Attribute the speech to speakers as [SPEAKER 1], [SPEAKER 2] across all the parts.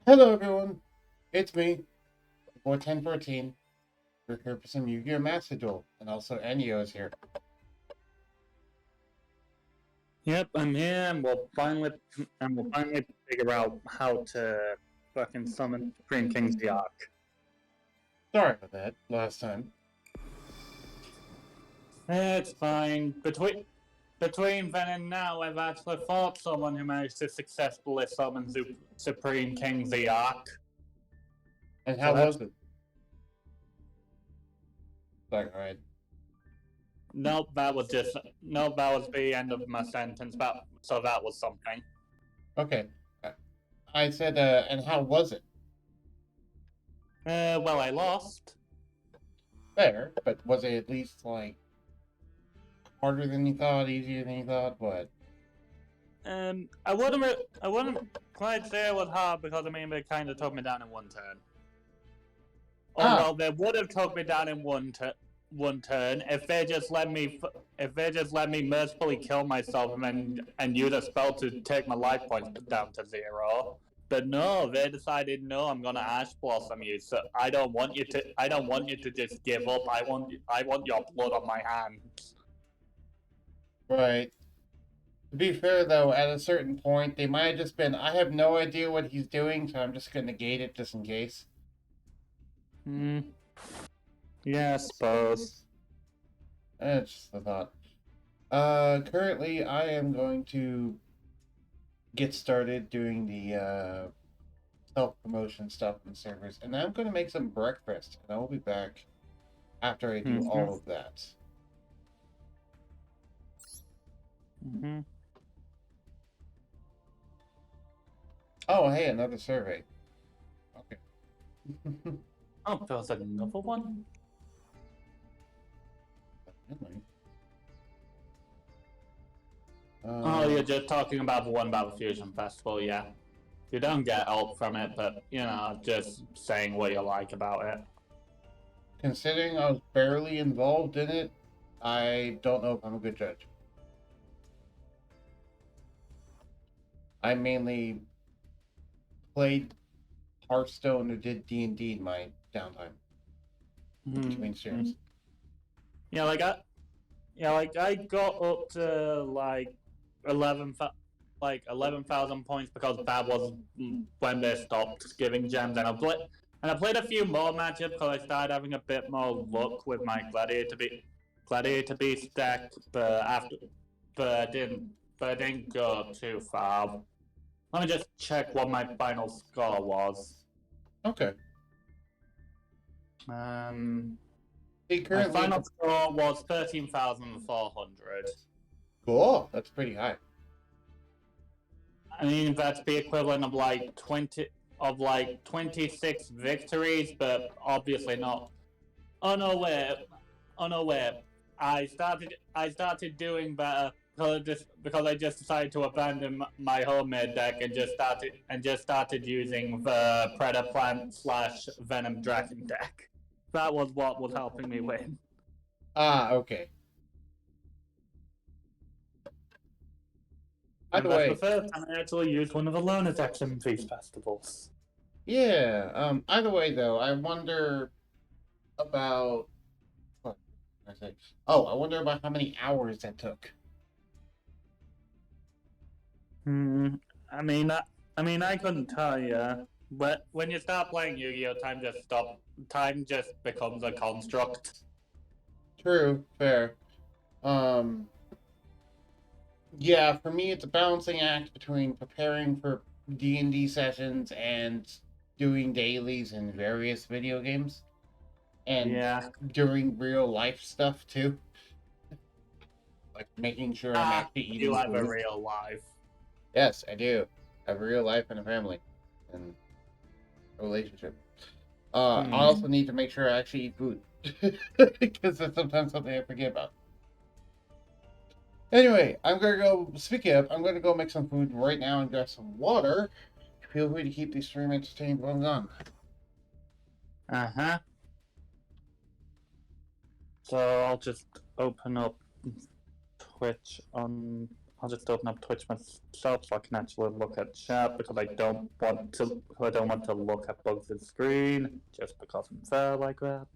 [SPEAKER 1] Hello, everyone. It's me, boy 1014. We're here for some Yu-Gi-Oh! Master Duel, and also Enyo is here.
[SPEAKER 2] Yep, I'm here, and we'll finally figure out how to fucking summon Supreme King's the Ark.
[SPEAKER 1] Sorry about that last time.
[SPEAKER 2] It's fine. Between then and now, I've actually fought someone who managed to successfully summon Supreme King the Ark.
[SPEAKER 1] And
[SPEAKER 2] So
[SPEAKER 1] how
[SPEAKER 2] that's
[SPEAKER 1] was it? Sorry, alright.
[SPEAKER 2] nope. That was the end of my sentence. So that was something.
[SPEAKER 1] Okay. I said, and how was it?
[SPEAKER 2] Well, I lost.
[SPEAKER 1] Fair, but was it at least, harder than you thought, easier than you thought? What?
[SPEAKER 2] I wouldn't quite say it was hard because they kind of took me down in one turn. Or
[SPEAKER 1] Ah,
[SPEAKER 2] well, they would have took me down in one turn if they just let me mercifully kill myself and use a spell to take my life points down to 0. But no, they decided no, I'm gonna Ash Blossom you. So I don't want you to just give up. I want your blood on my hands.
[SPEAKER 1] right. To be fair, though, at a certain point, they might have just been, I have no idea what he's doing, so I'm just going to negate it just in case.
[SPEAKER 2] Hmm. Yeah, I suppose.
[SPEAKER 1] That's just the thought. Currently, I am going to get started doing the self promotion stuff in servers, and I'm going to make some breakfast, and I will be back after I do
[SPEAKER 2] Mm-hmm.
[SPEAKER 1] all of that.
[SPEAKER 2] Mm-hmm.
[SPEAKER 1] Oh, hey, another survey. Okay.
[SPEAKER 2] Oh, there's another one. Oh, you're just talking about the one about the Fusion Festival, yeah. You don't get help from it, but, just saying what you like about it.
[SPEAKER 1] Considering I was barely involved in it, I don't know if I'm a good judge. I mainly played Hearthstone or did D&D in my downtime between
[SPEAKER 2] Mm-hmm.
[SPEAKER 1] streams.
[SPEAKER 2] Yeah, I got up to, 11, 11,000 points because that was when they stopped giving gems, and I played a few more matches because I started having a bit more luck with my Gladiator Beast deck, but I didn't go too far. Let me just check what my final score was.
[SPEAKER 1] Okay. See,
[SPEAKER 2] My
[SPEAKER 1] currently,
[SPEAKER 2] final score was 13,400.
[SPEAKER 1] cool. That's pretty high.
[SPEAKER 2] I mean, that's the equivalent of 26 victories, but obviously not. Oh no, wait. Oh no, wait. I started doing better because I just decided to abandon my homemade deck and just started using the Predator Plant slash Venom Dragon deck. That was what was helping me win.
[SPEAKER 1] Ah, okay. By
[SPEAKER 2] And
[SPEAKER 1] the
[SPEAKER 2] that's the
[SPEAKER 1] way,
[SPEAKER 2] first time I actually used one of the loner decks in these festivals.
[SPEAKER 1] yeah. Either way, though, I wonder about. What did I say? Oh, I wonder about how many hours that took.
[SPEAKER 2] Hmm. I mean, I couldn't tell you. But when you start playing Yu-Gi-Oh, time just becomes a construct.
[SPEAKER 1] True, fair. Um, yeah, for me, it's a balancing act between preparing for D&D sessions and doing dailies in various video games, and
[SPEAKER 2] Yeah.
[SPEAKER 1] doing real life stuff too, like making sure I'm actually
[SPEAKER 2] You
[SPEAKER 1] eating
[SPEAKER 2] have a
[SPEAKER 1] food.
[SPEAKER 2] real life.
[SPEAKER 1] Yes, I do. I have a real life and a family and a relationship. I
[SPEAKER 2] Hmm.
[SPEAKER 1] also need to make sure I actually eat food because that's sometimes something I forget about. Anyway, I'm gonna go. Speaking of, I'm gonna go make some food right now and grab some water. Feel free to keep the stream entertained while I'm gone.
[SPEAKER 2] Uh-huh. So I'll just open up Twitch on I'll just open up Twitch myself so I can actually look at chat because I don't want to look at Bugs' screen just because I'm fair like that.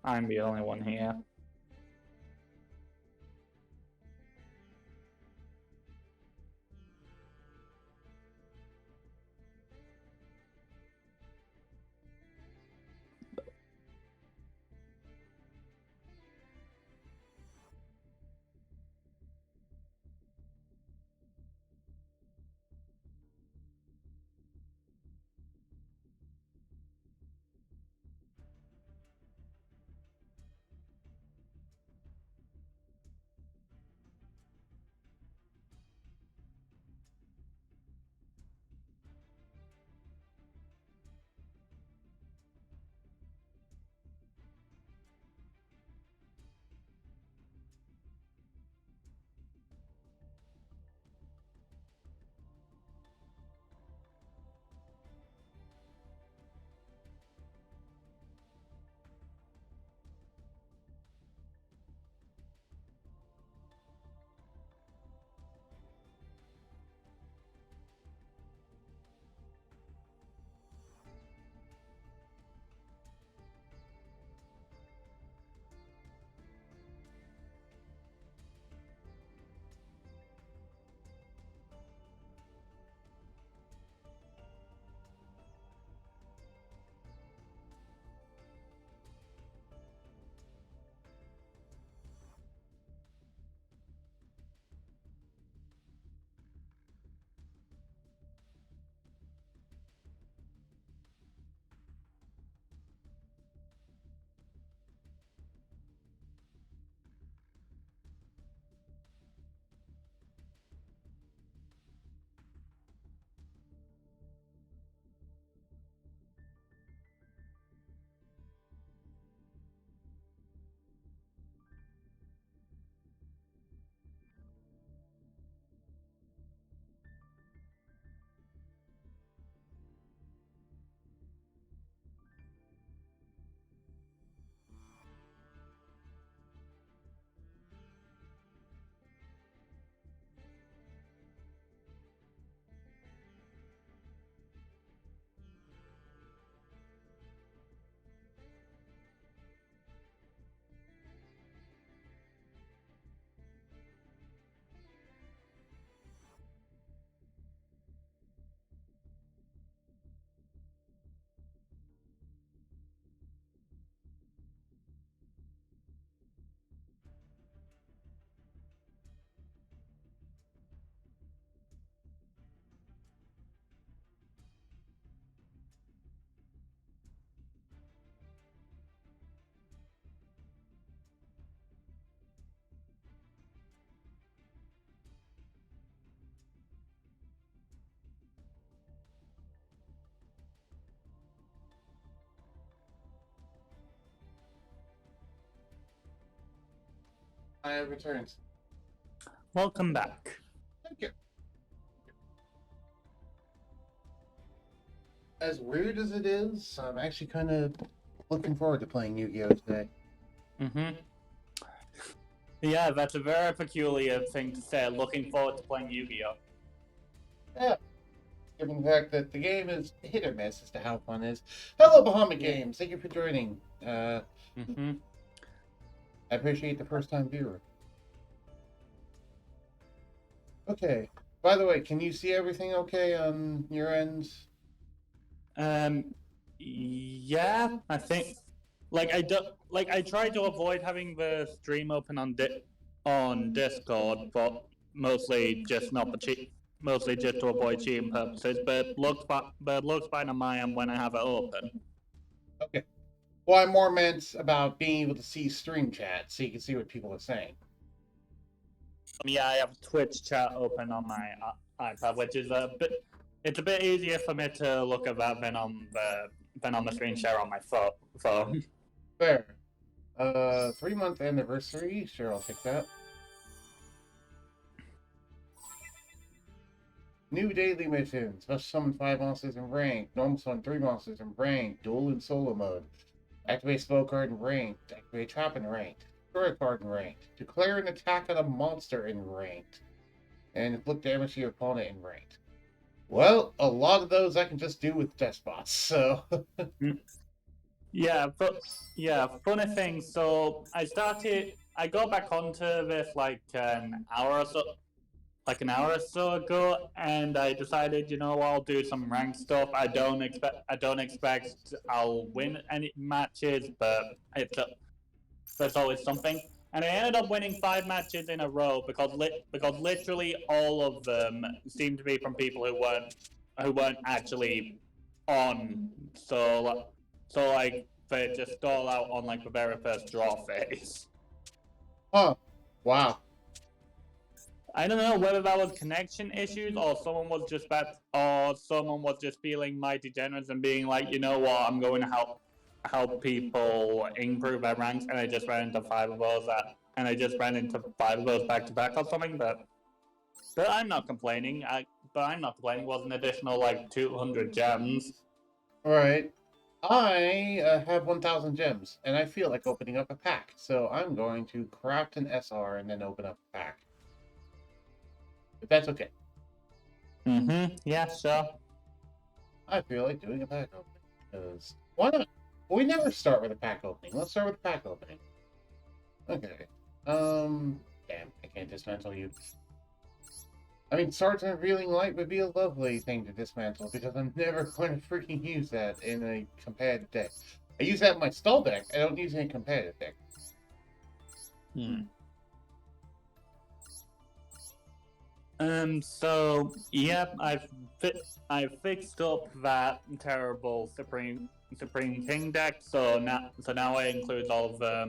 [SPEAKER 2] I'm the only one here.
[SPEAKER 1] I have returned.
[SPEAKER 2] Welcome back.
[SPEAKER 1] Thank you. As weird as it is, I'm actually kind of looking forward to playing Yu-Gi-Oh today.
[SPEAKER 2] Mm-hmm. Yeah, that's a very peculiar thing to say. Looking forward to playing Yu-Gi-Oh.
[SPEAKER 1] Yeah. Given the fact that the game is hit or miss as to how fun it is. Hello, Bahamut Games. Thank you for joining.
[SPEAKER 2] Mm-hmm.
[SPEAKER 1] I appreciate the first-time viewer. Okay. By the way, can you see everything okay on your end?
[SPEAKER 2] Yeah, I think. I try to avoid having the stream open on Discord, but mostly just not mostly just to avoid cheating purposes. But it looks fine on my end when I have it open.
[SPEAKER 1] Okay. Well, I more meant about being able to see stream chat so you can see what people are saying.
[SPEAKER 2] Yeah, I have Twitch chat open on my iPad, which is a bit. It's a bit easier for me to look at that than on the screen share on my phone.
[SPEAKER 1] Fair. 3-month anniversary. Sure, I'll take that. New daily missions. Must summon 5 monsters in rank. Normal summon 3 monsters in rank. Duel in solo mode. Activate spell card in ranked. Activate trap in ranked. Destroy a card in ranked. Declare an attack on a monster in ranked. And inflict damage to your opponent in ranked. Well, a lot of those I can just do with despots, so.
[SPEAKER 2] Yeah, but yeah, funny thing. So I got back onto this like an hour or so ago, and I decided, I'll do some ranked stuff. I don't expect I'll win any matches, but there's always something. And I ended up winning 5 matches in a row because literally all of them seemed to be from people who weren't actually on. So like they just stall out on like the very first draw phase.
[SPEAKER 1] Huh. Wow.
[SPEAKER 2] I don't know whether that was connection issues or someone was just feeling mighty generous and being like, you know what, I'm going to help people improve their ranks, and I just ran into 5 of those back to back or something. But I'm not complaining. It was an additional like 200 gems.
[SPEAKER 1] Alright. I have 1,000 gems, and I feel like opening up a pack, so I'm going to craft an SR and then open up a pack. If that's okay.
[SPEAKER 2] Yeah, sure.
[SPEAKER 1] I feel like doing a pack opening, because why not? We never start with a pack opening. Let's start with a pack opening. Okay. Damn, I can't dismantle you. I mean, Sergeant Revealing Light would be a lovely thing to dismantle, because I'm never going to freaking use that in a competitive deck. I use that in my stall deck, I don't use it in a competitive deck.
[SPEAKER 2] So yep, I fixed up that terrible Supreme King deck. So now it includes all of the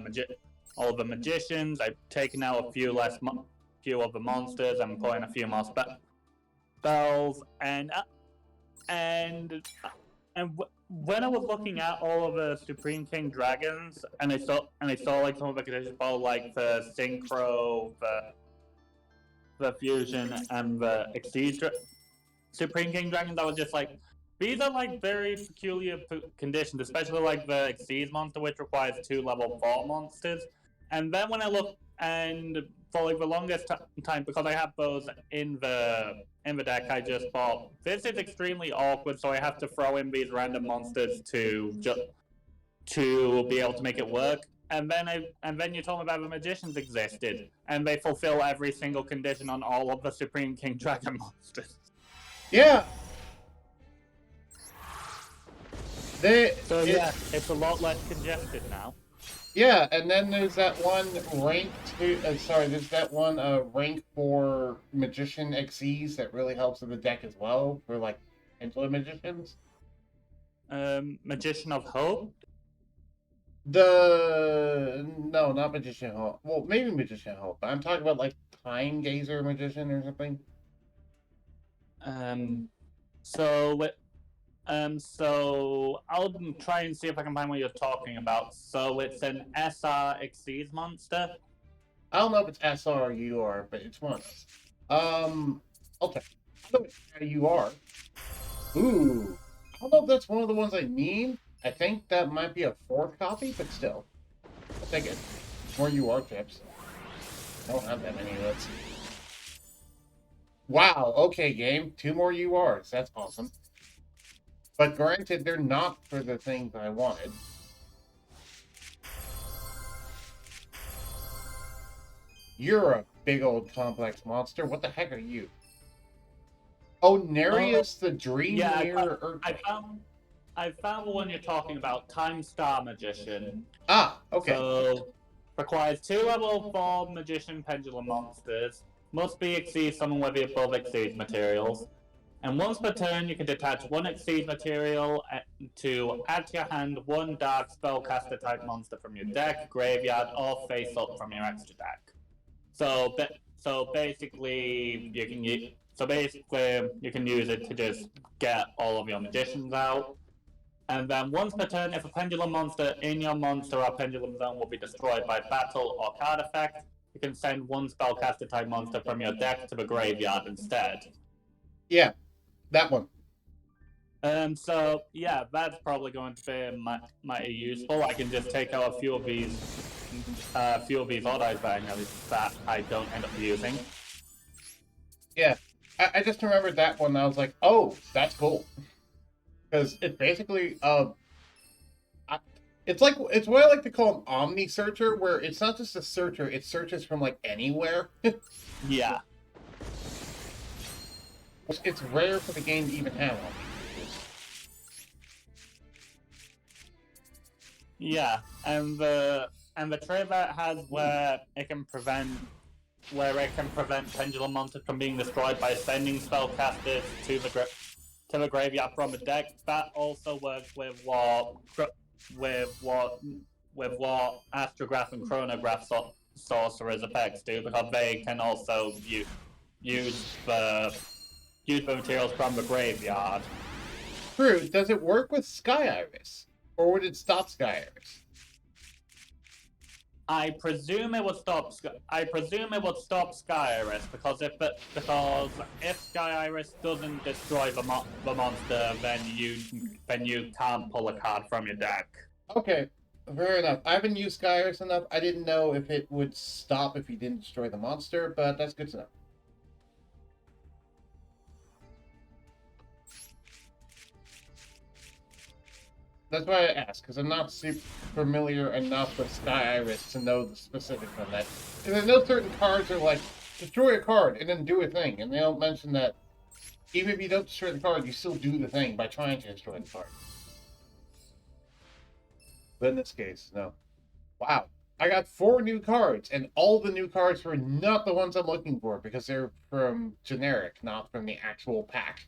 [SPEAKER 2] magicians. I've taken out a few of the monsters. I'm putting a few more spells, and when I was looking at all of the Supreme King dragons, and I saw like some of the conditions, like the synchro, the fusion, and the Exceed Supreme King dragons, I was just like, these are like very peculiar conditions, especially like the Exceed monster, which requires 2 level 4 monsters. And then when I look, and for like the longest time, because I have those in the deck, I just thought this is extremely awkward, so I have to throw in these random monsters to be able to make it work. And then you told me about the magicians existed, and they fulfill every single condition on all of the Supreme King Dragon monsters.
[SPEAKER 1] Yeah.
[SPEAKER 2] It's a lot less congested now.
[SPEAKER 1] Yeah, and then there's that one there's that one rank 4 magician XEs that really helps in the deck as well for like Angela magicians.
[SPEAKER 2] Magician of Hope.
[SPEAKER 1] No, not Magician Hope. Well, maybe Magician Hope, but I'm talking about like Time Gazer Magician or something.
[SPEAKER 2] So I'll try and see if I can find what you're talking about. So it's an SR Exceeds monster.
[SPEAKER 1] I don't know if it's SR or UR, but it's one. Okay. I know what you are. Ooh. I don't know if that's one of the ones I need. I think that might be a 4th copy, but still. I'll take it. More UR chips. I don't have that many of those. Wow, okay, game. 2 more URs. That's awesome. But granted, they're not for the things I wanted. You're a big old complex monster. What the heck are you? Oh, Nereus the Dream Mirror.
[SPEAKER 2] I found the one you're talking about, Time Star Magician.
[SPEAKER 1] Ah, okay.
[SPEAKER 2] So, requires 2 level 4 Magician Pendulum monsters, must be Exceed summoned with the above Exceed materials, and once per turn you can detach 1 Exceed material to add to your hand 1 Dark Spellcaster type monster from your deck, graveyard, or face up from your extra deck. So So basically, you can use it to just get all of your magicians out. And then once per turn, if a pendulum monster in your monster or pendulum zone will be destroyed by battle or card effect, you can send one spellcaster type monster from your deck to the graveyard instead.
[SPEAKER 1] Yeah, that one.
[SPEAKER 2] So yeah, that's probably going to be mighty useful. I can just take out a few of these odd eyes that I don't end up using.
[SPEAKER 1] Yeah, I just remembered that one. And I was like, oh, that's cool, because it's basically it's what I like to call an omni searcher, where it's not just a searcher; it searches from like anywhere.
[SPEAKER 2] Yeah.
[SPEAKER 1] It's rare for the game to even have one.
[SPEAKER 2] Yeah, and the trait that has where it can prevent pendulum monsters from being destroyed by sending spellcasters to the graveyard from the deck. That also works with what Astrograph and Chronograph sorcerers effects do, because they can also use the materials from the graveyard.
[SPEAKER 1] True. Does it work with Sky Iris, or would it stop Sky Iris?
[SPEAKER 2] I presume it would stop. I presume it would stop Sky Iris, because if Sky Iris doesn't destroy the monster, then you can't pull a card from your deck.
[SPEAKER 1] Okay, fair enough. I haven't used Sky Iris enough. I didn't know if it would stop if you didn't destroy the monster, but that's good to know. That's why I asked, because I'm not super familiar enough with Sky Iris to know the specifics on that. Because I know certain cards are like, destroy a card and then do a thing, and they don't mention that even if you don't destroy the card, you still do the thing by trying to destroy the card. But in this case, no. Wow. I got 4 new cards, and all the new cards were not the ones I'm looking for, because they're from generic, not from the actual pack.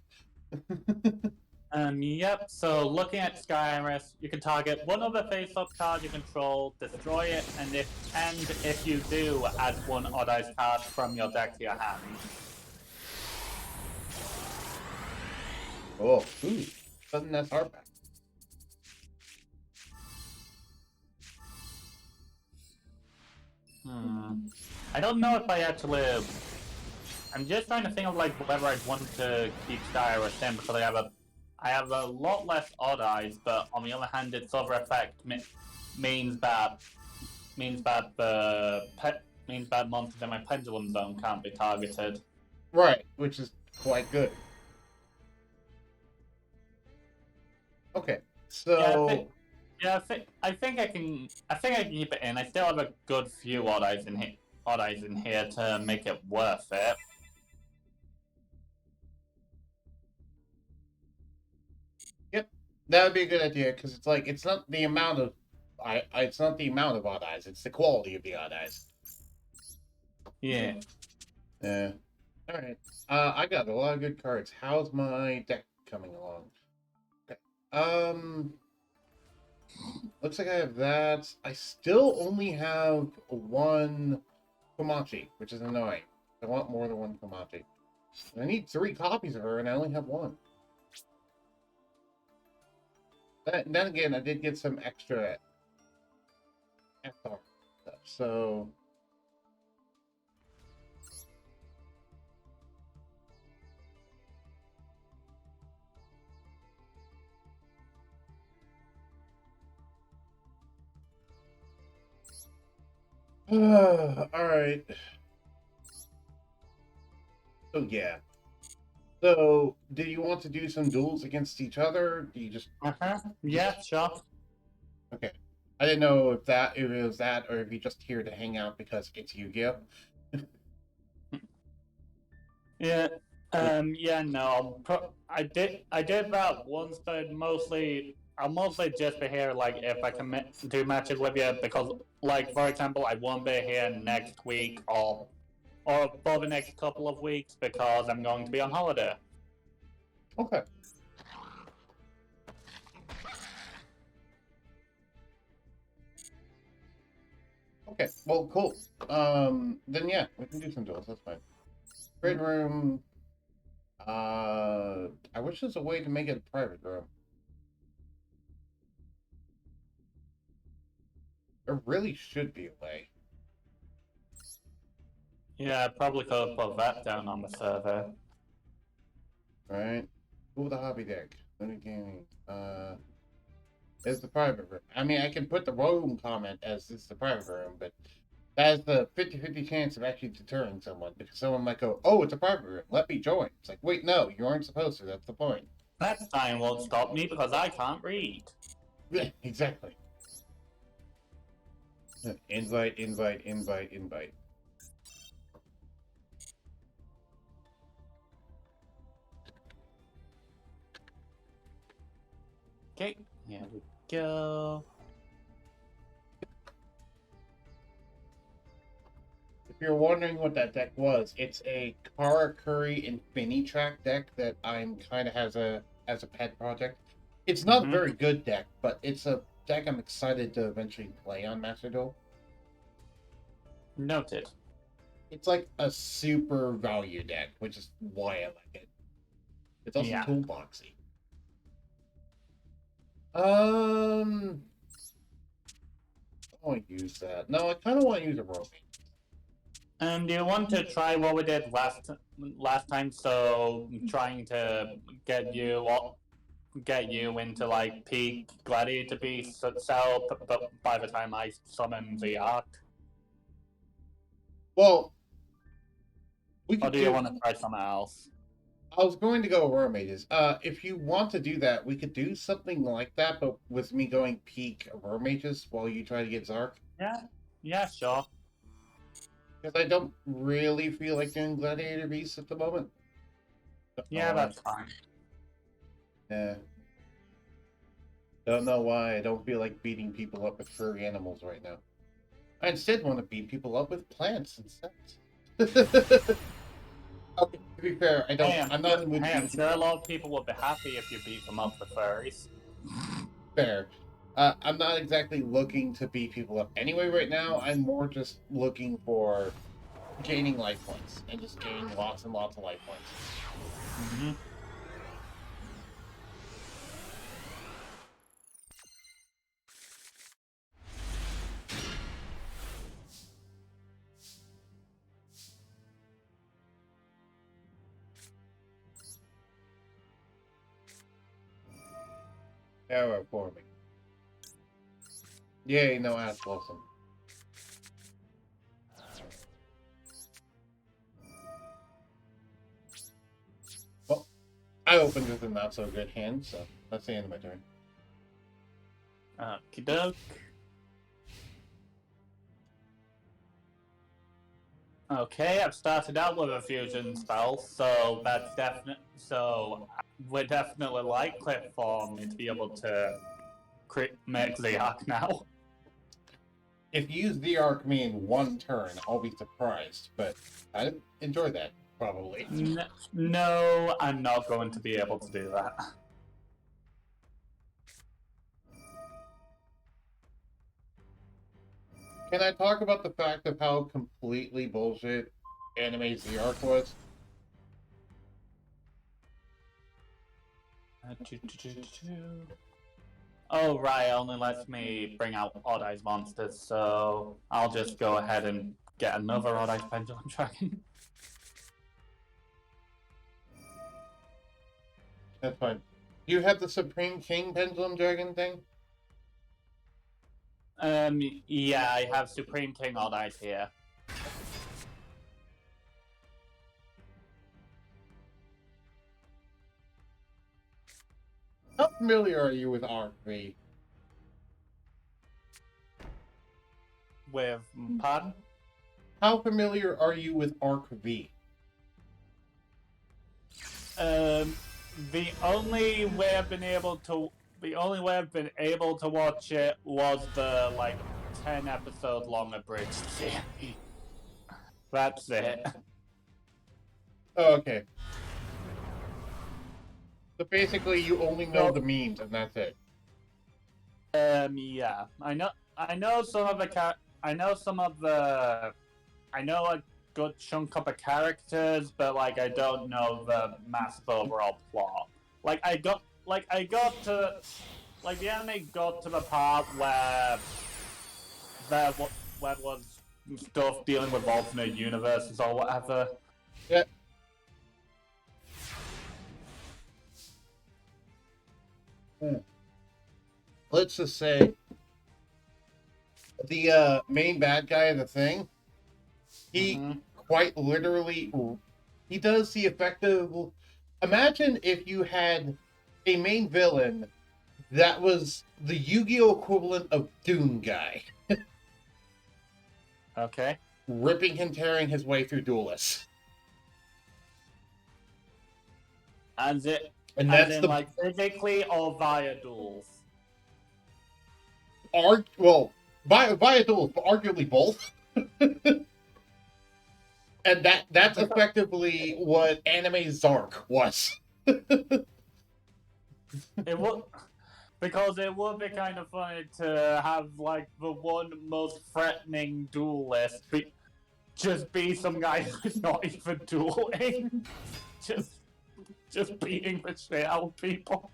[SPEAKER 2] Yep, so looking at Sky Iris, you can target one other face-up card you control, destroy it, and if you do, add one Odd Eyes card from your deck to your hand.
[SPEAKER 1] Oh, ooh. Sudden SR pack.
[SPEAKER 2] I don't know if I actually... I'm just trying to think of like whether I'd want to keep Sky Iris in, because I have a lot less Odd Eyes, but on the other hand, its other effect means that monsters in my Pendulum Zone can't be targeted.
[SPEAKER 1] Right, which is quite good. Okay, so
[SPEAKER 2] I think I can keep it in. I still have a good few Odd Eyes in here to make it worth it.
[SPEAKER 1] Yep, that would be a good idea, because it's like it's not the amount of it's not the amount of Odd Eyes, it's the quality of the Odd Eyes.
[SPEAKER 2] Yeah.
[SPEAKER 1] Yeah. All right. I got a lot of good cards. How's my deck coming along? Okay. Looks like I have that. I still only have 1 Komachi, which is annoying. I want more than 1 Komachi. I need 3 copies of her, and I only have 1. Then again, I did get some extra FR stuff, so... Alright. So, yeah. So, do you want to do some duels against each other? Do you just...
[SPEAKER 2] Yeah, sure.
[SPEAKER 1] Okay. I didn't know if it was that, or if you're just here to hang out because it's Yu-Gi-Oh!
[SPEAKER 2] Yeah. Yeah. No. I did that once, but I'll mostly just be here like if I can do matches with you, because like for example, I won't be here next week or for the next couple of weeks because I'm going to be on holiday.
[SPEAKER 1] Okay. Okay, well, cool. Then yeah, we can do some duels. That's fine. Trade room. I wish there's a way to make it a private room. There really should be a way.
[SPEAKER 2] Yeah, probably could have put that down on the server.
[SPEAKER 1] Right? Ooh, the hobby deck. Only gaming. Is the private room. I mean, I can put the room comment as this is the private room, but that has the 50-50 chance of actually deterring someone because someone might go, "Oh, it's a private room. Let me join." It's like, wait, no, you aren't supposed to. That's the point.
[SPEAKER 2] That sign won't stop me because I can't read.
[SPEAKER 1] Yeah, exactly. Invite, invite, invite, invite.
[SPEAKER 2] Okay, here we go.
[SPEAKER 1] If you're wondering what that deck was, it's a Karakuri Infinitrack deck that I'm kind of as a pet project. It's not a very good deck, but it's a deck I'm excited to eventually play on Master Duel.
[SPEAKER 2] Noted.
[SPEAKER 1] It's like a super value deck, which is why I like it. It's also toolboxy. I want to use that. No, I kind of want to use a roaming.
[SPEAKER 2] Do you want to try what we did last time? So trying to get you into like peak gladiator beast cell, but by the time I summon the arc.
[SPEAKER 1] Well, we could
[SPEAKER 2] Or do you want to try something else?
[SPEAKER 1] I was going to go Aurora Mages. If you want to do that, we could do something like that, but with me going peak Aurora Mages while you try to get Zark.
[SPEAKER 2] Yeah, sure.
[SPEAKER 1] Because I don't really feel like doing Gladiator Beasts at the moment.
[SPEAKER 2] Yeah, that's fine.
[SPEAKER 1] Yeah. Don't know why I don't feel like beating people up with furry animals right now. I instead want to beat people up with plants instead. Okay, to be fair, I'm not in the mood.
[SPEAKER 2] I'm sure a lot of people would be happy if you beat them up with furries.
[SPEAKER 1] Fair. I'm not exactly looking to beat people up anyway right now. I'm more just looking for gaining life points and just gaining lots and lots of life points.
[SPEAKER 2] Mm-hmm.
[SPEAKER 1] Arrow forming. Yay, no ass blossom. Well, I opened with a not so good hand, so that's the end of my turn.
[SPEAKER 2] Okie doke. Okay, I've started out with a fusion spell, so that's definite. So we're definitely likely for me to be able to make the arc now.
[SPEAKER 1] If you use the arc me in one turn, I'll be surprised, but I'd enjoy that, probably.
[SPEAKER 2] No, I'm not going to be able to do that.
[SPEAKER 1] Can I talk about the fact of how completely bullshit anime Z-Arc was?
[SPEAKER 2] Oh, right, only lets me bring out Odd Eyes monsters, so I'll just go ahead and get another Odd Eyes Pendulum Dragon.
[SPEAKER 1] That's fine. Do you have the Supreme King Pendulum Dragon thing?
[SPEAKER 2] Yeah, I have Supreme King Odd Eyes here.
[SPEAKER 1] How familiar are you with Arc V?
[SPEAKER 2] With pardon?
[SPEAKER 1] How familiar are you with Arc V?
[SPEAKER 2] The only way I've been able to watch it was the like 10-episode long abridged series. That's it.
[SPEAKER 1] Oh, okay. So basically, you only know the memes, and that's it.
[SPEAKER 2] Yeah, I know some of the I know some of the, I know a good chunk of the characters, but like I don't know the massive overall plot. I got to, like the anime got to the part where there was stuff dealing with alternate universes or whatever.
[SPEAKER 1] Yeah. Let's just say the main bad guy of the thing, he quite literally, he does the effective. Imagine if you had a main villain that was the Yu-Gi-Oh equivalent of Doom guy,
[SPEAKER 2] Okay.
[SPEAKER 1] ripping and tearing his way through duelists.
[SPEAKER 2] And
[SPEAKER 1] that's
[SPEAKER 2] in
[SPEAKER 1] the
[SPEAKER 2] like physically or via duels.
[SPEAKER 1] well, via duels, but arguably both. And that's effectively what anime Zark was.
[SPEAKER 2] It would, because it would be kind of funny to have like the one most threatening duelist just be some guy who's not even dueling, just beating the shit out of people.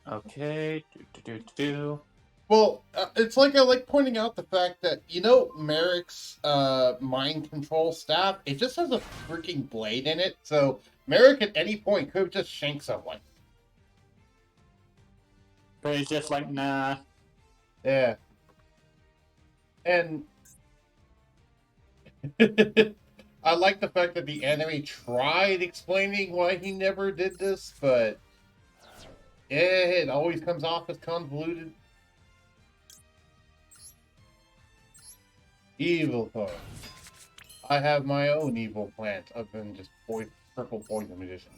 [SPEAKER 2] Okay.
[SPEAKER 1] Well, it's like I like pointing out the fact that Merrick's mind control staff. It just has a freaking blade in it, so Merrick at any point could have just shanked someone.
[SPEAKER 2] But he's just like, nah.
[SPEAKER 1] Yeah, and I like the fact that the anime tried explaining why he never did this, but it always comes off as convoluted. Evil card. I have my own evil plant other than just purple poison magician.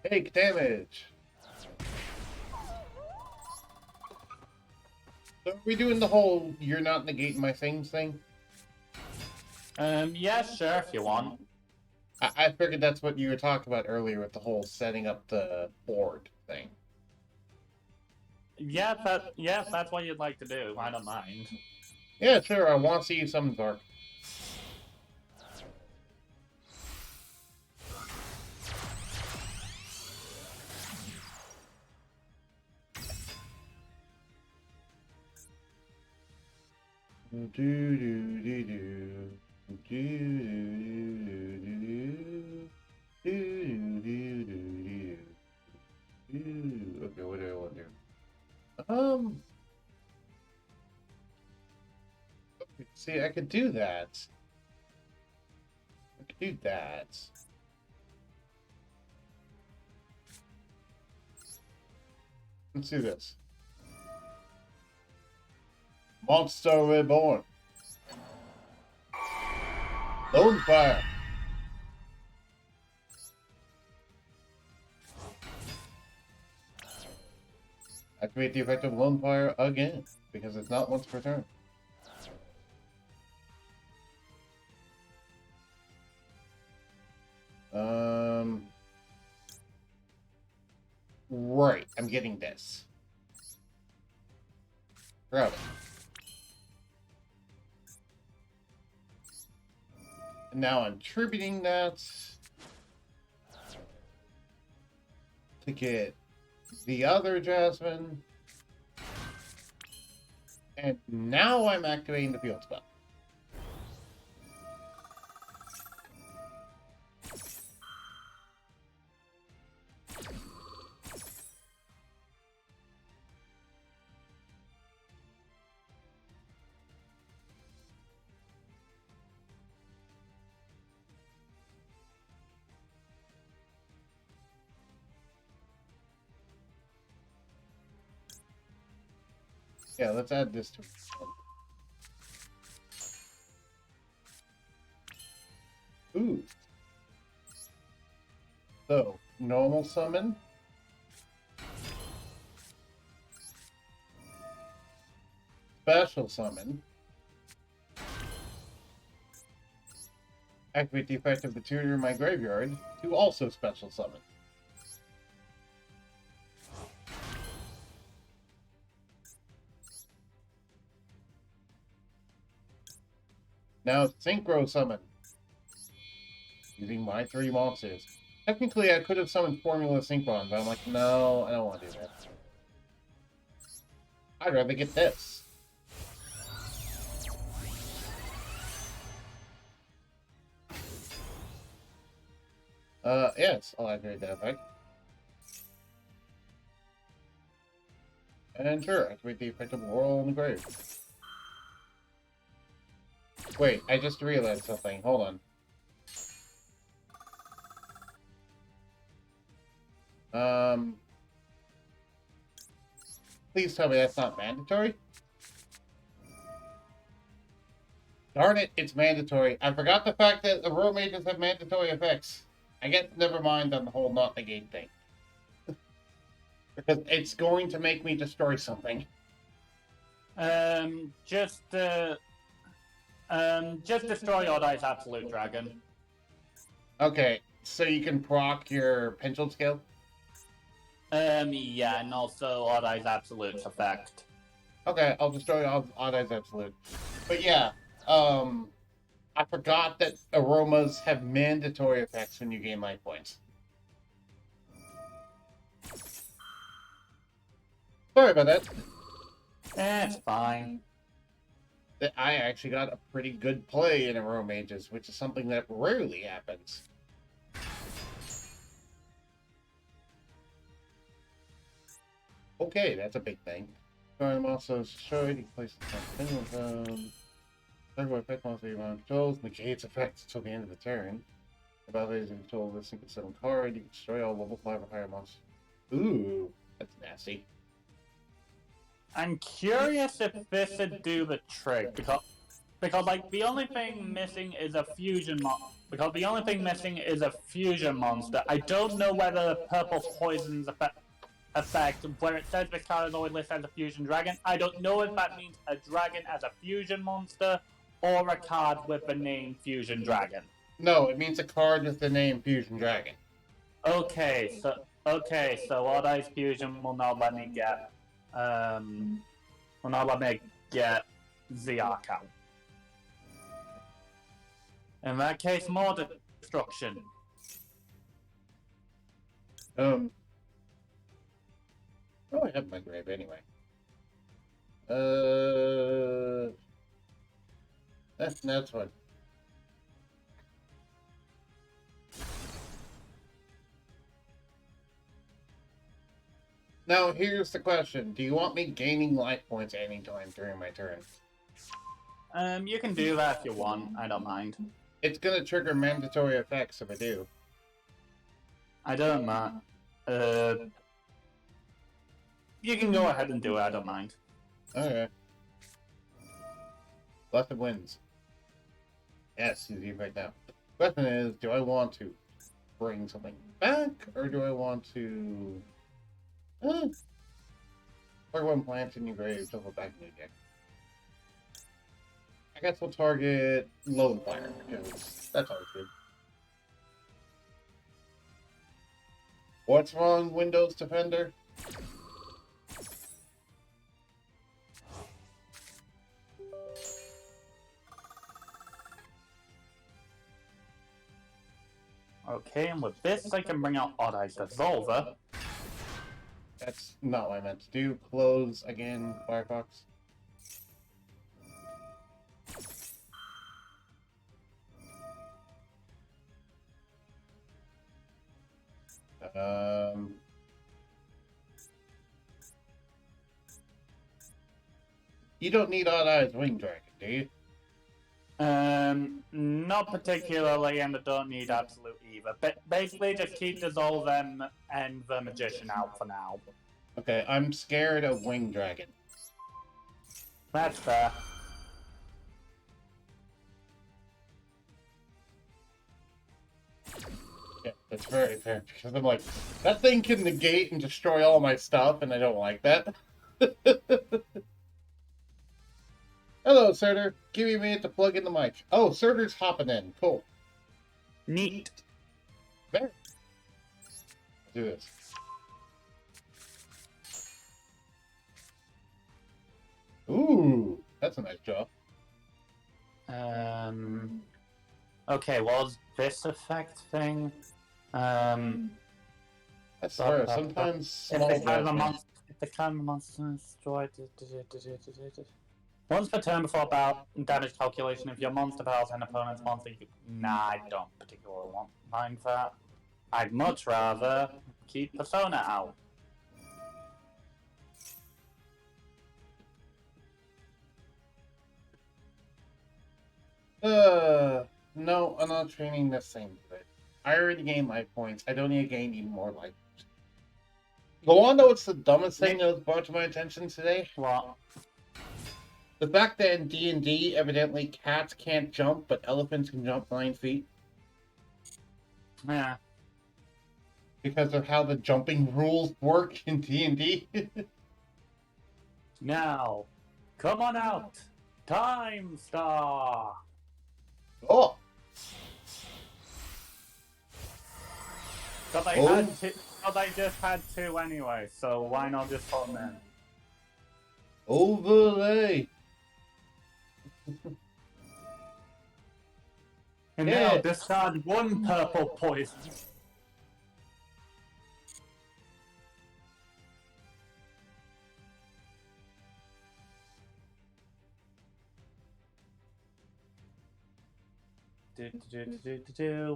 [SPEAKER 1] Take damage. So are we doing the whole "you're not negating my things" thing?
[SPEAKER 2] Yeah, sure, if you want.
[SPEAKER 1] I figured that's what you were talking about earlier with the whole setting up the board thing.
[SPEAKER 2] Yeah, if that's what you'd like to do, I don't mind.
[SPEAKER 1] Yeah, sure. I want to see you summon Zark. Okay, what do I want to do? Okay, see, I could do that. I could do that. Let's do this. Monster Reborn. Lone Fire. Activate the effect of Lone Fire again, because it's not once per turn. Right, I'm getting this. Grab it. And now I'm attributing that to get the other Jasmine. And now I'm activating the field spell. Yeah, let's add this to it. Ooh. So, normal summon. Special summon. Activate the effect of the tutor in my graveyard to also special summon. Now synchro summon. Using my 3 monsters. Technically, I could have summoned Formula Synchron, but I'm like, no, I don't want to do that. I'd rather get this. Yes, I'll activate that effect. And sure, activate the effect of Whirl in the Grave. Wait, I just realized something. Hold on. Please tell me that's not mandatory? Darn it, it's mandatory. I forgot the fact that the Rogue Mages have mandatory effects. I guess never mind on the whole not negate thing. Because it's going to make me destroy something.
[SPEAKER 2] Just destroy Oddai's Absolute Dragon.
[SPEAKER 1] Okay, so you can proc your Pendulum Scale?
[SPEAKER 2] Yeah, and also Oddai's Absolute effect.
[SPEAKER 1] Okay, I'll destroy Oddai's Absolute. But yeah, I forgot that aromas have mandatory effects when you gain life points. Sorry about that.
[SPEAKER 2] It's fine.
[SPEAKER 1] I actually got a pretty good play in Aroma Mages, which is something that rarely happens. Okay, that's a big thing. I'm also destroyed. You place the pendulum zone. Target effect monster you want controls negates effects until the end of the turn. About is in control of this single settle card, you can destroy all level 5 or higher monsters. Ooh, that's nasty.
[SPEAKER 2] I'm curious if this would do the trick because like the only thing missing is a fusion because the only thing missing is a fusion monster. I don't know whether the purple poison's effect where it says this card is always listed as a fusion dragon. I don't know if that means a dragon as a fusion monster or a card with the name Fusion Dragon.
[SPEAKER 1] No, it means a card with the name Fusion Dragon.
[SPEAKER 2] Okay, so Oddai's Fusion will not let me get Ziak out. In that case, more destruction.
[SPEAKER 1] Oh, I have my grave anyway. That's fine. Now, here's the question. Do you want me gaining life points anytime during my turn?
[SPEAKER 2] You can do that if you want. I don't mind.
[SPEAKER 1] It's gonna trigger mandatory effects if I do.
[SPEAKER 2] I don't mind. You can go ahead and do it. I don't mind.
[SPEAKER 1] Okay. Blessed wins. Yes, he's here right now. The question is, do I want to bring something back, or do I want to... Target one plant in your grave, double back in your deck. I guess we'll target Lone Fire, because that's always good. What's wrong, Windows Defender?
[SPEAKER 2] Okay, and with this, I can bring out Oddai's Dissolver.
[SPEAKER 1] That's not what I meant to do. Close again, Firefox. You don't need Odd-Eyes Wing Dragon, do you?
[SPEAKER 2] Not particularly, and I don't need Absolute either. But basically, just keep Dissolve them and the Magician out for now.
[SPEAKER 1] Okay, I'm scared of Wing Dragon.
[SPEAKER 2] That's fair.
[SPEAKER 1] Yeah, that's very fair, because I'm like, that thing can negate and destroy all my stuff, and I don't like that. Hello, Surtur. Give me a minute to plug in the mic. Oh, Surtur's hopping in. Cool.
[SPEAKER 2] Neat.
[SPEAKER 1] There. Let's do this. Ooh, that's a nice job.
[SPEAKER 2] Okay, what was this effect thing?
[SPEAKER 1] I swear, sometimes small
[SPEAKER 2] If
[SPEAKER 1] judgments.
[SPEAKER 2] the kind of monster is destroyed. Once per turn before battle damage calculation, if your monster battles an opponent's monster, nah, I don't particularly mind that. I'd much rather keep Persona out.
[SPEAKER 1] No, I'm not training the same today. I already gained life points. I don't need to gain even more life. Go on, though, it's the dumbest thing that was brought to my attention today.
[SPEAKER 2] What?
[SPEAKER 1] The fact that in D&D, evidently cats can't jump, but elephants can jump 9 feet.
[SPEAKER 2] Yeah.
[SPEAKER 1] Because of how the jumping rules work in D&D.
[SPEAKER 2] Now, come on out, Time Star.
[SPEAKER 1] Oh!
[SPEAKER 2] So they just had two anyway, so why not just put them in?
[SPEAKER 1] Overlay!
[SPEAKER 2] And now discard one purple poison.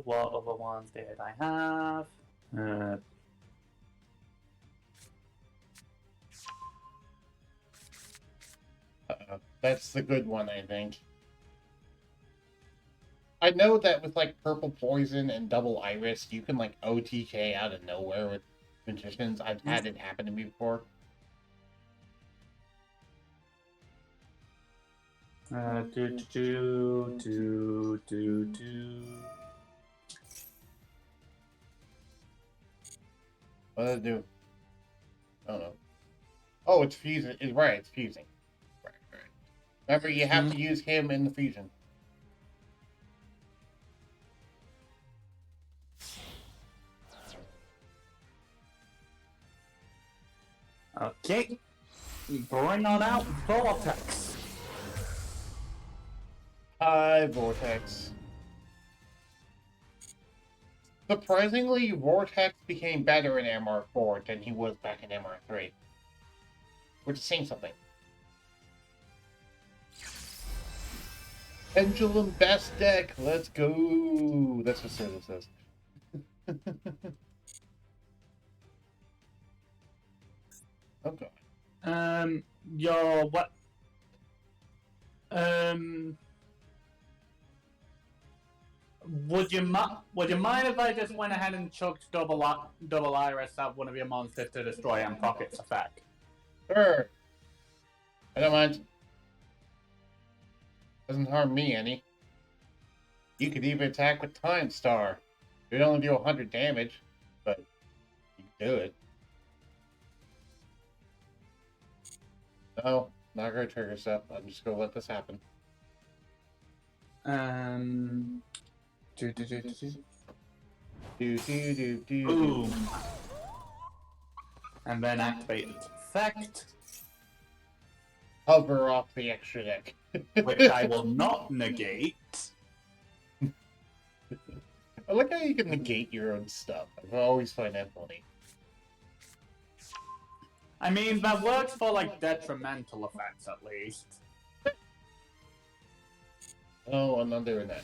[SPEAKER 2] What other ones did I have?
[SPEAKER 1] That's the good one, I think. I know that with like purple poison and double iris, you can like OTK out of nowhere with magicians. I've had it happen to me before.
[SPEAKER 2] What did
[SPEAKER 1] it do? I don't know. Oh, it's fusing. Right, it's fusing. Right. Remember, you have to use him in the fusion.
[SPEAKER 2] Okay. Bring on out Vortex.
[SPEAKER 1] Hi, Vortex. Surprisingly, Vortex became better in MR4 than he was back in MR3. Which is saying something. Pendulum best deck, let's go! That's what Serta says. Oh god.
[SPEAKER 2] Your what? Would you mind if I just went ahead and chucked double iris at one of your monsters to destroy and pockets effect?
[SPEAKER 1] Sure. I don't mind. Doesn't harm me any. You could even attack with Time Star. You'd only do 100 damage, but you can do it. No, not gonna trigger stuff. I'm just gonna let this happen.
[SPEAKER 2] Boom. And then activate effect.
[SPEAKER 1] Hover off the extra deck.
[SPEAKER 2] Which I will not negate.
[SPEAKER 1] I like how you can negate your own stuff. I always find that funny.
[SPEAKER 2] I mean, that works for, like, detrimental effects, at least.
[SPEAKER 1] Oh, I'm not doing that.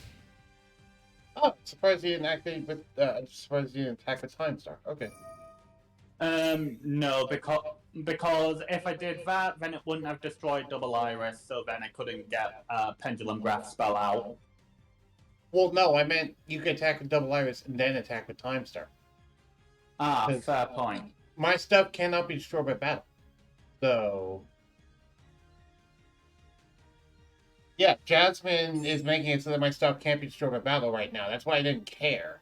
[SPEAKER 1] Oh, surprised you didn't activate with, surprised you didn't attack with Time Star. Okay.
[SPEAKER 2] No, because if I did that, then it wouldn't have destroyed Double Iris, so then I couldn't get Pendulum Graph spell out.
[SPEAKER 1] Well, no, I meant you could attack with Double Iris and then attack with Time Star.
[SPEAKER 2] Ah, fair point.
[SPEAKER 1] My stuff cannot be destroyed by battle. So... yeah, Jasmine is making it so that my stuff can't be destroyed by battle right now. That's why I didn't care.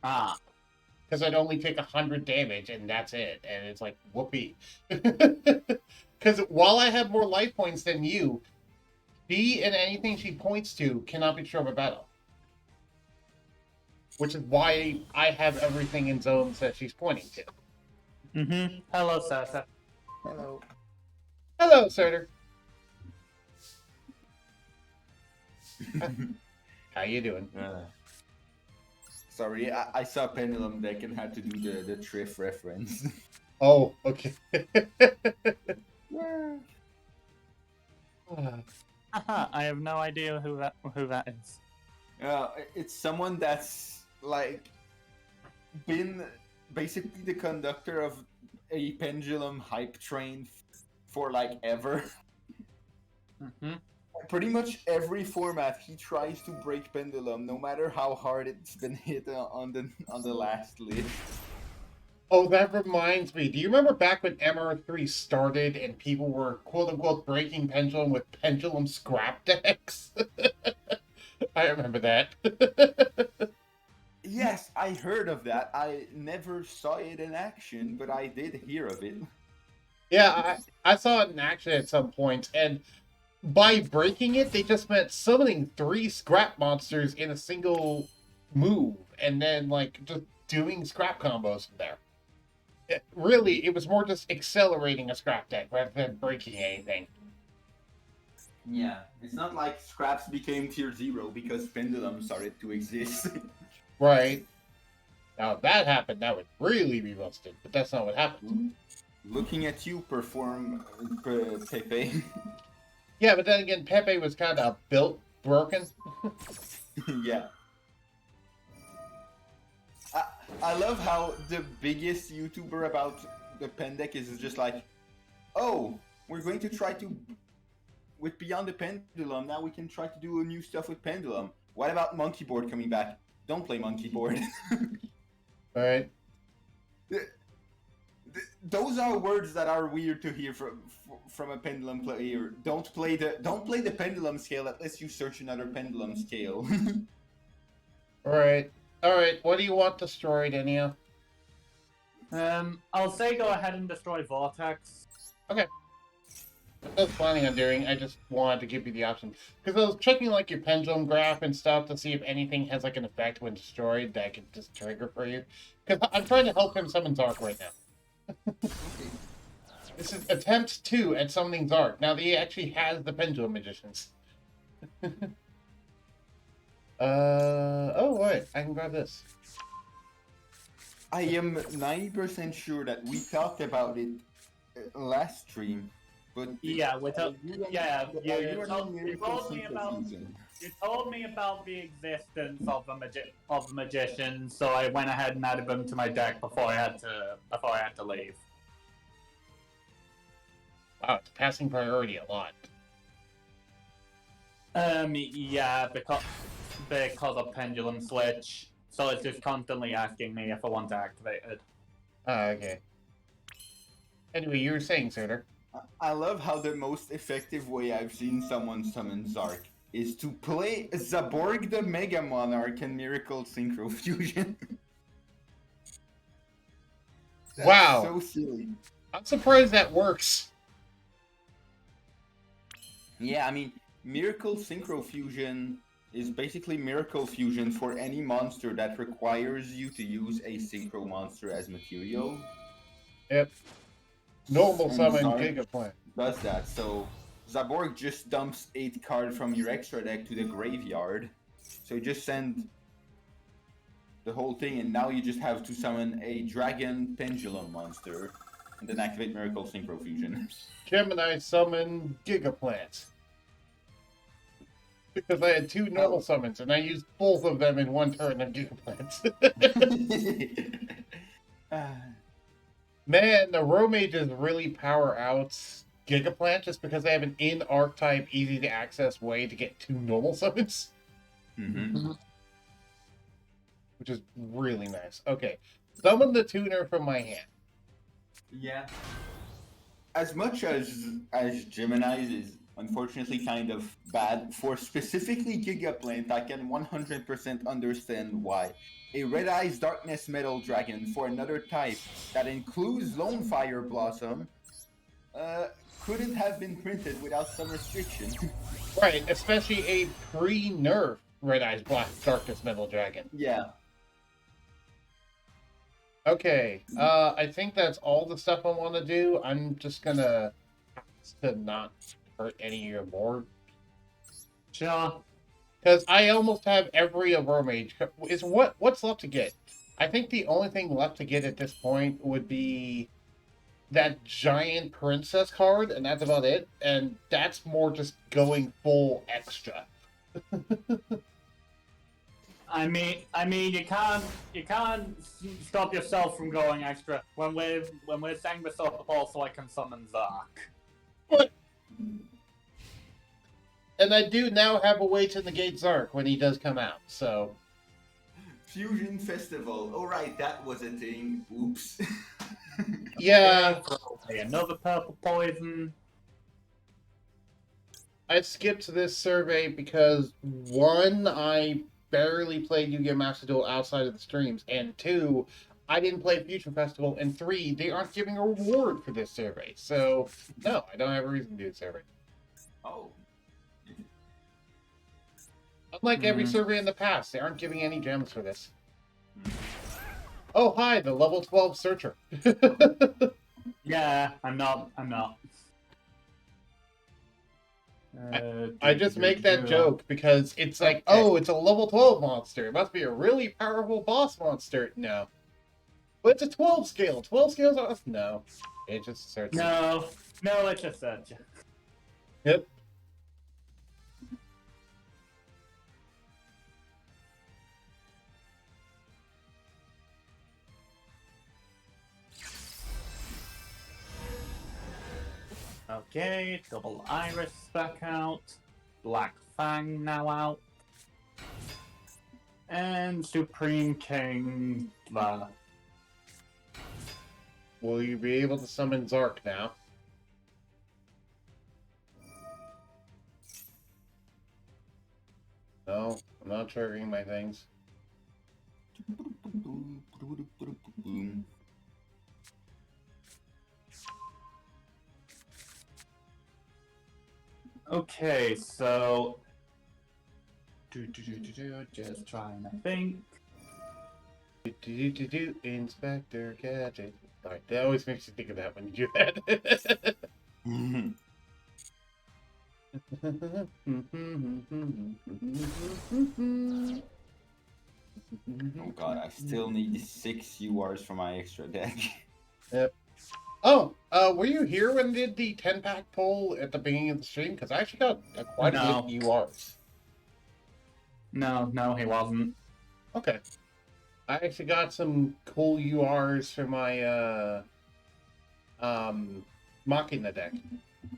[SPEAKER 2] Ah.
[SPEAKER 1] Because I'd only take 100 damage, and that's it. And it's like, whoopee. Because while I have more life points than you, she and anything she points to cannot be destroyed by battle. Which is why I have everything in zones that she's pointing to.
[SPEAKER 2] Mm-hmm. Hello, Sasa.
[SPEAKER 3] Hello.
[SPEAKER 1] Hello, Surtur. How you doing?
[SPEAKER 3] Sorry, I saw Pendulum deck and had to do the Triff reference.
[SPEAKER 1] Oh, okay.
[SPEAKER 3] Yeah.
[SPEAKER 2] I have no idea who that is.
[SPEAKER 3] It's someone that's like been basically the conductor of a Pendulum hype train for like ever.
[SPEAKER 2] Mm-hmm.
[SPEAKER 3] Pretty much every format he tries to break Pendulum, no matter how hard it's been hit on the last list.
[SPEAKER 1] Oh, that reminds me. Do you remember back when MR3 started and people were quote unquote breaking Pendulum with Pendulum scrap decks? I remember that.
[SPEAKER 3] Yes, I heard of that. I never saw it in action, but I did hear of it.
[SPEAKER 1] Yeah, I saw it in action at some point, and by breaking it, they just meant summoning 3 scrap monsters in a single move, and then like just doing scrap combos from there. Really, it was more just accelerating a scrap deck rather than breaking anything.
[SPEAKER 3] Yeah, it's not like scraps became tier 0 because Pendulum started to exist.
[SPEAKER 1] Right. Now, if that happened, that would really be busted, but that's not what happened.
[SPEAKER 3] Looking at you perform, Pepe.
[SPEAKER 1] Yeah, but then again, Pepe was kind of built broken.
[SPEAKER 3] Yeah. I love how the biggest YouTuber about the pen deck is just like, oh, we're going to try to, with Beyond the Pendulum, now we can try to do new stuff with Pendulum. What about Monkey Board coming back? Don't play Monkey Board.
[SPEAKER 1] Right.
[SPEAKER 3] Those are words that are weird to hear from a Pendulum player. Don't play the Pendulum scale unless you search another Pendulum scale.
[SPEAKER 1] Alright. Alright, what do you want destroyed, Enya?
[SPEAKER 2] I'll say go ahead and destroy Vortex.
[SPEAKER 1] Okay. I was planning on doing. I just wanted to give you the option because I was checking like your pendulum graph and stuff to see if anything has like an effect when destroyed that could just trigger for you. Because I'm trying to help him summon Zark right now. This is attempt 2 at summoning Zark. Now that he actually has the pendulum magicians. Oh wait, I can grab this.
[SPEAKER 3] I am 90% sure that we talked about it last stream, but
[SPEAKER 2] Yeah, you told me about the existence of the magician, so I went ahead and added them to my deck before I had to leave.
[SPEAKER 1] Wow, it's passing priority a lot.
[SPEAKER 2] Yeah, because of Pendulum Switch, so it's just constantly asking me if I want to activate it.
[SPEAKER 1] Okay. Anyway, you were saying, Suter.
[SPEAKER 3] I love how the most effective way I've seen someone summon Zark is to play Zaborg the Mega Monarch and Miracle Synchro Fusion.
[SPEAKER 1] Wow.
[SPEAKER 3] So silly.
[SPEAKER 1] I'm surprised that works.
[SPEAKER 3] Yeah, I mean, Miracle Synchro Fusion is basically Miracle Fusion for any monster that requires you to use a Synchro monster as material.
[SPEAKER 1] Yep. Normal
[SPEAKER 3] And
[SPEAKER 1] summon
[SPEAKER 3] Zark
[SPEAKER 1] Gigaplant
[SPEAKER 3] does that, so Zaborg just dumps 8 cards from your extra deck to the graveyard. So you just send the whole thing, and now you just have to summon a Dragon Pendulum monster, and then activate Miracle Synchro Fusion.
[SPEAKER 1] Gemini summon Gigaplant. Because I had 2 normal summons, and I used both of them in one turn of Gigaplants. Man, the Romages really power out Gigaplant just because they have an in-archetype, easy-to-access way to get 2 normal summons.
[SPEAKER 3] Mm-hmm.
[SPEAKER 1] Which is really nice. Okay, summon the tuner from my hand.
[SPEAKER 3] Yeah. As much as Gemini is unfortunately kind of bad, for specifically Gigaplant, I can 100% understand why. A Red Eyes Darkness Metal Dragon for another type that includes Lone Fire Blossom couldn't have been printed without some restriction.
[SPEAKER 1] Right, especially a pre-nerf Red Eyes Darkness Metal Dragon.
[SPEAKER 3] Yeah.
[SPEAKER 1] Okay, I think that's all the stuff I want to do. I'm just gonna to not hurt any of your board.
[SPEAKER 2] Sure.
[SPEAKER 1] Because I almost have every Aurora Mage. Is what's left to get? I think the only thing left to get at this point would be that giant princess card, and that's about it. And that's more just going full extra.
[SPEAKER 2] You can't stop yourself from going extra when we're saying this up also I can summon Zark.
[SPEAKER 1] But, and I do now have a way to negate Zark when he does come out, so.
[SPEAKER 3] Fusion Festival. Oh, right, that was a thing. Oops.
[SPEAKER 1] Yeah.
[SPEAKER 2] Another purple poison.
[SPEAKER 1] I skipped this survey because, one, I barely played Yu-Gi-Oh! Master Duel outside of the streams, and two, I didn't play Fusion Festival, and three, they aren't giving a reward for this survey. So, no, I don't have a reason to do the survey.
[SPEAKER 3] Oh.
[SPEAKER 1] Unlike every survey in the past, they aren't giving any gems for this. Oh, hi, the level 12 searcher.
[SPEAKER 2] Yeah, I'm not.
[SPEAKER 1] I just make that joke because it's like, oh, it's a level 12 monster. It must be a really powerful boss monster. No. But it's a 12 scale. 12 scales are... No. It just starts...
[SPEAKER 2] No, it's just search.
[SPEAKER 1] Yep.
[SPEAKER 2] Okay, double iris back out. Black Fang now out. And Supreme King.
[SPEAKER 1] Will you be able to summon Zark now? No, I'm not triggering my things.
[SPEAKER 2] Okay, so just trying to think.
[SPEAKER 1] Inspector Gadget. Sorry, that always makes you think of that when you do that.
[SPEAKER 3] Oh god, I still need 6 URs for my extra deck.
[SPEAKER 1] Yep. Oh, were you here when I did the 10-pack poll at the beginning of the stream? Because I actually got quite a bit URs.
[SPEAKER 2] No, he wasn't.
[SPEAKER 1] Okay. I actually got some cool URs for my, Machina deck.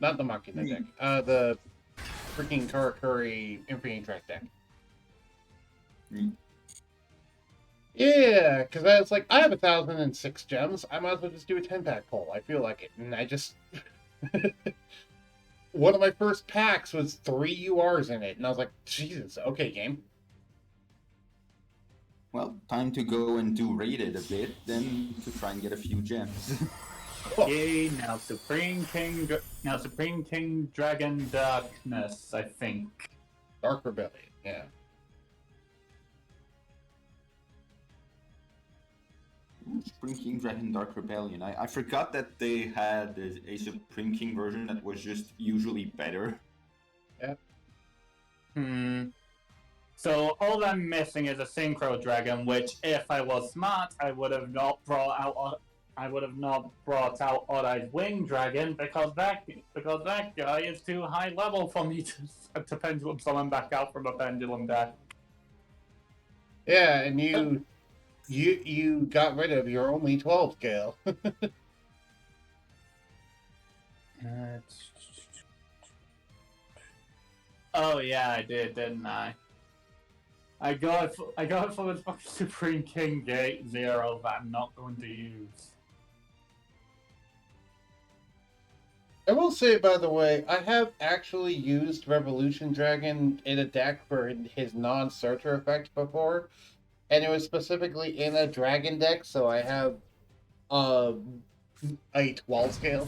[SPEAKER 1] Not the Machina deck. The freaking Karakuri Infinity Track deck. Yeah, because I was like, I have 1,006 gems. I might as well just do a 10-pack poll. I feel like it. And I just... One of my first packs was 3 URs in it. And I was like, Jesus, okay, game.
[SPEAKER 3] Well, time to go and do rated a bit, then to try and get a few gems.
[SPEAKER 2] Okay, now Supreme King Dragon Darkness, I think.
[SPEAKER 1] Dark Rebellion, yeah.
[SPEAKER 3] Supreme King Dragon Dark Rebellion. I forgot that they had a Supreme King version that was just usually better.
[SPEAKER 1] Yeah.
[SPEAKER 2] So all I'm missing is a Synchro Dragon, which, if I was smart, I would have not brought out Odd-Eyed Wing Dragon because that guy is too high level for me to pendulum summon back out from a pendulum deck.
[SPEAKER 1] Yeah, and you got rid of your only 12 scale.
[SPEAKER 2] Oh yeah, I did, didn't I? I got it for the fucking Supreme King Gate 0 that I'm not going to use.
[SPEAKER 1] I will say, by the way, I have actually used Revolution Dragon in a deck for his non-searcher effect before, and it was specifically in a dragon deck, so I have a 12 scale.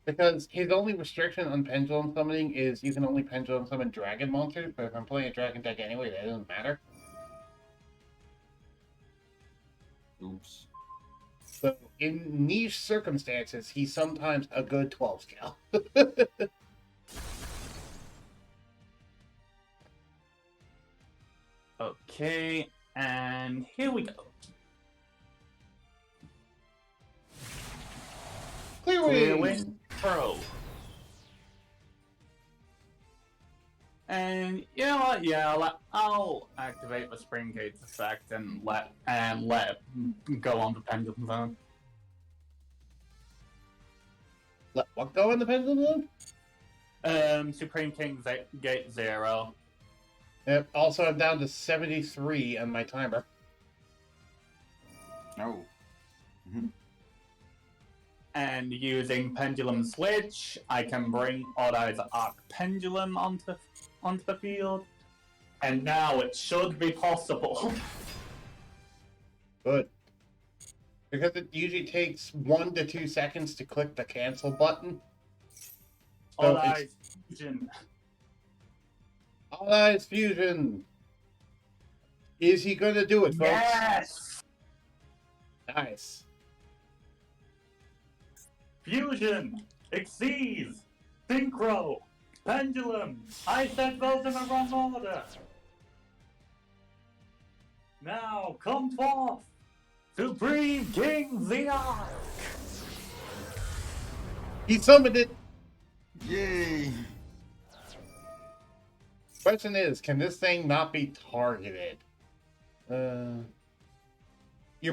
[SPEAKER 1] Because his only restriction on pendulum summoning is you can only pendulum summon dragon monsters, but if I'm playing a dragon deck anyway, that doesn't matter.
[SPEAKER 3] Oops.
[SPEAKER 1] So, in niche circumstances, he's sometimes a good 12 scale.
[SPEAKER 2] Okay, and here we go.
[SPEAKER 1] Clear
[SPEAKER 2] Clear
[SPEAKER 1] wing.
[SPEAKER 2] wing, throw. And you know what? Yeah, I'll activate the Spring Gates effect and let it go on the pendulum zone.
[SPEAKER 1] Let what go in the pendulum zone?
[SPEAKER 2] Supreme King Gate 0.
[SPEAKER 1] Yep. Also, I'm down to 73 on my timer.
[SPEAKER 3] Oh.
[SPEAKER 2] And using Pendulum Switch, I can bring Odd Eyes Arc Pendulum onto the field. And now it should be possible.
[SPEAKER 1] Good. Because it usually takes 1 to 2 seconds to click the cancel button.
[SPEAKER 2] Odd Eyes Fusion.
[SPEAKER 1] All Eyes Fusion. Is he going to do it, folks?
[SPEAKER 2] Yes!
[SPEAKER 1] Nice.
[SPEAKER 2] Fusion! Exceeds! Synchro! Pendulum! I said those in the wrong order! Now, come forth! Supreme King the Ark!
[SPEAKER 1] He summoned it.
[SPEAKER 3] Yay!
[SPEAKER 1] Question is, can this thing not be targeted? Your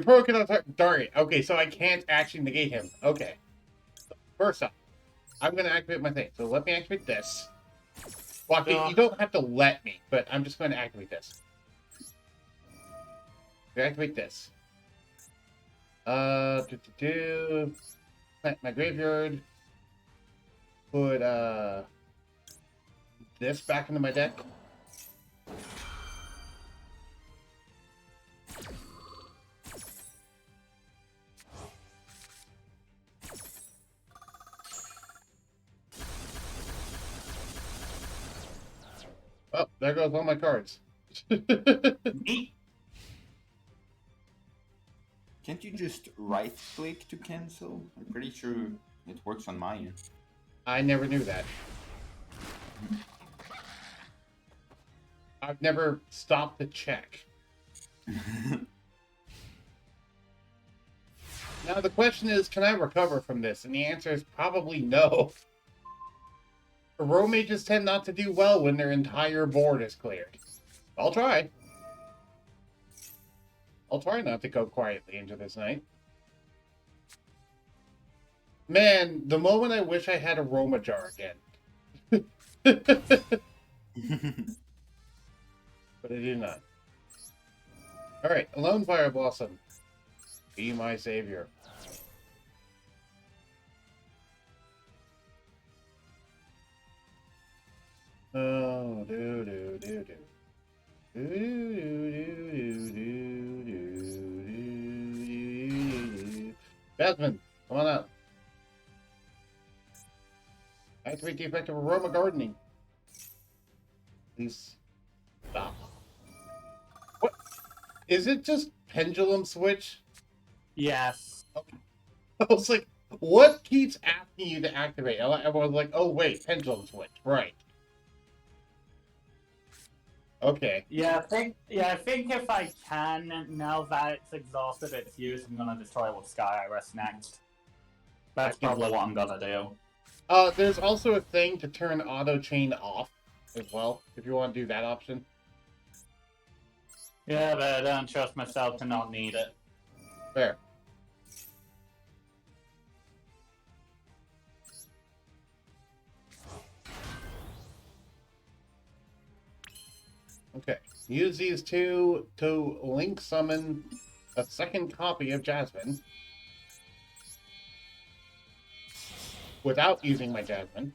[SPEAKER 1] pro cannot target. Okay, so I can't actually negate him. Okay. First off, I'm going to activate my thing. So let me activate this. Well, okay, you don't have to let me, but I'm just going to activate this. Activate this. Plant my graveyard. Put this back into my deck. Oh, there goes all my cards.
[SPEAKER 3] Can't you just right-click to cancel? I'm pretty sure it works on my end.
[SPEAKER 1] I never knew that. I've never stopped to check. Now the question is, can I recover from this? And the answer is probably no. Row mages tend not to do well when their entire board is cleared. I'll try. I'll try not to go quietly into this night. Man, the moment I wish I had a Roma jar again. But I do not. Alright, Alone Fire Blossom. Be my savior. Oh, do do do do. Jasmine, come on out. Activate the effect of Aroma Gardening. Please stop. What? Is it just Pendulum Switch?
[SPEAKER 2] Yes.
[SPEAKER 1] Okay. I was like, what keeps asking you to activate? I was like, oh wait, Pendulum Switch, right. Okay.
[SPEAKER 2] I think if I can, now that it's exhausted its use, I'm gonna destroy it with Sky Iris next. That's probably what I'm gonna do.
[SPEAKER 1] There's also a thing to turn auto chain off as well, if you want to do that option.
[SPEAKER 2] Yeah, but I don't trust myself to not need it.
[SPEAKER 1] Fair. Okay. Use these two to link summon a second copy of Jasmine without using my Jasmine.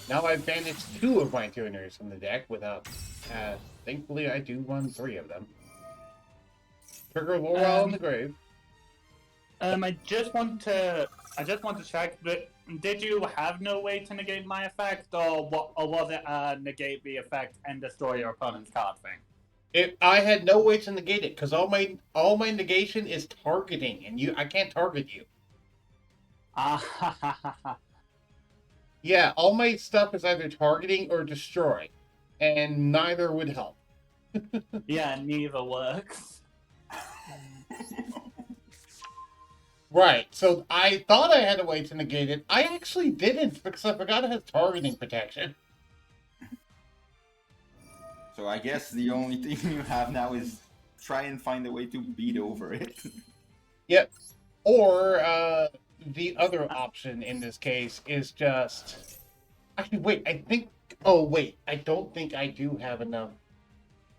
[SPEAKER 1] Now I've banished 2 of my tuners from the deck without... thankfully I do run 3 of them. Trigger Laurel in the grave.
[SPEAKER 2] I just want to check, but did you have no way to negate my effect, or was it negate the effect and destroy your opponent's card thing?
[SPEAKER 1] I had no way to negate it because all my negation is targeting, and I can't target you. Yeah, all my stuff is either targeting or destroy. and neither would help.
[SPEAKER 2] Yeah, neither works.
[SPEAKER 1] Right, so I thought I had a way to negate it. I actually didn't, because I forgot it has targeting protection.
[SPEAKER 3] So I guess the only thing you have now is try and find a way to beat over it.
[SPEAKER 1] Yep. Or, the other option in this case is just... Actually, wait, I think... Oh, wait, I don't think I do have enough.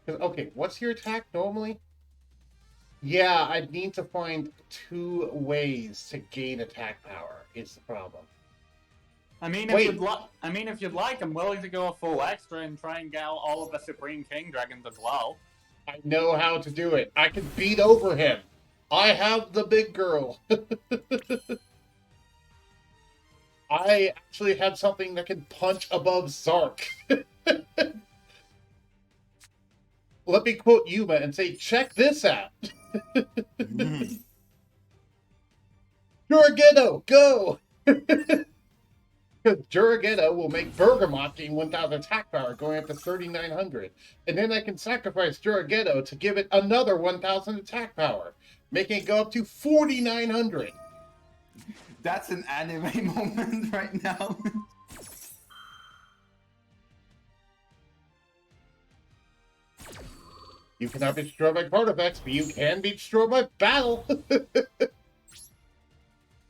[SPEAKER 1] Okay, what's your attack normally? Yeah, I need to find 2 ways to gain attack power, is the problem.
[SPEAKER 2] I mean,
[SPEAKER 1] Wait.
[SPEAKER 2] if you'd like, I'm willing to go a full extra and try and get out all of the Supreme King Dragons as well.
[SPEAKER 1] I know how to do it. I can beat over him. I have the big girl. I actually have something that can punch above Zark. Let me quote Yuma and say, check this out. Juraghetto, go! Because Juraghetto will make Bergamot gain 1,000 attack power, going up to 3,900. And then I can sacrifice Juraghetto to give it another 1,000 attack power, making it go up to 4,900.
[SPEAKER 3] That's an anime moment right now.
[SPEAKER 1] You cannot be destroyed by card effects, but you can be destroyed by battle.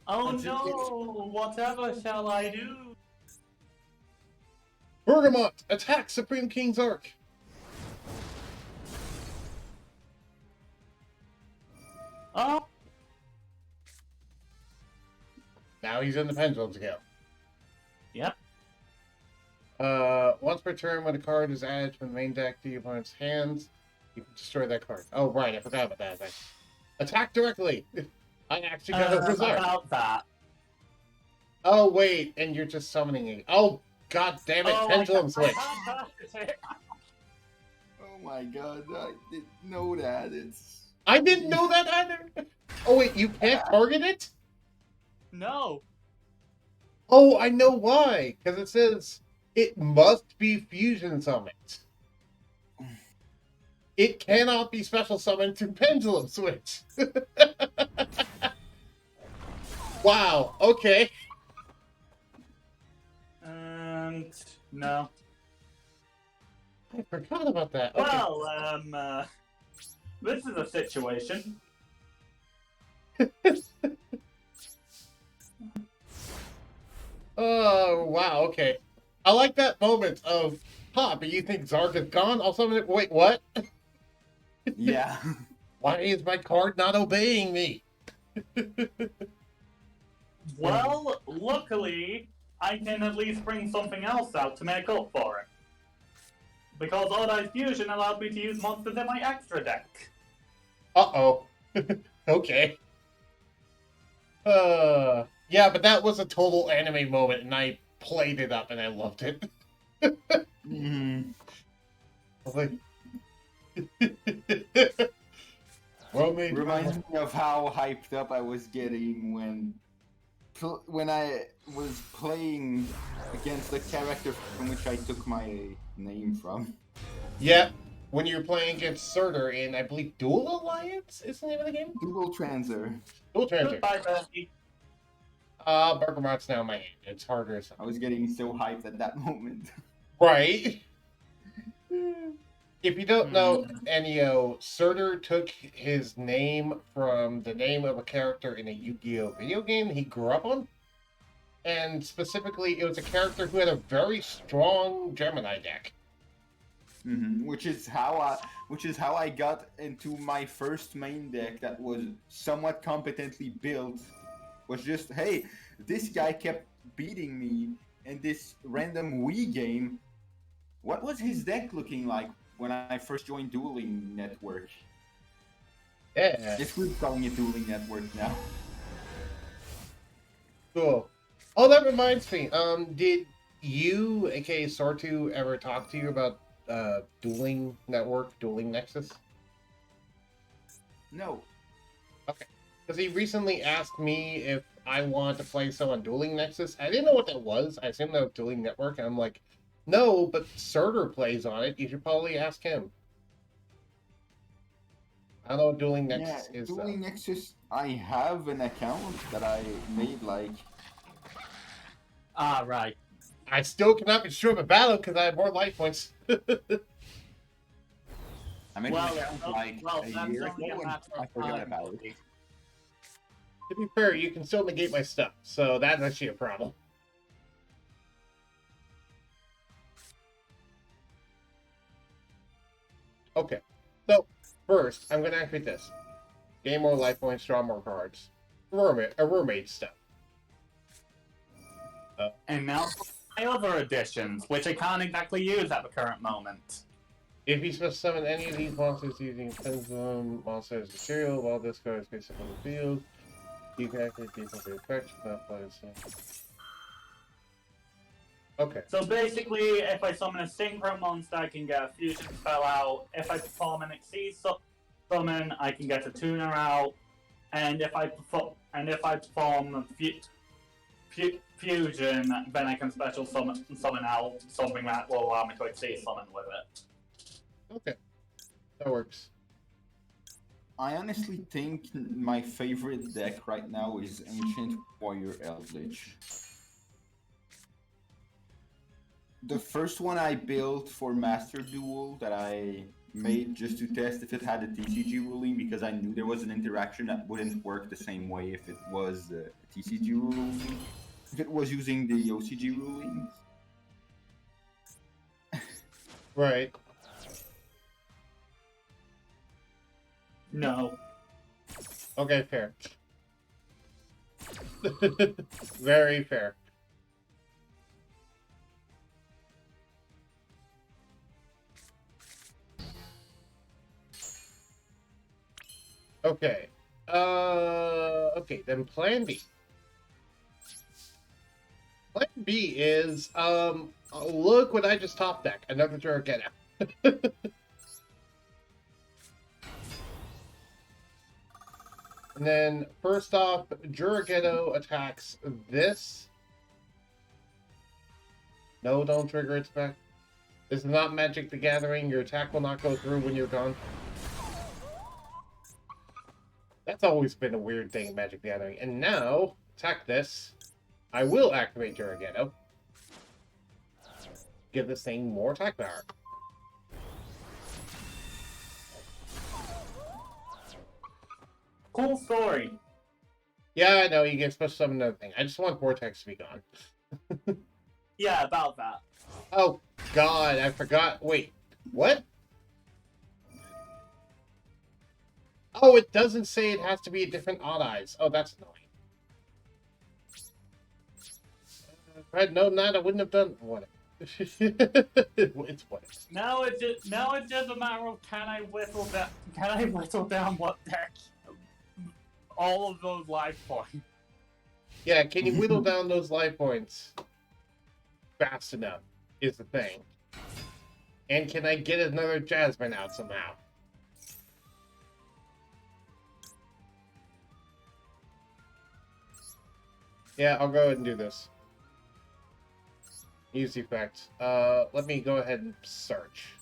[SPEAKER 2] Oh no! Whatever shall I do?
[SPEAKER 1] Bergamot, attack Supreme King Zark.
[SPEAKER 2] Oh!
[SPEAKER 1] Now he's in the pendulum scale.
[SPEAKER 2] Yep.
[SPEAKER 1] Once per turn, when a card is added from the main deck to your opponent's hands, you can destroy that card. Oh, right, I forgot about that. Attack directly. I actually got a Zark.
[SPEAKER 2] About that.
[SPEAKER 1] Oh, wait, and you're just summoning it. Oh, god damn it, pendulum switch.
[SPEAKER 3] Oh my god, I didn't know that.
[SPEAKER 1] I didn't know that either. Oh, wait, you can't target it?
[SPEAKER 2] No.
[SPEAKER 1] Oh, I know why. Because it says it must be fusion summoned. It cannot be special summoned through pendulum switch. Wow, okay.
[SPEAKER 2] And no.
[SPEAKER 1] I forgot about that. Okay.
[SPEAKER 2] Well, this is a situation.
[SPEAKER 1] Oh, wow, okay. I like that moment of, but you think Zark is gone? I'll summon it. Wait, what?
[SPEAKER 3] Yeah.
[SPEAKER 1] Why is my card not obeying me?
[SPEAKER 2] Well, luckily, I can at least bring something else out to make up for it. Because Odd-Eye Fusion allowed me to use monsters in my extra deck.
[SPEAKER 1] Uh-oh. Okay. Yeah, but that was a total anime moment, and I played it up, and I loved it.
[SPEAKER 3] Mm-hmm.
[SPEAKER 1] I was like... Well made.
[SPEAKER 3] Reminds me of how hyped up I was getting when I was playing against the character from which I took my name from.
[SPEAKER 1] Yeah, when you're playing against Surtur in, I believe, Duel Alliance is the name of the game?
[SPEAKER 3] Dual Transer.
[SPEAKER 1] Duel Transer.
[SPEAKER 2] Goodbye, Bertie.
[SPEAKER 1] Bergamot's now in my hand. It's harder as
[SPEAKER 3] I was getting so hyped at that moment.
[SPEAKER 1] Right? If you don't know, Ennio, Surtur took his name from the name of a character in a Yu-Gi-Oh! Video game he grew up on. And specifically, it was a character who had a very strong Gemini deck.
[SPEAKER 3] Mm-hmm. Which is how I got into my first main deck that was somewhat competently built. Was just, hey, this guy kept beating me in this random Wii game. What was his deck looking like when I first joined Dueling Network?
[SPEAKER 1] Yeah.
[SPEAKER 3] Just keep calling it Dueling Network now.
[SPEAKER 1] Cool. Oh, that reminds me. Did you, aka Sortu, ever talk to you about Dueling Network, Dueling Nexus?
[SPEAKER 3] No.
[SPEAKER 1] Okay. Because he recently asked me if I wanted to play some on Dueling Nexus. I didn't know what that was. I assumed that was Dueling Network, and I'm like, No, but Surtur plays on it. You should probably ask him. I don't know what Dueling
[SPEAKER 3] Yeah,
[SPEAKER 1] Nexus is, though.
[SPEAKER 3] Dueling Nexus, I have an account that I made like...
[SPEAKER 2] Ah, right.
[SPEAKER 1] I still cannot be sure of a battle because I have more life points.
[SPEAKER 3] I made
[SPEAKER 2] Well,
[SPEAKER 3] an account like
[SPEAKER 2] that's
[SPEAKER 3] a year
[SPEAKER 2] only a
[SPEAKER 3] ago and
[SPEAKER 2] matter
[SPEAKER 3] I
[SPEAKER 2] of
[SPEAKER 3] forgot
[SPEAKER 2] time,
[SPEAKER 3] about it.
[SPEAKER 2] really.
[SPEAKER 1] To be fair, you can still negate my stuff, so that's actually a problem. Okay, so first, I'm going to activate this. Gain more life points, draw more cards. Roommate stuff.
[SPEAKER 2] And now for my other additions, which I can't exactly use at the current moment.
[SPEAKER 1] If you special summon any of these monsters using Pendulum monster as material, while this card is based on the field, you can activate the appropriate effect. Okay.
[SPEAKER 2] So basically, if I summon a Synchro monster, I can get a Fusion spell out. If I perform an Exceed summon, I can get a Tuner out. And if I perform Fusion, then I can special summon out something that will allow me to Exceed summon with it.
[SPEAKER 1] Okay. That works.
[SPEAKER 3] I honestly think my favorite deck right now is Ancient Warrior Eldritch. The first one I built for Master Duel that I made just to test if it had a TCG ruling, because I knew there was an interaction that wouldn't work the same way if it was a TCG ruling. If it was using the OCG ruling.
[SPEAKER 1] Right.
[SPEAKER 2] No.
[SPEAKER 1] Okay, fair. Very fair. Okay. Okay, then plan B. Plan B is, look what I just top deck. Another Juragena. And then, first off, Jurageno attacks this. No, don't trigger its back. This is not Magic the Gathering. Your attack will not go through when you're gone. That's always been a weird thing in Magic the Gathering. And now, attack this. I will activate Jurageno. Give this thing more attack power.
[SPEAKER 2] Cool story.
[SPEAKER 1] Yeah, I know, you get special summon another thing. I just want Vortex to be gone.
[SPEAKER 2] Yeah, about that.
[SPEAKER 1] Oh, God, I forgot. Wait, what? Oh, it doesn't say it has to be a different odd eyes. Oh, that's annoying. If I had known that, I wouldn't have done what. It's what.
[SPEAKER 2] Now it's just a matter of can I whittle down what deck all of those life points.
[SPEAKER 1] Yeah, can you whittle down those life points fast enough is the thing. And can I get another Jasmine out somehow? Yeah, I'll go ahead and do this. Use the effect. Let me go ahead and search.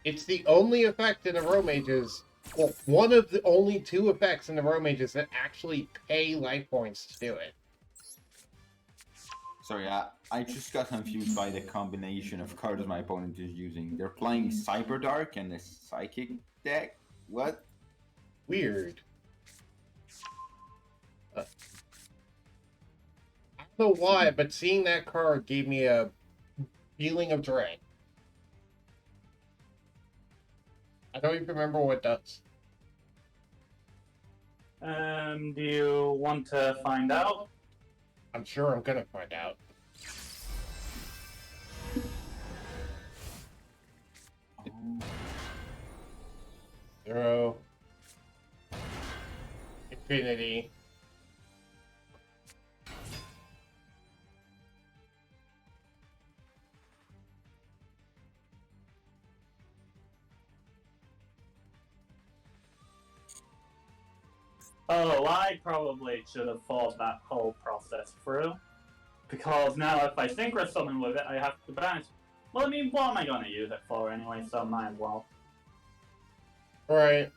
[SPEAKER 1] It's the only effect in the Row Mages, well, one of the only two effects in the Row Mages that actually pay life points to do it.
[SPEAKER 3] Sorry, I just got confused by the combination of cards my opponent is using. They're playing Cyber Dark and a Psychic deck? What?
[SPEAKER 1] Weird. I don't know why, but seeing that card gave me a feeling of dread. I don't even remember what it does.
[SPEAKER 2] Do you want to find out?
[SPEAKER 1] I'm sure I'm gonna find out. Zero. Infinity.
[SPEAKER 2] Oh, I probably should have thought that whole process through. Because now if I synchro summon with it, I have to banish. Well, I mean, what am I going to use it for anyway, so might as well.
[SPEAKER 1] Right.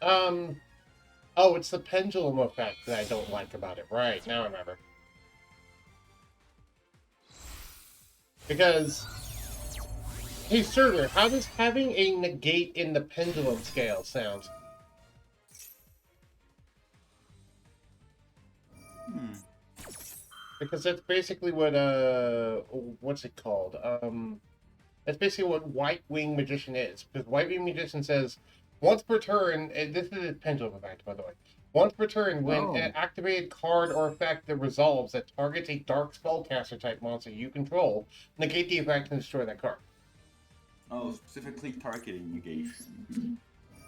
[SPEAKER 1] Oh, it's the pendulum effect that I don't like about it. Right, now I remember. Because, hey, Server, how does having a negate in the pendulum scale sound? Because that's basically what, what's it called? That's basically what White Wing Magician is. Because White Wing Magician says, once per turn, and this is a pendulum effect, by the way. Once per turn, when an activated card or effect that resolves that targets a dark spellcaster type monster you control, negate the effect and destroy that card.
[SPEAKER 3] Oh, specifically targeting negation.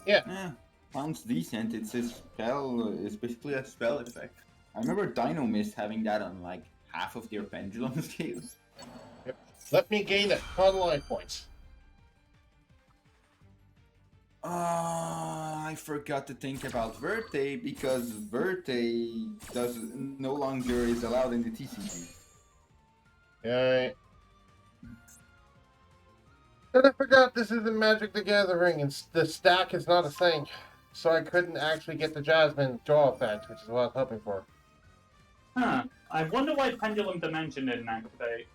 [SPEAKER 1] Yeah.
[SPEAKER 3] Sounds decent. It's a spell. It's basically a spell effect. I remember Dino Mist having that on like half of their pendulum scales.
[SPEAKER 1] Yep. Let me gain a ton of life points.
[SPEAKER 3] I forgot to think about Verte because Verte no longer is allowed in the TCG.
[SPEAKER 1] Alright. And I forgot this is in Magic the Gathering, and the stack is not a thing. So I couldn't actually get the Jasmine draw effect, which is what I was hoping for.
[SPEAKER 2] Huh. I wonder why Pendulum Dimension didn't activate.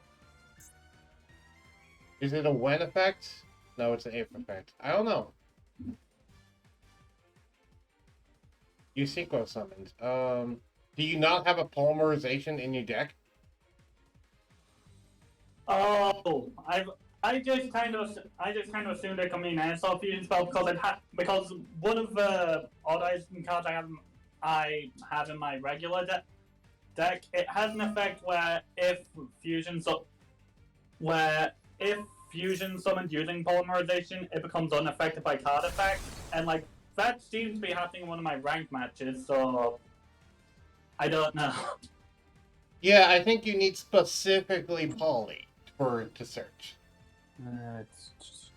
[SPEAKER 1] Is it a when effect? No, it's an if effect. I don't know. You synchro summoned. Do you not have a polymerization in your deck?
[SPEAKER 2] Oh, I just kind of assumed it could mean airsoft fusion spell because one of the odd item cards I have in my regular deck, it has an effect where if fusion summoned using polymerization, it becomes unaffected by card effects, and like that seems to be happening in one of my ranked matches, so I don't know.
[SPEAKER 1] Yeah, I think you need specifically poly for to search.
[SPEAKER 2] It's just...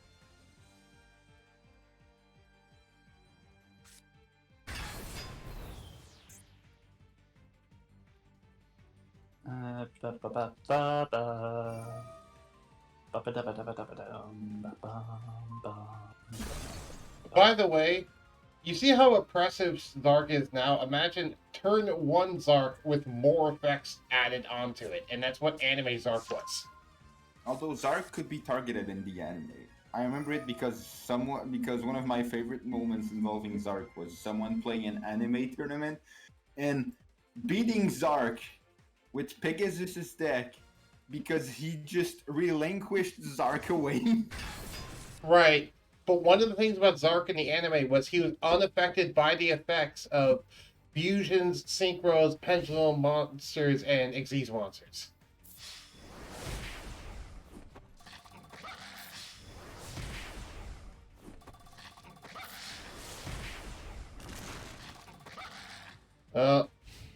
[SPEAKER 1] By the way, you see how oppressive Zark is now? Imagine turn 1 Zark with more effects added onto it, and that's what anime Zark was.
[SPEAKER 3] Although Zark could be targeted in the anime. I remember it because one of my favorite moments involving Zark was someone playing an anime tournament and beating Zark with Pegasus's deck because he just relinquished Zark away.
[SPEAKER 1] Right. But one of the things about Zark in the anime was he was unaffected by the effects of fusions, synchros, pendulum monsters, and Xyz monsters.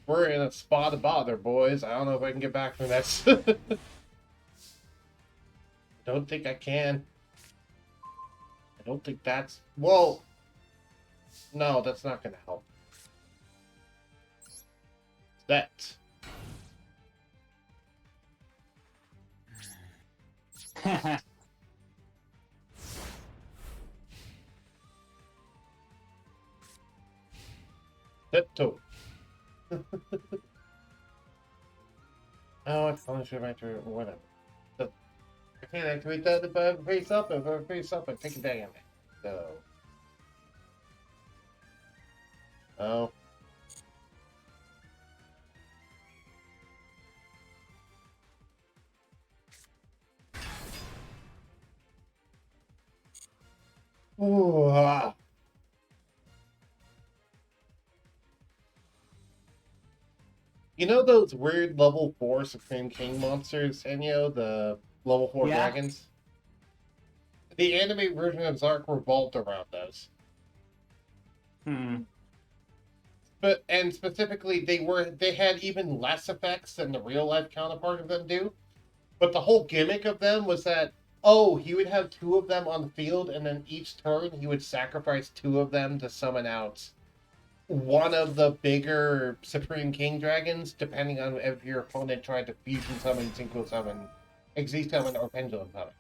[SPEAKER 1] We're in a spot of bother, boys. I don't know if I can get back from this. Don't think I can. I don't think that's... Well, no, that's not going to help. That. That too. Oh, I probably should have activated whatever. I can't activate that if I have a face up. If I have a face up, I take a damage. So. Oh. Ooh, ah. You know those weird level 4 Supreme King monsters, Enyo? The level 4 dragons? The anime version of Zark revolved around those. But and specifically they had even less effects than the real life counterpart of them do. But the whole gimmick of them was that Oh, he would have two of them on the field, and then each turn he would sacrifice two of them to summon out one of the bigger Supreme King dragons, depending on if your opponent tried to fusion summon, synchro summon, exist summon, or pendulum summon.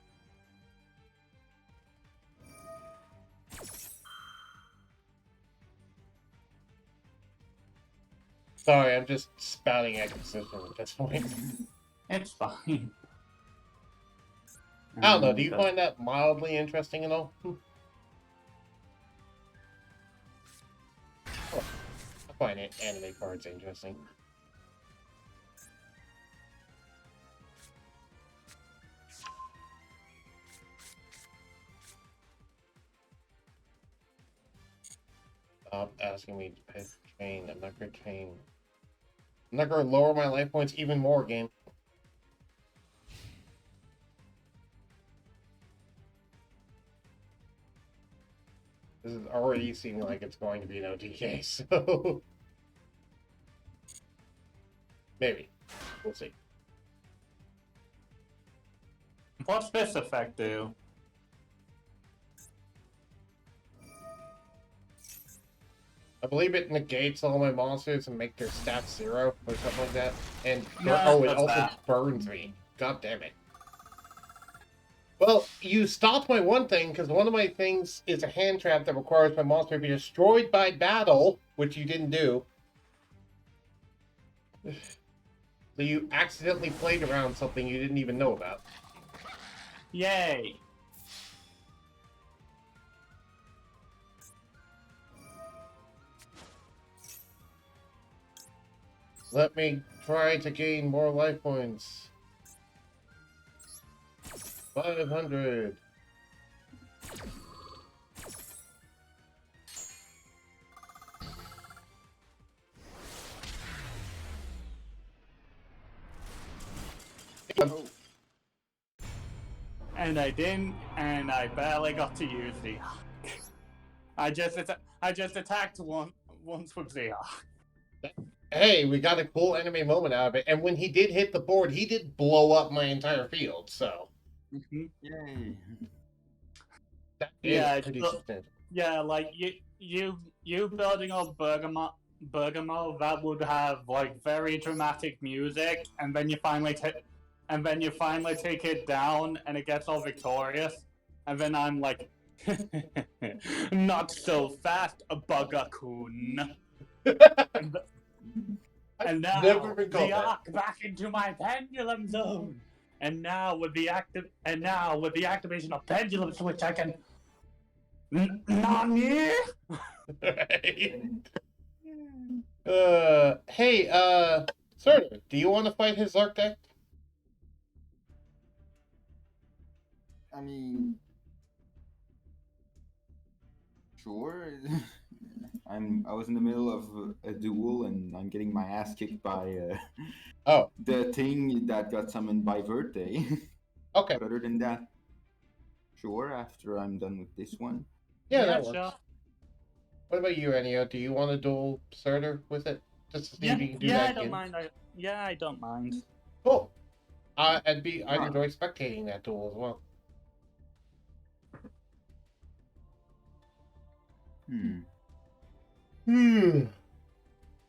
[SPEAKER 1] Sorry, I'm just spouting exposition at this point.
[SPEAKER 2] It's fine.
[SPEAKER 1] I don't know, do you find that mildly interesting at all? Oh, I find anime cards interesting. Stop asking me to pick chain. I'm not gonna chain. I'm not gonna lower my life points even more, game. This is already seeming like it's going to be an OTK, so maybe. We'll see.
[SPEAKER 2] What's this effect do?
[SPEAKER 1] I believe it negates all my monsters and make their stats 0 or something like that. And
[SPEAKER 2] No,
[SPEAKER 1] it
[SPEAKER 2] that's
[SPEAKER 1] also
[SPEAKER 2] that.
[SPEAKER 1] burns me. God damn it. Well, you stopped my one thing, because one of my things is a hand trap that requires my monster to be destroyed by battle, which you didn't do. So you accidentally played around something you didn't even know about.
[SPEAKER 2] Yay!
[SPEAKER 1] Let me try to gain more life points. 500.
[SPEAKER 3] Oh,
[SPEAKER 2] And I didn't, and I barely got to use the arc. I just attacked once with the arc.
[SPEAKER 1] Hey, we got a cool anime moment out of it. And when he did hit the board, he did blow up my entire field, so.
[SPEAKER 3] yay.
[SPEAKER 1] That is
[SPEAKER 2] Yeah,
[SPEAKER 1] pretty
[SPEAKER 2] but-
[SPEAKER 1] substantial.
[SPEAKER 2] Yeah, like you building up Bergamo, that would have like very dramatic music, and then you finally take it down, and it gets all victorious, and then I'm like, not so fast, Bugger-kun. And now
[SPEAKER 1] never recalled
[SPEAKER 2] the
[SPEAKER 1] that.
[SPEAKER 2] arc back into my pendulum zone. And now with the activation of pendulum switch, I can. Nani?
[SPEAKER 1] Hey, sir, do you want to fight his Arc deck?
[SPEAKER 3] I mean, sure. I was in the middle of a duel and I'm getting my ass kicked by
[SPEAKER 1] Oh,
[SPEAKER 3] the thing that got summoned by Verte.
[SPEAKER 1] okay.
[SPEAKER 3] But other than that, sure. After I'm done with this one,
[SPEAKER 1] Yeah, that works.
[SPEAKER 2] sure.
[SPEAKER 1] What about you, Ennio? Do you want to duel Surtur with it? Just to see if you can do
[SPEAKER 2] I
[SPEAKER 1] that
[SPEAKER 2] don't
[SPEAKER 1] again?
[SPEAKER 2] mind. I don't mind.
[SPEAKER 1] Cool. I'd
[SPEAKER 3] Ah.
[SPEAKER 1] enjoy spectating that duel as well.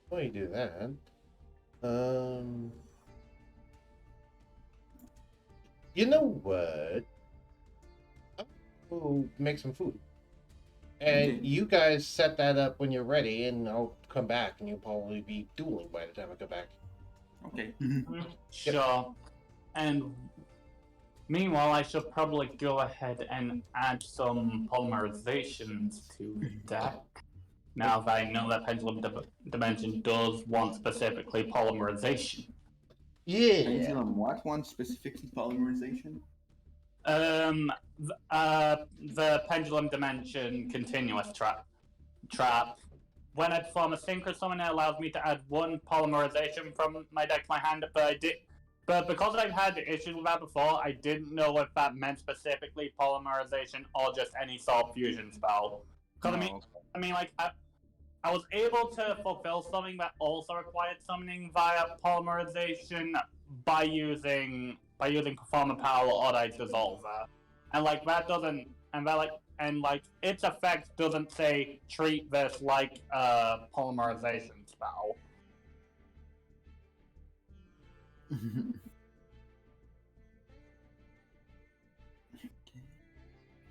[SPEAKER 1] While you do that, you know what? I'll make some food. And
[SPEAKER 3] Okay.
[SPEAKER 1] you guys set that up when you're ready, and I'll come back, and you'll probably be dueling by the time I come back.
[SPEAKER 3] Okay.
[SPEAKER 2] Sure. And meanwhile, I should probably go ahead and add some polymerizations to the deck. Now that I know that Pendulum Dimension does want specifically polymerization.
[SPEAKER 1] Yeah.
[SPEAKER 3] Pendulum, what one specifically polymerization?
[SPEAKER 2] The Pendulum Dimension continuous trap. When I perform a synchro summon, it allows me to add one polymerization from my deck to my hand, but because I've had issues with that before, I didn't know if that meant specifically polymerization or just any sort of fusion spell. Because I mean, like, I was able to fulfill something that also required summoning via polymerization by using Performance Power or Ice Dissolver. and like that doesn't, and that like its effect doesn't say treat this like a polymerization spell.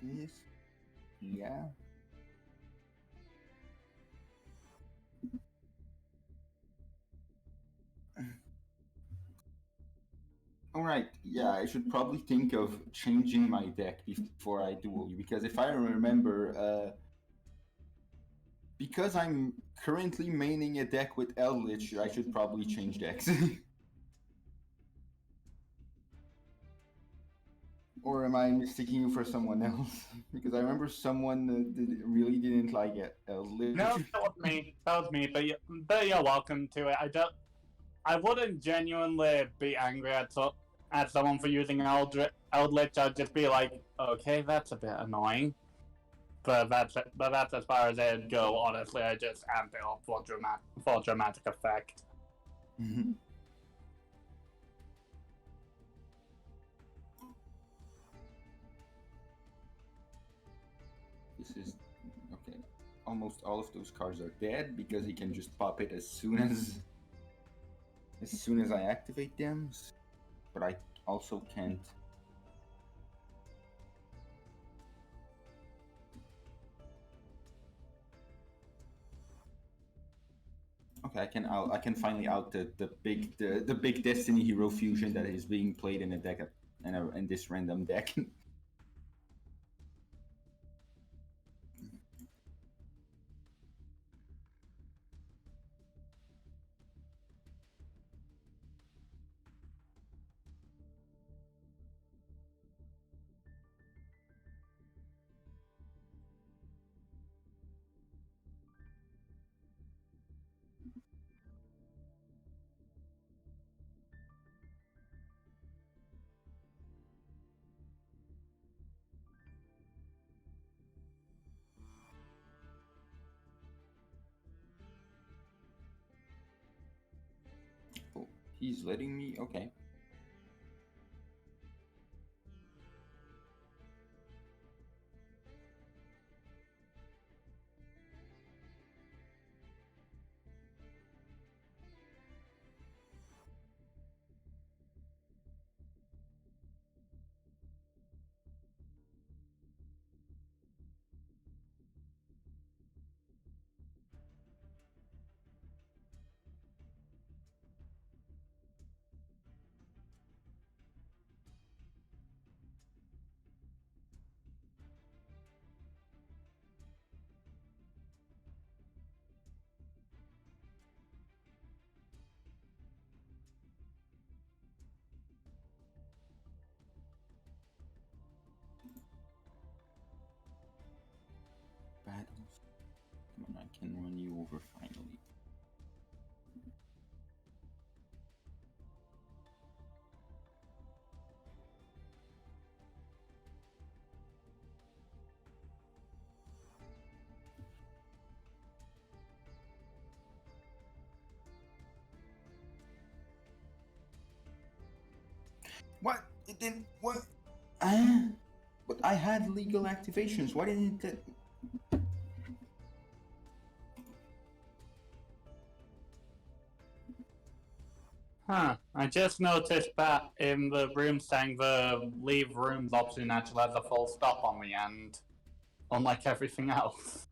[SPEAKER 3] Yes. Yeah. All right. Yeah, I should probably think of changing my deck before I duel you, because if I remember, because I'm currently maining a deck with Eldritch, I should probably change decks. Or am I mistaking you for someone else? Because I remember someone really didn't like it. Eldritch.
[SPEAKER 2] No, that was me. That was me. But you're welcome to it. I wouldn't genuinely be angry at someone for using Eldritch. I'd just be like, okay, that's a bit annoying. But that's as far as it'd go. Honestly, I just amped it up for dramatic effect.
[SPEAKER 3] This is okay. Almost all of those cards are dead because he can just pop it as soon as I activate them. But I also can't. Okay, I can finally out the big Destiny Hero fusion that is being played in a deck in this random deck. Oh, he's letting me. Okay. Battles. Come on, I can run you over finally. What? It didn't. What? But I had legal activations. Why didn't it?
[SPEAKER 2] Huh. I just noticed that in the room saying the leave rooms option actually has a full stop on the end, unlike everything else.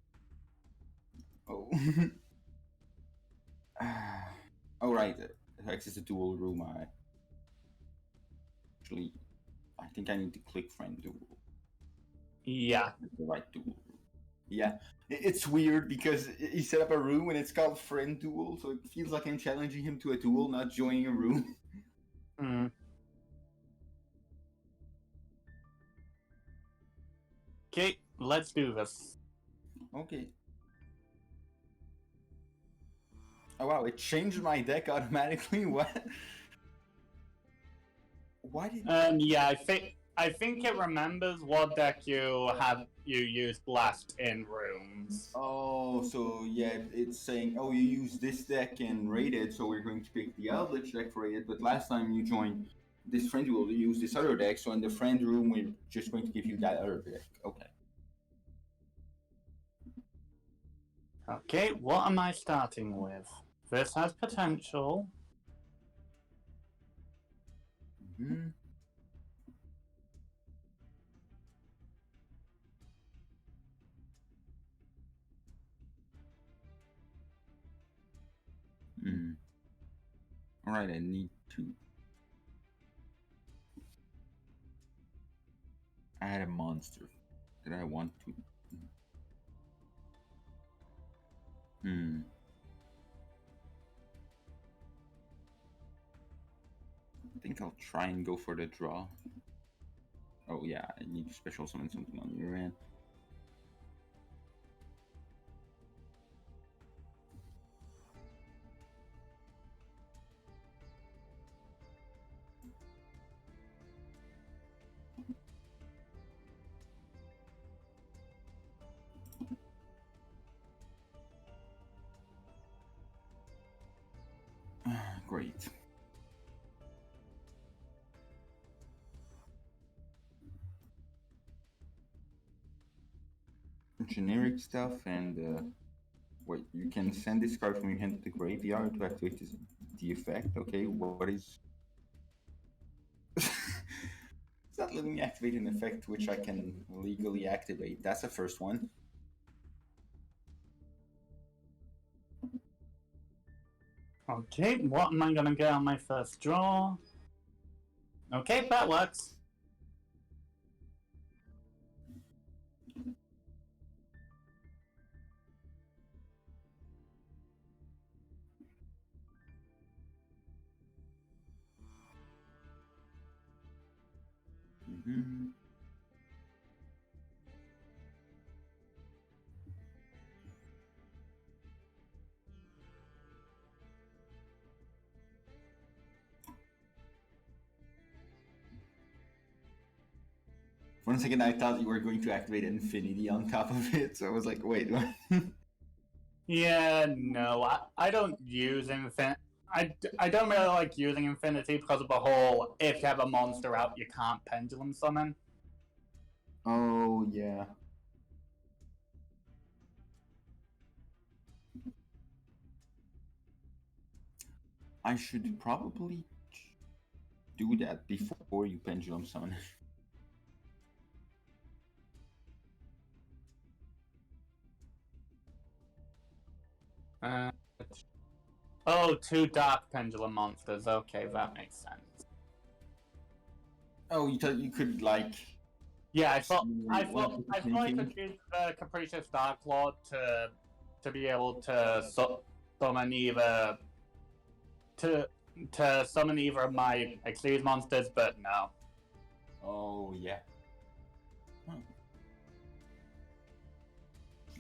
[SPEAKER 3] Oh. Oh right. Hex is a dual room. Actually, I think I need to click friend duel.
[SPEAKER 2] Yeah.
[SPEAKER 3] The right duel. Yeah, it's weird because he set up a room and it's called friend duel, so it feels like I'm challenging him to a duel, not joining a room.
[SPEAKER 2] Hmm. Okay, let's do this.
[SPEAKER 3] Okay. Oh wow, it changed my deck automatically. What? Why did?
[SPEAKER 2] Yeah, I think it remembers what deck you used last in rooms.
[SPEAKER 3] Oh, so yeah, it's saying, oh, you use this deck in rated, so we're going to pick the Eldritch deck for rated. But last time you joined this friend will use this other deck, so in the friend room, we're just going to give you that other deck. Okay.
[SPEAKER 2] Okay, what am I starting with? This has potential.
[SPEAKER 3] Mm-hmm. Alright, I need to add a monster that I want to. I think I'll try and go for the draw. Oh yeah, I need to special summon something on your end. Great. Generic stuff and wait, you can send this card from your hand to the graveyard to activate the effect. Okay, what is? It's not letting me activate an effect which I can legally activate. That's the first one.
[SPEAKER 2] Okay, what am I gonna get on my first draw? Okay, that works.
[SPEAKER 3] Mm-hmm. For a second, I thought you were going to activate Infinity on top of it, so I was like, wait, what?
[SPEAKER 2] Yeah, no, I don't use I don't really like using Infinity because of the whole if you have a monster out, you can't pendulum summon.
[SPEAKER 3] Oh, yeah. I should probably do that before you pendulum summon.
[SPEAKER 2] Uh, oh, two dark pendulum monsters. Okay, that makes sense.
[SPEAKER 3] Oh, you thought you could, like...
[SPEAKER 2] Yeah, I thought I
[SPEAKER 3] thinking?
[SPEAKER 2] could use the Capricious Dark Lord to be able to summon either to summon either of my Xyz monsters, but no.
[SPEAKER 3] Oh, yeah. Huh.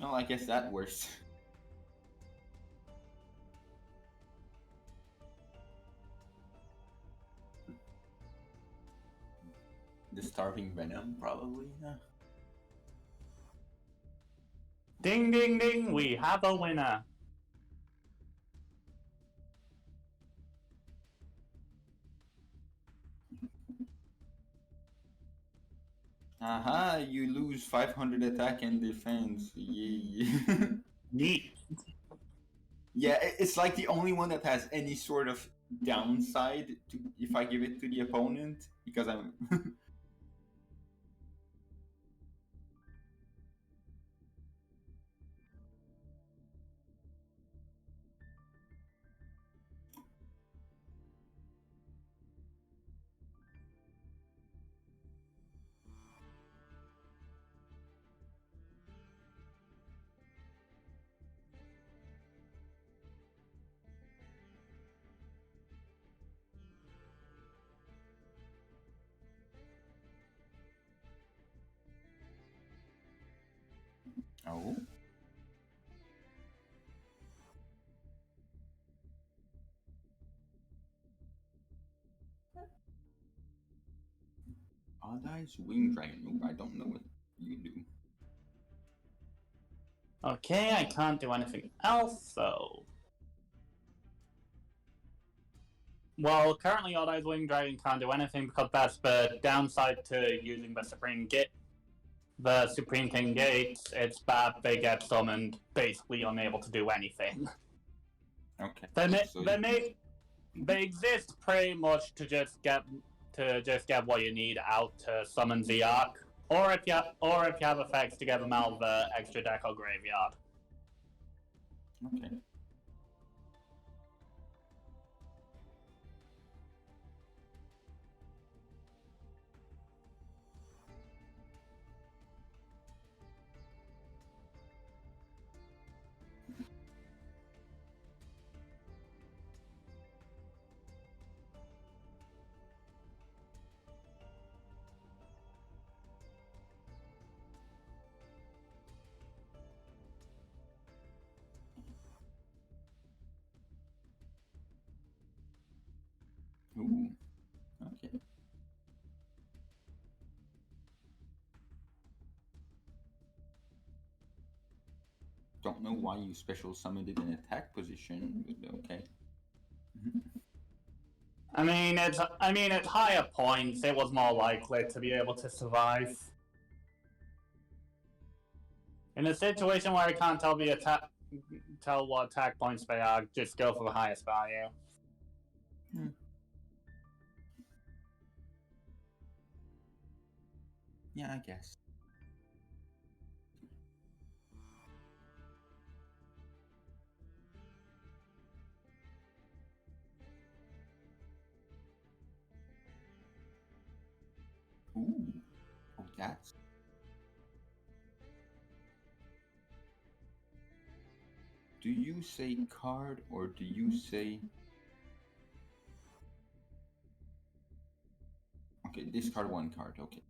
[SPEAKER 3] Well, I guess that works. The Starving Venom, probably. Huh?
[SPEAKER 2] Ding ding ding, we have a winner.
[SPEAKER 3] Aha, you lose 500 attack and defense. Yay.
[SPEAKER 2] Neat.
[SPEAKER 3] Yeah, it's like the only one that has any sort of downside to if I give it to the opponent, because I'm... Oh? Odd Eyes Wing Dragon. Oh, I don't know what you do.
[SPEAKER 2] Okay, I can't do anything else, so Well, currently Odd-Eyes Wing Dragon can't do anything because that's the downside to using the Supreme King Gates. It's bad they get summoned, basically unable to do anything.
[SPEAKER 3] Okay.
[SPEAKER 2] They exist pretty much to just get what you need out to summon the Ark, or if you have effects to get them out of the extra deck or graveyard.
[SPEAKER 3] Okay. Ooh. Okay. Don't know why you special summoned it in attack position, but okay.
[SPEAKER 2] I mean, it's higher points. It was more likely to be able to survive. In a situation where I can't tell what attack points they are, just go for the highest value.
[SPEAKER 3] Yeah, I guess. Ooh. Oh, that's... Do you say card or do you say... Okay, discard one card, okay.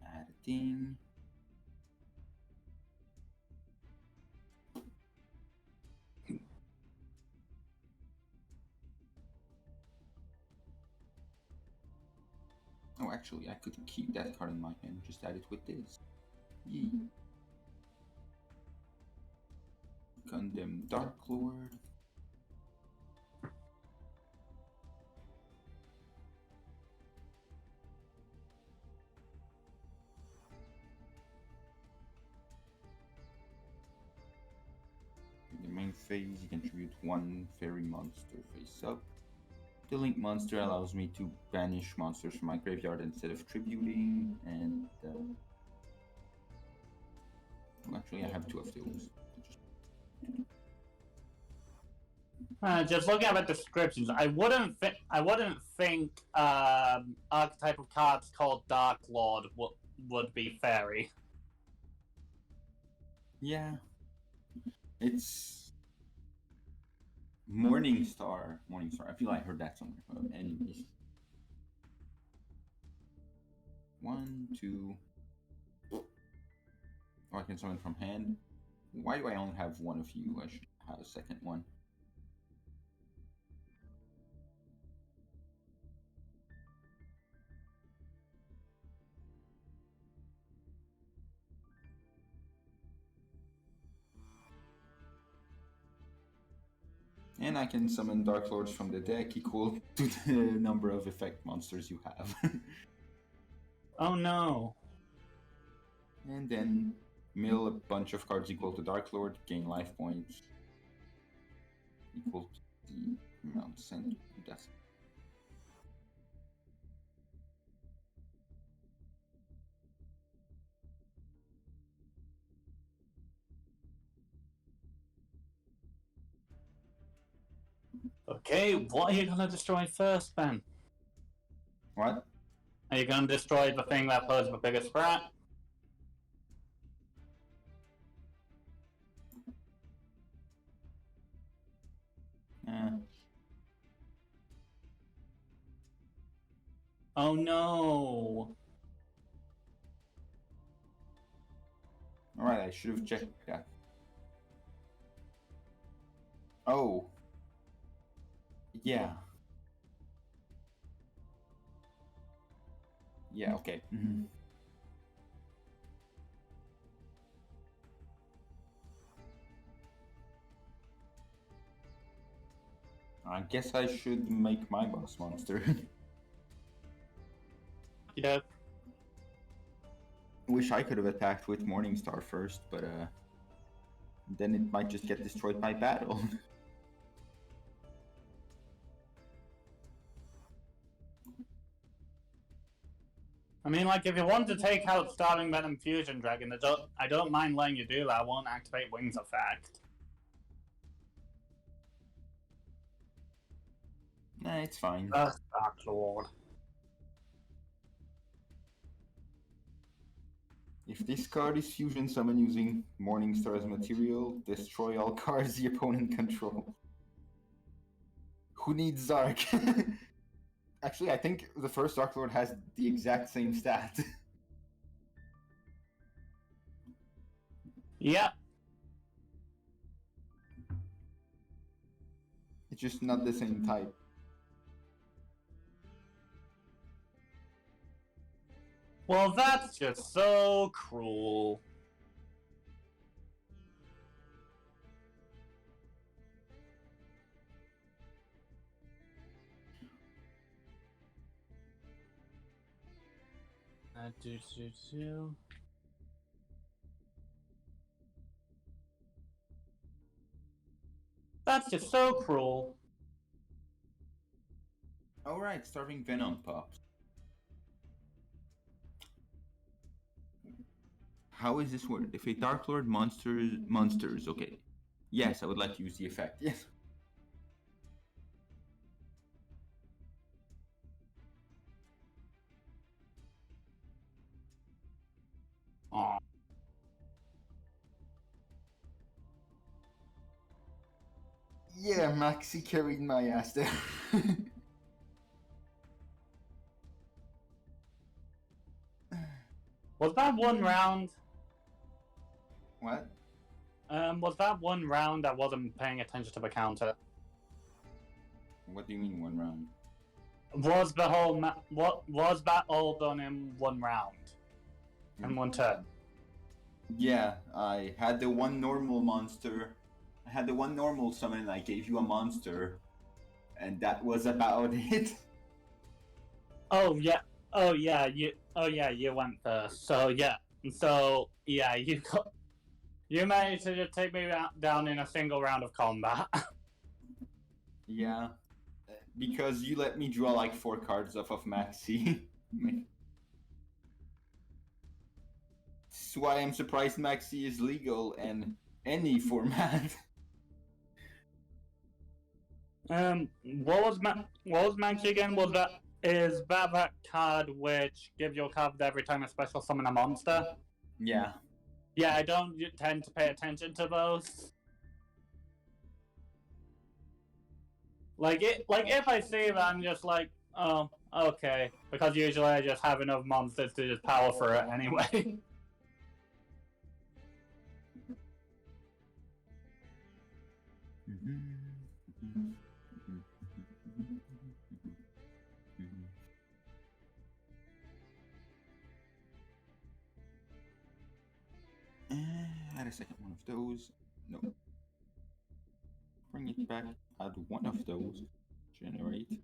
[SPEAKER 3] Add a thing. Oh, actually, I could keep that card in my hand, just add it with this. Yee. Condemn Dark Lord. In the main phase, you contribute one fairy monster face up. The link monster allows me to banish monsters from my graveyard instead of tributing, and well, actually I have two of those.
[SPEAKER 2] Just looking at the descriptions, I wouldn't think archetype of cards called Dark Lord would be fairy.
[SPEAKER 3] Yeah, it's Morningstar. Morningstar. I feel I heard that somewhere. Anyways, 1, 2. Oh, I can summon from hand. Why do I only have one of you? I should have a second one. And I can summon Dark Lords from the deck equal to the number of effect monsters you have.
[SPEAKER 2] Oh no.
[SPEAKER 3] And then mill a bunch of cards equal to Dark Lord, gain life points equal to the amount sent. That's
[SPEAKER 2] Okay, what are you gonna destroy first, Ben?
[SPEAKER 3] what?
[SPEAKER 2] Are you gonna destroy the thing that poses the biggest threat? Oh no.
[SPEAKER 3] Alright, I should have checked that. Oh. Yeah. Yeah, okay. I guess I should make my boss monster.
[SPEAKER 2] Yeah.
[SPEAKER 3] Wish I could have attacked with Morningstar first, but then it might just get destroyed by battle.
[SPEAKER 2] I mean, like, if you want to take out Starving Venom Fusion Dragon, I don't mind letting you do that. I won't activate Wings Effect.
[SPEAKER 3] Nah, it's fine.
[SPEAKER 2] That's Dark Lord.
[SPEAKER 3] If this card is fusion summon using Morningstar's material, destroy all cards the opponent controls. Who needs Zark? Actually, I think the first Dark Lord has the exact same stat.
[SPEAKER 2] Yeah.
[SPEAKER 3] It's just not the same type.
[SPEAKER 2] Well, that's just so cruel. Do. That's just so cruel.
[SPEAKER 3] Alright, Starving Venom pops. How is this word? If a Dark Lord monsters, okay. Yes, I would like to use the effect. Yes.
[SPEAKER 2] Aw.
[SPEAKER 3] Yeah, Maxi carried my ass there.
[SPEAKER 2] Was that one round?
[SPEAKER 3] What?
[SPEAKER 2] Was that one round I wasn't paying attention to the counter?
[SPEAKER 3] What do you mean 1 round?
[SPEAKER 2] Was the whole what was that all done in 1 round? In 1 turn?
[SPEAKER 3] Yeah, I had the one normal monster. I had the one normal summon and I gave you a monster. And that was about it.
[SPEAKER 2] Oh yeah. Oh yeah, you went first. So yeah. You managed to just take me down in a single round of combat.
[SPEAKER 3] Yeah. Because you let me draw like 4 cards off of Maxi. That's why I'm surprised Maxi is legal in any format.
[SPEAKER 2] What was Maxi again? Is that card which gives your card every time a special summon a monster?
[SPEAKER 3] Yeah.
[SPEAKER 2] Yeah, I don't tend to pay attention to those. Like if I see that, I'm just like, oh, okay, because usually I just have enough monsters to just power for it anyway.
[SPEAKER 3] Add a second one of those. No. Bring it back. Add one of those. Generate.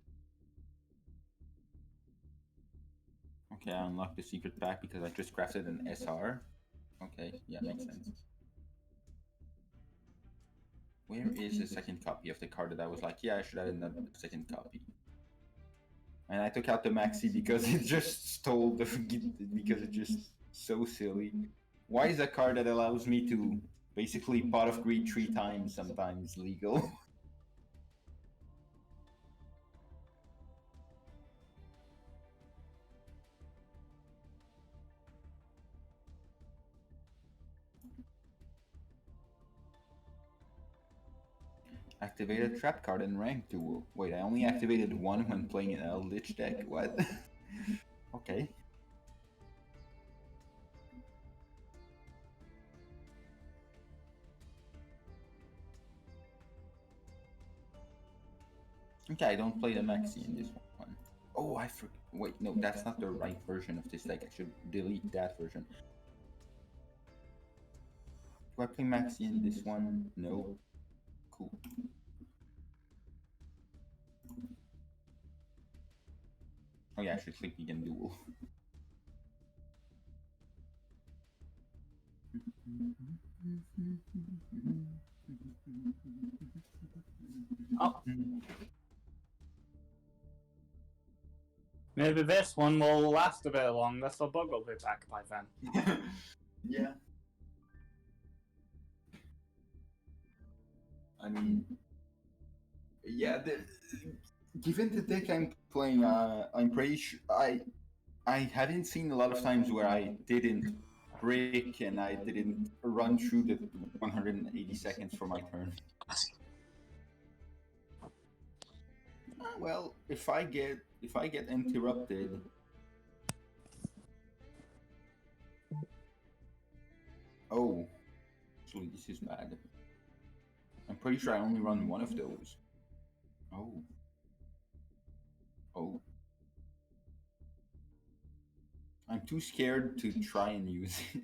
[SPEAKER 3] Okay, I unlocked the secret pack because I just crafted an SR. Okay, yeah, makes sense. Where is the second copy of the card that I was like, yeah, I should add another second copy? And I took out the Maxi because it just stole the because it's just so silly. Why is a card that allows me to basically Pot of Greed 3 times sometimes legal? Activated trap card in rank duel. Wait, I only activated one when playing an Eldritch deck. What? Okay. Okay, I don't play the Maxi in this one. Oh, I forgot. Wait, no, that's not the right version of this deck. I should delete that version. Do I play Maxi in this one? No. Cool. Oh yeah, I should click again Duel.
[SPEAKER 2] Oh. Maybe this one will last a bit longer, so Bug will be back by then.
[SPEAKER 3] Yeah. I mean, yeah. Given the deck I'm playing, I'm pretty sure I haven't seen a lot of times where I didn't break and I didn't run through the 180 seconds for my turn. Well, if I get interrupted. Oh, actually, this is bad. I'm pretty sure I only run one of those. Oh. Oh. I'm too scared to try and use it.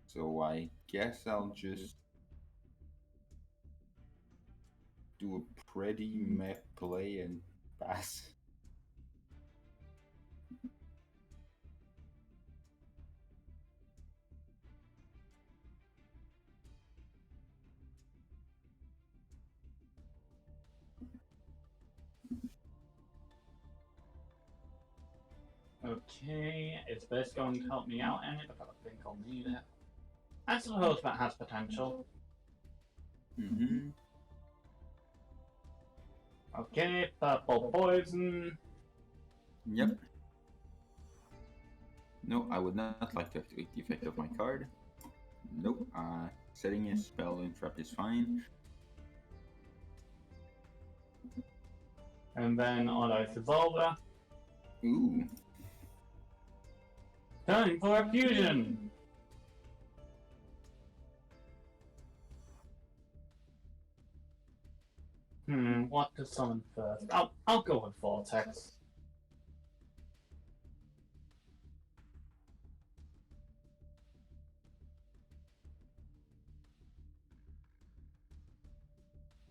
[SPEAKER 3] So I guess I'll just do a pretty meh play and pass.
[SPEAKER 2] Okay, is this going to help me out any? Because I think I'll need it. I suppose that has potential.
[SPEAKER 3] Mm-hmm.
[SPEAKER 2] Okay, purple poison.
[SPEAKER 3] Yep. No, I would not like to activate the effect of my card. Nope. Setting a spell interrupt is fine.
[SPEAKER 2] And then auto evolver.
[SPEAKER 3] Ooh.
[SPEAKER 2] Time for a fusion! What to summon first? I'll go with Vortex.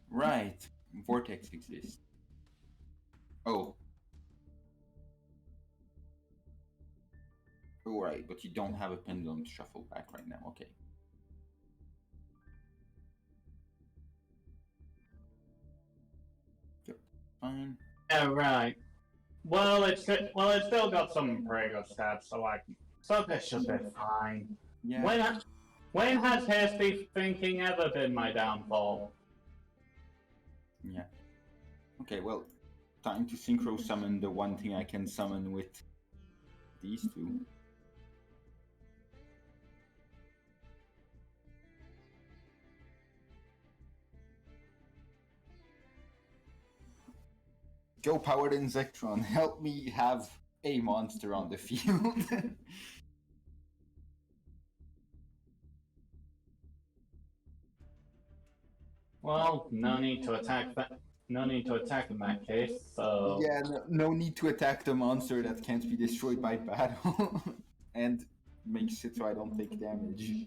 [SPEAKER 3] Right. Vortex exists. Oh. Oh, right, but you don't have a pendulum to shuffle back right now. Okay. Yep. Fine.
[SPEAKER 2] Yeah, right. Well, it's still got some pretty good stats, so this should be fine.
[SPEAKER 3] Yeah.
[SPEAKER 2] When has hasty thinking ever been my downfall?
[SPEAKER 3] Yeah. Okay, well, time to synchro summon the one thing I can summon with these two. Go Powered Insectron, help me have a monster on the field.
[SPEAKER 2] Well, no need to attack that. No need to attack in that case. So
[SPEAKER 3] Yeah, no need to attack the monster that can't be destroyed by battle. And makes it so I don't take damage.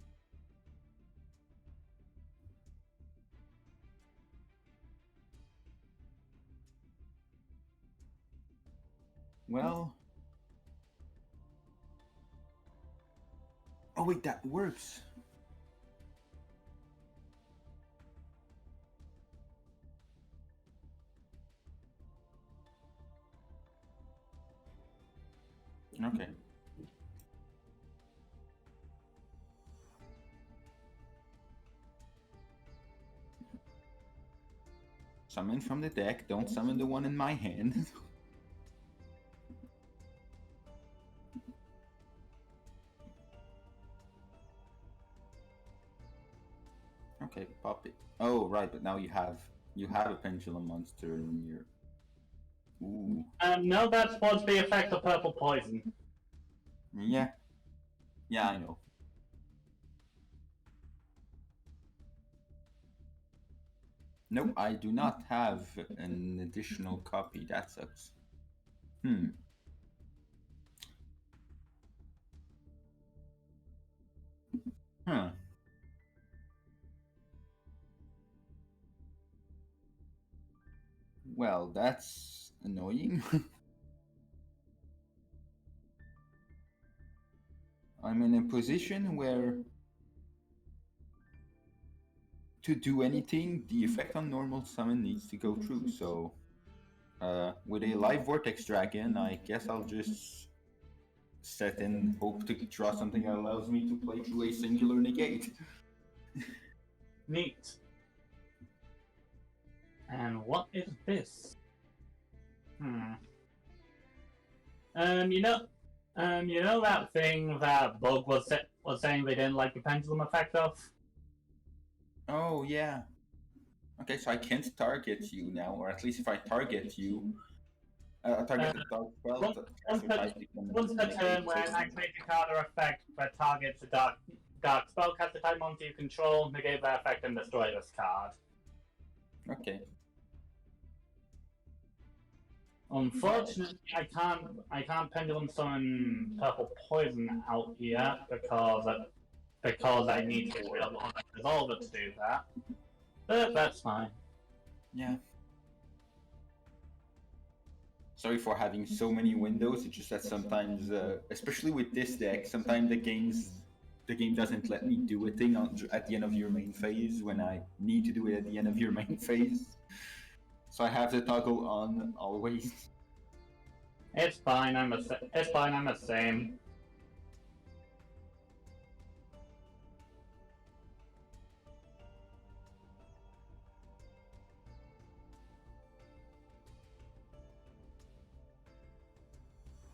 [SPEAKER 3] Well... Oh wait, that works! Okay. Summon from the deck, don't summon the one in my hand. Okay, pop it. Oh, right, but now you have a pendulum monster in your... Ooh.
[SPEAKER 2] no, that's what's the effect of purple poison.
[SPEAKER 3] Yeah. Yeah, I know. Nope, I do not have an additional copy. That sucks. Huh. Well, that's annoying. I'm in a position where to do anything, the effect on normal summon needs to go through. So, with a live Vortex Dragon, I guess I'll just set and hope to draw something that allows me to play through a singular negate.
[SPEAKER 2] Neat. And what is this? You know that thing that Bug was saying they didn't like the pendulum effect of?
[SPEAKER 3] Oh, yeah. Okay, so I can't target you now, or at least if I target you, target the dark spell.
[SPEAKER 2] Once per turn, when activate a card or effect that targets a dark spell caster type monster you control, negate that effect and destroy this card.
[SPEAKER 3] Okay.
[SPEAKER 2] Unfortunately, I can't pendulum summon purple poison out here because I need to get rid of Resolver to do that. But that's fine.
[SPEAKER 3] Yeah. Sorry for having so many windows. It's just that sometimes, especially with this deck, sometimes the game doesn't let me do a thing at the end of your main phase when I need to do it at the end of your main phase. So I have to toggle on always.
[SPEAKER 2] It's fine. I'm the same.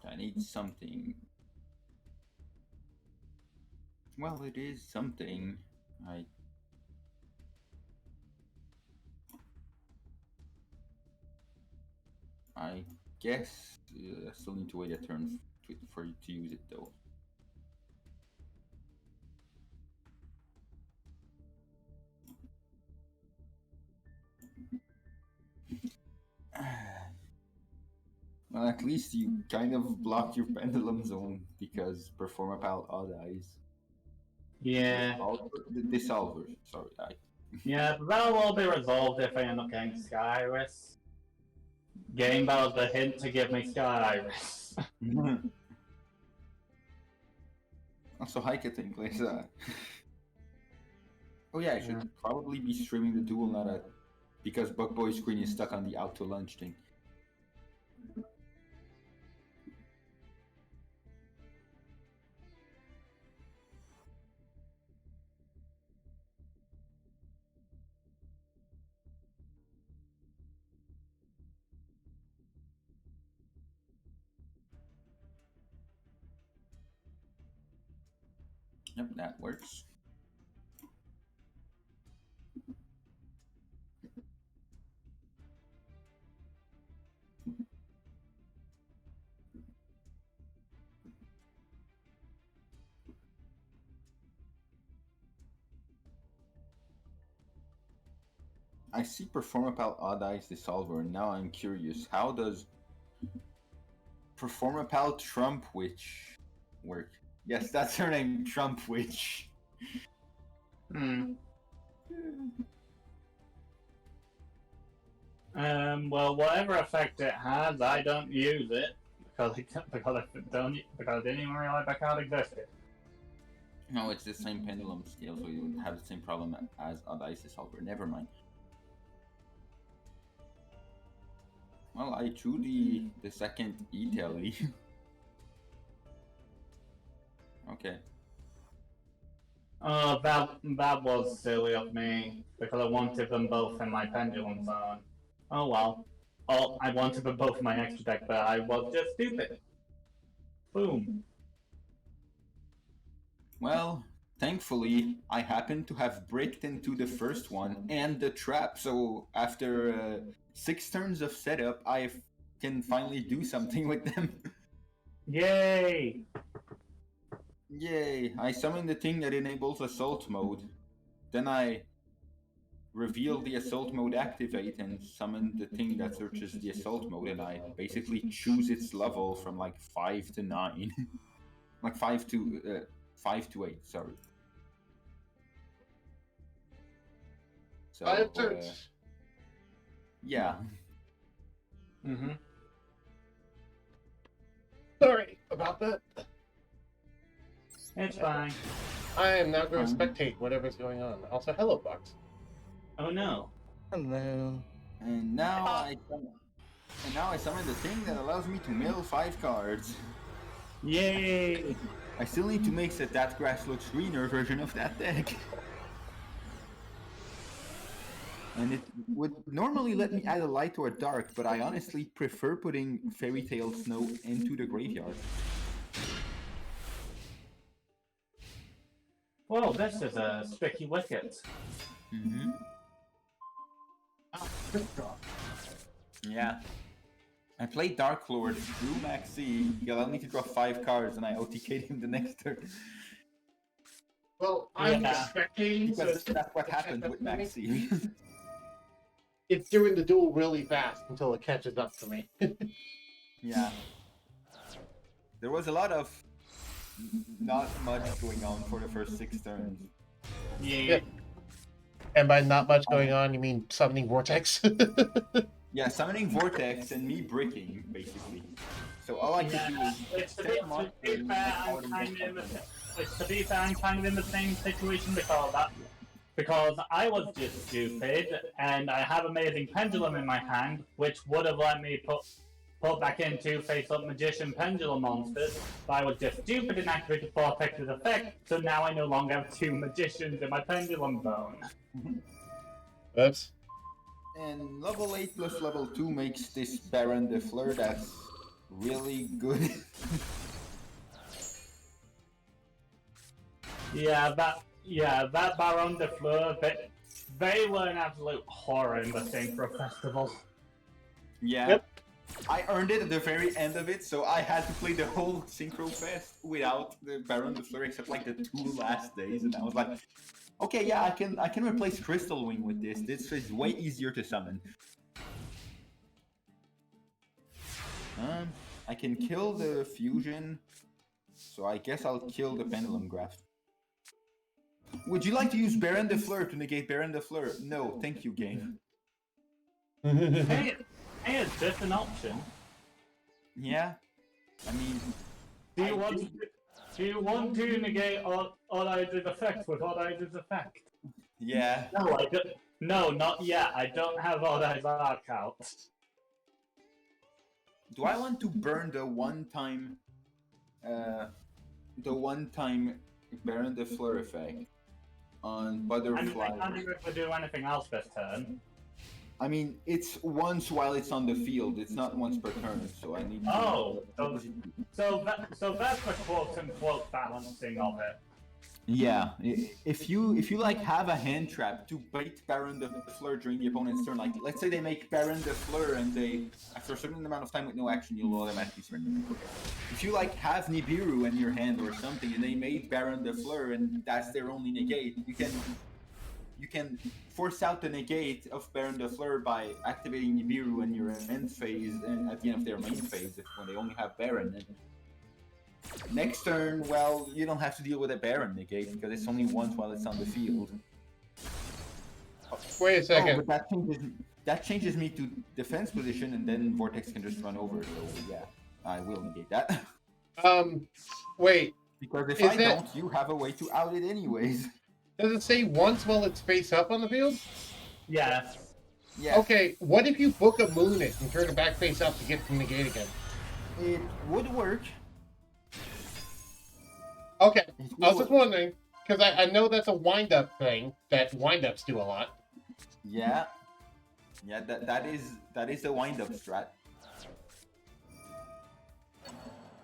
[SPEAKER 3] I need something. Well, it is something. I guess I still need to wait a turn for you to use it though. Well, at least you kind of blocked your pendulum zone because Performapal Odd Eyes.
[SPEAKER 2] Yeah.
[SPEAKER 3] The Dissolver, sorry.
[SPEAKER 2] Yeah, but that'll all be resolved if I end up getting Skyrus. Game Bell's the hint to give me Skyrus.
[SPEAKER 3] Also, Hikating plays that. Oh yeah, I should probably be streaming the duel, not at because Bugboy's screen is stuck on the out to lunch thing. Yep, that works. I see Performapal Odd Eyes Dissolver, and now I'm curious, how does Performapal Trump Witch work? Yes, that's her name, Trump Witch.
[SPEAKER 2] Well, whatever effect it has, I don't use it because I didn't even realize that card existed.
[SPEAKER 3] No, it's the same pendulum scale, so you would have the same problem as Odd Eyes Dissolver. Never mind. Well, I drew the second E-Telly. Okay.
[SPEAKER 2] Oh, that was silly of me because I wanted them both in my pendulum zone. Oh well. Oh, I wanted them both in my extra deck, but I was just stupid. Boom.
[SPEAKER 3] Well, thankfully, I happen to have bricked into the first one and the trap, so after 6 turns of setup, I can finally do something with them.
[SPEAKER 2] Yay!
[SPEAKER 3] Yay! I summoned the thing that enables assault mode. Then I reveal the assault mode activate and summon the thing that searches the assault mode, and I basically choose its level from like 5 to 9. Like 5 to 8, sorry. So yeah.
[SPEAKER 2] Mm-hmm.
[SPEAKER 1] Sorry about that.
[SPEAKER 2] It's fine.
[SPEAKER 1] I am now going to spectate whatever's going on. Also, hello, Box.
[SPEAKER 2] Oh no.
[SPEAKER 4] Hello.
[SPEAKER 3] And now I summon the thing that allows me to mill 5 cards.
[SPEAKER 2] Yay!
[SPEAKER 3] I still need to make that grass looks greener version of that deck. And it would normally let me add a light or a dark, but I honestly prefer putting Fairy Tale Snow into the graveyard.
[SPEAKER 2] Well, this is a sticky wicket.
[SPEAKER 3] Mm-hmm. Yeah. I played Dark Lord, drew Maxi, he allowed me to draw 5 cards, and I OTK'd him the next turn.
[SPEAKER 1] Well, I'm
[SPEAKER 2] Yeah.
[SPEAKER 1] expecting.
[SPEAKER 3] Because that's what happened with Maxi.
[SPEAKER 1] It's doing the duel really fast until it catches up to me.
[SPEAKER 3] Yeah. There was a lot of not much going on for the first 6 turns.
[SPEAKER 2] Yeah.
[SPEAKER 1] And by not much going on, you mean summoning Vortex?
[SPEAKER 3] Yeah, summoning Vortex and me bricking, basically. So all I could do is set them up and out and
[SPEAKER 2] To be fair, I'm kind of in the same situation because I was just stupid, and I have Amazing Pendulum in my hand, which would have let me put back into face-up Magician Pendulum monsters, but I was just stupid and activated Vortex's effect, so now I no longer have 2 Magicians in my Pendulum Zone.
[SPEAKER 1] Oops.
[SPEAKER 3] And level 8 plus level 2 makes this Baron de Fleur that's really good.
[SPEAKER 2] that Baron de Fleur, they were an absolute horror in the Synchro Festival.
[SPEAKER 3] Yeah.
[SPEAKER 1] Yep.
[SPEAKER 3] I earned it at the very end of it, so I had to play the whole Synchro Fest without the Baron de Fleur except like the 2 last days, and I was like, okay, yeah, I can replace Crystal Wing with this. This is way easier to summon. I can kill the fusion, so I guess I'll kill the Pendulum Graft. Would you like to use Baron de Fleur to negate Baron de Fleur? No, thank you, game.
[SPEAKER 2] Hey, it's just an option.
[SPEAKER 3] Yeah, I mean,
[SPEAKER 2] Do you want to negate Odd-Eyes' effect with Odd-Eyes' effect?
[SPEAKER 3] yeah.
[SPEAKER 2] No, I don't. No, not yet. I don't have Odd-Eyes Arc out.
[SPEAKER 3] Do I want to burn the one-time Baron de Fleur effect on Butterfly?
[SPEAKER 2] I can't even do anything else this turn.
[SPEAKER 3] I mean, it's once while it's on the field. It's not once per turn, so I need to...
[SPEAKER 2] Oh, so that's the quote-unquote balancing of it.
[SPEAKER 3] Yeah, if you like have a hand trap to bait Baron de Fleur during the opponent's turn, like let's say they make Baron de Fleur and they, after a certain amount of time with no action, you'll automatically surrender. If you like have Nibiru in your hand or something and they made Baron de Fleur and that's their only negate, you can force out the negate of Baron de Fleur by activating Nibiru in your end phase and at the end of their main phase when they only have Baron. And next turn, well, you don't have to deal with a Baron negate because it's only once while it's on the field.
[SPEAKER 1] Wait a second.
[SPEAKER 3] Oh, but that changes me to defense position, and then Vortex can just run over. So yeah, I will negate that.
[SPEAKER 1] Wait.
[SPEAKER 3] Because if
[SPEAKER 1] Is
[SPEAKER 3] I
[SPEAKER 1] that-
[SPEAKER 3] don't, you have a way to out it anyways.
[SPEAKER 1] Does it say once while it's face up on the field?
[SPEAKER 2] Yeah.
[SPEAKER 3] Yeah.
[SPEAKER 1] Okay, what if you book a moon it and turn it back face up to get to negate again?
[SPEAKER 3] It would work.
[SPEAKER 1] Okay,
[SPEAKER 3] It
[SPEAKER 1] I was
[SPEAKER 3] would
[SPEAKER 1] just
[SPEAKER 3] work.
[SPEAKER 1] wondering, because I know that's a wind-up thing, that wind-ups do a lot.
[SPEAKER 3] Yeah. Yeah, that is a wind-up strat.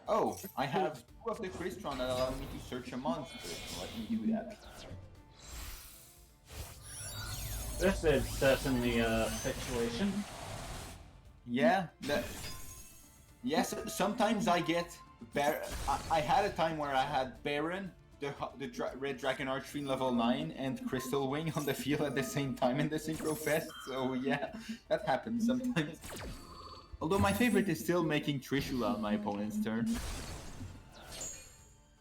[SPEAKER 3] Oh, I have 2 of the Crystron that allow me to search a monster, so let me do that.
[SPEAKER 2] This is certainly a situation.
[SPEAKER 3] Yeah, yes, sometimes I get I had a time where I had Baron, Red Dragon Archfiend level 9 and Crystal Wing on the field at the same time in the Synchro Fest, so yeah, that happens sometimes. Although my favorite is still making Trishula on my opponent's turn.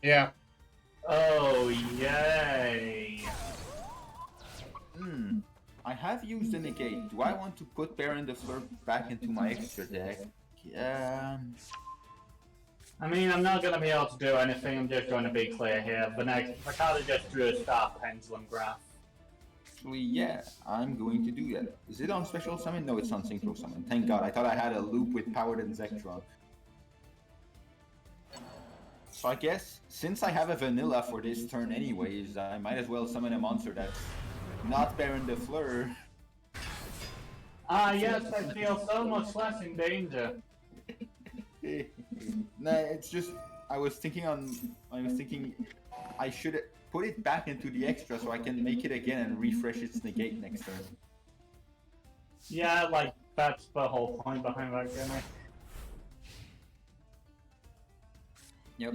[SPEAKER 1] Yeah.
[SPEAKER 2] Oh, yay.
[SPEAKER 3] I have used a negate. Do I want to put Baron the Fleur back into my extra deck? Yeah.
[SPEAKER 2] I mean, I'm not going to be able to do anything, I'm just going to be clear here. The card just drew a Star Pendulum Graph.
[SPEAKER 3] Actually, yeah, I'm going to do that. Is it on Special Summon? No, it's on Synchro Summon. Thank God, I thought I had a loop with Powered and Zektron. So I guess, since I have a vanilla for this turn anyways, I might as well summon a monster that's not Baron de Fleur.
[SPEAKER 2] Ah, yes, I feel so much less in danger.
[SPEAKER 3] Nah, it's just, I was thinking I should put it back into the extra so I can make it again and refresh its negate next turn.
[SPEAKER 2] Yeah, like, that's the whole point behind that gimmick.
[SPEAKER 3] Yep.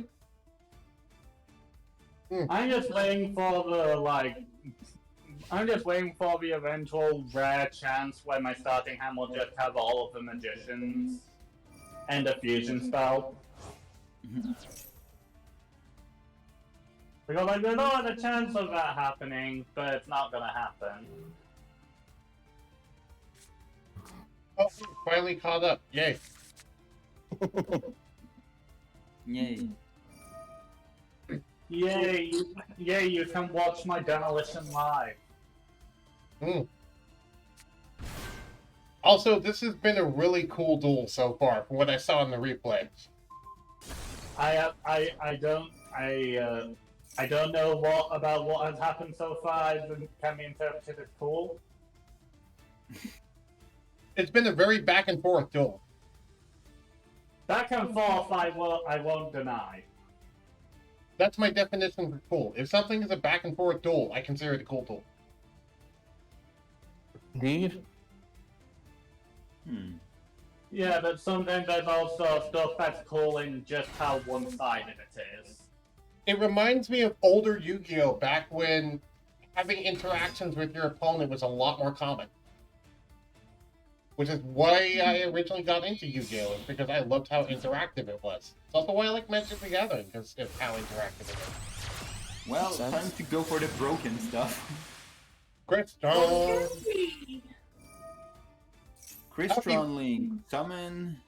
[SPEAKER 2] I'm just waiting for the eventual rare chance where my starting hand will just have all of the magicians and a fusion spell. Because like, there's always a chance of that happening, but it's not gonna happen.
[SPEAKER 1] Oh, finally caught up. Yay.
[SPEAKER 3] Yay.
[SPEAKER 2] Yay, you can watch my demolition live.
[SPEAKER 1] Also, this has been a really cool duel so far, from what I saw in the replay.
[SPEAKER 2] I don't know what has happened so far. It can be interpreted as cool.
[SPEAKER 1] It's been a very back and forth duel.
[SPEAKER 2] Back and forth, I won't deny.
[SPEAKER 1] That's my definition for cool. If something is a back and forth duel, I consider it a cool duel.
[SPEAKER 4] Indeed.
[SPEAKER 2] Yeah, but sometimes there's also stuff that's cool in just how one-sided it is.
[SPEAKER 1] It reminds me of older Yu-Gi-Oh! Back when having interactions with your opponent was a lot more common. Which is why I originally got into Yu-Gi-Oh! Because I loved how interactive it was. It's also why I like Magic the Gathering, because of how interactive it is.
[SPEAKER 3] Well, time to go for the broken stuff.
[SPEAKER 1] Crystron!
[SPEAKER 3] Crystron Link, summon.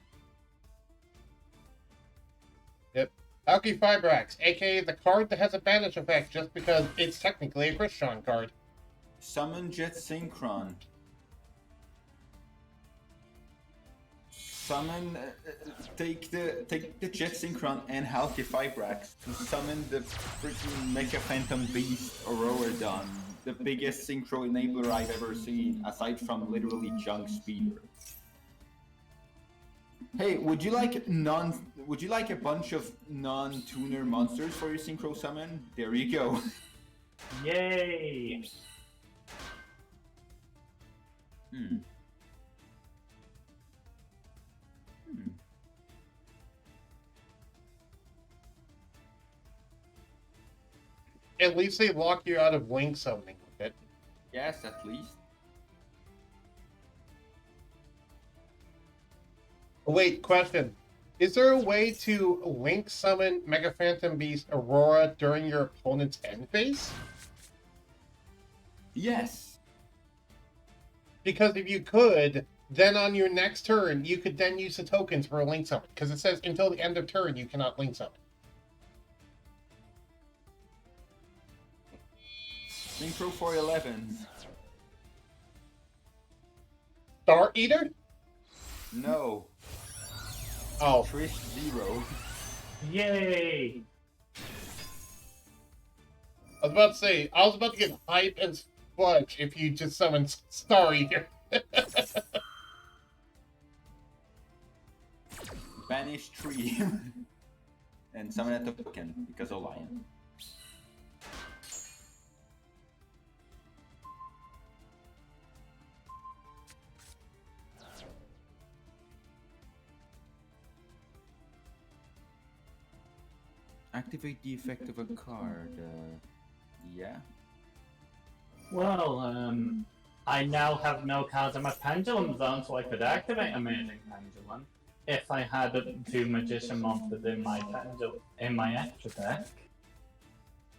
[SPEAKER 1] Yep. Alki Fibrax, aka the card that has a banish effect just because it's technically a Crystron card.
[SPEAKER 3] Summon Jet Synchron. Summon, take the Jet Synchron and Halki Fibrax to summon the freaking Mecha Phantom Beast Auroradon, the biggest synchro enabler I've ever seen, aside from literally Junk Speeder. Hey, would you like a bunch of non-tuner monsters for your synchro summon? There you go.
[SPEAKER 2] Yay!
[SPEAKER 1] At least they lock you out of link summoning with it.
[SPEAKER 3] Yes, at least.
[SPEAKER 1] Wait, question. Is there a way to link summon Mega Phantom Beast Aurora during your opponent's end phase?
[SPEAKER 3] Yes.
[SPEAKER 1] Because if you could, then on your next turn, you could then use the tokens for a link summon. Because it says until the end of turn, you cannot link summon.
[SPEAKER 3] Synchro 411.
[SPEAKER 1] Star Eater?
[SPEAKER 3] No.
[SPEAKER 1] Oh.
[SPEAKER 3] Trish 0.
[SPEAKER 2] Yay!
[SPEAKER 1] I was about to say, I was about to get hype and fudge if you just summoned Star Eater.
[SPEAKER 3] Banish tree. And summon a token because of Lion. Activate the effect of a card. Yeah.
[SPEAKER 2] Well, I now have no cards in my pendulum zone, so I could activate Amazing Pendulum if I had 2 magician monsters in my extra deck.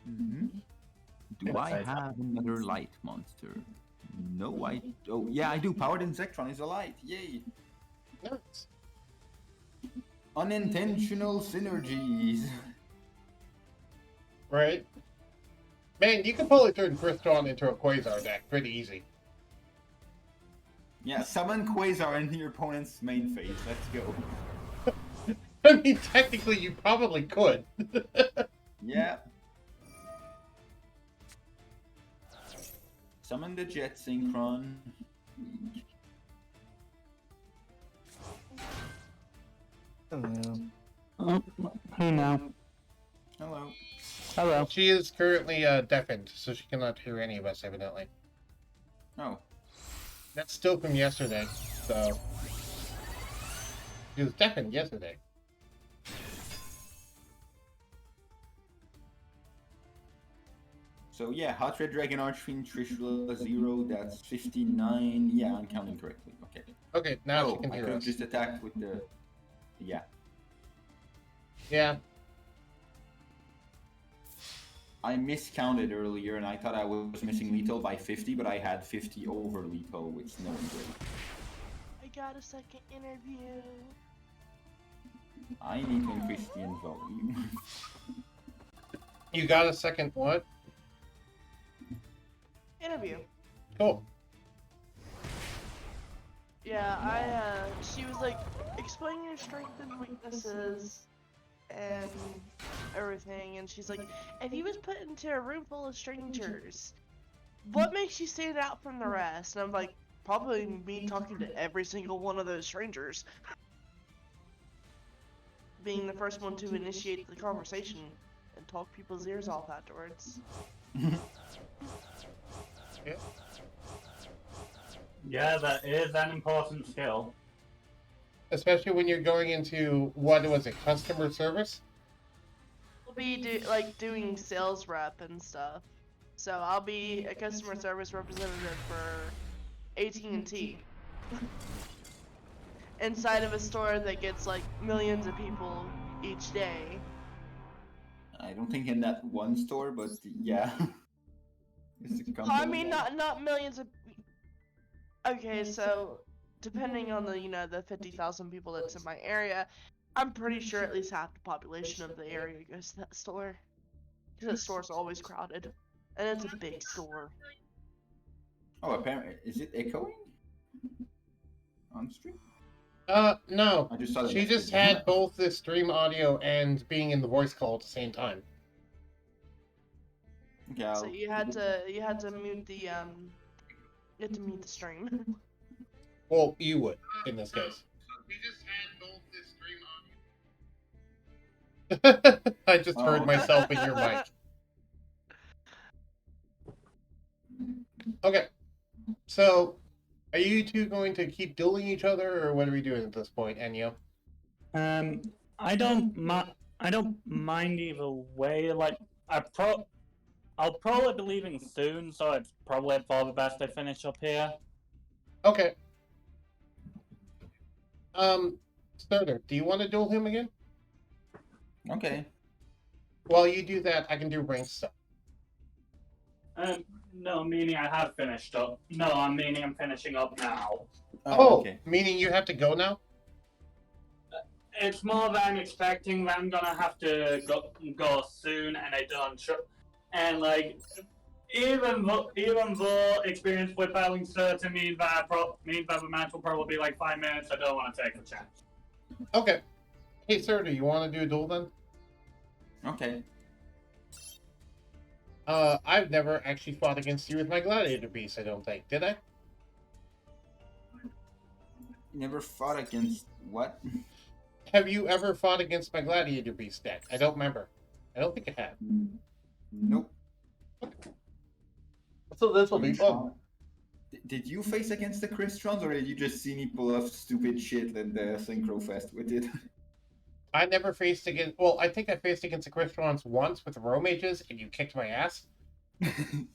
[SPEAKER 3] Mm-hmm. Do
[SPEAKER 2] Yes,
[SPEAKER 3] I
[SPEAKER 2] I
[SPEAKER 3] have another light monster? No, I. Oh, yeah, I do. Powered Insectron is a light. Yay!
[SPEAKER 1] Nice.
[SPEAKER 3] Unintentional synergies.
[SPEAKER 1] Right? Man, you can probably turn Crystron into a Quasar deck pretty easy.
[SPEAKER 3] Yeah, summon Quasar into your opponent's main phase. Let's go.
[SPEAKER 1] I mean, technically, you probably could.
[SPEAKER 3] Yeah. Summon the Jet Synchron.
[SPEAKER 2] Oh, who now?
[SPEAKER 3] Hello.
[SPEAKER 2] Hello.
[SPEAKER 1] She is currently deafened, so she cannot hear any of us, evidently.
[SPEAKER 3] Oh.
[SPEAKER 1] That's still from yesterday, so... She was deafened yesterday.
[SPEAKER 3] So yeah, Hot Red Dragon Archfiend Trishula 0, that's 59. Yeah, I'm counting correctly. Okay.
[SPEAKER 1] Okay, now she
[SPEAKER 3] Oh,
[SPEAKER 1] can
[SPEAKER 3] I
[SPEAKER 1] hear
[SPEAKER 3] could have
[SPEAKER 1] us.
[SPEAKER 3] just attacked with the... Yeah.
[SPEAKER 1] Yeah.
[SPEAKER 3] I miscounted earlier and I thought I was missing lethal by 50, but I had 50 over lethal with Snow and Gray.
[SPEAKER 4] I got a second interview.
[SPEAKER 3] I need to increase the end volume.
[SPEAKER 1] You got a second what?
[SPEAKER 4] Interview.
[SPEAKER 1] Cool.
[SPEAKER 4] Yeah, she was like, explain your strengths and weaknesses and everything, and she's like, if you was put into a room full of strangers, what makes you stand out from the rest? And I'm like, probably me talking to every single one of those strangers. Being the first one to initiate the conversation and talk people's ears off afterwards.
[SPEAKER 1] Yeah.
[SPEAKER 2] Yeah, that is an important skill.
[SPEAKER 1] Especially when you're going into, what was it, customer service?
[SPEAKER 4] I'll be doing sales rep and stuff. So I'll be a customer service representative for AT&T. Inside of a store that gets like millions of people each day.
[SPEAKER 3] I don't think in that one store, but yeah. It's a
[SPEAKER 4] Well, I
[SPEAKER 3] company.
[SPEAKER 4] mean, not millions of. Okay, so depending on the 50,000 people that's in my area, I'm pretty sure at least half the population of the area goes to that store. Because that store's always crowded, and it's a big store.
[SPEAKER 3] Oh, apparently, is it echoing on stream?
[SPEAKER 1] No.
[SPEAKER 3] I just saw that.
[SPEAKER 1] She just had both the stream audio and being in the voice call at the same time.
[SPEAKER 3] Okay,
[SPEAKER 4] So you had to mute the stream.
[SPEAKER 1] Well, you would, in this case. She just had both the stream audio. I just heard myself in your mic. Okay. So, are you two going to keep dueling each other, or what are we doing at this point, Enyo?
[SPEAKER 2] I don't mind either way. Like, I'll probably be leaving soon, so it's probably for the best I finish up here.
[SPEAKER 1] Okay. Starter, do you want to duel him again?
[SPEAKER 3] Okay.
[SPEAKER 1] While you do that, I can do ranked stuff.
[SPEAKER 2] No, meaning I have finished up. No, I'm meaning I'm finishing up now.
[SPEAKER 1] Oh,
[SPEAKER 3] Okay.
[SPEAKER 1] meaning you have to go now?
[SPEAKER 2] It's more than I'm expecting that I'm gonna have to go soon, and I don't. And like, even though experience with battling certain means that the match will probably be like 5 minutes, I don't want to take a chance.
[SPEAKER 1] Okay. Hey, sir, do you want to do a duel then?
[SPEAKER 3] Okay.
[SPEAKER 1] I've never actually fought against you with my gladiator beast, I don't think. Did I?
[SPEAKER 3] Never fought against what?
[SPEAKER 1] Have you ever fought against my gladiator beast deck? I don't remember. I don't think I have.
[SPEAKER 3] Nope.
[SPEAKER 1] So this will be fun.
[SPEAKER 3] Did you face against the Christrons, or did you just see me pull off stupid shit and Synchro Fest with it?
[SPEAKER 1] I never faced against. Well, I think I faced against the Crystallons once with the Row Mages, and you kicked my ass.
[SPEAKER 4] Speaking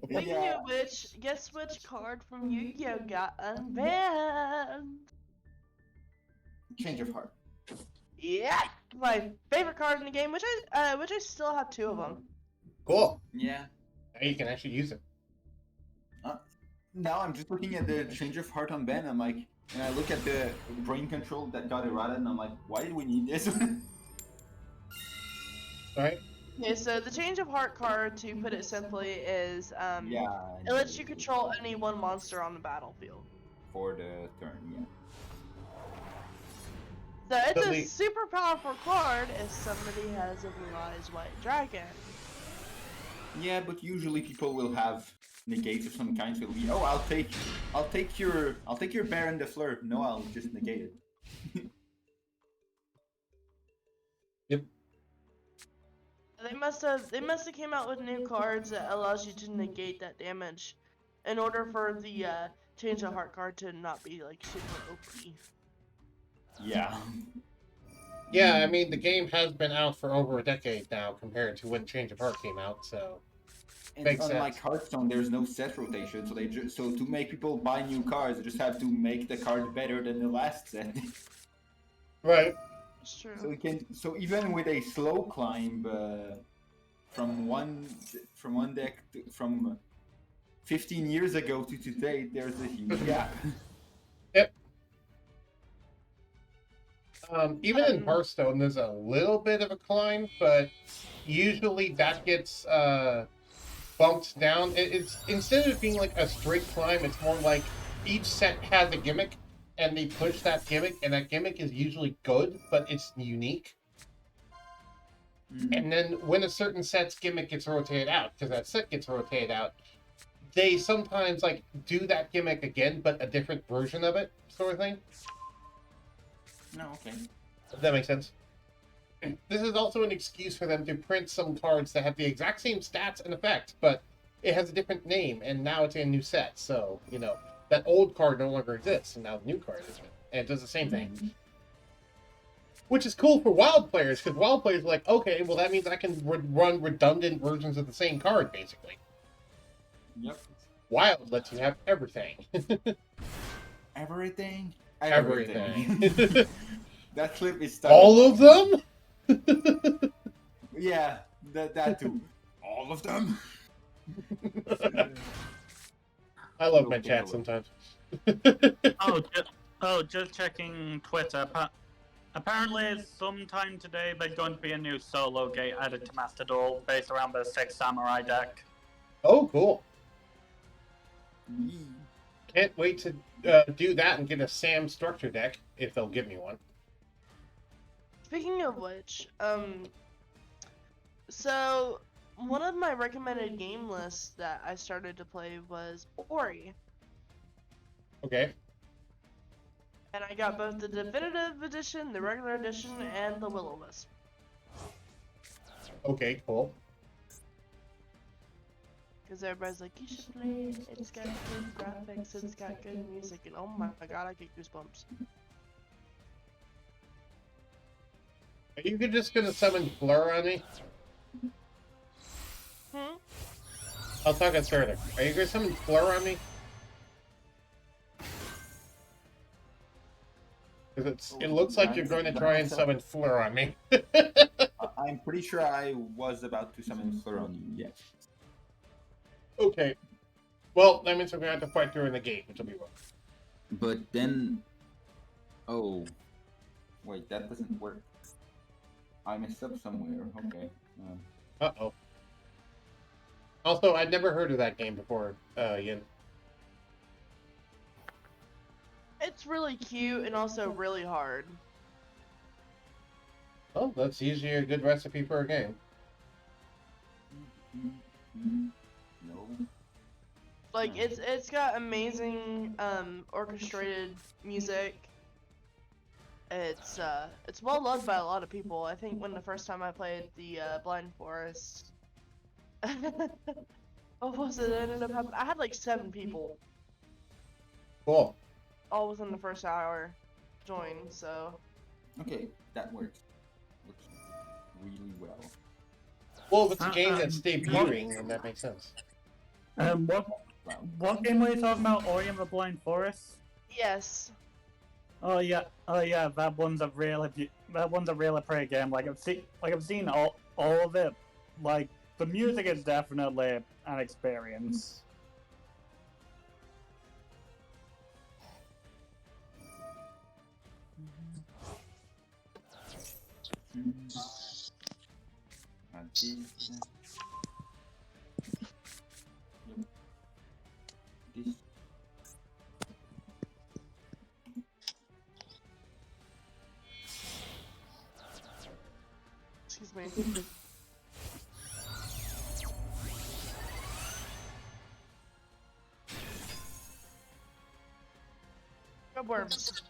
[SPEAKER 3] Yeah.
[SPEAKER 4] of which, guess which card from Yu-Gi-Oh got unbanned?
[SPEAKER 3] Change of heart.
[SPEAKER 4] Yeah, my favorite card in the game, which I still have 2 of them.
[SPEAKER 1] Cool.
[SPEAKER 3] Yeah.
[SPEAKER 1] Now you can actually use it.
[SPEAKER 3] Now I'm just looking at the change of heart on Ben. I'm like, and I look at the brain control that got errata, and I'm like, why do we need this?
[SPEAKER 1] Right?
[SPEAKER 4] Okay, so the change of heart card, to put it simply, is
[SPEAKER 3] Yeah.
[SPEAKER 4] it lets you control any one monster on the battlefield.
[SPEAKER 3] For the turn, yeah.
[SPEAKER 4] So it's
[SPEAKER 1] So
[SPEAKER 4] a
[SPEAKER 1] the-
[SPEAKER 4] super powerful card if somebody has a Blue Eyes White Dragon.
[SPEAKER 3] Yeah, but usually people will have negates of some kind. So it'll be, oh, I'll take your Baron de Fleur. No, I'll just negate it.
[SPEAKER 1] Yep.
[SPEAKER 4] They must have came out with new cards that allows you to negate that damage, in order for the change of heart card to not be like super OP.
[SPEAKER 3] Yeah.
[SPEAKER 1] Yeah, I mean the game has been out for over a decade now compared to when Change of Heart came out. So
[SPEAKER 3] And
[SPEAKER 1] Makes
[SPEAKER 3] unlike
[SPEAKER 1] sense.
[SPEAKER 3] Hearthstone, there's no set rotation, so so to make people buy new cards, they just have to make the card better than the last set.
[SPEAKER 1] right.
[SPEAKER 4] It's true.
[SPEAKER 3] So even with a slow climb from one deck from 15 years ago to today, there's a huge gap.
[SPEAKER 1] Yep. Even in Hearthstone, there's a little bit of a climb, but usually that gets bumped down. It's instead of it being like a straight climb, it's more like each set has a gimmick, and they push that gimmick, and that gimmick is usually good, but it's unique. And then when a certain set's gimmick gets rotated out, because that set gets rotated out, they sometimes like do that gimmick again, but a different version of it, sort of thing.
[SPEAKER 3] No, okay.
[SPEAKER 1] Does that make sense? This is also an excuse for them to print some cards that have the exact same stats and effects, but it has a different name, and now it's in a new set. So, you know, that old card no longer exists, and now the new card is. And it does the same thing. Which is cool for wild players, because wild players are like, okay, well, that means I can run redundant versions of the same card, basically.
[SPEAKER 3] Yep.
[SPEAKER 1] Wild lets you have everything.
[SPEAKER 3] Everything.
[SPEAKER 1] Everything.
[SPEAKER 3] That clip is stuck.
[SPEAKER 1] All of them?
[SPEAKER 3] Yeah, that too. All of them.
[SPEAKER 1] I love my chat sometimes.
[SPEAKER 2] Just checking Twitter. Apparently, sometime today there's going to be a new solo gate added to Master Duel based around the 6 Samurai deck.
[SPEAKER 1] Oh, cool. Can't wait to do that and get a Sam structure deck, if they'll give me one.
[SPEAKER 4] Speaking of which, so one of my recommended game lists that I started to play was Ori,
[SPEAKER 1] Okay.
[SPEAKER 4] and I got both the definitive edition, the regular edition, and the Will-O-Wisp.
[SPEAKER 1] Okay, cool.
[SPEAKER 4] Because everybody's like, you should play it, it's got good graphics, it's got good music, and oh my god, I get goosebumps.
[SPEAKER 1] Are you just gonna summon Fleur on me? I'll talk it further. Are you gonna summon Fleur on me? Because it looks like you're going to try and summon Fleur on me.
[SPEAKER 3] I'm pretty sure I was about to summon Fleur on you, yes.
[SPEAKER 1] Okay. Well, that means we're going to have to fight during the gate, which will be rough.
[SPEAKER 3] But then... Oh. Wait, that doesn't work. I messed up somewhere, okay.
[SPEAKER 1] Uh-oh. Also, I'd never heard of that game before, Yin.
[SPEAKER 4] It's really cute and also really hard.
[SPEAKER 1] Oh, that's usually a good recipe for a game.
[SPEAKER 3] No.
[SPEAKER 4] Like it's got amazing orchestrated music. It's well loved by a lot of people. I think when the first time I played the Blind Forest, what was it? It ended up having, I had like 7 people,
[SPEAKER 1] Cool.
[SPEAKER 4] all within the first hour, join. So
[SPEAKER 3] Okay, that works. really well.
[SPEAKER 1] Well, if it's a game that's debuting, then that makes sense.
[SPEAKER 2] What game were you talking about? Ori and the Blind Forest?
[SPEAKER 4] Yes.
[SPEAKER 2] Oh yeah, that one's a really pretty game. I've seen all of it. Like the music is definitely an experience.
[SPEAKER 3] This.
[SPEAKER 4] Excuse me. Good worms.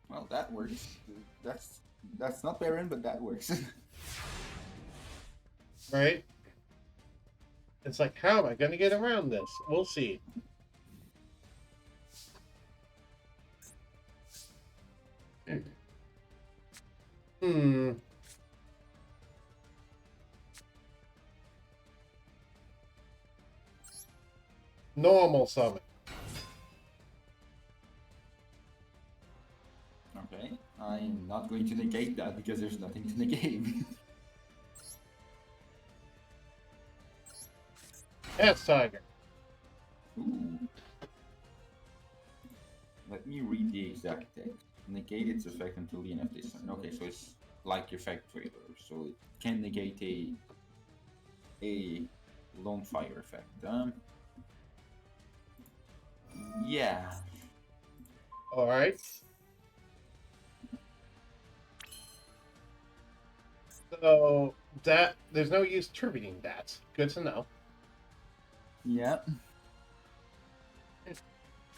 [SPEAKER 3] Well, that works. That's not Baron, but that works.
[SPEAKER 1] Right? It's like, how am I going to get around this? We'll see. Normal summon.
[SPEAKER 3] Okay, I'm not going to negate that because there's nothing to negate.
[SPEAKER 1] Yes, Tiger.
[SPEAKER 3] Ooh. Let me read the exact text. Negate its effect until the end of this turn. Okay, so it's like effect trailer, so it can negate a lone fire effect. Yeah.
[SPEAKER 1] All right. So that there's no use attributing that. Good to know.
[SPEAKER 3] Yeah.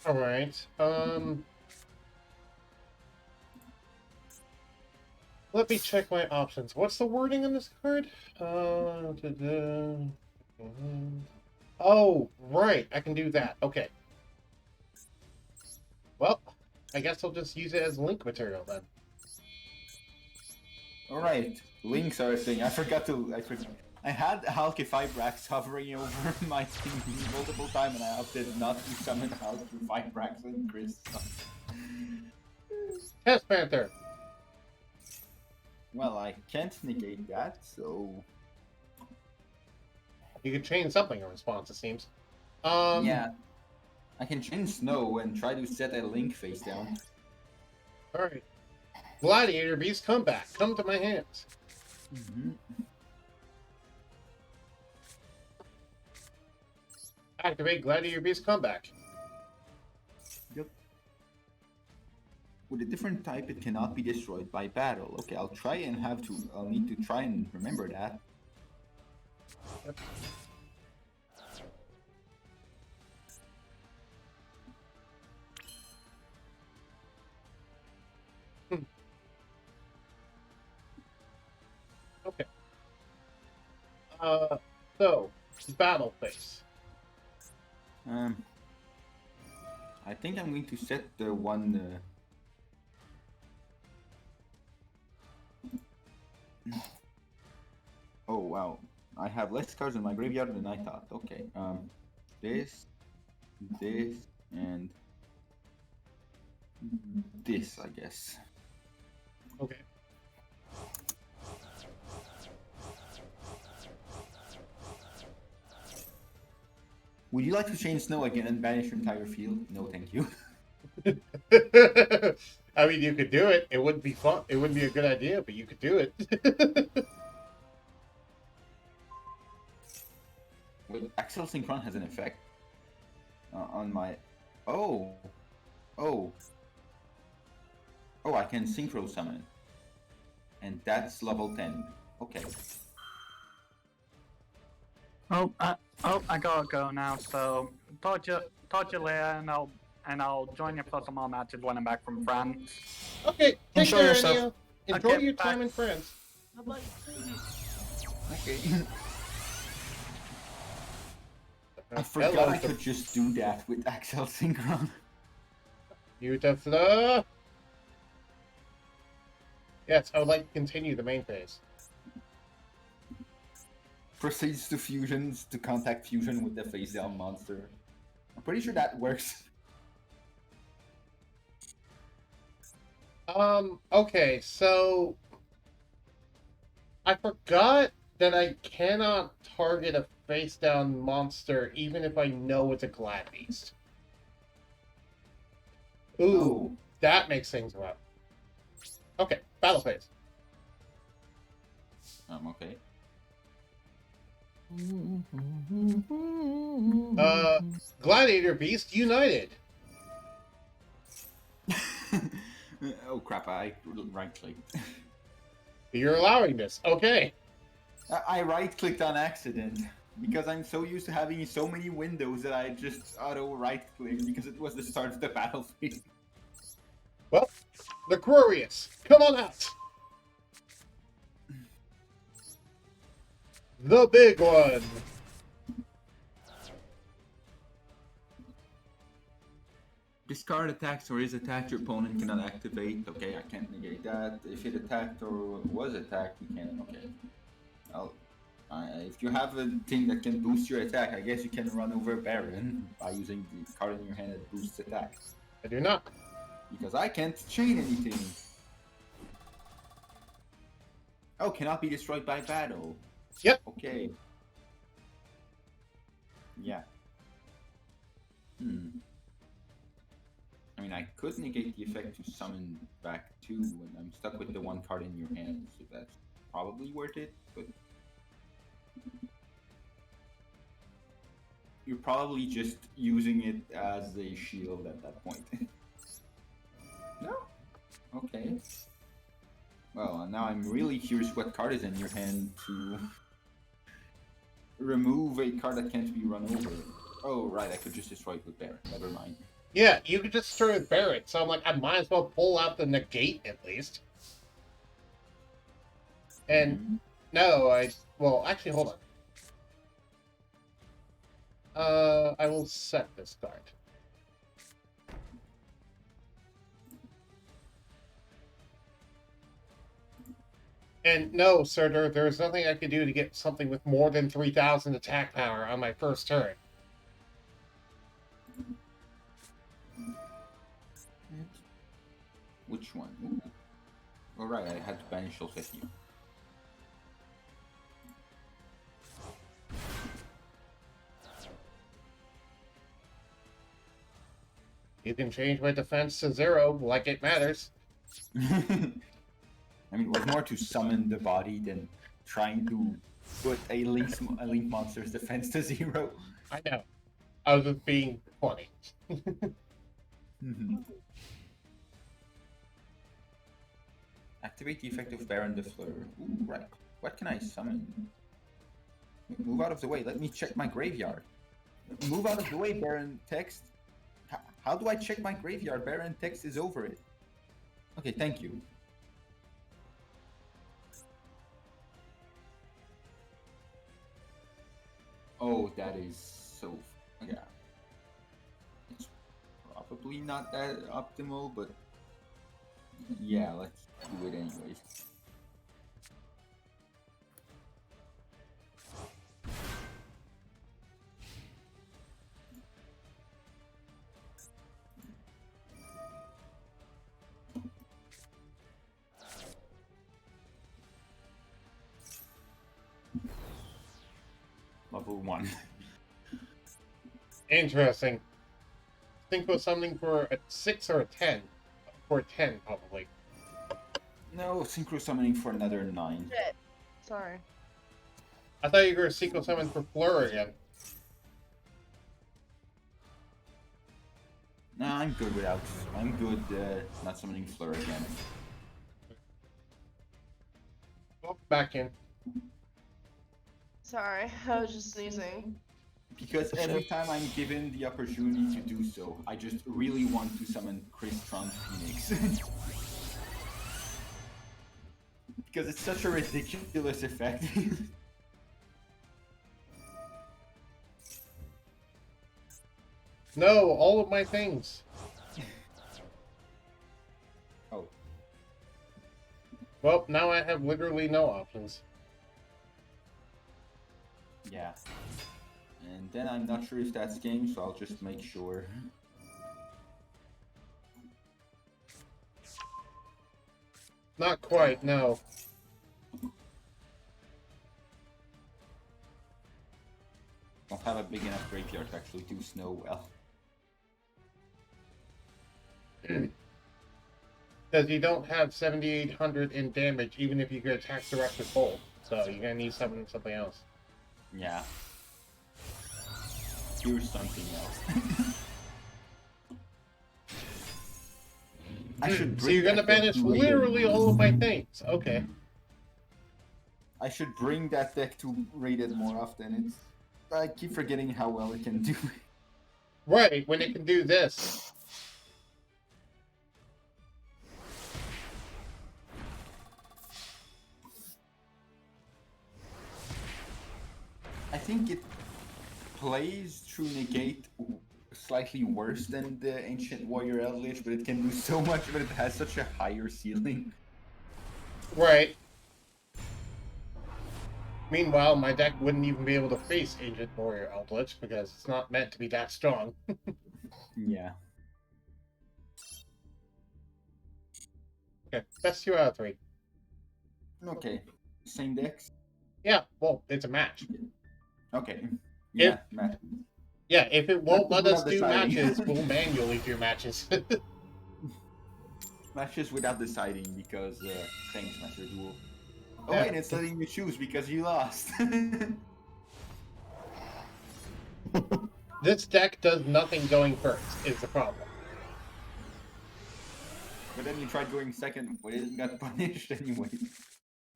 [SPEAKER 1] All right. Let me check my options. What's the wording on this card? Oh, right. I can do that. Okay. Well, I guess I'll just use it as link material then.
[SPEAKER 3] All right. Links are a thing. I forgot. I had Halki Fibrax hovering over my team multiple times, and I opted not to summon Halki Fibrax and Chris.
[SPEAKER 1] Test Panther.
[SPEAKER 3] Well, I can't negate that, so
[SPEAKER 1] You could change something in response, it seems.
[SPEAKER 3] yeah. I can change Snow and try to set a link face down.
[SPEAKER 1] All right. Gladiator Beast, come back. Come to my hands.
[SPEAKER 3] Mm-hmm.
[SPEAKER 1] Activate Gladiator Beast comeback.
[SPEAKER 3] Yep. With a different type, it cannot be destroyed by battle. Okay, I'll need to try and remember that.
[SPEAKER 1] Yep. Okay. So, battle face.
[SPEAKER 3] I think I'm going to set the one. Oh wow, I have less cards in my graveyard than I thought. Okay, this, and this, I guess.
[SPEAKER 1] Okay.
[SPEAKER 3] Would you like to change Snow again and banish your entire field? No, thank you.
[SPEAKER 1] I mean, you could do it. It wouldn't be fun. It wouldn't be a good idea, but you could do it.
[SPEAKER 3] Wait, Axel Synchron has an effect on my. Oh, I can synchro summon, and that's level 10. Okay.
[SPEAKER 2] I gotta go now. So talk to you later, and I'll join you for some more matches when I'm back from France.
[SPEAKER 1] Okay, take
[SPEAKER 5] Enjoy
[SPEAKER 1] care,
[SPEAKER 5] yourself.
[SPEAKER 1] Anya. Enjoy
[SPEAKER 2] Okay,
[SPEAKER 1] your
[SPEAKER 2] bye.
[SPEAKER 1] time in France.
[SPEAKER 4] Bye-bye.
[SPEAKER 3] Okay. I forgot I could just do that with Axel Synchron.
[SPEAKER 1] Beautiful. Yes, I would like to continue the main phase.
[SPEAKER 3] Proceeds to fusions to contact fusion with the face down monster. I'm pretty sure that works.
[SPEAKER 1] Okay, so I forgot that I cannot target a face down monster even if I know it's a glad beast. Ooh,
[SPEAKER 3] Oh.
[SPEAKER 1] that makes things rough. Okay, battle phase.
[SPEAKER 3] Okay.
[SPEAKER 1] Gladiator Beast United.
[SPEAKER 3] Oh crap, I right clicked.
[SPEAKER 1] You're allowing this. Okay.
[SPEAKER 3] I right clicked on accident because I'm so used to having so many windows that I just auto right clicked because it was the start of the battlefield.
[SPEAKER 1] Well, the Glorious, come on out. The big one.
[SPEAKER 3] Discard attacks or is attacked, your opponent cannot activate. Okay, I can't negate that. If it attacked or was attacked, you can. Okay. Well, if you have a thing that can boost your attack, I guess you can run over Baron by using the card in your hand that boosts attack.
[SPEAKER 1] I do not.
[SPEAKER 3] Because I can't chain anything. Oh, cannot be destroyed by battle.
[SPEAKER 1] Yep.
[SPEAKER 3] Okay. Yeah. I mean, I could negate the effect to summon back 2 when I'm stuck with the 1 card in your hand, so that's probably worth it, but you're probably just using it as a shield at that point. No? Okay. Well, now I'm really curious what card is in your hand to remove a card that can't be run over. Oh, right, I could just destroy it with Baron. Never mind.
[SPEAKER 1] Yeah, you could just destroy with Barrett, so I'm like, I might as well pull out the negate at least. And no, well, actually, hold on. I will set this card. And no, sir, there's nothing I can do to get something with more than 3,000 attack power on my first turn.
[SPEAKER 3] Which one? Alright, I had to banish Solfetti.
[SPEAKER 1] You can change my defense to 0, like it matters.
[SPEAKER 3] I mean, it was more to summon the body than trying to put a Link monster's defense to 0.
[SPEAKER 1] I know. I was just being funny.
[SPEAKER 3] Activate the effect of Baron de Fleur. Ooh, right. What can I summon? Move out of the way. Let me check my graveyard. Move out of the way, Baron text. How do I check my graveyard? Baron text is over it. Okay, thank you. Oh, that is so... Yeah. It's probably not that optimal, but... Yeah, let's do it anyways. Level 1.
[SPEAKER 1] Interesting. Think was something for a 6 or a 10. For a 10, probably.
[SPEAKER 3] No, synchro summoning for another 9.
[SPEAKER 4] Shit. Sorry.
[SPEAKER 1] I thought you were a synchro summon for Fleur again.
[SPEAKER 3] Nah, I'm good without. I'm good not summoning Fleur again.
[SPEAKER 1] Oh, back in.
[SPEAKER 4] Sorry, I was just sneezing.
[SPEAKER 3] Because every time I'm given the opportunity to do so, I just really want to summon Crystron Phoenix. Because it's such a ridiculous effect.
[SPEAKER 1] No, all of my things.
[SPEAKER 3] Oh.
[SPEAKER 1] Well, now I have literally no options.
[SPEAKER 3] Yeah. And then I'm not sure if that's game, so I'll just make sure.
[SPEAKER 1] Not quite, no.
[SPEAKER 3] Don't have a big enough graveyard to actually do snow well.
[SPEAKER 1] Because you don't have 7,800 in damage, even if you could attack direct with bolt. So you're gonna need something else.
[SPEAKER 3] Yeah. Here's something else. I should
[SPEAKER 1] So you're gonna
[SPEAKER 3] that deck
[SPEAKER 1] banish
[SPEAKER 3] to
[SPEAKER 1] literally
[SPEAKER 3] rated.
[SPEAKER 1] all of my things. Okay.
[SPEAKER 3] I should bring that deck to rated more often. I keep forgetting how well it can do.
[SPEAKER 1] Right, when it can do this.
[SPEAKER 3] I think it plays through negate slightly worse than the Ancient Warrior Eldritch, but it can do so much, but it has such a higher ceiling.
[SPEAKER 1] Right. Meanwhile, my deck wouldn't even be able to face Ancient Warrior Eldritch because it's not meant to be that strong.
[SPEAKER 3] Yeah.
[SPEAKER 1] Okay, best 2 out of 3.
[SPEAKER 3] Okay. Same decks?
[SPEAKER 1] Yeah, well, it's a match.
[SPEAKER 3] Okay. Yeah, match.
[SPEAKER 1] Yeah, if it won't let us
[SPEAKER 3] Without
[SPEAKER 1] do
[SPEAKER 3] deciding.
[SPEAKER 1] matches, we'll manually do matches.
[SPEAKER 3] Matches without deciding because, thanks, Master Duel. Oh
[SPEAKER 1] Yeah.
[SPEAKER 3] wait, it's letting you choose because you lost.
[SPEAKER 1] This deck does nothing going first, is the problem.
[SPEAKER 3] But then you tried going second, but it got punished anyway.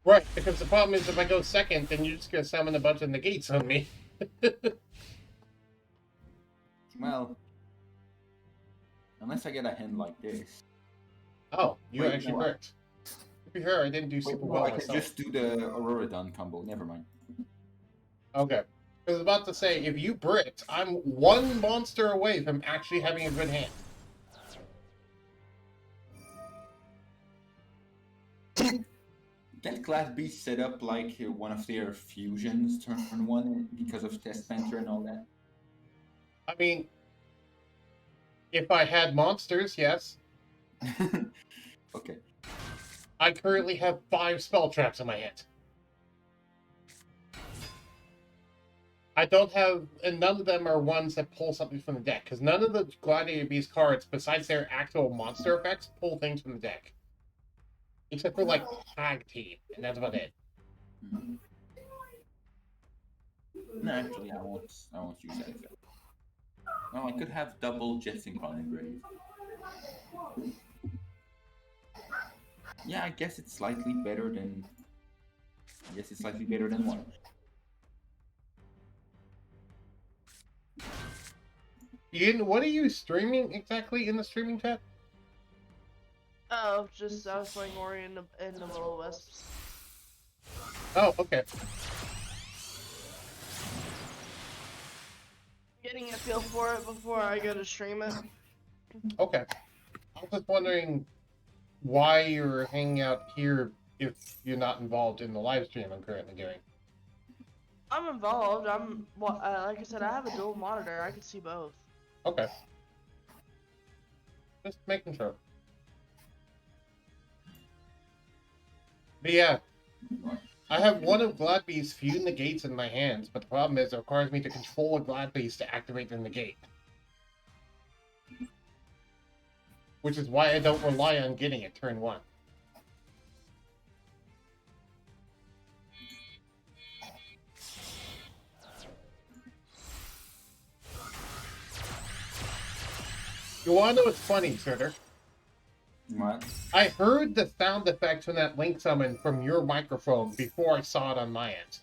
[SPEAKER 1] Right, because the problem is if I go second, then you're just gonna summon a bunch of negates on me.
[SPEAKER 3] Well, unless I get a hand like this.
[SPEAKER 1] Oh, you
[SPEAKER 3] Wait,
[SPEAKER 1] actually
[SPEAKER 3] no,
[SPEAKER 1] worked. To be fair, I didn't do
[SPEAKER 3] Wait,
[SPEAKER 1] super
[SPEAKER 3] no,
[SPEAKER 1] well
[SPEAKER 3] I can
[SPEAKER 1] myself.
[SPEAKER 3] just do the Aurora Dawn combo, never mind.
[SPEAKER 1] Okay. I was about to say, if you Brit, I'm one monster away from actually having a good hand.
[SPEAKER 3] Get Class B set up like one of their fusions turn 1 because of Test Panther and all that?
[SPEAKER 1] I mean, if I had monsters, yes.
[SPEAKER 3] Okay.
[SPEAKER 1] I currently have 5 spell traps in my hand. I don't have, and none of them are ones that pull something from the deck, because none of the Gladiator Beast cards, besides their actual monster effects, pull things from the deck. Except for, like, Tag Team, and that's about it.
[SPEAKER 3] Mhm. No, actually, I won't use that effect. Oh, I could have double Jet Synchron engraved. Yeah, I guess it's slightly better than. One.
[SPEAKER 1] Ian, what are you streaming exactly in the streaming chat?
[SPEAKER 4] Oh, just I was playing Ori in the Little Wisps.
[SPEAKER 1] Oh, okay.
[SPEAKER 4] Getting a feel for it before I go to stream it.
[SPEAKER 1] Okay. I was just wondering why you're hanging out here if you're not involved in the live stream I'm currently doing.
[SPEAKER 4] I'm involved. Like I said, I have a dual monitor. I can see both.
[SPEAKER 1] Okay. Just making sure. But yeah, I have one of Gladbee's few negates in my hands, but the problem is it requires me to control a Gladbeast to activate the negate. Which is why I don't rely on getting it turn 1. You wanna know what's funny, Sutter?
[SPEAKER 3] What?
[SPEAKER 1] I heard the sound effect from that Link summon from your microphone before I saw it on my end.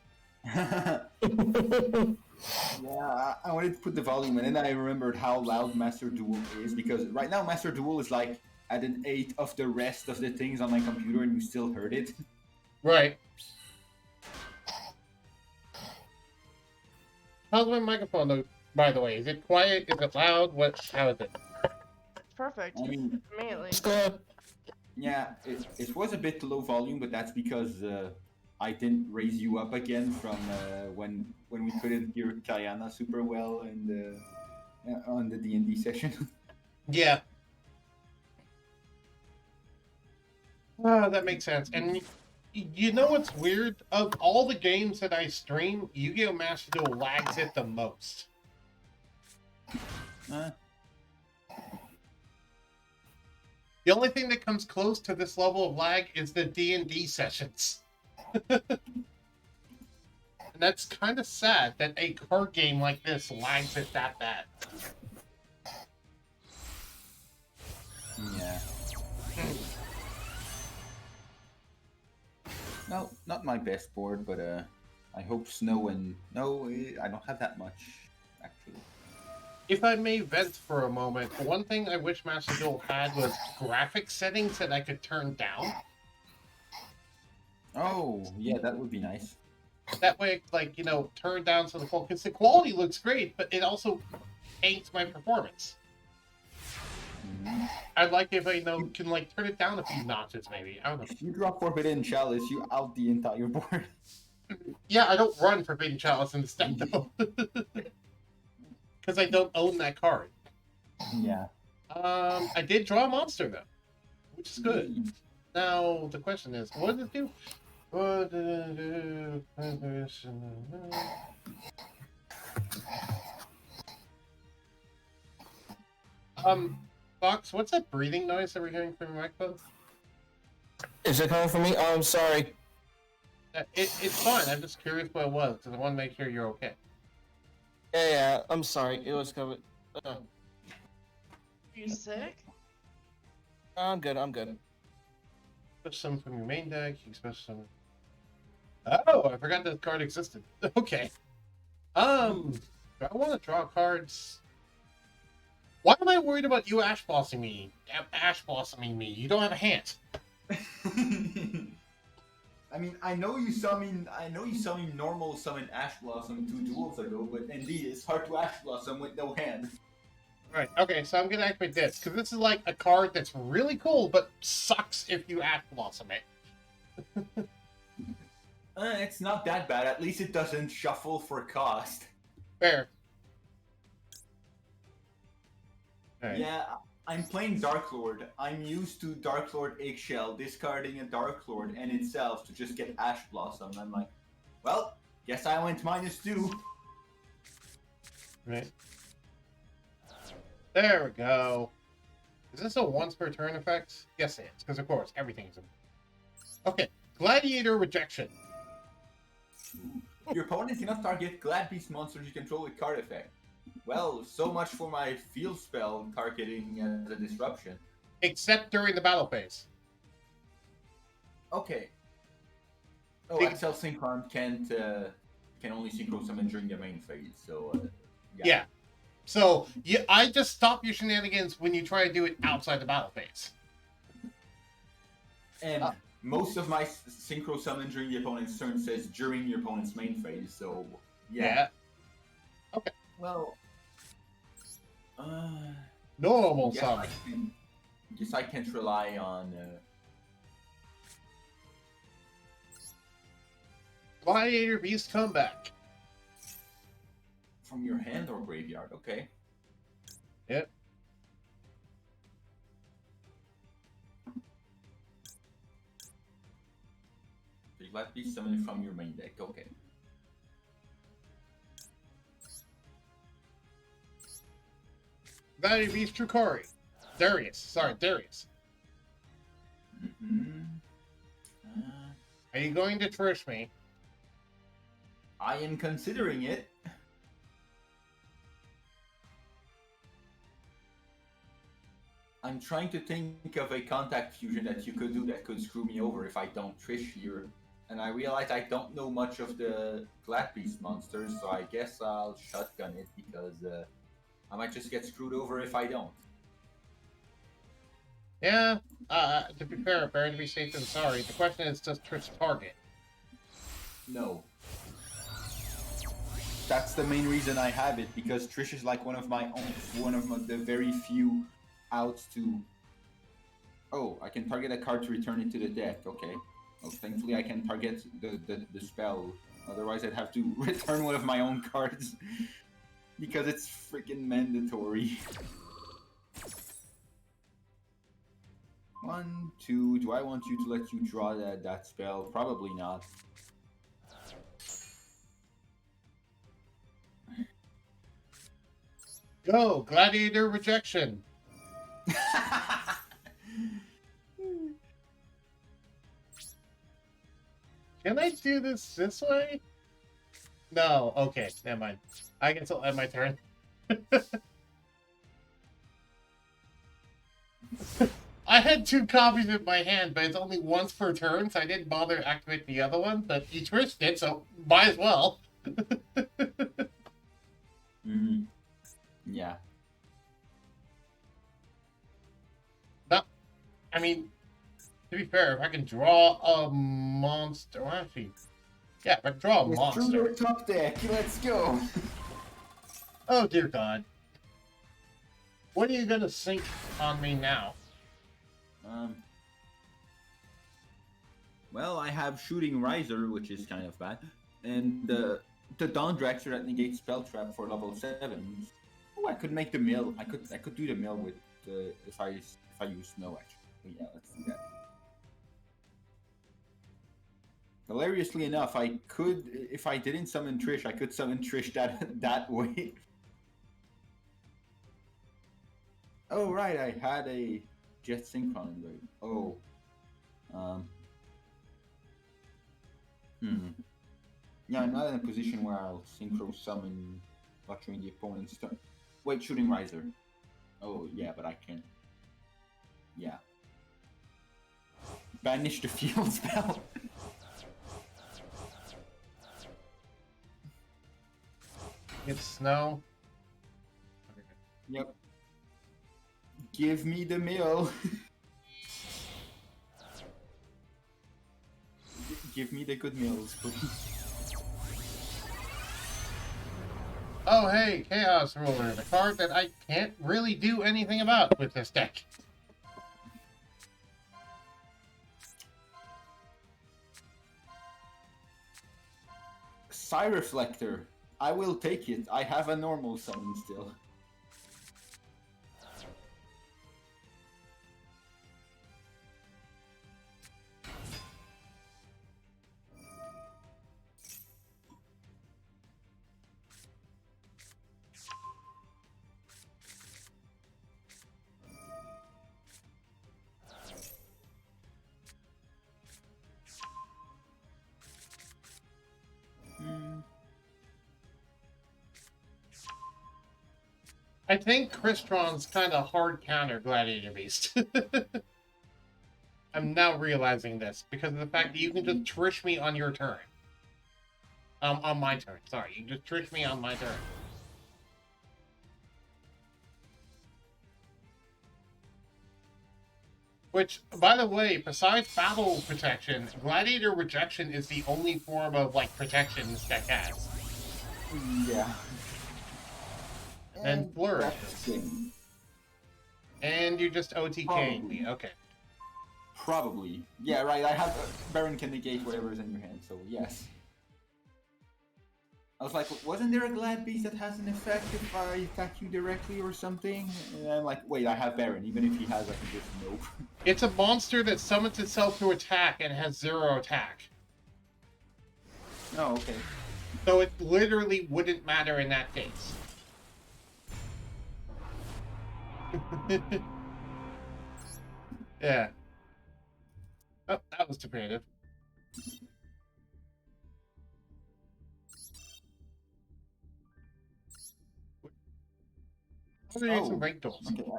[SPEAKER 3] Yeah, I wanted to put the volume, and then I remembered how loud Master Duel is, because right now Master Duel is like at an 8 of the rest of the things on my computer, and you still heard it.
[SPEAKER 1] Right. How's my microphone though? By the way, is it quiet? Is it loud? How is it?
[SPEAKER 4] Perfect.
[SPEAKER 3] I mean,
[SPEAKER 4] Immediately.
[SPEAKER 5] It's good.
[SPEAKER 3] yeah, it was a bit low volume, but that's because I didn't raise you up again from when we couldn't hear Kayana super well and on the D&D session.
[SPEAKER 1] Yeah. Oh, that makes sense. And you know what's weird? Of all the games that I stream, Yu-Gi-Oh! Master Duel lags it the most.
[SPEAKER 3] Uh,
[SPEAKER 1] The only thing that comes close to this level of lag is the D&D sessions. And that's kind of sad that a card game like this lags it that bad.
[SPEAKER 3] yeah. No, not my best board, but I hope Snow and no, I don't have that much actually.
[SPEAKER 1] If I may vent for a moment, one thing I wish Master Duel had was graphic settings that I could turn down.
[SPEAKER 3] Oh, yeah, that would be nice.
[SPEAKER 1] That way, like, you know, turn down so because the quality looks great, but it also taints my performance.
[SPEAKER 3] Mhm.
[SPEAKER 1] I'd like if I can like turn it down a few notches, maybe. I don't know.
[SPEAKER 3] If you drop Forbidden Chalice, you out the entire board.
[SPEAKER 1] Yeah, I don't run Forbidden Chalice in this deck though, because I don't own that card.
[SPEAKER 3] Yeah.
[SPEAKER 1] I did draw a monster though, which is good. Now the question is, what does it do? Fox, what's that breathing noise that we're hearing from your microphone?
[SPEAKER 5] Is it coming from me? Oh, I'm sorry.
[SPEAKER 1] It's fine. I'm just curious what it was because I want to make sure you're okay.
[SPEAKER 5] Yeah, I'm sorry. It was coming.
[SPEAKER 4] You sick?
[SPEAKER 5] I'm good. I'm good.
[SPEAKER 1] Special summon from your main deck. You special summon. Oh, I forgot that card existed. Okay. Do I want to draw cards? Why am I worried about you ash blossoming me? You don't have a hand.
[SPEAKER 3] I mean, I know you summon normal summon Ash Blossom 2 duels ago, but indeed, it's hard to Ash Blossom with no hand.
[SPEAKER 1] Right. Okay, so I'm gonna activate this because this is like a card that's really cool, but sucks if you ash blossom it.
[SPEAKER 3] It's not that bad. At least it doesn't shuffle for cost.
[SPEAKER 1] Fair. Alright.
[SPEAKER 3] Yeah, I'm playing Dark Lord. I'm used to Dark Lord Eggshell discarding a Dark Lord and itself to just get Ash Blossom. I'm like, well, guess I went -2.
[SPEAKER 1] Right. There we go. Is this a once per turn effect? Yes, it is, because of course everything's. Okay, Gladiator Rejection.
[SPEAKER 3] Your opponent cannot target Glad Beast monsters you control with card effect. Well, so much for my field spell targeting as a disruption.
[SPEAKER 1] Except during the battle phase.
[SPEAKER 3] Okay. Oh,
[SPEAKER 1] Big-
[SPEAKER 3] Excel Synchron can only synchro summon during the main phase, so
[SPEAKER 1] Yeah. So I just stop your shenanigans when you try to do it outside the battle phase.
[SPEAKER 3] And most of my synchro summon during the opponent's turn says during your opponent's main phase, so yeah.
[SPEAKER 1] Okay.
[SPEAKER 3] Well,
[SPEAKER 1] Normal
[SPEAKER 3] guess
[SPEAKER 1] summon.
[SPEAKER 3] Guess I can't rely on.
[SPEAKER 1] Gladiator Beast Comeback.
[SPEAKER 3] From your hand or graveyard, okay.
[SPEAKER 1] Yep.
[SPEAKER 3] So you let me summon it from your main deck, okay.
[SPEAKER 1] Gladiator Beast Trukari. Darius.
[SPEAKER 3] Mm-hmm.
[SPEAKER 1] Are you going to trish me?
[SPEAKER 3] I am considering it. I'm trying to think of a contact fusion that you could do that could screw me over if I don't trish here. And I realize I don't know much of the Glad Beast monsters, so I guess I'll shotgun it because I might just get screwed over if I don't.
[SPEAKER 1] Yeah. To be fair, better to be safe than sorry. The question is, does trish target?
[SPEAKER 3] No. that's the main reason I have it, because Trish is like one of the very few outs to. Oh, I can target a card to return it to the deck. Okay. Well, thankfully I can target the spell. Otherwise, I'd have to return one of my own cards because it's freaking mandatory. 1, 2. Do I want you to let you draw that spell? Probably not.
[SPEAKER 1] Go, Gladiator Rejection. Can I do this way? No. Okay, never mind. I guess I'll end my turn. I had 2 copies in my hand, but it's only once per turn, so I didn't bother activating the other one. But you twitched it, so might as well.
[SPEAKER 3] Mm-hmm. Yeah.
[SPEAKER 1] No, I mean, to be fair, if I can draw a monster, well, actually, yeah, if I can draw a monster.
[SPEAKER 3] Through top deck. Let's go.
[SPEAKER 1] Oh dear God! What are you gonna sink on me now?
[SPEAKER 3] Well, I have Shooting Riser, which is kind of bad, and the Dawn Drexer that negates Spell Trap for level 7. Oh, I could make the mill. I could do the mill with if I use Snow actually. Yeah, let's do that. Hilariously enough, I could, if I didn't summon Trish, I could summon Trish that way. Oh right, I had a Jet Synchron, right? Oh. Yeah, I'm not in a position where I'll synchro summon during the opponent's turn. Wait, Shooting Riser. Oh yeah, but I can. Yeah. Banish the field spell.
[SPEAKER 1] It's snow.
[SPEAKER 3] Yep. Give me the mill. Give me the good mills, please.
[SPEAKER 1] Oh hey, Chaos Ruler, the card that I can't really do anything about with this deck.
[SPEAKER 3] Psy Reflector. I will take it. I have a normal summon still.
[SPEAKER 1] I think Crystron's kind of hard counter Gladiator Beast. I'm now realizing this because of the fact that you can just trish me on your turn. On my turn. Sorry, you can just trish me on my turn. Which, by the way, besides battle protection, Gladiator Rejection is the only form of like protection this deck has.
[SPEAKER 3] Yeah.
[SPEAKER 1] And Flourish. And you're just OTKing me. Okay.
[SPEAKER 3] Probably. Yeah, right. I have Baron can negate whatever's in your hand, so yes. I was like, wasn't there a Glad Beast that has an effect if I attack you directly or something? And I'm like, wait, I have Baron. Even if he has, I can just nope.
[SPEAKER 1] It's a monster that summons itself to attack and has 0 attack.
[SPEAKER 3] Oh, okay.
[SPEAKER 1] So it literally wouldn't matter in that case. Yeah. Oh, that was too creative. I'm gonna need some break tools.
[SPEAKER 3] Okay.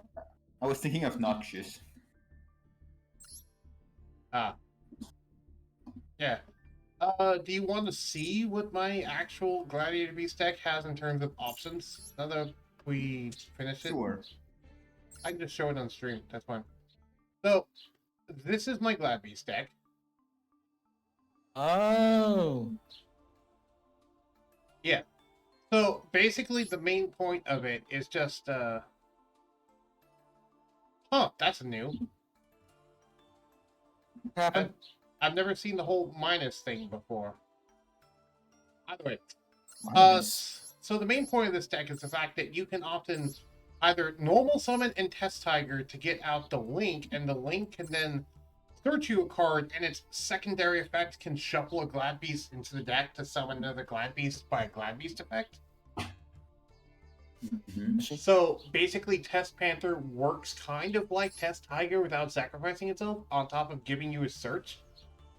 [SPEAKER 3] I was thinking of Noxious.
[SPEAKER 1] Ah. Yeah. Do you want to see what my actual Gladiator Beast deck has in terms of options? Now that we finish it?
[SPEAKER 3] Sure.
[SPEAKER 1] I can just show it on stream. That's fine. So, this is my Glad Beast deck.
[SPEAKER 5] Oh.
[SPEAKER 1] Yeah. So basically, the main point of it is just, that's new.
[SPEAKER 5] Happened?
[SPEAKER 1] I've never seen the whole minus thing before. Either way,
[SPEAKER 5] Minus.
[SPEAKER 1] so the main point of this deck is the fact that you can often either normal summon and test Tiger to get out the link, and the link can then search you a card, and its secondary effect can shuffle a Glad Beast into the deck to summon another Glad Beast by a Glad Beast effect.
[SPEAKER 3] Mhm.
[SPEAKER 1] So basically, Test Panther works kind of like Test Tiger without sacrificing itself, on top of giving you a search.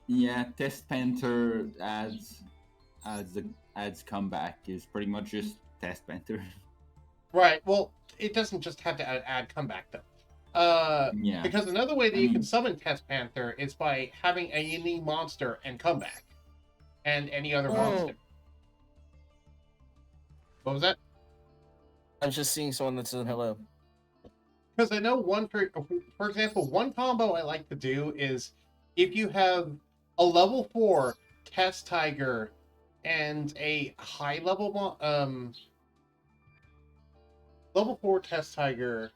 [SPEAKER 3] Yeah, Test Panther adds comeback is pretty much just Test Panther.
[SPEAKER 1] Right. Well, it doesn't just have to add comeback though.
[SPEAKER 3] Yeah.
[SPEAKER 1] Because another way that
[SPEAKER 3] I
[SPEAKER 1] you
[SPEAKER 3] mean-
[SPEAKER 1] can summon Test Panther is by having any monster and comeback, and any other
[SPEAKER 5] Oh.
[SPEAKER 1] monster. What was that?
[SPEAKER 5] I'm just seeing someone that said hello.
[SPEAKER 1] Because I know for example, one combo I like to do is if you have a level 4 Test Tiger and a high level level 4 Test Tiger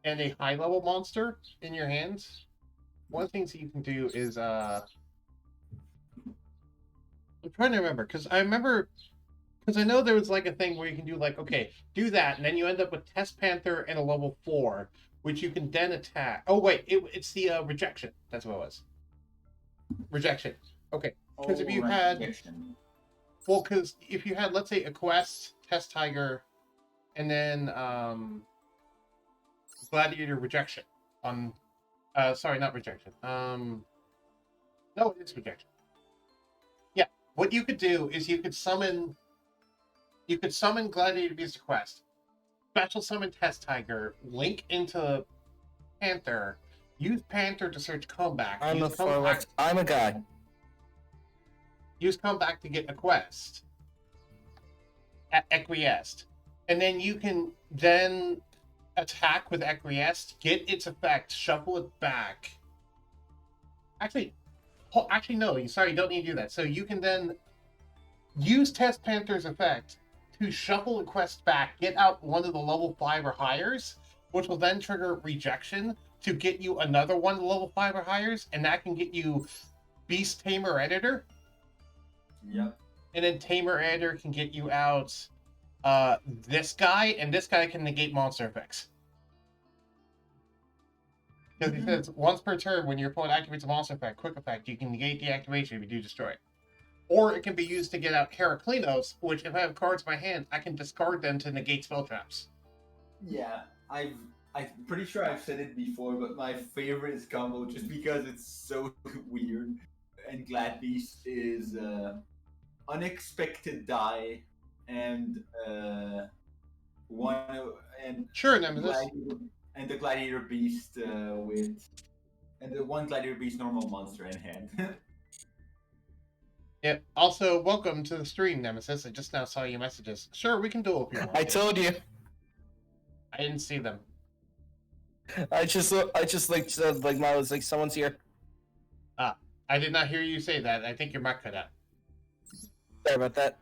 [SPEAKER 1] and a high level monster in your hands, one of the things that you can do is I'm trying to remember because I know there was like a thing where you can do like, okay, do that, and then you end up with Test Panther and a level 4, which you can then attack. Oh wait, it's the rejection. That's what it was. Rejection. Okay, because if you had, well, because if you had, let's say, a quest, Test Tiger, and then Gladiator Rejection on, sorry, not Rejection. No, it is Rejection. Yeah, what you could do is you could summon Gladiator Beast Quest, special summon Test Tiger, link into Panther, use Panther to search comeback.
[SPEAKER 5] I'm a
[SPEAKER 1] use
[SPEAKER 5] far left. I'm a guy.
[SPEAKER 1] Use comeback to get a quest. Acquiesced. And then you can then attack with Acquiesced, get its effect, shuffle it back. Actually, no, sorry, you don't need to do that. So you can then use Test Panther's effect to shuffle a quest back, get out one of the level 5 or highers, which will then trigger rejection to get you another one of the level 5 or highers, and that can get you Beast Tamer Editor.
[SPEAKER 3] Yep.
[SPEAKER 1] And then Tamer Editor can get you out this guy, and this guy can negate monster effects. Because he says, once per turn, when your opponent activates a monster effect, quick effect, you can negate the activation if you do destroy it. Or it can be used to get out Heraclinos, which if I have cards in my hand, I can discard them to negate spell traps.
[SPEAKER 3] Yeah, I'm pretty sure I've said it before, but my favorite is combo just because it's so weird. And Glad Beast is unexpected die and one and
[SPEAKER 1] Sure, Nemesis.
[SPEAKER 3] and the Gladiator Beast and the one Gladiator Beast normal monster in hand.
[SPEAKER 1] Yep. Also, welcome to the stream, Nemesis. I just now saw your messages. Sure, we can duel if you want.
[SPEAKER 5] I told you.
[SPEAKER 1] I didn't see them.
[SPEAKER 5] I just like said like I was like someone's here.
[SPEAKER 1] I did not hear you say that. I think your mic cut out.
[SPEAKER 5] Sorry about that.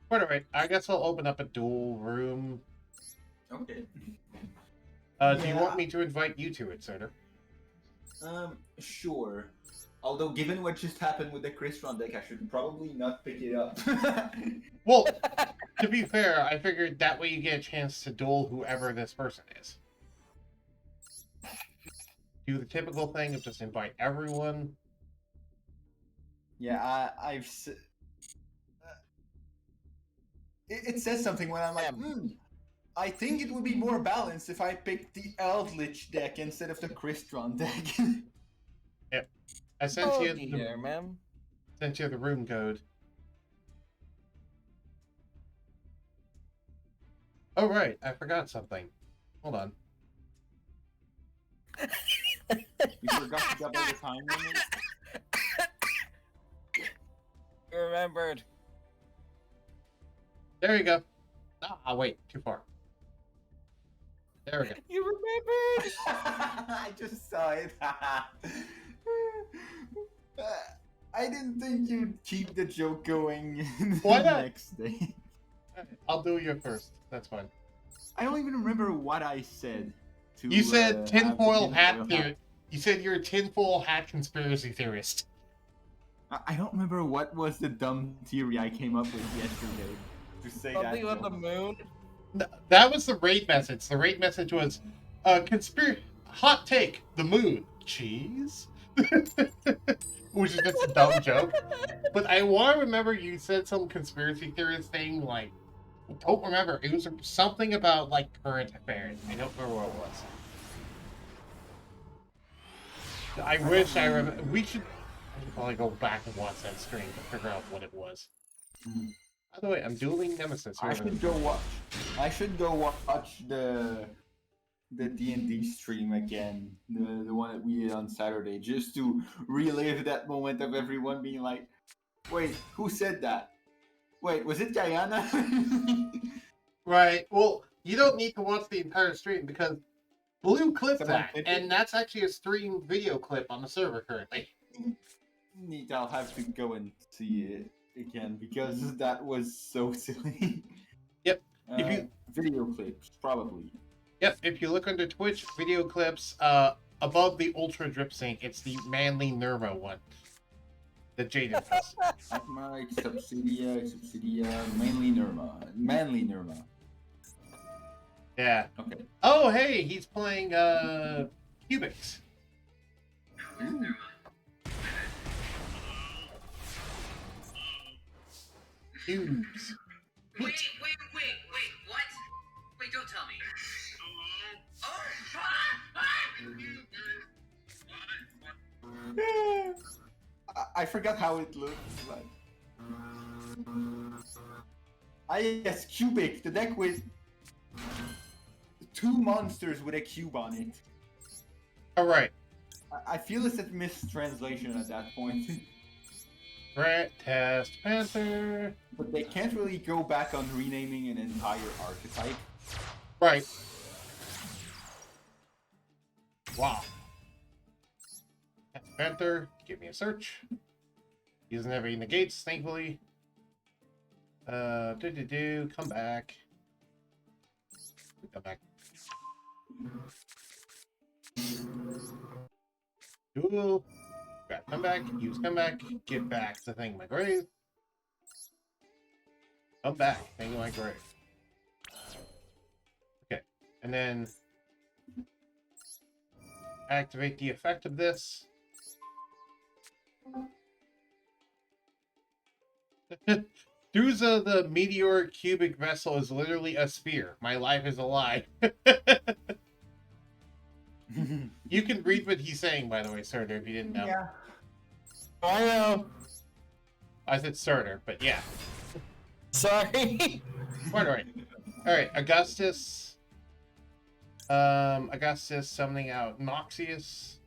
[SPEAKER 1] But alright, I guess I'll open up a duel room.
[SPEAKER 3] Okay.
[SPEAKER 1] Do you want me to invite you to it, Soda?
[SPEAKER 3] Sure. Although, given what just happened with the Crystron deck, I should probably not pick it up.
[SPEAKER 1] Well, to be fair, I figured that way you get a chance to duel whoever this person is. Do the typical thing of just invite everyone.
[SPEAKER 3] Yeah, it says something when I'm like, I think it would be more balanced if I picked the Eldritch deck instead of the Crystron deck.
[SPEAKER 1] Yep. I sent you
[SPEAKER 5] here, man.
[SPEAKER 1] sent you the room code. Oh right, I forgot something. Hold on.
[SPEAKER 3] You forgot to double the time limit?
[SPEAKER 5] You remembered.
[SPEAKER 1] There you go. Ah, wait, too far. There we go.
[SPEAKER 5] You remembered.
[SPEAKER 3] I just saw it. I didn't think you'd keep the joke going
[SPEAKER 1] Why
[SPEAKER 3] the
[SPEAKER 1] not?
[SPEAKER 3] next day.
[SPEAKER 1] I'll do you first. That's fine.
[SPEAKER 3] I don't even remember what I said. To,
[SPEAKER 1] You said
[SPEAKER 3] have the
[SPEAKER 1] tinfoil hat
[SPEAKER 3] tinfoil
[SPEAKER 1] theory. You said you're a tinfoil hat conspiracy theorist.
[SPEAKER 3] I don't remember what was the dumb theory I came up with yesterday to say
[SPEAKER 5] Something
[SPEAKER 3] that
[SPEAKER 5] about the
[SPEAKER 3] joke.
[SPEAKER 5] moon.
[SPEAKER 1] That was the raid message. The raid message was, conspiracy hot take: the moon cheese, which is just a dumb joke. But I want to remember you said some conspiracy theorist thing like, I don't remember. It was something about like current affairs. I don't remember what it was. I wish I remember. We should probably go back and watch that stream to figure out what it was. By the way, I'm dueling Nemesis.
[SPEAKER 3] I should go watch the D&D stream again, the one that we did on Saturday, just to relive that moment of everyone being like, "Wait, who said that? Wait, was it Guyana?"
[SPEAKER 1] Right. Well, you don't need to watch the entire stream because Blue clipped
[SPEAKER 3] Someone
[SPEAKER 1] that,
[SPEAKER 3] clipped
[SPEAKER 1] and
[SPEAKER 3] it?
[SPEAKER 1] that's actually a stream video clip on the server currently.
[SPEAKER 3] Neat. I'll have to go and see it again because that was so silly.
[SPEAKER 1] Yep. If you
[SPEAKER 3] Video clips, probably.
[SPEAKER 1] Yep, if you look under Twitch video clips, above the Ultra Drip Sync, it's the Manly Nirma one. The Jaden does.
[SPEAKER 3] Mike, Subsidia, Manly Nirma.
[SPEAKER 1] Yeah.
[SPEAKER 3] Okay.
[SPEAKER 1] Oh, hey, he's playing Cubics.
[SPEAKER 3] Ooh.
[SPEAKER 1] Cubes.
[SPEAKER 6] Wait, what? Wait, don't tell me. Oh,
[SPEAKER 3] I forgot how it looks like. Yes, Cubic, the deck with 2 monsters with a cube on it.
[SPEAKER 1] Alright.
[SPEAKER 3] I feel it's a mistranslation at that point.
[SPEAKER 1] Rat, Test, Panther.
[SPEAKER 3] But they can't really go back on renaming an entire archetype.
[SPEAKER 1] Right. Wow. Test Panther, give me a search. He doesn't have any negates, thankfully. Come back. Come back. Duel. Grab comeback, use comeback, get back to thing in my grave. Come back, thing in my grave. Okay, and then activate the effect of this. Duza, the meteoric cubic vessel, is literally a sphere. My life is a lie. You can read what he's saying, by the way, Surtur, if you didn't know.
[SPEAKER 3] Yeah.
[SPEAKER 5] I know.
[SPEAKER 1] I said Surtur, but yeah.
[SPEAKER 5] Sorry.
[SPEAKER 1] Alright. Alright, Augustus. Augustus summoning out Noxious.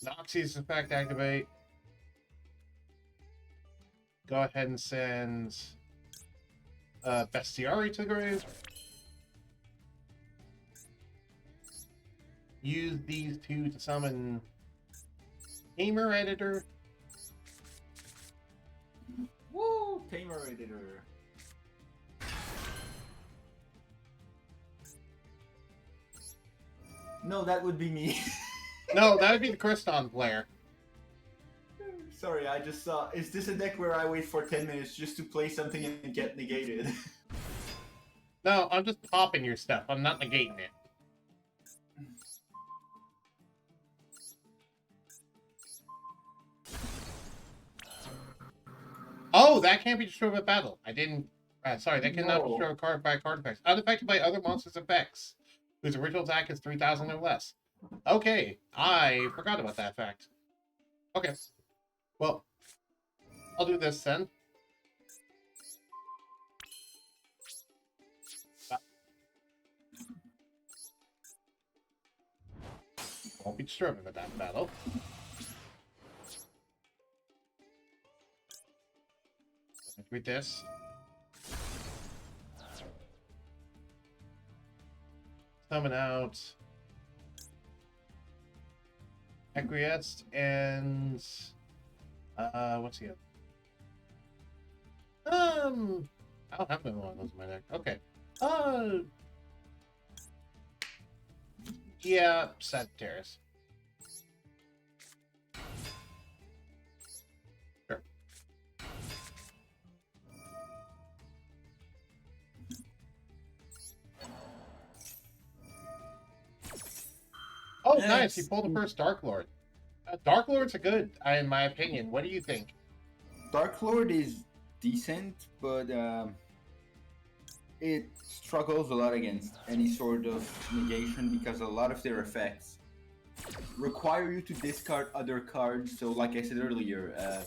[SPEAKER 1] Noxious effect activate. Go ahead and send Bestiari to the grave. Use these two to summon Tamer Editor.
[SPEAKER 3] Woo! Tamer Editor. No, that would be me.
[SPEAKER 1] No, that would be the Kriston player.
[SPEAKER 3] Sorry, I just saw. Is this a deck where I wait for 10 minutes just to play something and get negated?
[SPEAKER 1] No, I'm just popping your stuff. I'm not negating it. Oh, that can't be destroyed by battle. I didn't. Sorry, that cannot
[SPEAKER 3] No.
[SPEAKER 1] destroy a card by card effects. Unaffected by other monsters' effects, whose original attack is 3,000 or less. Okay, I forgot about that fact. Okay. Well, I'll do this then. Won't be destroyed by that battle. With this. Summon out. Acquiesced, and what's the other? I don't have one of those in my deck. Okay. Yeah, Sagittarius. Sure. Oh, nice! You pulled the first Dark Lord. Dark Lords are good, in my opinion. What do you think?
[SPEAKER 3] Dark Lord is decent, but it struggles a lot against any sort of negation because a lot of their effects require you to discard other cards. So, like I said earlier,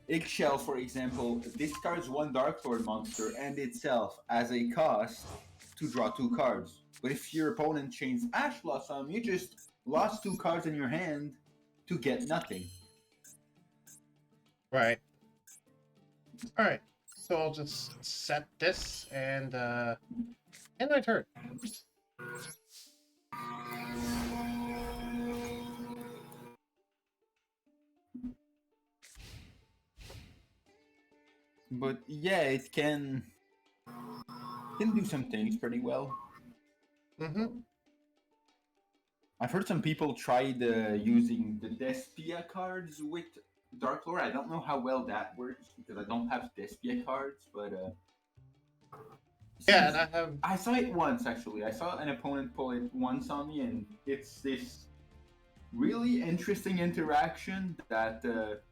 [SPEAKER 3] Eggshell, for example, discards one Dark Lord monster and itself as a cost to draw 2 cards. But if your opponent chains Ash Blossom, you just lost 2 cards in your hand to get nothing.
[SPEAKER 1] Right. Alright. So I'll just set this and end my turn.
[SPEAKER 3] But yeah, it can do some things pretty well.
[SPEAKER 1] Mm-hmm.
[SPEAKER 3] I've heard some people tried using the Despia cards with Dark Lord. I don't know how well that works because I don't have Despia cards, but
[SPEAKER 1] Yeah, and I have.
[SPEAKER 3] I saw it once actually. I saw an opponent pull it once on me, and it's this really interesting interaction that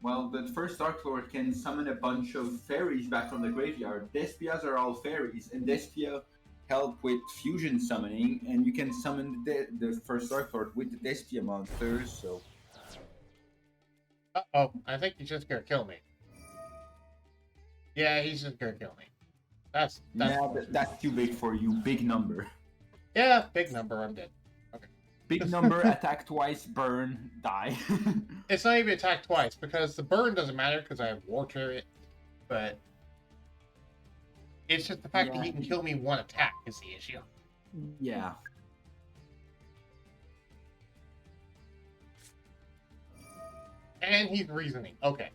[SPEAKER 3] well, the first Dark Lord can summon a bunch of fairies back from the graveyard. Despias are all fairies, and Despia help with fusion summoning, and you can summon the first Dark Lord with the Despia monsters. So
[SPEAKER 1] Uh-oh, I think he's just gonna kill me. Yeah, he's just gonna kill me. That's
[SPEAKER 3] yeah, that's too big for you. Big number.
[SPEAKER 1] Yeah, big number, I'm dead.
[SPEAKER 3] Big number, attack twice, burn, die.
[SPEAKER 1] It's not even attack twice, because the burn doesn't matter because I have War Chariot, but it's just the fact that he can kill me one attack is the issue.
[SPEAKER 3] Yeah.
[SPEAKER 1] And he's reasoning. Okay.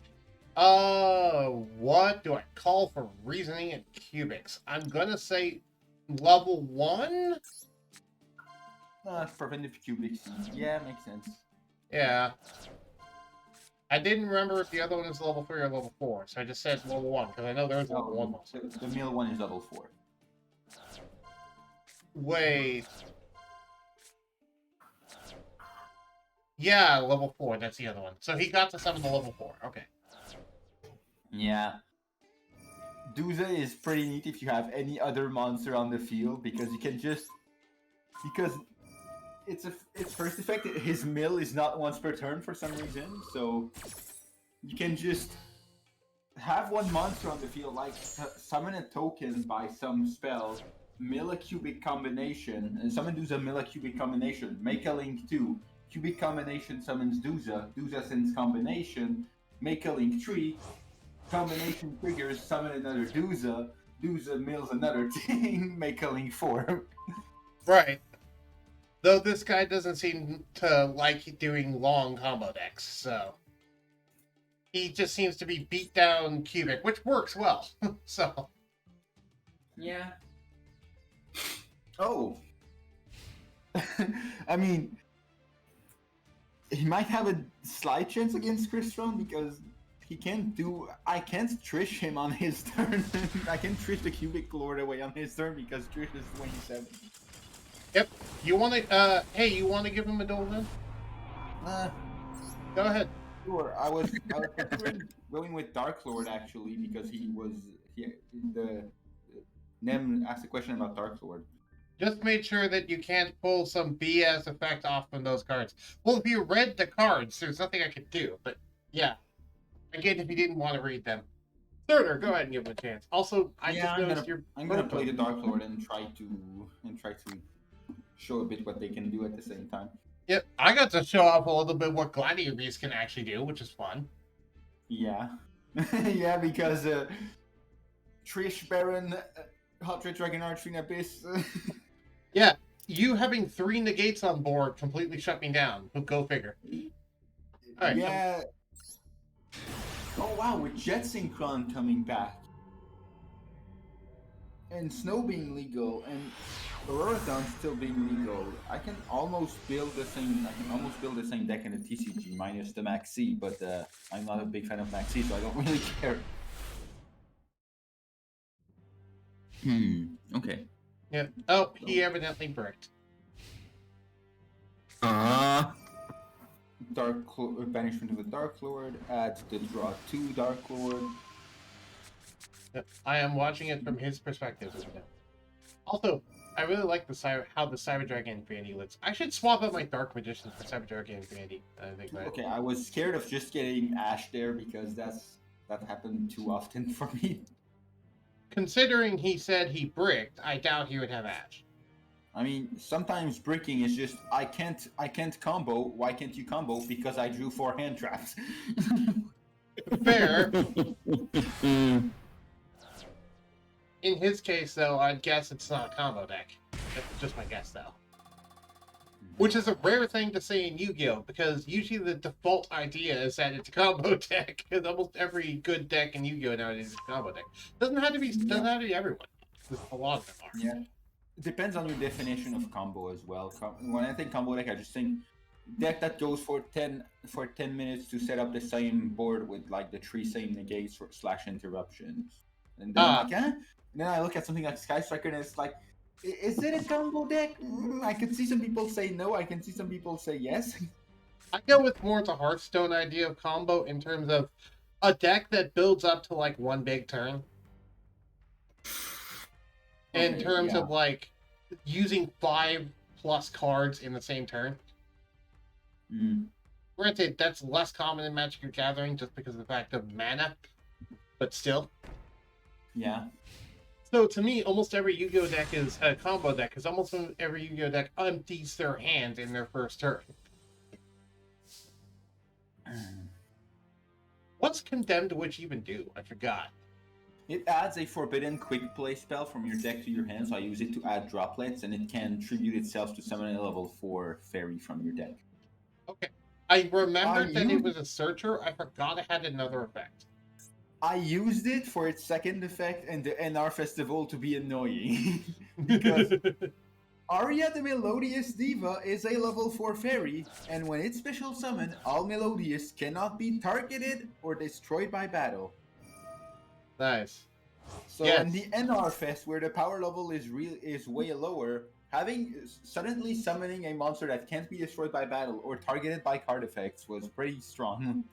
[SPEAKER 1] What do I call for reasoning and cubics? I'm gonna say level 1?
[SPEAKER 3] Preventive cubics. Yeah, makes sense.
[SPEAKER 1] Yeah. I didn't remember if the other one is level 3 or level 4, so I just said level 1, because I know there's a level 1 monster.
[SPEAKER 3] The mill one is level 4.
[SPEAKER 1] Wait. Yeah, level 4, that's the other one. So he got to summon the level 4, okay.
[SPEAKER 3] Yeah. Duza is pretty neat if you have any other monster on the field, because you can just... Because its first effect, his mill is not once per turn for some reason, so you can just have one monster on the field, like summon a token by some spell, mill a cubic combination, and summon Duza, mill a cubic combination, make a link 2, cubic combination summons Duza, Duza sends combination, make a link 3, combination triggers, summon another Duza, Duza mills another thing, make a link 4.
[SPEAKER 1] Right. Though this guy doesn't seem to like doing long combo decks, so... He just seems to be beat down cubic, which works well, so...
[SPEAKER 3] Yeah. Oh. I mean... He might have a slight chance against Crystron because he can't do... I can't Trish him on his turn. I can't Trish the Cubic Lord away on his turn because Trish is 27.
[SPEAKER 1] Yep. You want to, hey, you want to give him a duel then? Go ahead.
[SPEAKER 3] Sure. I was considering going with Dark Lord actually because the Nem asked a question about Dark Lord.
[SPEAKER 1] Just made sure that you can't pull some BS effect off from those cards. Well, if you read the cards, there's nothing I could do, but yeah. Again, if you didn't want to read them. Thirder, go ahead and give him a chance. Also, I'm
[SPEAKER 3] gonna play the Dark Lord and try to show a bit what they can do at the same time.
[SPEAKER 1] Yep, I got to show off a little bit what Gladiator Beast can actually do, which is fun.
[SPEAKER 3] Yeah. Yeah, because Trish, Baron, Hot Red Dragon, Archfiend, Abyss.
[SPEAKER 1] Yeah, you having 3 negates on board completely shut me down. But go figure. All right.
[SPEAKER 3] Yeah. Oh wow, with Jet Synchron coming back. And Snow being legal and Aurorathon still being legal, I can almost build the same deck in the TCG minus the Maxi, but I'm not a big fan of Maxi, so I don't really care. Okay.
[SPEAKER 1] Yeah. Oh, he evidently bricked.
[SPEAKER 3] Banishment of the Dark Lord, add the draw 2 Dark Lord.
[SPEAKER 1] I am watching it from his perspective as well. Also, I really like how the Cyber Dragon Infinity looks. I should swap out my Dark Magicians for Cyber Dragon Infinity. I think that.
[SPEAKER 3] Okay, I was scared of just getting Ash there because that happened too often for me.
[SPEAKER 1] Considering he said he bricked, I doubt he would have Ash.
[SPEAKER 3] I mean, sometimes bricking is just I can't combo. Why can't you combo? Because I drew 4 hand traps.
[SPEAKER 1] Fair. In his case, though, I'd guess it's not a combo deck. That's just my guess, though. Which is a rare thing to say in Yu-Gi-Oh! Because usually the default idea is that it's a combo deck. Because almost every good deck in Yu-Gi-Oh! Nowadays is a combo deck. Doesn't have to be everyone. A lot of them are.
[SPEAKER 3] Yeah. It depends on your definition of combo as well. When I think combo deck, I just think deck that goes for 10 minutes to set up the same board with like the 3 same negates or / interruptions. And then I'm like, eh? And then I look at something like Sky Striker and it's like, is it a combo deck? I could see some people say no. I can see some people say yes.
[SPEAKER 1] I go with more the Hearthstone idea of combo in terms of a deck that builds up to like one big turn. In terms of like using 5+ cards in the same turn. Granted, that's less common in Magic the Gathering just because of the fact of mana, but still.
[SPEAKER 3] Yeah.
[SPEAKER 1] So to me, almost every Yu-Gi-Oh deck is a combo deck, because almost every Yu-Gi-Oh deck empties their hand in their first turn. What's Condemned Witch even do? I forgot.
[SPEAKER 3] It adds a forbidden quick play spell from your deck to your hand, so I use it to add droplets, and it can tribute itself to summon a level 4 fairy from your deck.
[SPEAKER 1] Okay. I remembered that it was a searcher. I forgot it had another effect.
[SPEAKER 3] I used it for its second effect and the NR Festival to be annoying. Because Aria the Melodious Diva is a level 4 fairy, and when it's special summoned, all Melodious cannot be targeted or destroyed by battle.
[SPEAKER 1] Nice.
[SPEAKER 3] So in the NR Fest, where the power level is way lower, suddenly summoning a monster that can't be destroyed by battle or targeted by card effects was pretty strong.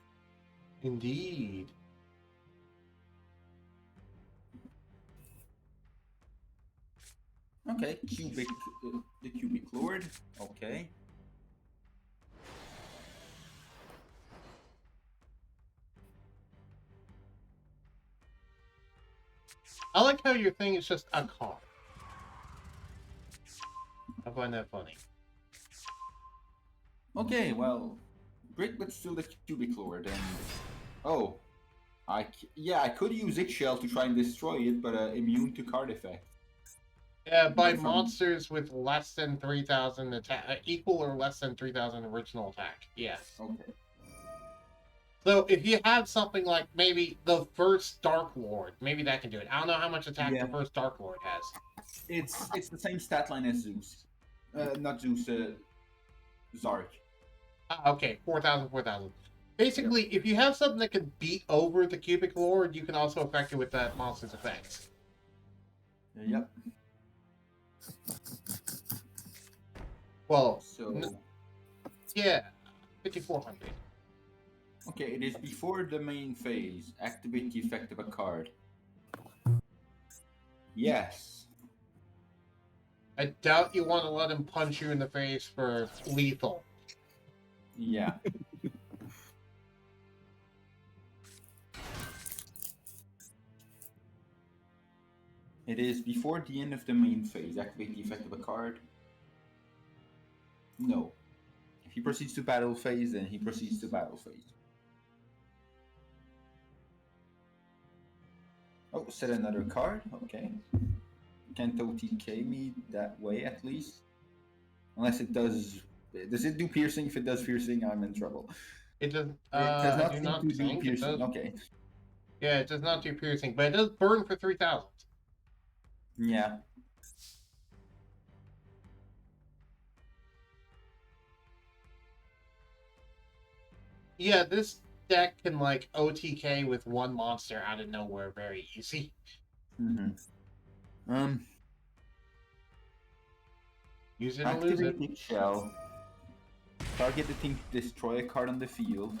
[SPEAKER 1] Indeed.
[SPEAKER 3] Okay, the Cubic Lord. Okay.
[SPEAKER 1] I like how your thing is just a card. I find that funny.
[SPEAKER 3] Okay, well, brick, but still the Cubic Lord, and oh, I could use Ixchel to try and destroy it, but immune to card effect.
[SPEAKER 1] Yeah, by monsters with less than 3,000 attack, equal or less than 3,000 original attack. Yes.
[SPEAKER 3] Okay.
[SPEAKER 1] So if you have something like maybe the first Dark Lord, maybe that can do it. I don't know how much attack the first Dark Lord has.
[SPEAKER 3] It's the same stat line as Zeus. Not Zeus, Zark.
[SPEAKER 1] Okay, 4,000, 4,000. Basically, if you have something that can beat over the Cubic Lord, you can also affect it with that monster's effects.
[SPEAKER 3] Yep.
[SPEAKER 1] Well,
[SPEAKER 3] so
[SPEAKER 1] yeah, 5,400.
[SPEAKER 3] Okay, it is before the main phase. Activate the effect of a card. Yes.
[SPEAKER 1] I doubt you want to let him punch you in the face for lethal.
[SPEAKER 3] Yeah. It is before the end of the main phase. Activate the effect of a card. No. If he proceeds to battle phase, then he proceeds to battle phase. Oh, set another card. Okay. Can't OTK me that way, at least. Unless it does... Does it do piercing? If it does piercing, I'm in trouble.
[SPEAKER 1] It does.
[SPEAKER 3] It does
[SPEAKER 1] I
[SPEAKER 3] not
[SPEAKER 1] do
[SPEAKER 3] seem
[SPEAKER 1] not
[SPEAKER 3] to do
[SPEAKER 1] think it
[SPEAKER 3] piercing.
[SPEAKER 1] does.
[SPEAKER 3] Okay.
[SPEAKER 1] Yeah, it does not do piercing, but it does burn for 3,000.
[SPEAKER 3] Yeah.
[SPEAKER 1] Yeah, this deck can like OTK with one monster out of nowhere very easy.
[SPEAKER 3] Mm-hmm.
[SPEAKER 1] Use it or lose it.
[SPEAKER 3] Activate Shell. Target the thing to destroy a card on the field.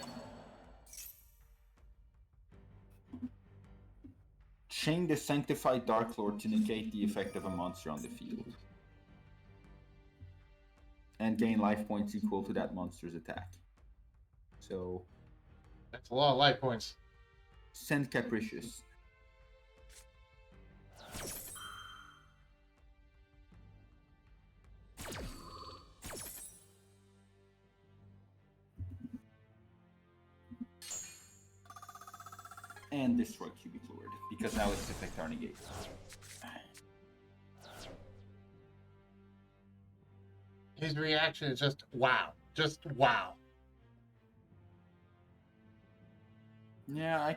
[SPEAKER 3] Chain the Sanctified Dark Lord to negate the effect of a monster on the field. And gain life points equal to that monster's attack. So...
[SPEAKER 1] That's a lot of life points.
[SPEAKER 3] Send Capricious. And destroy Cubic Lord, because now its effects are negated.
[SPEAKER 1] His reaction is just wow. Just wow.
[SPEAKER 3] Yeah,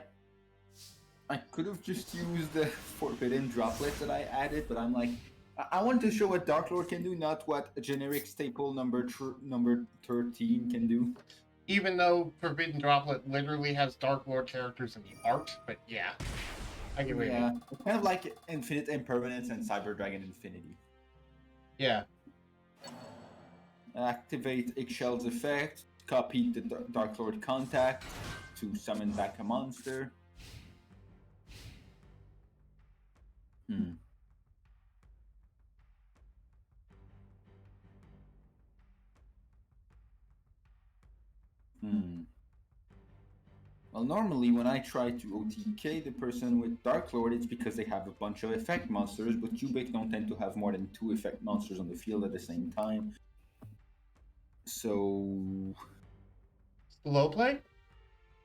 [SPEAKER 3] I could have just used the Forbidden Droplets that I added, but I'm like, I want to show what Dark Lord can do, not what a generic staple number 13 can do.
[SPEAKER 1] Even though Forbidden Droplet literally has Dark Lord characters in the art, but yeah. I get what you mean.
[SPEAKER 3] It's kind of like Infinite Impermanence and Cyber Dragon Infinity.
[SPEAKER 1] Yeah.
[SPEAKER 3] Activate Eggshell's effect, copy the Dark Lord contact to summon back a monster. Well, normally when I try to OTK the person with Dark Lord, it's because they have a bunch of effect monsters, but Cubic don't tend to have more than 2 effect monsters on the field at the same time. So...
[SPEAKER 1] Slow play?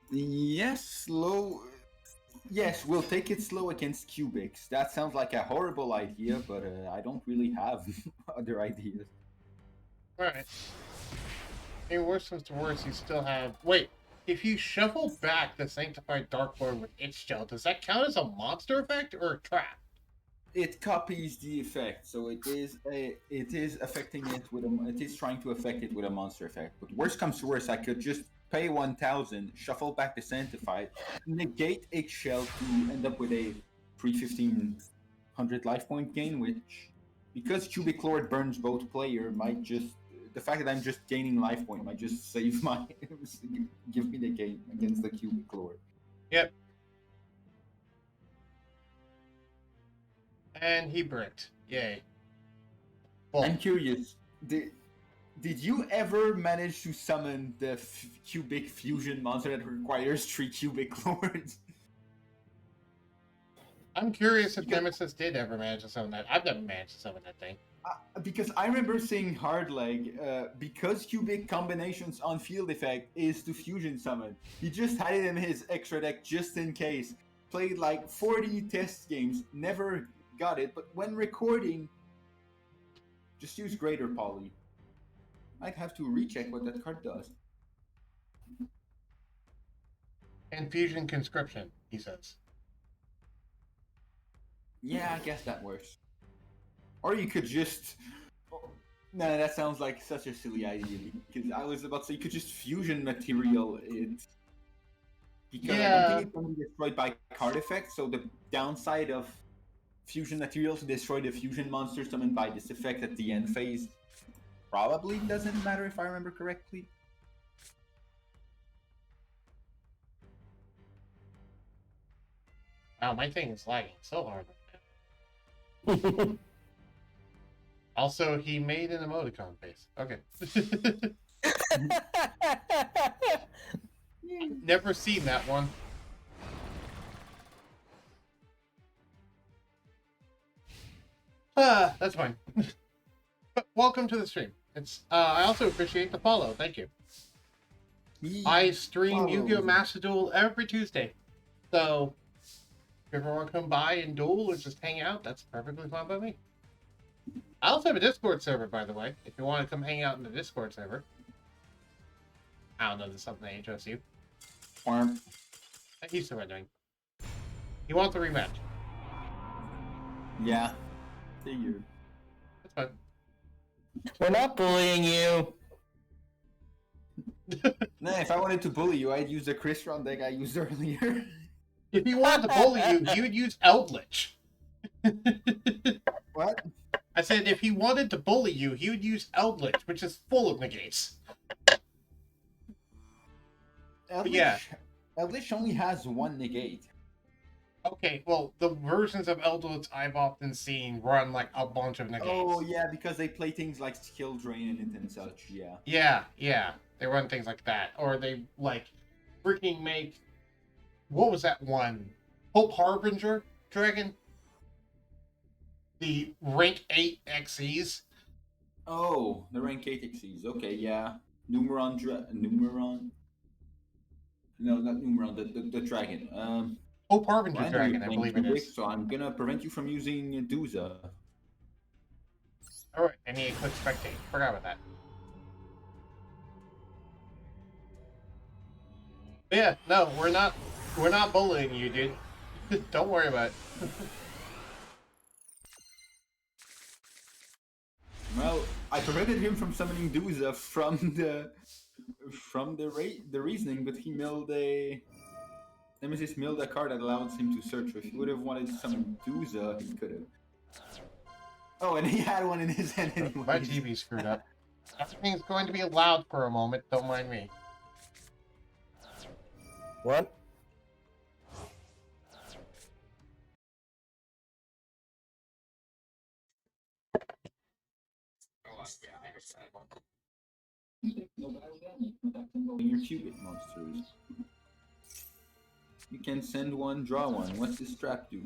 [SPEAKER 3] Yes, slow... Yes, we'll take it slow against Cubics. That sounds like a horrible idea, but I don't really have other ideas.
[SPEAKER 1] Alright. I mean, worse comes to worse, you still have... Wait, if you shuffle back the Sanctified Dark Lord with its shell, does that count as a monster effect or a trap?
[SPEAKER 3] It copies the effect, so it is affecting it with a... It is trying to affect it with a monster effect. But worst comes to worst, I could just pay 1,000, shuffle back the Sanctified, negate Eggshell to end up with a 3,100 life point gain, which, because Cubic Lord burns both player, might just... The fact that I'm just gaining life point might just save my... give me the game against the Cubic Lord.
[SPEAKER 1] Yep. And he bricked. Yay. Well,
[SPEAKER 3] I'm curious, did you ever manage to summon the cubic fusion monster that requires 3 cubic lords?
[SPEAKER 1] I'm curious if Nemesis did ever manage to summon that. I've never managed to summon that thing.
[SPEAKER 3] Because I remember seeing Hardleg, because cubic combinations on field effect is to fusion summon. He just had it in his extra deck just in case. Played like 40 test games, never got it, but when recording, just use Greater Poly. I'd have to recheck what that card does.
[SPEAKER 1] And fusion conscription, he says.
[SPEAKER 3] Yeah, I guess that works. Or you could just... No, that sounds like such a silly idea. Because I was about to say you could just fusion material it. Because I don't think it can be destroyed by card effect, so the downside of fusion material to destroy the fusion monster summoned by this effect at the end phase probably doesn't matter if I remember correctly.
[SPEAKER 1] Wow, my thing is lagging so hard. Also, he made an emoticon face. Okay. Never seen that one. That's fine. But welcome to the stream. It's I also appreciate the follow. Thank you. I stream Yu-Gi-Oh! Master Duel every Tuesday. So if you ever want to come by and duel or just hang out, that's perfectly fine by me. I also have a Discord server, by the way, if you want to come hang out in the Discord server. I don't know, there's something that interests you.
[SPEAKER 3] Farm.
[SPEAKER 1] He's surrendering. He wants a rematch.
[SPEAKER 3] Yeah. Figured.
[SPEAKER 1] That's fine.
[SPEAKER 5] We're not bullying you.
[SPEAKER 3] Nah, if I wanted to bully you, I'd use the Chris Ron deck I used earlier.
[SPEAKER 1] If he wanted to bully you, he would use Eldritch.
[SPEAKER 3] What?
[SPEAKER 1] I said if he wanted to bully you, he would use Eldritch, which is full of negates.
[SPEAKER 3] Eldritch,
[SPEAKER 1] yeah.
[SPEAKER 3] Eldritch only has one negate.
[SPEAKER 1] Okay, well, the versions of Eldritch I've often seen run like a bunch of negates.
[SPEAKER 3] Oh yeah, because they play things like skill drain in it and such. Yeah.
[SPEAKER 1] Yeah. They run things like that. Or they, like, freaking make... What was that one? Hope Harbinger Dragon? The rank 8 XEs?
[SPEAKER 3] Oh, the rank 8 Xyz. Okay, yeah. Numeron. No, not Numeron. The dragon.
[SPEAKER 1] Hope Harbinger
[SPEAKER 3] Well, I know
[SPEAKER 1] Dragon,
[SPEAKER 3] you're
[SPEAKER 1] I
[SPEAKER 3] playing
[SPEAKER 1] believe it
[SPEAKER 3] Cubic,
[SPEAKER 1] is.
[SPEAKER 3] so I'm gonna prevent you from using Duza.
[SPEAKER 1] Alright, I need a quick spectate. Forgot about that. Yeah, no, we're not bullying you, dude. Don't worry about it.
[SPEAKER 3] Well, I prevented him from summoning Duza from the reasoning, but he milled a Nemesis milled a card that allows him to search. If he would have wanted to summon Duza, he could have. Oh, and he had one in his hand anyway.
[SPEAKER 1] My TV screwed up. Everything's going to be loud for a moment, don't mind me.
[SPEAKER 5] What?
[SPEAKER 3] Your Cubic monsters. You can send one, draw one. What's this trap do?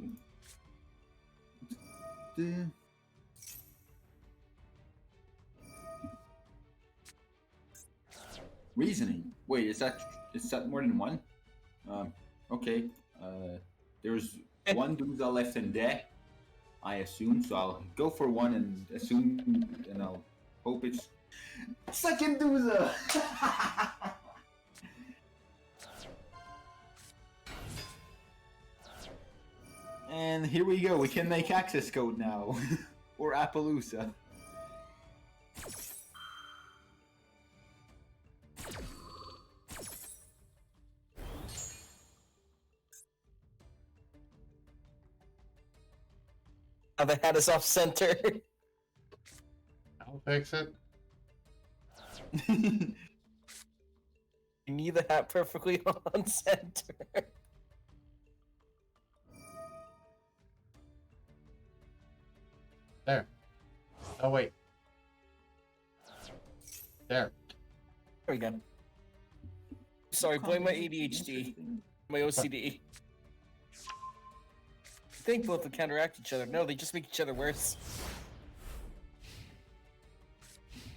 [SPEAKER 3] Reasoning. Wait, is that more than one? Okay. There's one Duza left in deck, I assume. So I'll go for one and assume, and I'll hope it's second Duza. And here we go. We can make access code now, or Appaloosa.
[SPEAKER 5] Now the hat is off center.
[SPEAKER 1] I'll fix it.
[SPEAKER 5] You need the hat perfectly on center.
[SPEAKER 1] There. Oh, wait. There.
[SPEAKER 5] There we go. Sorry, blame my ADHD, my OCD. I think both will counteract each other. No, they just make each other worse.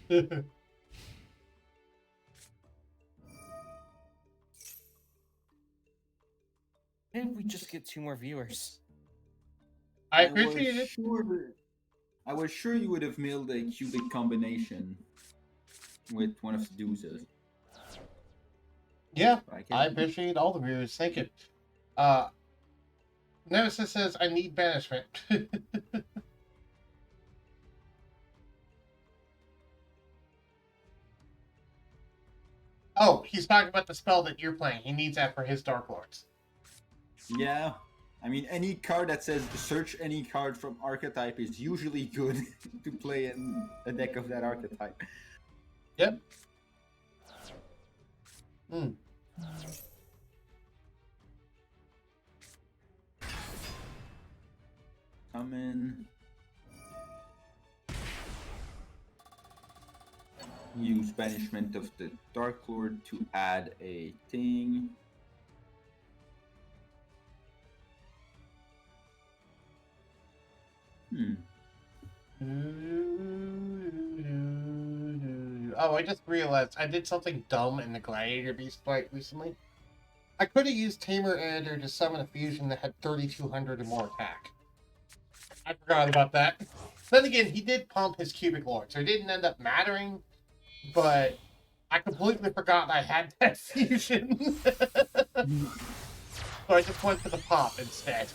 [SPEAKER 5] Maybe we just get 2 more viewers.
[SPEAKER 1] I appreciate it.
[SPEAKER 3] I was sure you would have milled a cubic combination with one of the Duzas.
[SPEAKER 1] Yeah,
[SPEAKER 3] But
[SPEAKER 1] I appreciate all the viewers. Thank you. Nemesis says, I need banishment. Oh, he's talking about the spell that you're playing. He needs that for his Dark Lords.
[SPEAKER 3] Yeah. I mean, any card that says search any card from archetype is usually good to play in a deck of that archetype.
[SPEAKER 1] Yep. Hmm.
[SPEAKER 3] Come in. Use banishment of the Dark Lord to add a thing.
[SPEAKER 1] Oh, I just realized I did something dumb in the Gladiator Beast fight recently. I could have used Tamer Editor to summon a fusion that had 3,200 or more attack. I forgot about that. Then again, he did pump his Cubic Lord, so it didn't end up mattering, but I completely forgot I had that fusion. So I just went for the pop instead.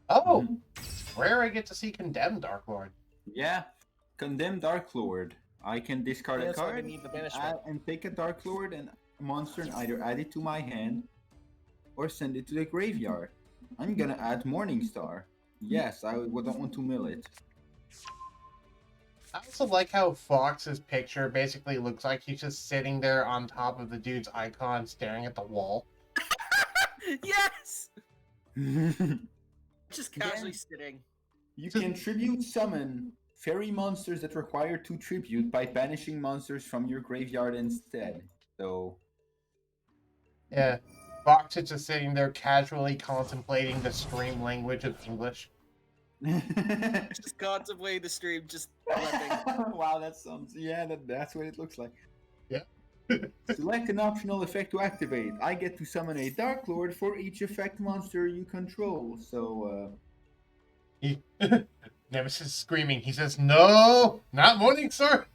[SPEAKER 1] Oh, rare I get to see Condemned Dark Lord.
[SPEAKER 3] Yeah, Condemn Dark Lord. I can discard
[SPEAKER 5] Yeah,
[SPEAKER 3] a
[SPEAKER 5] that's why
[SPEAKER 3] card
[SPEAKER 5] we need the banishment.
[SPEAKER 3] and take a Dark Lord and a monster and either add it to my hand or send it to the graveyard. I'm gonna add Morningstar. Yes, I don't want to mill it.
[SPEAKER 1] I also like how Fox's picture basically looks like he's just sitting there on top of the dude's icon staring at the wall.
[SPEAKER 5] Yes!
[SPEAKER 3] You
[SPEAKER 5] Just casually sitting.
[SPEAKER 3] can tribute summon fairy monsters that require 2 tribute by banishing monsters from your graveyard instead. So
[SPEAKER 1] Yeah. Fox is just sitting there casually contemplating the stream language of English.
[SPEAKER 5] Just contemplating the stream, just prepping.
[SPEAKER 3] wow, that sounds that's what it looks like.
[SPEAKER 1] Yeah.
[SPEAKER 3] Select an optional effect to activate. I get to summon a Dark Lord for each effect monster you control. So
[SPEAKER 1] Nemesis is screaming. He says, "No, not Morningstar."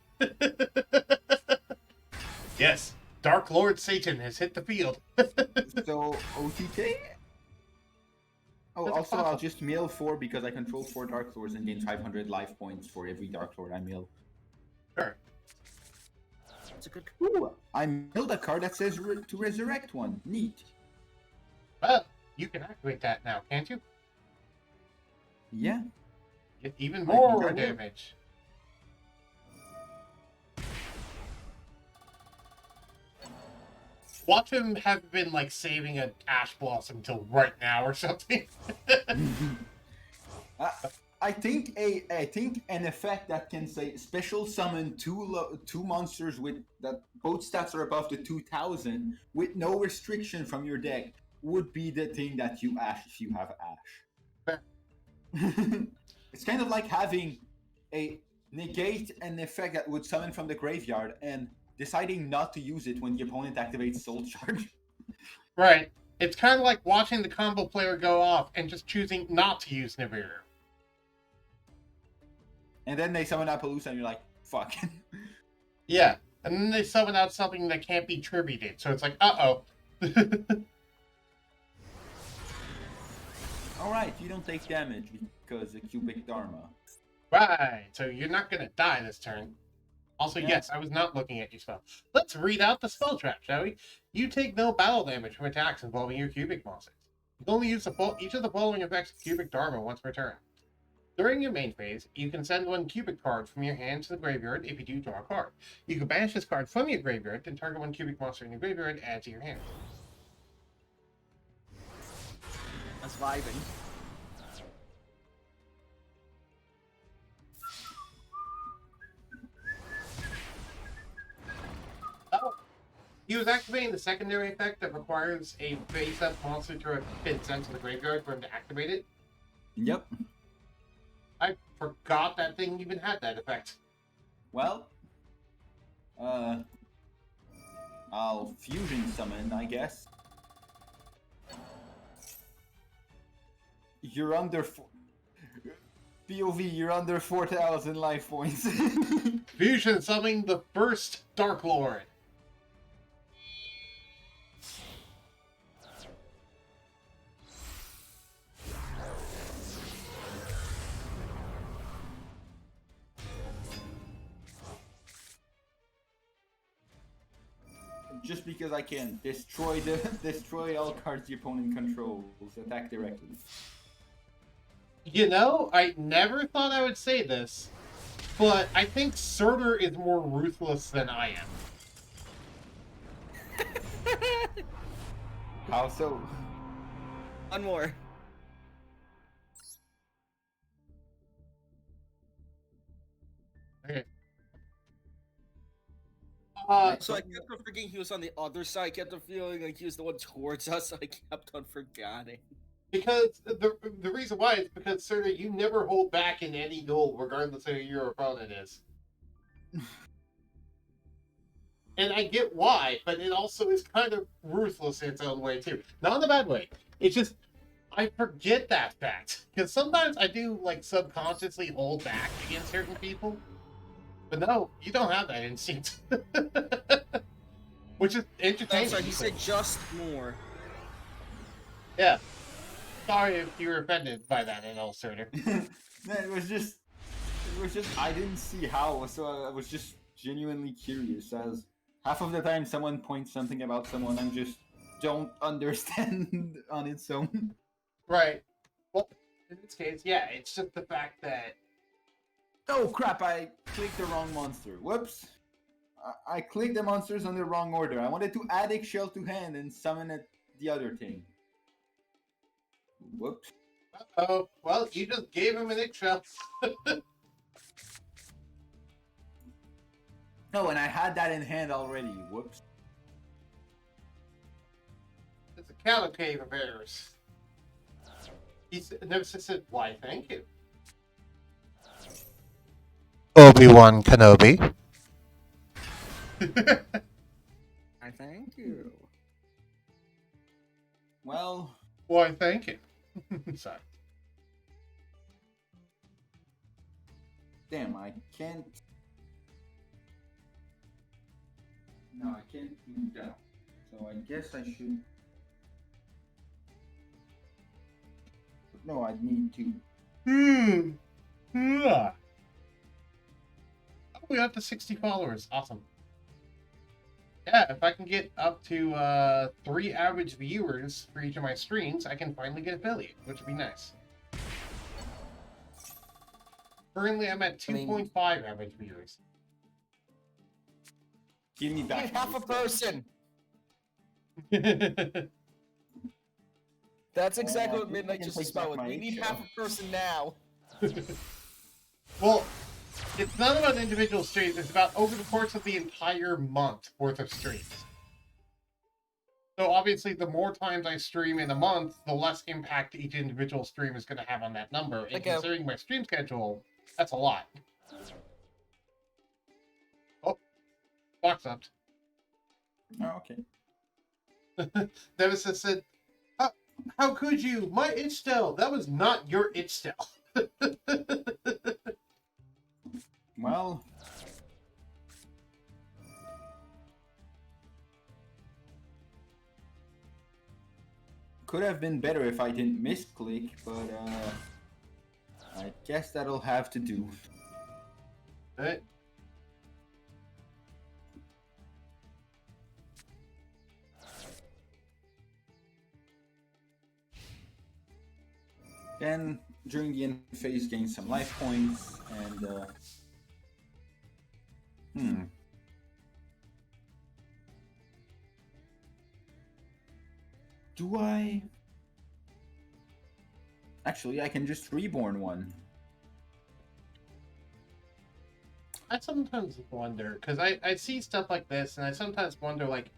[SPEAKER 1] Yes, Dark Lord Satan has hit the field.
[SPEAKER 3] so OTK. Oh,
[SPEAKER 1] That's
[SPEAKER 3] also
[SPEAKER 1] awesome.
[SPEAKER 3] I'll just mill 4 because I control 4 Dark Lords and gain 500 life points for every Dark Lord I mill.
[SPEAKER 1] Sure.
[SPEAKER 5] It's a good.
[SPEAKER 3] Ooh, I milled a card that says to resurrect one. Neat.
[SPEAKER 1] Well, you can activate that now, can't you?
[SPEAKER 3] Yeah.
[SPEAKER 1] Get even
[SPEAKER 3] I
[SPEAKER 1] more
[SPEAKER 3] think I will.
[SPEAKER 1] damage. Watch him have been like saving an Ash Blossom till right now or something.
[SPEAKER 3] I think an effect that can say special summon two monsters with that both stats are above the 2000 with no restriction from your deck would be the thing that you ash if you have Ash. It's kind of like having a negate an effect that would summon from the graveyard and deciding not to use it when the opponent activates Soul Charge.
[SPEAKER 1] Right. It's kind of like watching the combo player go off and just choosing not to use Nibiru.
[SPEAKER 3] And then they summon Appaloosa and you're like, fuck.
[SPEAKER 1] Yeah. And then they summon out something that can't be tributed. So it's like, uh-oh.
[SPEAKER 3] Alright, you don't take damage because of Cubic Dharma.
[SPEAKER 1] Right. So you're not going to die this turn. Also,
[SPEAKER 3] Yeah.
[SPEAKER 1] yes, I was not looking at your spell. Let's read out the spell trap, shall we? You take no battle damage from attacks involving your cubic monsters. You can only use each of the following effects of cubic Dharma once per turn. During your main phase, you can send one cubic card from your hand to the graveyard if you do draw a card. You can banish this card from your graveyard, then target one cubic monster in your graveyard and add to your hand.
[SPEAKER 5] That's vibing.
[SPEAKER 1] Oh. He was activating the secondary effect that requires a face-up monster to have been sent to the graveyard for him to activate it.
[SPEAKER 3] Yep.
[SPEAKER 1] I forgot that thing even had that effect.
[SPEAKER 3] Well, I'll fusion summon, I guess. You're under POV. You're under 4,000 life points.
[SPEAKER 1] Fusion summoning the first Dark Lord.
[SPEAKER 3] Just because I can destroy all cards the opponent controls, attack directly.
[SPEAKER 1] You know, I never thought I would say this, but I think Surtur is more ruthless than I am.
[SPEAKER 3] How so?
[SPEAKER 5] One more.
[SPEAKER 1] Okay.
[SPEAKER 5] So I kept on forgetting he was on the other side. I kept on feeling like he was the one towards us. I kept on forgetting.
[SPEAKER 1] Because the reason why is because Surtur, you never hold back in any duel, regardless of who your opponent is. And I get why, but it also is kind of ruthless in its own way too. Not in a bad way. It's just I forget that fact because sometimes I do like subconsciously hold back against certain people. But no, you don't have that instinct. Which is
[SPEAKER 5] I'm
[SPEAKER 1] entertaining.
[SPEAKER 5] sorry, he said just more.
[SPEAKER 1] Yeah. Sorry if you were offended by that at all, Surtur.
[SPEAKER 3] Man, it was just I didn't see how, so I was just genuinely curious. As half of the time, someone points something about someone and just don't understand on its own.
[SPEAKER 1] Right. Well, in this case, yeah, it's just the fact that
[SPEAKER 3] Oh crap! I clicked the wrong monster. Whoops! I clicked the monsters on the wrong order. I wanted to add Eggshell to hand and summon the other thing. Whoops.
[SPEAKER 1] oh, well, you just gave him an eggshell.
[SPEAKER 3] No, and I had that in hand already. Whoops.
[SPEAKER 1] It's a cavalcade of errors. Nemesis said, why, thank you. Obi-Wan Kenobi.
[SPEAKER 5] I thank you.
[SPEAKER 3] Well,
[SPEAKER 1] Why, thank you. Sorry.
[SPEAKER 3] damn, I can't. No, I can't do that. So I guess I should. No, I need to.
[SPEAKER 1] Oh, we got to 60 followers. Awesome. Yeah, if I can get up to 3 average viewers for each of my streams, I can finally get affiliate, which would be nice. Currently, I'm at 2.5 average viewers.
[SPEAKER 3] Give me back.
[SPEAKER 5] Half a person.
[SPEAKER 1] Well,
[SPEAKER 5] That's exactly what
[SPEAKER 3] I
[SPEAKER 5] Midnight
[SPEAKER 3] can
[SPEAKER 5] just
[SPEAKER 3] take
[SPEAKER 5] spelled.
[SPEAKER 3] back my
[SPEAKER 5] We need
[SPEAKER 3] eggshell.
[SPEAKER 5] half a person now.
[SPEAKER 1] it's not about individual streams, it's about over the course of the entire month worth of streams. So obviously, the more times I stream in a month, the less impact each individual stream is going to have on that number. And considering my stream schedule, that's a lot. Oh, box up.
[SPEAKER 3] Oh, okay.
[SPEAKER 1] Nemesis said, how could you? My itch-stell. That was not your itch-stell.
[SPEAKER 3] Well, could have been better if I didn't misclick, but I guess that'll have to do.
[SPEAKER 1] Right?
[SPEAKER 3] Then during the end phase, gain some life points and Do I? Actually, I can just reborn one.
[SPEAKER 1] I sometimes wonder, because I see stuff like this, and I sometimes wonder, like,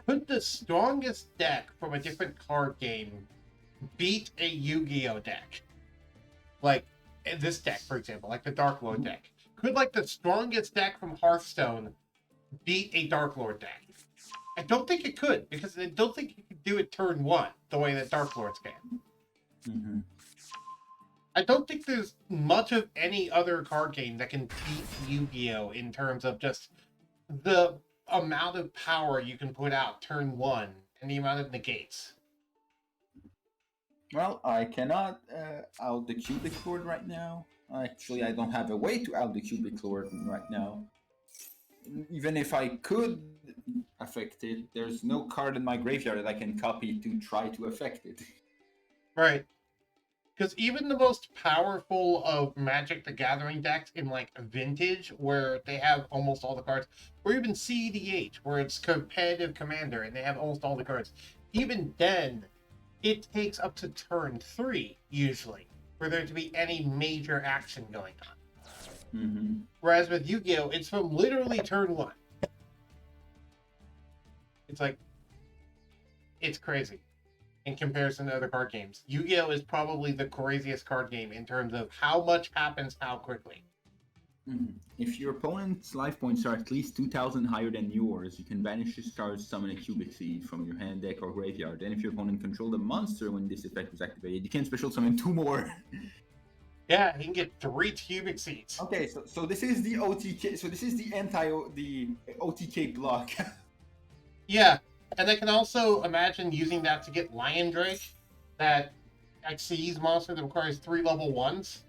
[SPEAKER 1] could the strongest deck from a different card game beat a Yu-Gi-Oh deck? Like, this deck, for example, like the Dark Lord deck. Could, like, the strongest deck from Hearthstone beat a Dark Lord deck? I don't think it could, because I don't think you could do it turn 1, the way that Dark Lords can.
[SPEAKER 3] Mm-hmm.
[SPEAKER 1] I don't think there's much of any other card game that can beat Yu-Gi-Oh! In terms of just the amount of power you can put out turn 1 and the amount of negates.
[SPEAKER 3] Well, I cannot out the cubic lord right now. Actually, I don't have a way to out the cubic lord right now. Even if I could affect it, there's no card in my graveyard that I can copy to try to affect it.
[SPEAKER 1] Right. Because even the most powerful of Magic the Gathering decks in, like, Vintage, where they have almost all the cards, or even CEDH, where it's competitive commander and they have almost all the cards, even then, it takes up to turn 3, usually, for there to be any major action going on.
[SPEAKER 3] Mm-hmm.
[SPEAKER 1] Whereas with Yu-Gi-Oh, it's from literally turn 1. It's like, it's crazy in comparison to other card games. Yu-Gi-Oh is probably the craziest card game in terms of how much happens how quickly.
[SPEAKER 3] Mm-hmm. If your opponent's life points are at least 2,000 higher than yours, you can banish this card, summon a cubic seed from your hand, deck, or graveyard. Then if your opponent controls a monster when this effect is activated, you can special summon 2 more.
[SPEAKER 1] Yeah, he can get 3 cubic seats.
[SPEAKER 3] Okay, so this is the OTK. So this is the OTK block.
[SPEAKER 1] Yeah, and I can also imagine using that to get Lion Drake, that Xyz monster that requires 3 level 1s.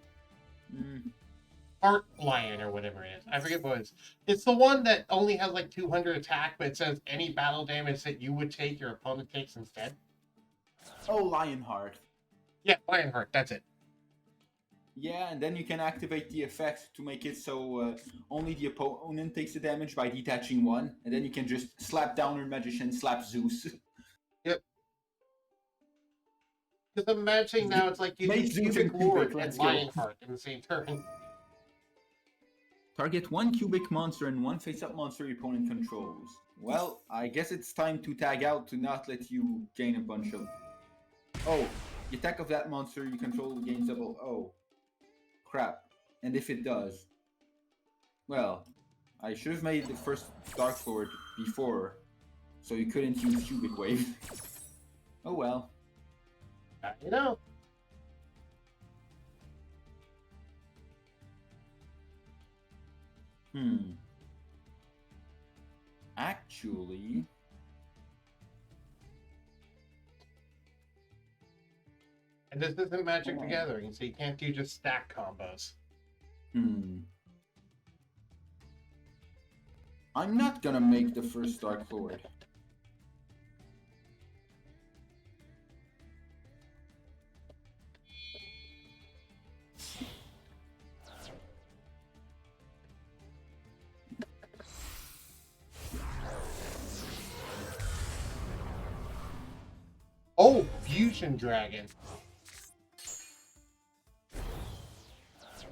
[SPEAKER 1] Art Lion or whatever it is. I forget what it is. It's the one that only has like 200 attack, but it says any battle damage that you would take, your opponent takes instead.
[SPEAKER 3] Oh, Lionheart.
[SPEAKER 1] Yeah, Lionheart, that's it.
[SPEAKER 3] Yeah, and then you can activate the effect to make it so only the opponent takes the damage by detaching 1, and then you can just slap down your magician, slap Zeus.
[SPEAKER 1] Yep. Because I'm imagining now it's like
[SPEAKER 3] Make
[SPEAKER 1] using
[SPEAKER 3] Zeus
[SPEAKER 1] Cubic
[SPEAKER 3] and Cubic,
[SPEAKER 1] Lord and
[SPEAKER 3] let's go.
[SPEAKER 1] Lionheart in the same turn.
[SPEAKER 3] Target 1 cubic monster and 1 face-up monster your opponent controls. Well, I guess it's time to tag out to not let you gain a bunch of... Oh, the attack of that monster you control gains double... Oh. Crap. And if it does... Well, I should have made the first Dark Lord before, so you couldn't use Cubic Wave. Oh well.
[SPEAKER 1] You know.
[SPEAKER 3] Actually...
[SPEAKER 1] And this isn't Magic the Gathering, so you can't do just stack combos.
[SPEAKER 3] I'm not gonna make the first Dark Lord.
[SPEAKER 1] Oh, Fusion Dragon.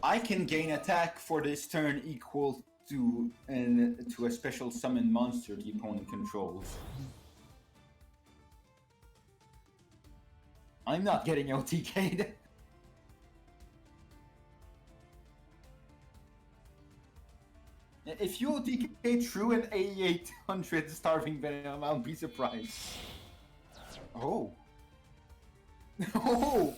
[SPEAKER 3] I can gain attack for this turn equal to a special summon monster the opponent controls. I'm not getting OTK'd. If you OTK through an 8800 Starving Venom, I'll be surprised. Oh. Oh!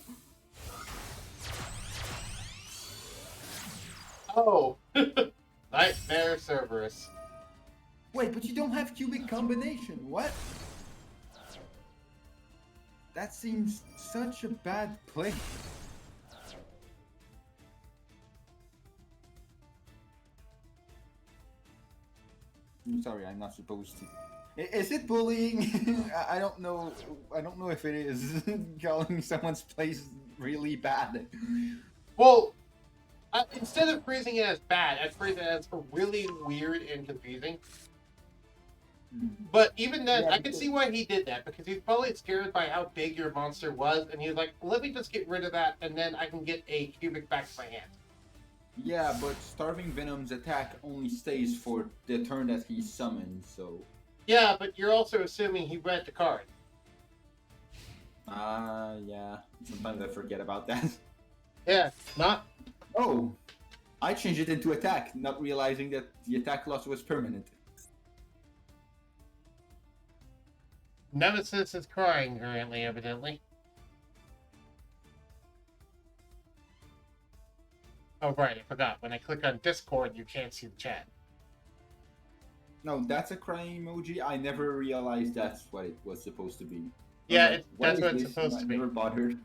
[SPEAKER 1] Oh! Nightmare Cerberus.
[SPEAKER 3] Wait, but you don't have cubic combination. What? That seems such a bad play. I'm sorry, I'm not supposed to. Is it bullying? I don't know. I don't know if it is. Calling someone's place really bad.
[SPEAKER 1] Well, instead of phrasing it as bad, I'd phrase it as really weird and confusing. But even then,
[SPEAKER 3] Yeah,
[SPEAKER 1] I can see why he did that, because he's probably scared by how big your monster was, and he's like, let me just get rid of that, and then I can get a cubic back to my hand.
[SPEAKER 3] Yeah, but Starving Venom's attack only stays for the turn that he's summoned, so...
[SPEAKER 1] Yeah, but you're also assuming he read the card.
[SPEAKER 3] Yeah. Sometimes I forget about that.
[SPEAKER 1] Yeah, not...
[SPEAKER 3] Oh! I changed it into attack, not realizing that the attack loss was permanent.
[SPEAKER 1] Nemesis is crying currently, evidently. Oh, right, I forgot. When I click on Discord, you can't see the chat.
[SPEAKER 3] No, that's a crying emoji. I never realized that's what it was supposed to be.
[SPEAKER 1] Yeah,
[SPEAKER 3] Like,
[SPEAKER 1] that's
[SPEAKER 3] is
[SPEAKER 1] what it's
[SPEAKER 3] this?
[SPEAKER 1] supposed
[SPEAKER 3] I
[SPEAKER 1] to be.
[SPEAKER 3] never bothered.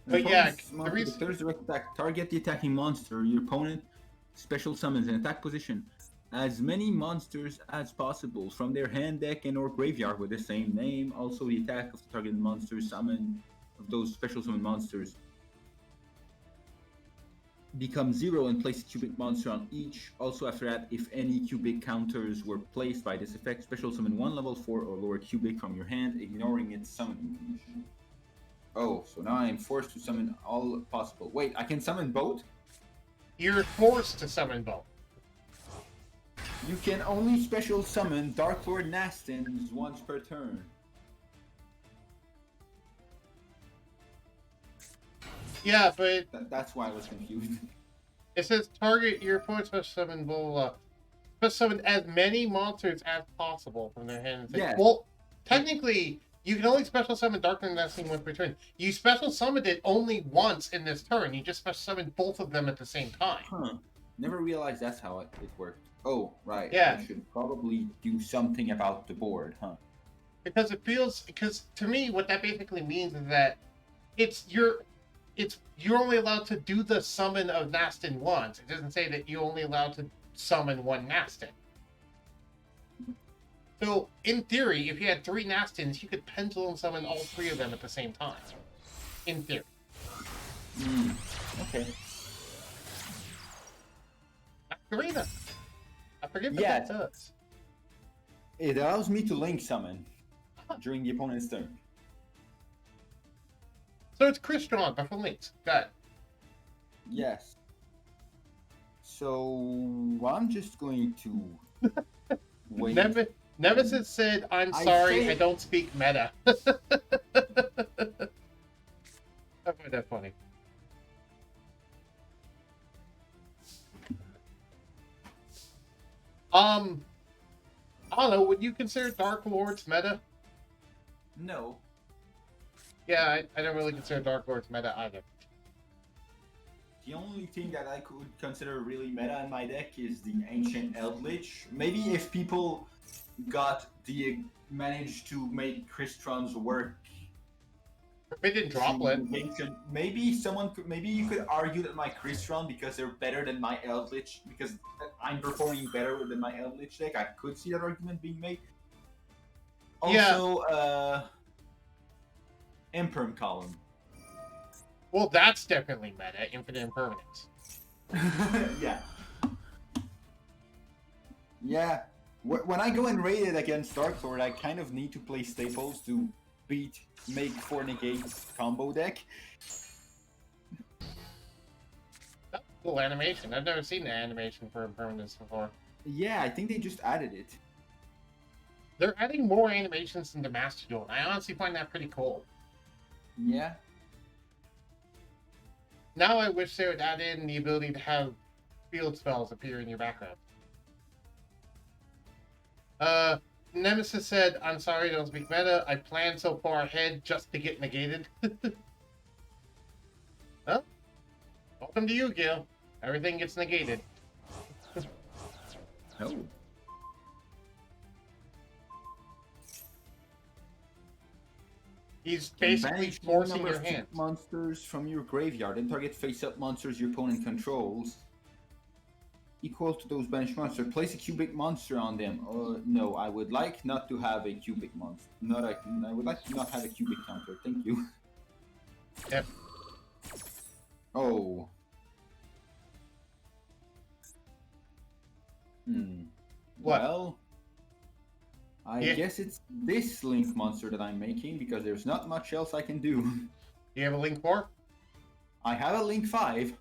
[SPEAKER 1] But yeah, the
[SPEAKER 3] The
[SPEAKER 1] reason...
[SPEAKER 3] third direct attack. Target the attacking monster. Your opponent special summons an attack position. As many monsters as possible from their hand, deck, and or graveyard with the same name. Also, the attack of the targeted monster summon of those special summon monsters become 0 and place a cubic monster on each. Also, after that, if any cubic counters were placed by this effect, special summon 1 level 4 or lower cubic from your hand, ignoring its summoning condition. Oh, so now I'm forced to summon all possible. Wait, I can summon both?
[SPEAKER 1] You're forced to summon both.
[SPEAKER 3] You can only special summon Dark Lord Nastins once per turn.
[SPEAKER 1] Yeah, but
[SPEAKER 3] That's why I was confused.
[SPEAKER 1] it says target your opponent's special summon, blah, blah, blah. Special summon as many monsters as possible from their hand.
[SPEAKER 3] Yeah.
[SPEAKER 1] Well, technically, you can only special summon Dark Lord Nesting once per turn. You special summoned it only once in this turn. You just special summoned both of them at the same time.
[SPEAKER 3] Huh. Never realized that's how it worked. Oh, right.
[SPEAKER 1] Yeah.
[SPEAKER 3] I should probably do something about the board, huh?
[SPEAKER 1] Because to me, what that basically means is that you're only allowed to do the summon of Nastin once. It doesn't say that you're only allowed to summon one Nastin. So, in theory, if you had 3 Nastins, you could pendulum summon all 3 of them at the same time. In theory.
[SPEAKER 3] Okay.
[SPEAKER 1] Masquerade. I forget what
[SPEAKER 3] Yeah.
[SPEAKER 1] that does.
[SPEAKER 3] It allows me to link summon during the opponent's turn.
[SPEAKER 1] So it's Crystron, but for links. Got it.
[SPEAKER 3] Yes. So I'm just going to wait.
[SPEAKER 1] Nemesis said, "I'm
[SPEAKER 3] I
[SPEAKER 1] sorry,
[SPEAKER 3] say-
[SPEAKER 1] I don't speak meta." I find that funny. I don't know. Would you consider Dark Lords meta?
[SPEAKER 3] No.
[SPEAKER 1] Yeah, I don't really consider Dark Lords meta either.
[SPEAKER 3] The only thing that I could consider really meta in my deck is the Ancient Eldritch. Maybe if people managed to make Crystron's work.
[SPEAKER 1] Forbidden Droplet.
[SPEAKER 3] Maybe you could argue that my Crystron, because they're better than my Eldritch, because I'm performing better than my Eldritch deck. I could see that argument being made. Also, Imperm column.
[SPEAKER 1] Well, that's definitely meta. Infinite Impermanence.
[SPEAKER 3] Yeah. Yeah. When I go and raid it against Dark Lord, I kind of need to play staples to make 4 negates combo deck.
[SPEAKER 1] That's a cool animation. I've never seen the animation for Impermanence before.
[SPEAKER 3] Yeah, I think they just added it.
[SPEAKER 1] They're adding more animations into Master Duel. I honestly find that pretty cool.
[SPEAKER 3] Yeah.
[SPEAKER 1] Now I wish they would add in the ability to have field spells appear in your background. Nemesis said, "I'm sorry, don't speak meta. I planned so far ahead just to get negated." Well, welcome to Yugioh. Everything gets negated.
[SPEAKER 3] Oh.
[SPEAKER 1] He's basically
[SPEAKER 3] Banish the
[SPEAKER 1] forcing
[SPEAKER 3] number
[SPEAKER 1] your
[SPEAKER 3] of
[SPEAKER 1] hand.
[SPEAKER 3] monsters from your graveyard and target face-up monsters your opponent controls equal to those banished monsters. Place a cubic monster on them. No, I would like not to have a cubic monster. I would like to not have a cubic counter. Thank you.
[SPEAKER 1] Yep.
[SPEAKER 3] Oh.
[SPEAKER 1] What?
[SPEAKER 3] Well, I guess it's this Link monster that I'm making because there's not much else I can do.
[SPEAKER 1] Do you have a Link 4?
[SPEAKER 3] I have a Link 5.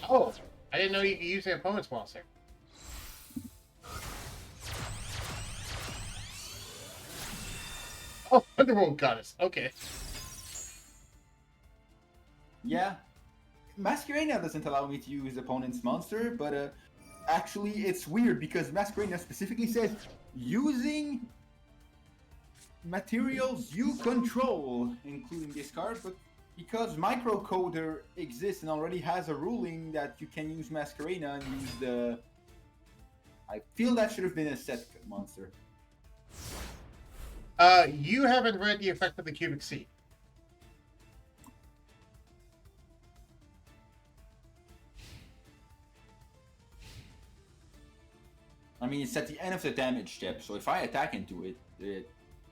[SPEAKER 1] Oh, I didn't know you could use the opponent's monster. Oh, Underworld Goddess. Okay.
[SPEAKER 3] Yeah. Masquerena doesn't allow me to use opponent's monster, but actually it's weird because Masquerena specifically says using materials you control, including this card, but because Microcoder exists and already has a ruling that you can use Masquerena and use the... I feel that should have been a set monster.
[SPEAKER 1] You haven't read the effect of the Cubic Seed.
[SPEAKER 3] I mean, it's at the end of the damage step, so if I attack into it...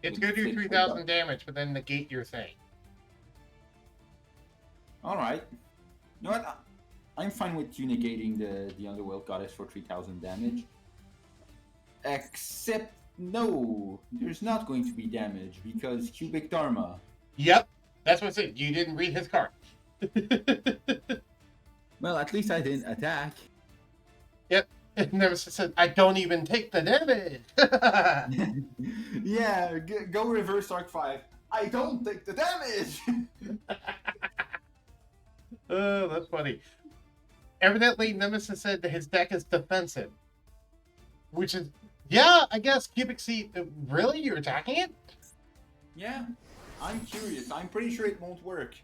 [SPEAKER 1] It's going to do 3,000 damage, but then negate your thing.
[SPEAKER 3] Alright. You know what? I'm fine with you negating the Underworld Goddess for 3,000 damage. Except, no, there's not going to be damage because Cubic Dharma.
[SPEAKER 1] Yep, that's what I said. You didn't read his card.
[SPEAKER 3] Well, at least I didn't attack.
[SPEAKER 1] And Nemesis said, I don't even take the damage.
[SPEAKER 3] Yeah, go reverse arc 5. I don't take the damage!
[SPEAKER 1] Oh, that's funny. Evidently, Nemesis said that his deck is defensive. Which is, yeah, I guess Cubic Seat. Really? You're attacking it?
[SPEAKER 3] Yeah, I'm curious. I'm pretty sure it won't work.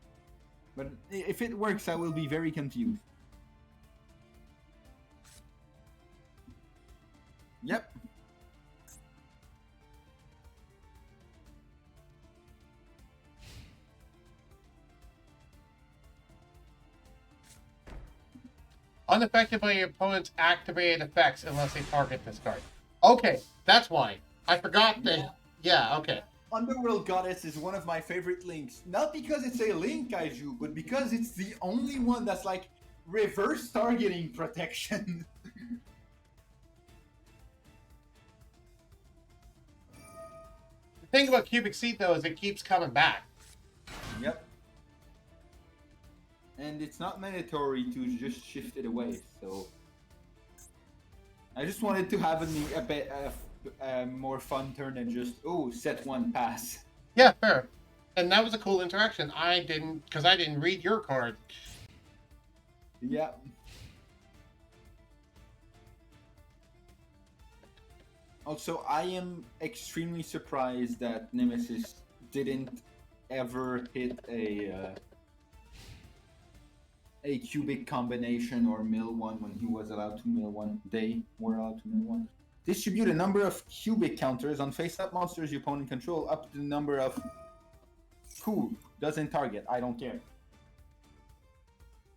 [SPEAKER 3] But if it works, I will be very confused. Yep.
[SPEAKER 1] Unaffected by your opponent's activated effects unless they target this card. Okay, that's why. I forgot that. Yeah, okay.
[SPEAKER 3] Underworld Goddess is one of my favorite links. Not because it's a link kaiju, but because it's the only one that's like reverse targeting protection.
[SPEAKER 1] The thing about Cubic Seat, though, is it keeps coming back.
[SPEAKER 3] Yep. And it's not mandatory to just shift it away, so... I just wanted to have a bit more fun turn than just, oh, set one, pass.
[SPEAKER 1] Yeah, fair. And that was a cool interaction. I didn't read your card.
[SPEAKER 3] Yeah. Also, I am extremely surprised that Nemesis didn't ever hit a cubic combination or mill one when he was allowed to mill one. They were allowed to mill one. Distribute a number of cubic counters on face-up monsters your opponent control up to the number of... Cool. Doesn't target. I don't care.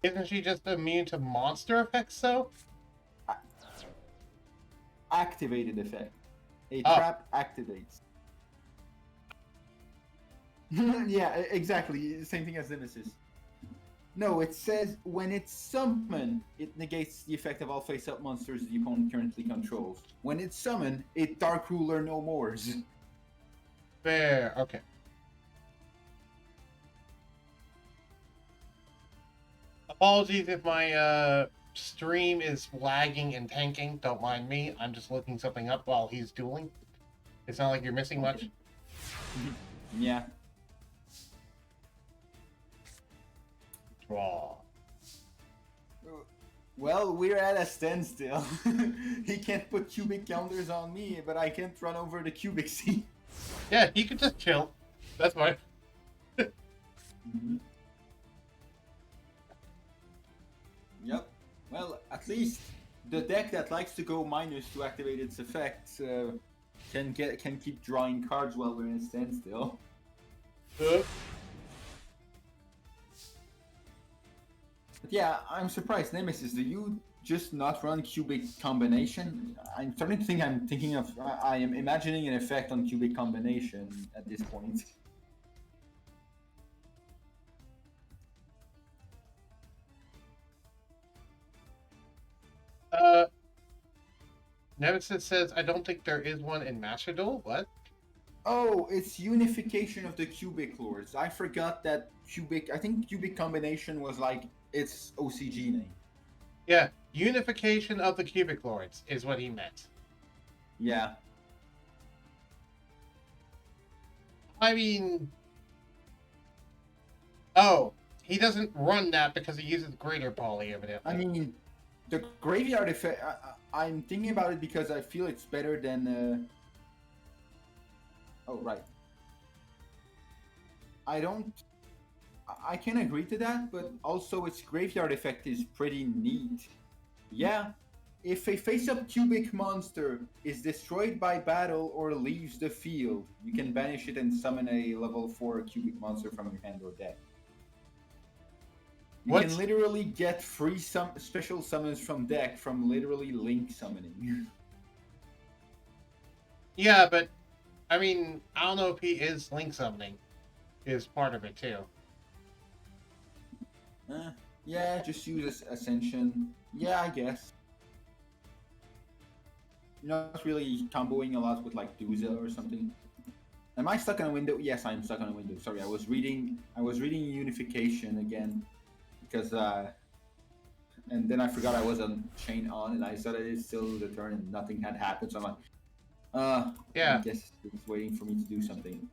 [SPEAKER 1] Isn't she just immune to monster effects, though?
[SPEAKER 3] Activated effect. A
[SPEAKER 1] Oh.
[SPEAKER 3] trap activates. Yeah, exactly. Same thing as Nemesis. No, it says when it's summoned, it negates the effect of all face-up monsters the opponent currently controls. When it's summoned, it Dark Ruler no mores.
[SPEAKER 1] Fair. Okay. Apologies if my stream is lagging and tanking. Don't mind me. I'm just looking something up while he's dueling. It's not like you're missing much.
[SPEAKER 3] Yeah.
[SPEAKER 1] Draw.
[SPEAKER 3] Well, we're at a standstill. He can't put cubic counters on me, but I can't run over the cubic seat.
[SPEAKER 1] Yeah, he could just chill. That's fine.
[SPEAKER 3] Yep. Well, at least the deck that likes to go minus to activate its effect can keep drawing cards while we're in standstill. But yeah, I'm surprised. Nemesis, do you just not run cubic combination? I'm starting to think I am imagining an effect on cubic combination at this point.
[SPEAKER 1] Nemesis says, I don't think there is one in Master Duel. What?
[SPEAKER 3] Oh, it's unification of the cubic lords. I forgot that I think cubic combination was like its OCG name.
[SPEAKER 1] Yeah, unification of the Cubic Lords is what he meant.
[SPEAKER 3] Yeah.
[SPEAKER 1] I mean... Oh, he doesn't run that because he uses Greater Poly, evidently.
[SPEAKER 3] I mean, the graveyard effect, I'm thinking about it because I feel it's better than... Oh, right. I can agree to that, but also its graveyard effect is pretty neat. Yeah, if a face-up cubic monster is destroyed by battle or leaves the field, you can banish it and summon a level 4 cubic monster from your hand or deck. You can literally get free special summons from deck from literally link summoning.
[SPEAKER 1] Yeah, but, I mean, I don't know if he is link summoning. Is part of it, too.
[SPEAKER 3] Yeah, just use Ascension. Yeah, I guess. You're not really comboing a lot with like Duel or something. Am I stuck on a window? Yes, I'm stuck on a window. Sorry, I was reading Unification again because and then I forgot I was on chain on, and I saw that it's still the turn and nothing had happened. So I'm like,
[SPEAKER 1] Yeah.
[SPEAKER 3] I guess it's waiting for me to do something.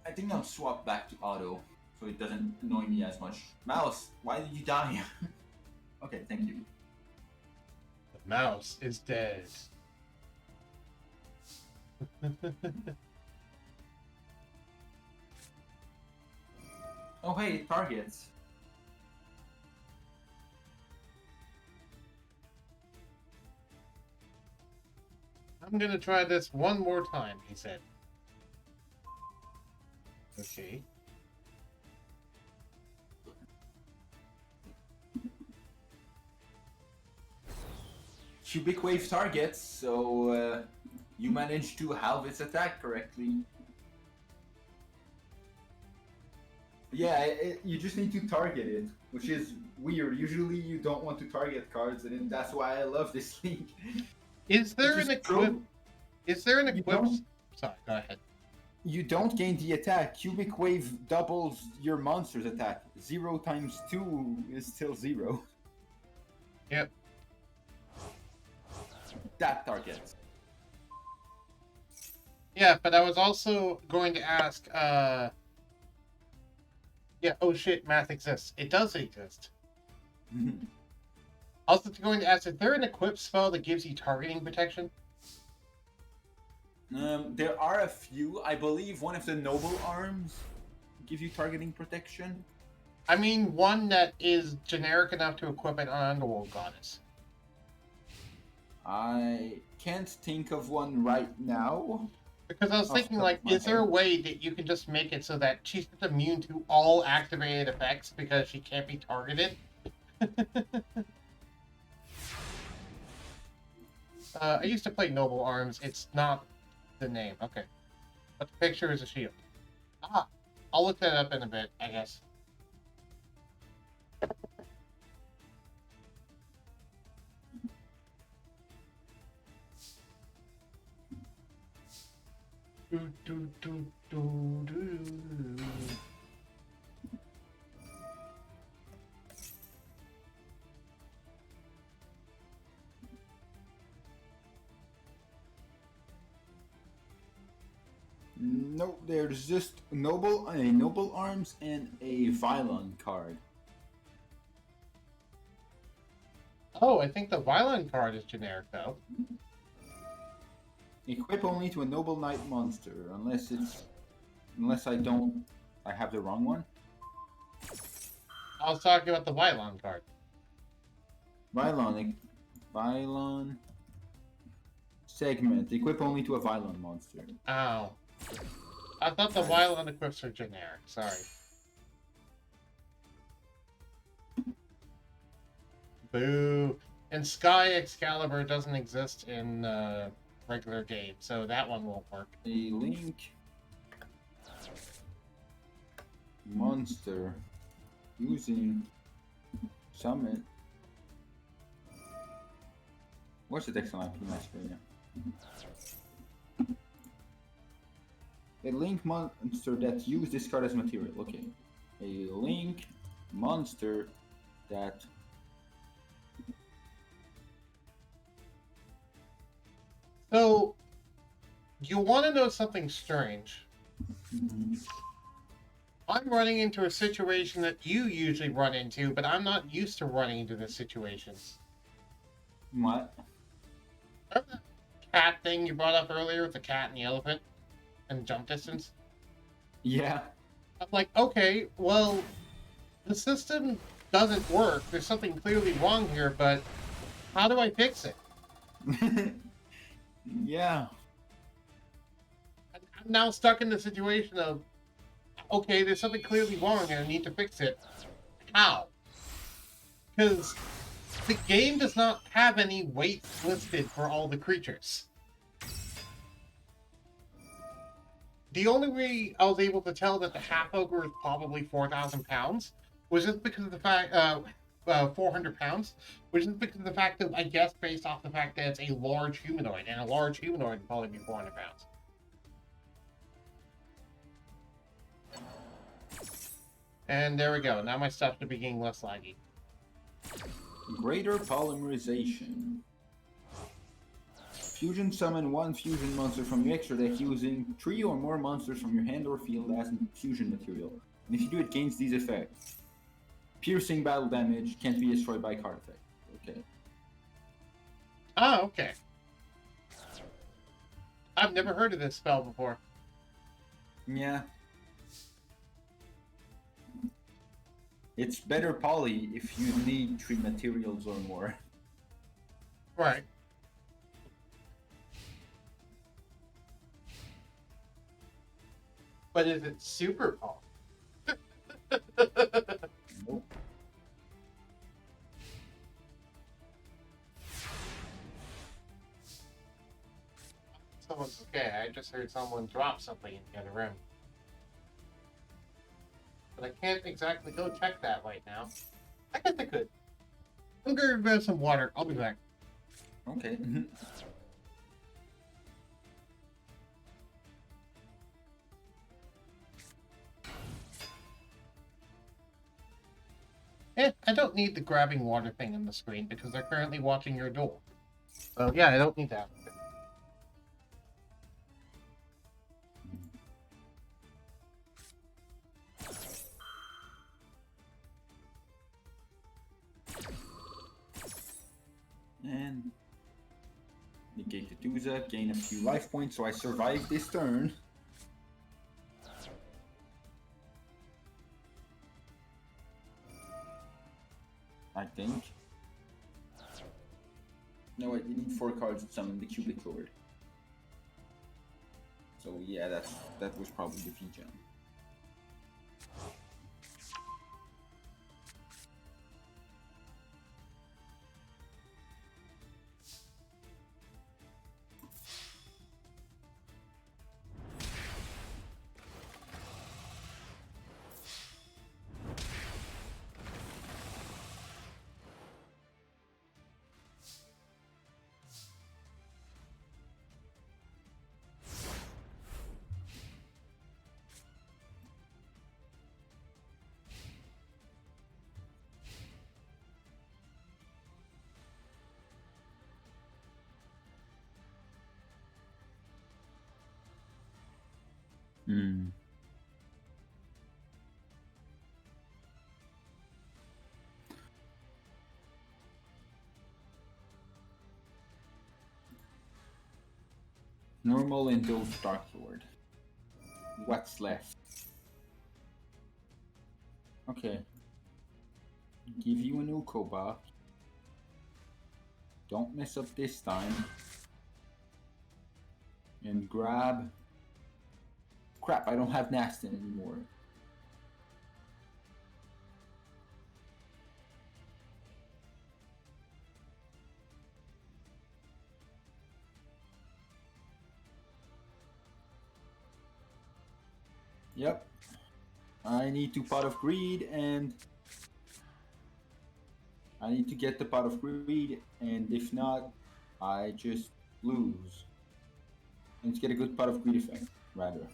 [SPEAKER 3] I think I'll swap back to auto so it doesn't annoy me as much. Mouse, why did you die? Okay, thank you.
[SPEAKER 1] The mouse is dead.
[SPEAKER 3] Oh hey, it targets.
[SPEAKER 1] I'm gonna try this one more time, he said. Okay.
[SPEAKER 3] Cubic wave targets, so you managed to halve its attack correctly. Yeah, you just need to target it, which is weird. Usually you don't want to target cards, and that's why I love this league.
[SPEAKER 1] Is there
[SPEAKER 3] Just
[SPEAKER 1] an equip? Is there an
[SPEAKER 3] You
[SPEAKER 1] equip?
[SPEAKER 3] don't-
[SPEAKER 1] Sorry, go ahead.
[SPEAKER 3] You don't gain the attack. Cubic wave doubles your monster's attack. 0 times 2 is still 0.
[SPEAKER 1] Yep.
[SPEAKER 3] That targets.
[SPEAKER 1] Yeah, but I was also going to ask, yeah, oh shit, math exists. It does exist. I was going to ask, is there an equip spell that gives you targeting protection?
[SPEAKER 3] There are a few. I believe one of the noble arms give you targeting protection.
[SPEAKER 1] I mean, one that is generic enough to equip an underworld goddess.
[SPEAKER 3] I can't think of one right now.
[SPEAKER 1] Because I was
[SPEAKER 3] Off the
[SPEAKER 1] thinking,
[SPEAKER 3] top
[SPEAKER 1] like,
[SPEAKER 3] of my
[SPEAKER 1] is there a
[SPEAKER 3] head.
[SPEAKER 1] way that you can just make it so that she's just immune to all activated effects because she can't be targeted? I used to play Noble Arms. It's not the name. Okay. But the picture is a shield. Ah, I'll look that up in a bit, I guess. Do, do, do, do, do.
[SPEAKER 3] No, there's just a noble arms and a Vylon card.
[SPEAKER 1] Oh, I think the Violent card is generic, though.
[SPEAKER 3] Equip only to a noble knight monster, unless I have the wrong one.
[SPEAKER 1] I was talking about the Violent card.
[SPEAKER 3] Vylon segment. Equip only to a Vylon monster.
[SPEAKER 1] Oh. I thought the Violent equips are generic. Sorry. Boo. And Sky Excalibur doesn't exist in regular game, so that one won't work.
[SPEAKER 3] A link monster using summon. What's the text on IP master right now? A link monster that use this card as material. Okay. A link monster that
[SPEAKER 1] So, you want to know something strange? I'm running into a situation that you usually run into, but I'm not used to running into this situation.
[SPEAKER 3] what?
[SPEAKER 1] Remember that cat thing you brought up earlier with the cat and the elephant and jump distance?
[SPEAKER 3] Yeah.
[SPEAKER 1] I'm like, okay, well, the system doesn't work. There's something clearly wrong here, but how do I fix it?
[SPEAKER 3] Yeah.
[SPEAKER 1] I'm now stuck in the situation of, okay, there's something clearly wrong and I need to fix it. How? Because the game does not have any weights listed for all the creatures. The only way I was able to tell that the half ogre is probably 4,000 pounds Was this because of the fact 400 pounds? Was this because of the fact that I guess based off the fact that it's a large humanoid, and a large humanoid would probably be 400 pounds. And there we go. Now my stuff should be getting less laggy.
[SPEAKER 3] Greater polymerization. Fusion summon one fusion monster from your extra deck using 3 or more monsters from your hand or field as fusion material. And if you do, it gains these effects. Piercing battle damage, can't be destroyed by card effect. Okay.
[SPEAKER 1] Oh, okay. I've never heard of this spell before.
[SPEAKER 3] Yeah. It's better poly if you need 3 materials or more.
[SPEAKER 1] Right. But is it super poly?
[SPEAKER 3] Nope.
[SPEAKER 1] Someone's okay. I just heard someone drop something in the other room. But I can't exactly go check that right now. I guess I could. I'm gonna grab some water. I'll be back.
[SPEAKER 3] Okay.
[SPEAKER 1] I don't need the grabbing water thing on the screen because they're currently watching your duel. So yeah, I don't need that.
[SPEAKER 3] And negate the Duza, gain a few life points, so I survived this turn. I think. No, wait, you need 4 cards to summon the Cubic Lord. So yeah, that was probably the V-Gem. Hmm. Normal and Dove Dark Lord. What's left? Okay. Give you an Ukoba. Don't mess up this time. And grab... Crap, I don't have Nastin anymore. Yep. I need to Pot of Greed, and I need to get the Pot of Greed, and if not, I just lose. And to get a good Pot of Greed effect, rather.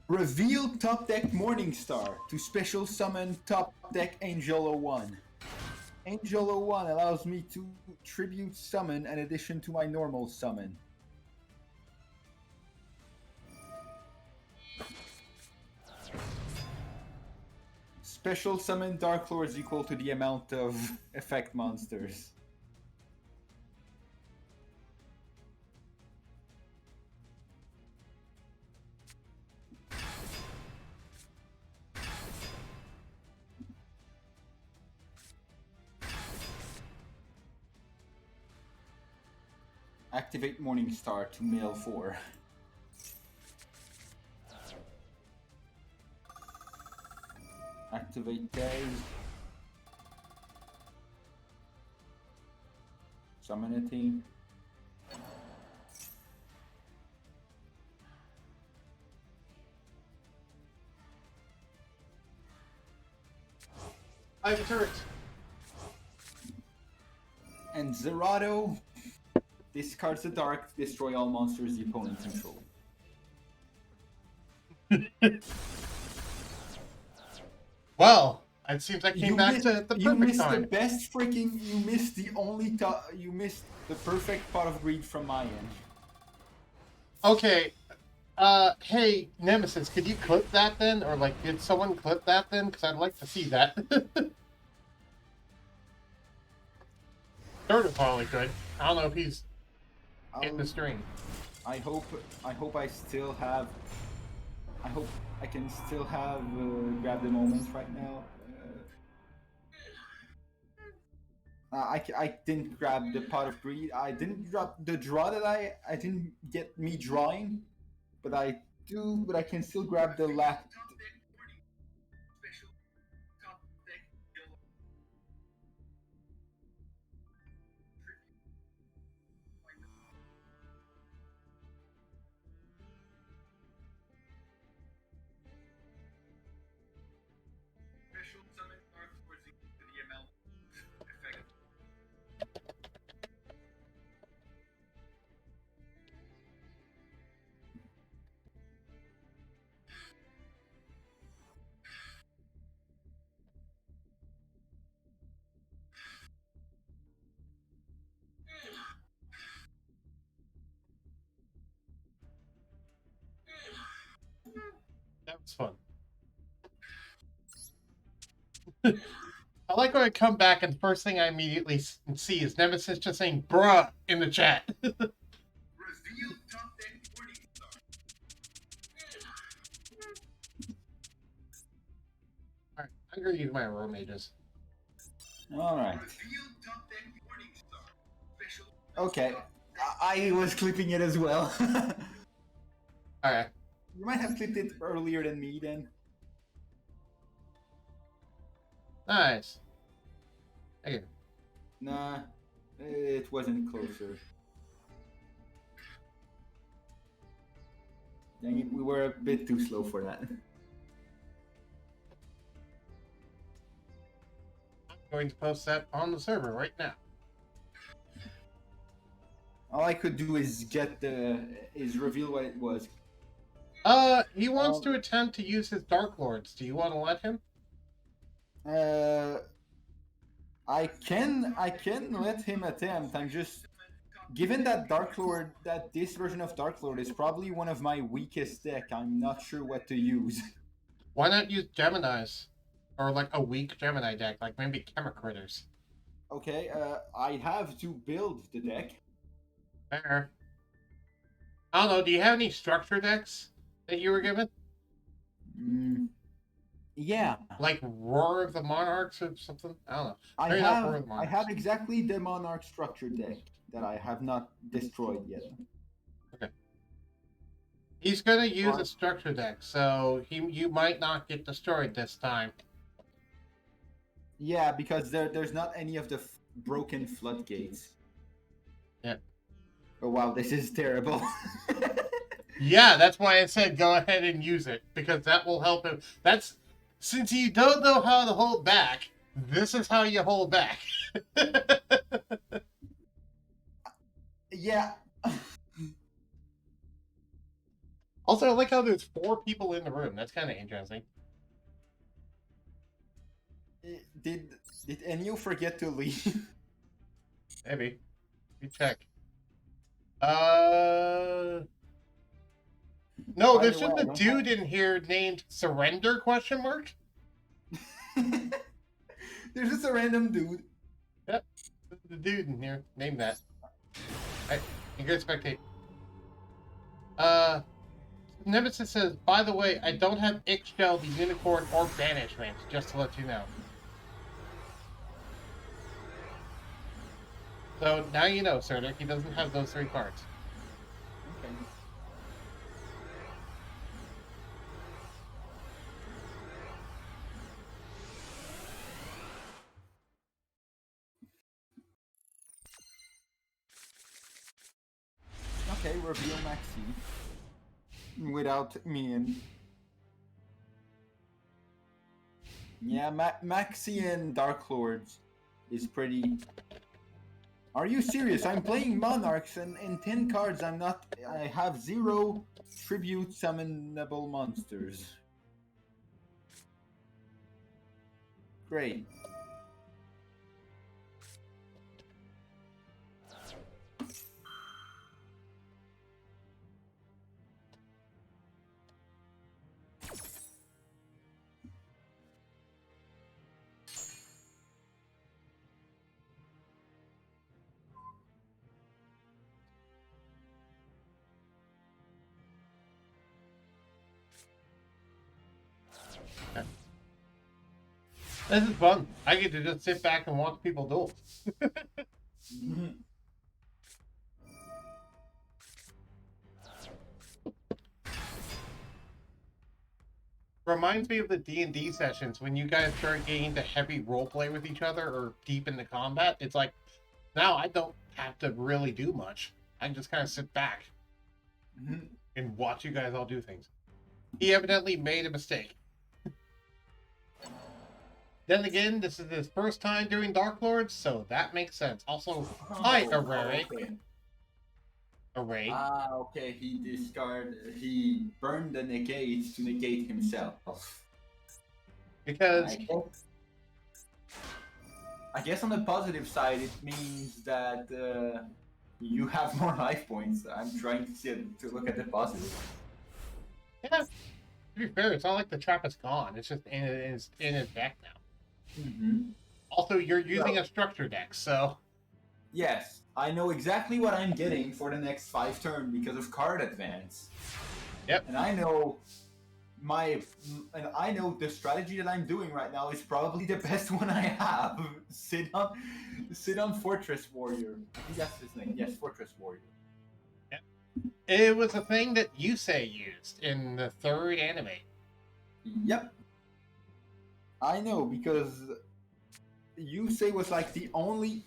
[SPEAKER 3] Reveal top deck Morningstar to special summon top deck Angel 01. Angel 01 allows me to tribute summon in addition to my normal summon. Special summon Dark Lords equal to the amount of effect monsters. Activate Morningstar to mill 4. Activate Daze. Summon a team.
[SPEAKER 1] I have a turret.
[SPEAKER 3] And Zerato discards the dark, destroy all monsters the opponent control.
[SPEAKER 1] Well, it seems I came back
[SPEAKER 3] missed,
[SPEAKER 1] to the
[SPEAKER 3] you
[SPEAKER 1] perfect
[SPEAKER 3] missed
[SPEAKER 1] time.
[SPEAKER 3] the best freaking. You missed the only. You missed the perfect pot of greed from my end.
[SPEAKER 1] Okay. Hey, Nemesis, could you clip that then? Or, like, did someone clip that then? Because I'd like to see that. Turtle probably could. I don't know if he's in the stream.
[SPEAKER 3] I hope I still have. I hope I can still have grab the moments right now. I didn't grab the pot of greed. I didn't drop the draw that I didn't get me drawing, but I can still grab the last.
[SPEAKER 1] That was fun. I like when I come back and the first thing I immediately see is Nemesis just saying "bruh" in the chat. Alright, I'm gonna use my Aurora Mages.
[SPEAKER 3] Alright. Okay. I was clipping it as well.
[SPEAKER 1] Alright.
[SPEAKER 3] You might have clipped it earlier than me then.
[SPEAKER 1] Nice. Okay.
[SPEAKER 3] Nah, it wasn't closer. Dang it, we were a bit too slow for that.
[SPEAKER 1] I'm going to post that on the server right now.
[SPEAKER 3] All I could do is reveal what it was.
[SPEAKER 1] He wants to attempt to use his Dark Lords. Do you want to let him?
[SPEAKER 3] I can let him attempt. I'm just given that Dark Lord, that this version of Dark Lord is probably one of my weakest deck. I'm not sure what to use.
[SPEAKER 1] Why not use Geminis? Or like a weak Gemini deck, like maybe Chemicritters.
[SPEAKER 3] Okay, I have to build the deck.
[SPEAKER 1] Fair. I don't know, do you have any structure decks that you were given?
[SPEAKER 3] Yeah.
[SPEAKER 1] Like Roar of the Monarchs or something? I don't know.
[SPEAKER 3] I have exactly the Monarch structure deck that I have not destroyed yet.
[SPEAKER 1] Okay. He's gonna use a structure deck, so you might not get destroyed this time.
[SPEAKER 3] Yeah, because there's not any of the broken floodgates.
[SPEAKER 1] Yeah.
[SPEAKER 3] Oh wow, this is terrible.
[SPEAKER 1] Yeah, that's why I said go ahead and use it, because that will help him. Since you don't know how to hold back, this is how you hold back.
[SPEAKER 3] Yeah.
[SPEAKER 1] Also, I like how there's 4 people in the room. That's kind of interesting.
[SPEAKER 3] Did Enyo forget to leave?
[SPEAKER 1] Maybe. We check. No, there's just a dude in here named Surrender ?
[SPEAKER 3] There's just a random dude.
[SPEAKER 1] Yep. There's the dude in here. Name that. Alright, you can spectate. Nemesis says, by the way, I don't have Ixchel, the Unicorn, or Banishment, just to let you know. So now you know, Cerdic, he doesn't have those 3 cards.
[SPEAKER 3] Okay. Okay, reveal Maxi. Without me and... Yeah, Maxi and Dark Lords is pretty... Are you serious? I'm playing Monarchs and in 10 cards I have 0 tribute summonable monsters. Great.
[SPEAKER 1] This is fun. I get to just sit back and watch people duel. Reminds me of the D&D sessions when you guys start getting into heavy roleplay with each other or deep into combat. It's like, now I don't have to really do much. I can just kind of sit back and watch you guys all do things. He evidently made a mistake. Then again, this is his first time doing Dark Lords, so that makes sense. Also, hi, Array.
[SPEAKER 3] Okay.
[SPEAKER 1] Array.
[SPEAKER 3] Okay, he burned the negate to negate himself.
[SPEAKER 1] Because
[SPEAKER 3] I guess on the positive side, it means that you have more life points. I'm trying to look at the positive.
[SPEAKER 1] yeah, to be fair, it's not like the trap is gone. It's just in his deck now. Also, you're using a structure deck, so...
[SPEAKER 3] Yes, I know exactly what I'm getting for the next 5 turns because of card advance.
[SPEAKER 1] Yep.
[SPEAKER 3] And I know the strategy that I'm doing right now is probably the best one I have. Sit on Fortress Warrior. I think that's his name. Yes, Fortress Warrior.
[SPEAKER 1] Yep. It was a thing that Yusei used in the 3rd anime.
[SPEAKER 3] Yep. I know, because Yusei was like the only...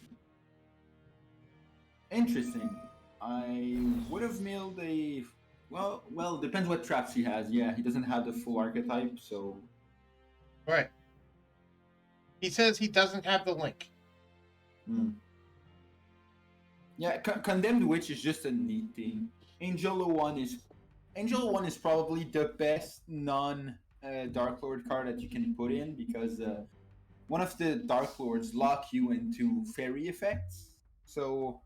[SPEAKER 3] Interesting. I would have milled a... Well, depends what traps he has. Yeah, he doesn't have the full archetype, so...
[SPEAKER 1] Right. He says he doesn't have the link.
[SPEAKER 3] Yeah, Condemned Witch is just a neat thing. Angel 1 is probably the best non-Dark Lord card that you can put in, because one of the Dark Lords lock you into fairy effects. So...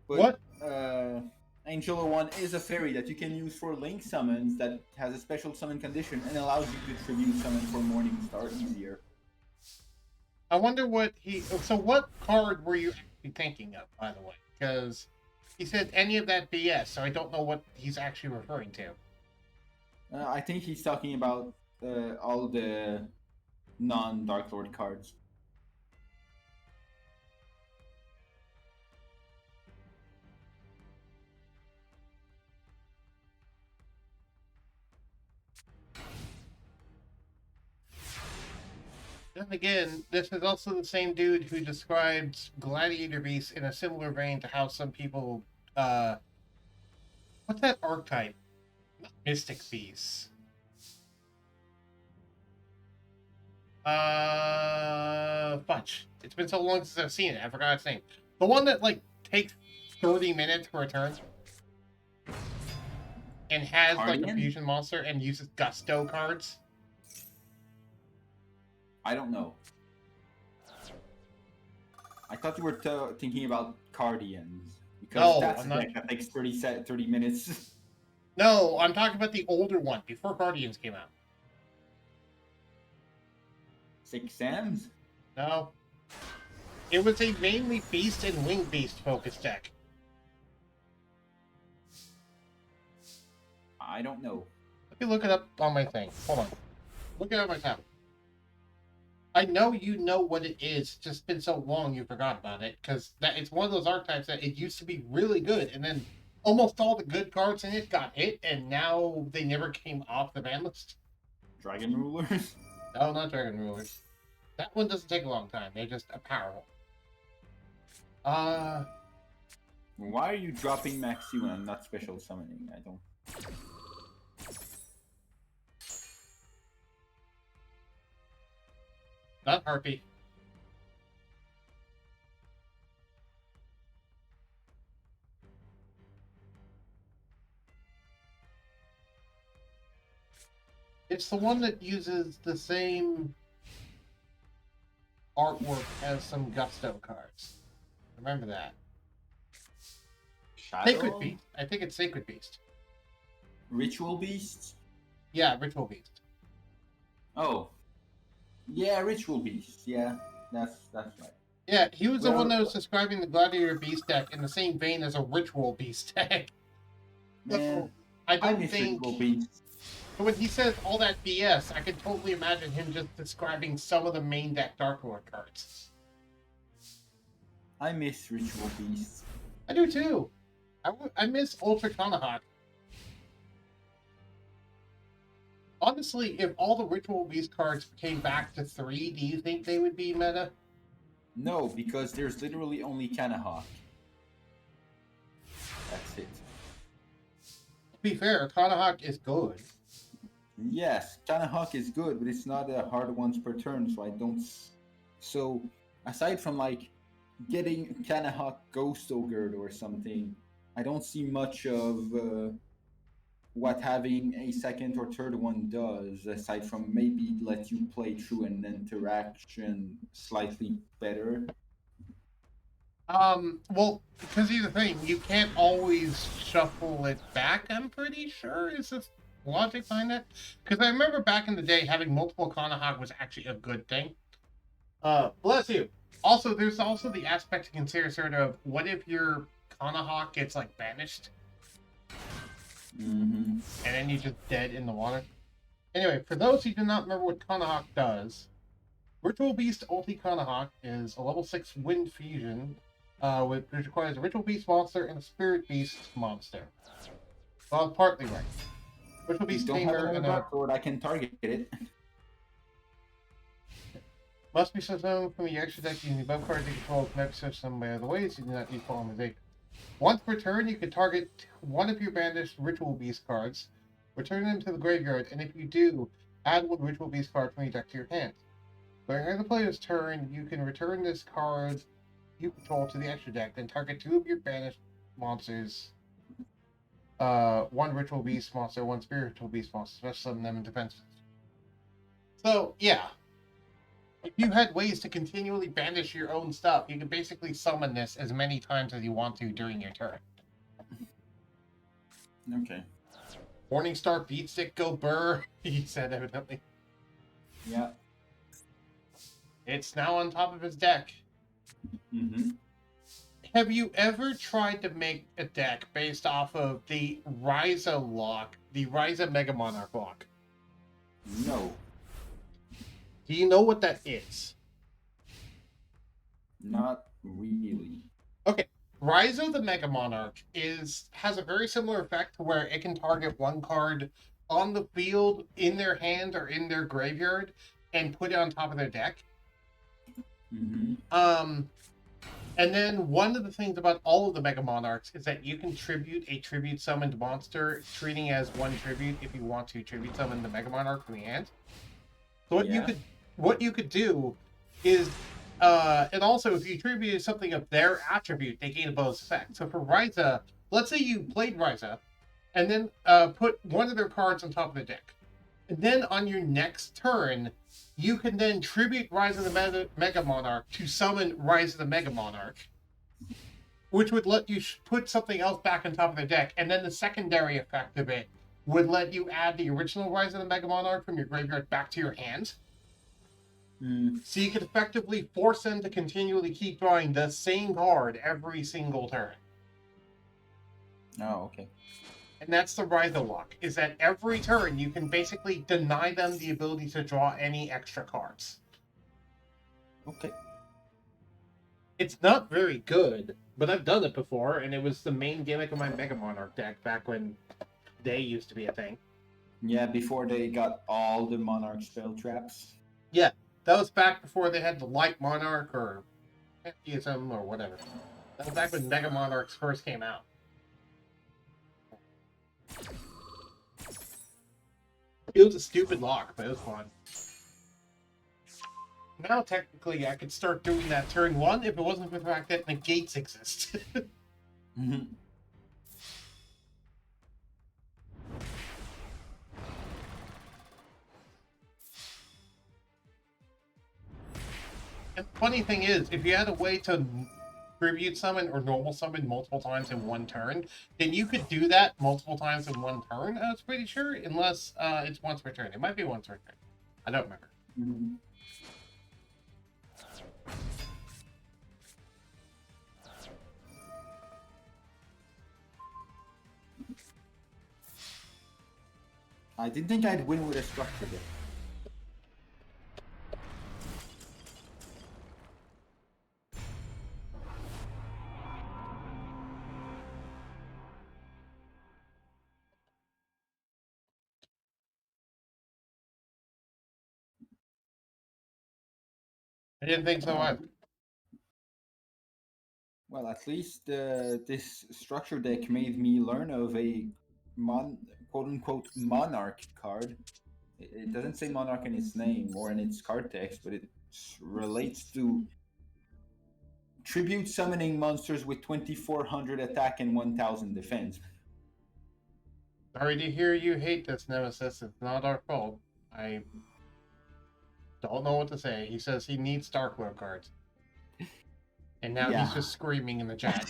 [SPEAKER 3] But,
[SPEAKER 1] What?
[SPEAKER 3] Angel 1 is a fairy that you can use for link summons that has a special summon condition and allows you to tribute summon for Morning Star easier.
[SPEAKER 1] I wonder what he... So what card were you actually thinking of, by the way? Because he said any of that BS, so I don't know what he's actually referring to.
[SPEAKER 3] I think he's talking about all the non-Dark Lord cards.
[SPEAKER 1] Then again, this is also the same dude who described Gladiator Beasts in a similar vein to how some people, what's that archetype? Not Mystic Beasts. Fudge. It's been so long since I've seen it, I forgot its name. The one that, like, takes 30 minutes for a turn. And has, like, a fusion monster and uses Gusto cards.
[SPEAKER 3] I don't know. I thought you were thinking about Cardians. Because that's a deck that takes 30 minutes.
[SPEAKER 1] No, I'm talking about the older one, before Guardians came out.
[SPEAKER 3] 6 Sams?
[SPEAKER 1] No. It was a mainly Beast and Wing Beast focused deck.
[SPEAKER 3] I don't know.
[SPEAKER 1] Let me look it up on my thing. Hold on. Look it up on my tab. I know you know what it is. It's just been so long you forgot about it because that it's one of those archetypes that it used to be really good, and then almost all the good cards in it got hit, and now they never came off the ban list.
[SPEAKER 3] Dragon Rulers?
[SPEAKER 1] No, not Dragon Rulers. That one doesn't take a long time. They're just a powerful.
[SPEAKER 3] Why are you dropping Maxi when I'm not special summoning? I don't.
[SPEAKER 1] Not Harpy. It's the one that uses the same artwork as some Gusto cards. Remember that.
[SPEAKER 3] Shadow?
[SPEAKER 1] Sacred Beast. I think it's Sacred Beast.
[SPEAKER 3] Ritual Beast?
[SPEAKER 1] Yeah, Ritual Beast.
[SPEAKER 3] Oh. Yeah, Ritual Beast. Yeah, that's right.
[SPEAKER 1] Yeah, he was the
[SPEAKER 3] Well-
[SPEAKER 1] one that was describing the Gladiator Beast deck in the same vein as a Ritual Beast deck.
[SPEAKER 3] Man,
[SPEAKER 1] I
[SPEAKER 3] I
[SPEAKER 1] don't
[SPEAKER 3] miss
[SPEAKER 1] think
[SPEAKER 3] Ritual Beast.
[SPEAKER 1] when he says all that BS, I can totally imagine him just describing some of the main deck Dark Lord cards.
[SPEAKER 3] I miss Ritual Beast.
[SPEAKER 1] I do too. I miss Ultra Kanahawk. Honestly, if all the Ritual Beast cards came back to 3, do you think they would be meta?
[SPEAKER 3] No, because there's literally only Kanahawk. That's it.
[SPEAKER 1] To be fair, Kanahawk is good.
[SPEAKER 3] Yes, Kanahawk is good, but it's not a hard once per turn, so I don't. So, aside from like getting Kanahawk Ghost Ogre or something, I don't see much of what having a second or third one does, aside from maybe let you play through an interaction slightly better.
[SPEAKER 1] Well, because here's the thing, you can't always shuffle it back, I'm pretty sure. Is this logic behind that? Because I remember back in the day, having multiple Kanahawk was actually a good thing. Bless you. Also, there's also the aspect to consider sort of, what if your Kanahawk gets, like, banished?
[SPEAKER 3] Mm-hmm.
[SPEAKER 1] And then you're just dead in the water? Anyway, for those who do not remember what Kanahawk does, Ritual Beast Ulti Kanahawk is a level 6 wind fusion, which requires a Ritual Beast monster and a Spirit Beast monster. Well, partly right. Ritual
[SPEAKER 3] You
[SPEAKER 1] Beast
[SPEAKER 3] don't have
[SPEAKER 1] Tamer
[SPEAKER 3] another
[SPEAKER 1] and a
[SPEAKER 3] Dark Lord, I can target it.
[SPEAKER 1] must be summoned from your extra deck using the above card to control connect system by other ways. You do not need colonization. Once per turn, you can target one of your banished Ritual Beast cards, return them to the graveyard, and if you do, add one Ritual Beast card from your deck to your hand. During another player's turn, you can return this card you control to the extra deck, then target 2 of your banished monsters. 1 Ritual Beast monster, 1 Spiritual Beast monster, special summon them in defense. So, yeah. If you had ways to continually banish your own stuff, you can basically summon this as many times as you want to during your turn.
[SPEAKER 3] Okay.
[SPEAKER 1] Morningstar Beatstick go burr, he said evidently.
[SPEAKER 3] Yeah.
[SPEAKER 1] It's now on top of his deck.
[SPEAKER 3] Mm-hmm.
[SPEAKER 1] Have you ever tried to make a deck based off of the Ryza lock, the Ryza Mega Monarch lock?
[SPEAKER 3] No.
[SPEAKER 1] Do you know what that is?
[SPEAKER 3] Not really.
[SPEAKER 1] Okay, Ryza the Mega Monarch has a very similar effect to where it can target one card on the field, in their hand, or in their graveyard, and put it on top of their deck.
[SPEAKER 3] Mm-hmm.
[SPEAKER 1] And then one of the things about all of the Mega Monarchs is that you can tribute a tribute summoned monster, treating as one tribute if you want to tribute summon the Mega Monarch from the hand. So what you could do is, and also if you attributed something of their attribute, they gain a bonus effect. So for Ryza, let's say you played Ryza, and then put one of their cards on top of the deck. And then on your next turn, you can then tribute Rise of the Mega Monarch to summon Rise of the Mega Monarch, which would let you put something else back on top of the deck, and then the secondary effect of it would let you add the original Rise of the Mega Monarch from your graveyard back to your hand.
[SPEAKER 3] Mm.
[SPEAKER 1] So you could effectively force them to continually keep drawing the same card every single turn.
[SPEAKER 3] Oh, okay.
[SPEAKER 1] And that's the Ryza lock, is that every turn you can basically deny them the ability to draw any extra cards.
[SPEAKER 3] Okay.
[SPEAKER 1] It's not very good, but I've done it before, and it was the main gimmick of my Mega Monarch deck back when they used to be a thing.
[SPEAKER 3] Yeah, before they got all the Monarch spell traps.
[SPEAKER 1] Yeah, that was back before they had the Light Monarch or Pantheism or whatever. That was back when Mega Monarchs first came out. It was a stupid lock, but it was fun. Now, technically, I could start doing that turn 1 if it wasn't for the fact that negates exist.
[SPEAKER 3] Mm-hmm.
[SPEAKER 1] And the funny thing is, if you had a way to tribute summon or normal summon multiple times in one turn, then you could do that multiple times in one turn, I was pretty sure, unless it's once per turn. It might be once per turn. I don't remember.
[SPEAKER 3] Mm-hmm. I didn't think I'd win with a structure deck.
[SPEAKER 1] I didn't think so either.
[SPEAKER 3] Well, at least this structure deck made me learn of a quote-unquote monarch card. It doesn't say monarch in its name or in its card text, but it relates to tribute summoning monsters with 2400 attack and 1000 defense.
[SPEAKER 1] Sorry to hear you hate this, Nemesis. It's not our fault. I don't know what to say. He says he needs Darklow cards. And now
[SPEAKER 3] Yeah.
[SPEAKER 1] he's just screaming in the chat.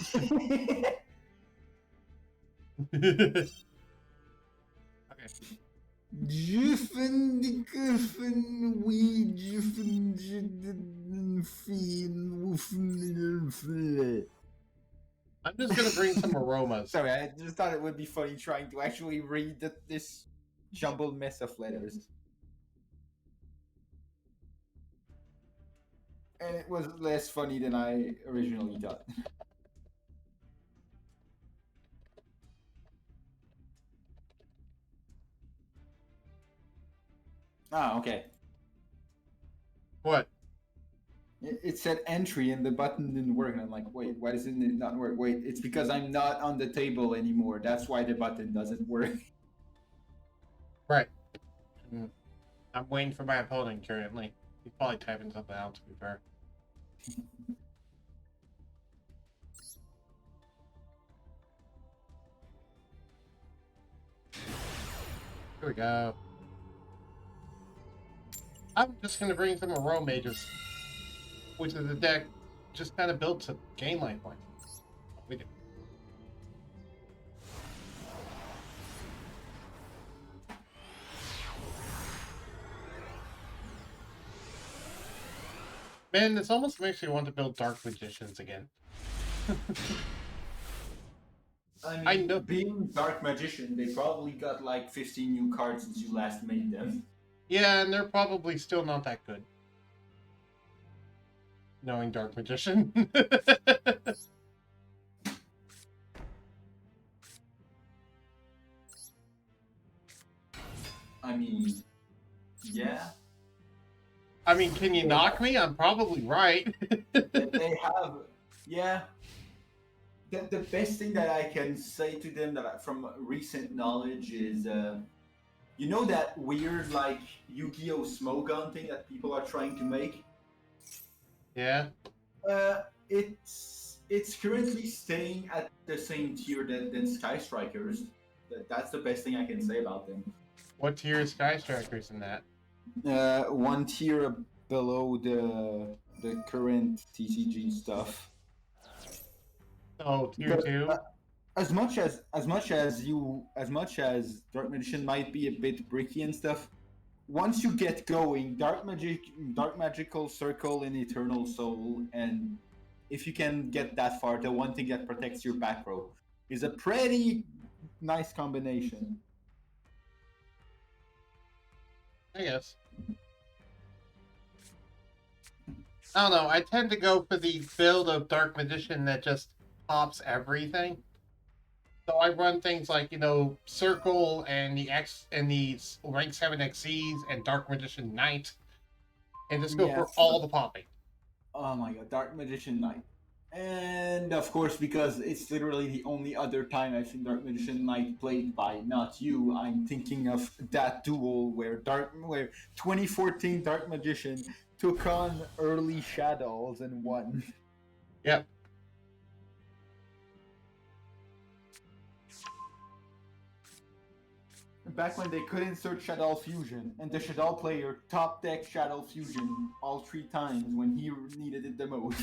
[SPEAKER 1] I'm just gonna bring some aromas.
[SPEAKER 3] Sorry, I just thought it would be funny trying to actually read this jumbled mess of letters. And it was less funny than I originally thought. Ah, okay.
[SPEAKER 1] What?
[SPEAKER 3] It said entry and the button didn't work. And I'm like, wait, why doesn't it not work? Wait, it's because I'm not on the table anymore. That's why the button doesn't work.
[SPEAKER 1] Right. I'm waiting for my opponent currently. He's probably typing something out, to be fair. Here we go. I'm just gonna bring some Aero Mages, which is a deck just kind of built to gain life points. We do. Man, this almost makes me want to build Dark Magicians again.
[SPEAKER 3] I
[SPEAKER 1] know.
[SPEAKER 3] Being Dark Magician, they probably got like 15 new cards since you last made them.
[SPEAKER 1] Yeah, and they're probably still not that good. Knowing Dark Magician.
[SPEAKER 3] I mean, yeah.
[SPEAKER 1] I mean, can you knock me? I'm probably right.
[SPEAKER 3] They have, yeah. The best thing that I can say to them from recent knowledge is, you know that weird like Yu-Gi-Oh smoke gun thing that people are trying to make?
[SPEAKER 1] Yeah.
[SPEAKER 3] It's currently staying at the same tier than Sky Strikers. That's the best thing I can say about them.
[SPEAKER 1] What tier is Sky Strikers in that?
[SPEAKER 3] One tier below the current TCG stuff.
[SPEAKER 1] Oh, tier 2?
[SPEAKER 3] As much as Dark Magician might be a bit bricky and stuff, once you get going, Dark Magical Circle and Eternal Soul, and if you can get that far, the one thing that protects your back row is a pretty nice combination.
[SPEAKER 1] I guess. I don't know. I tend to go for the build of Dark Magician that just pops everything. So I run things like, Circle and the X and the rank 7 XCs and Dark Magician Knight, and just go
[SPEAKER 3] Yeah.
[SPEAKER 1] for all the popping.
[SPEAKER 3] Oh my god, Dark Magician Knight. And of course, because it's literally the only other time I've seen Dark Magician Knight played by not you, I'm thinking of that duel where 2014 Dark Magician took on early Shadows and won.
[SPEAKER 1] Yep.
[SPEAKER 3] Back when they could insert Shadow Fusion, and the Shadow player top deck Shadow Fusion all 3 times when he needed it the most.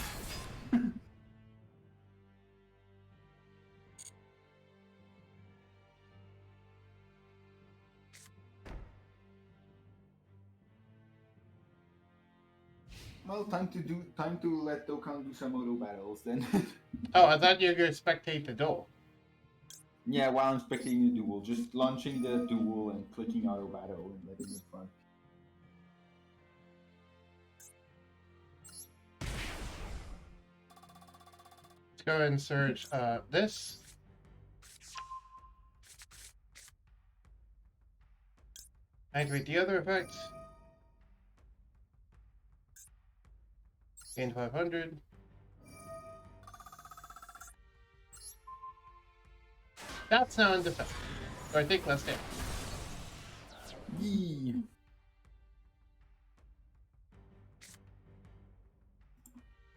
[SPEAKER 3] Well, time to let Dokkan do some auto battles then.
[SPEAKER 1] Oh, I thought you were going to spectate the duel.
[SPEAKER 3] Yeah, while I'm spectating the duel, just launching the duel and clicking auto battle and letting it run.
[SPEAKER 1] Let's go ahead and search this. Activate the other effect. Gain 500. That's now in defense. So I take less damage.
[SPEAKER 3] Yee.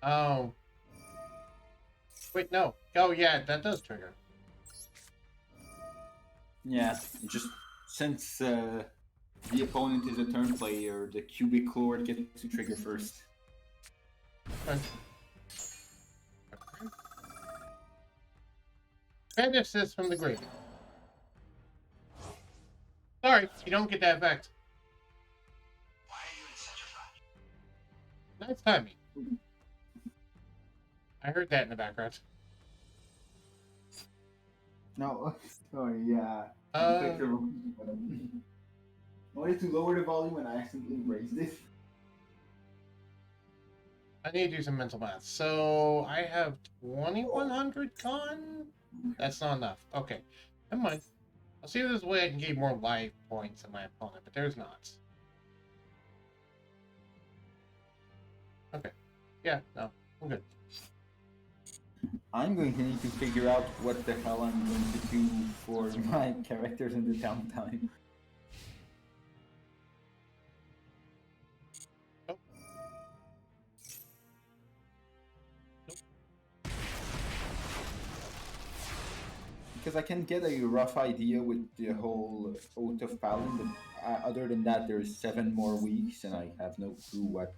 [SPEAKER 1] Oh. Wait, no. Oh, yeah, that does trigger.
[SPEAKER 3] Yeah, just since the opponent is a turn player, the cubic lord gets to trigger first.
[SPEAKER 1] Fine. Banish this from the grave. Sorry, you don't get that effect.
[SPEAKER 6] Why are you in such a rush?
[SPEAKER 1] Nice timing. I heard that in the background.
[SPEAKER 3] No, sorry, yeah.
[SPEAKER 1] Uh,
[SPEAKER 3] I wanted to lower the volume and I accidentally raised it.
[SPEAKER 1] I need to do some mental math. So I have 2100 con? That's not enough. Okay. Never mind. I'll see if there's a way I can gain more life points than my opponent, but there's not. Okay. Yeah, no. I'm good.
[SPEAKER 3] I'm going to need to figure out what the hell I'm going to do for my characters in the downtime. Because I can get a rough idea with the whole Oath of Palin, but other than that, there's 7 more weeks, and I have no clue what.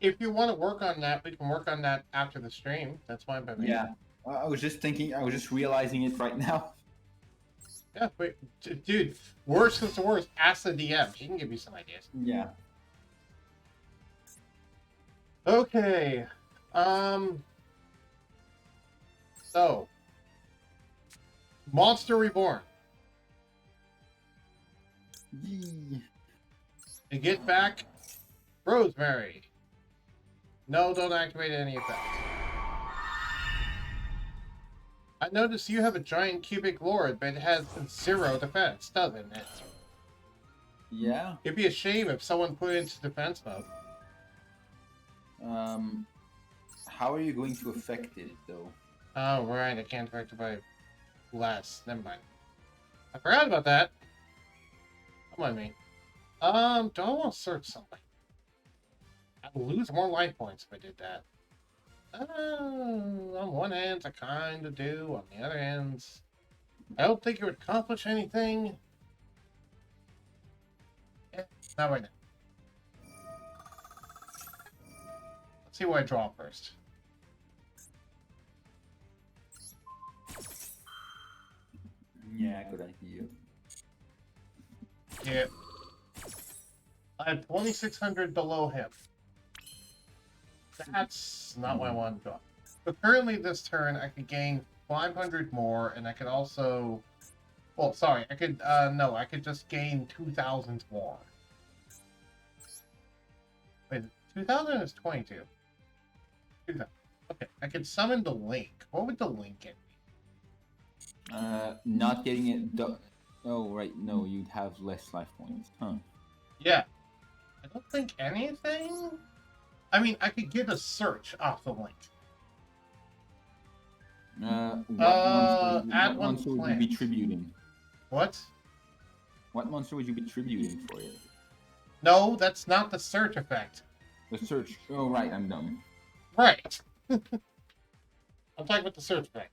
[SPEAKER 1] If you want to work on that, we can work on that after the stream. That's fine by me.
[SPEAKER 3] Yeah, I was just thinking, I was just realizing it right now.
[SPEAKER 1] Yeah, wait, dude, worst comes to worst, ask the DM. He can give you some ideas.
[SPEAKER 3] Yeah.
[SPEAKER 1] Okay. So, Monster Reborn.
[SPEAKER 3] Yee.
[SPEAKER 1] To get back Rosemary. No, don't activate any effects. I noticed you have a giant cubic lord, but it has 0 defense, doesn't it?
[SPEAKER 3] Yeah.
[SPEAKER 1] It'd be a shame if someone put it into defense mode.
[SPEAKER 3] How are you going to affect it, though?
[SPEAKER 1] Oh, right, I can't affect it by less. Never mind. I forgot about that. Come on, me. Do I want to search something? I'd lose more life points if I did that. On one hand, I kind of do. On the other hand, I don't think it would accomplish anything. Yeah, not right now. Let's see what I draw first.
[SPEAKER 3] Yeah, good idea.
[SPEAKER 1] Yeah. I have 2,600 below him. That's not what I want to draw. But currently this turn, I could gain 500 more, and I could also... Well, sorry, I could, no, I could just gain 2,000 more. With 2,000 is 22. 2,000. Okay, I can summon the link. What would the link get me?
[SPEAKER 3] Not getting it. Oh, right. No, you'd have less life points. Huh.
[SPEAKER 1] Yeah. I don't think anything. I mean, I could get a search off the link.
[SPEAKER 3] What
[SPEAKER 1] add one
[SPEAKER 3] monster would you be
[SPEAKER 1] plant.
[SPEAKER 3] tributing?
[SPEAKER 1] What?
[SPEAKER 3] What monster would you be tributing for it?
[SPEAKER 1] No, that's not the search effect.
[SPEAKER 3] The search. Oh, right. I'm dumb.
[SPEAKER 1] Right. I'm talking about the search effect.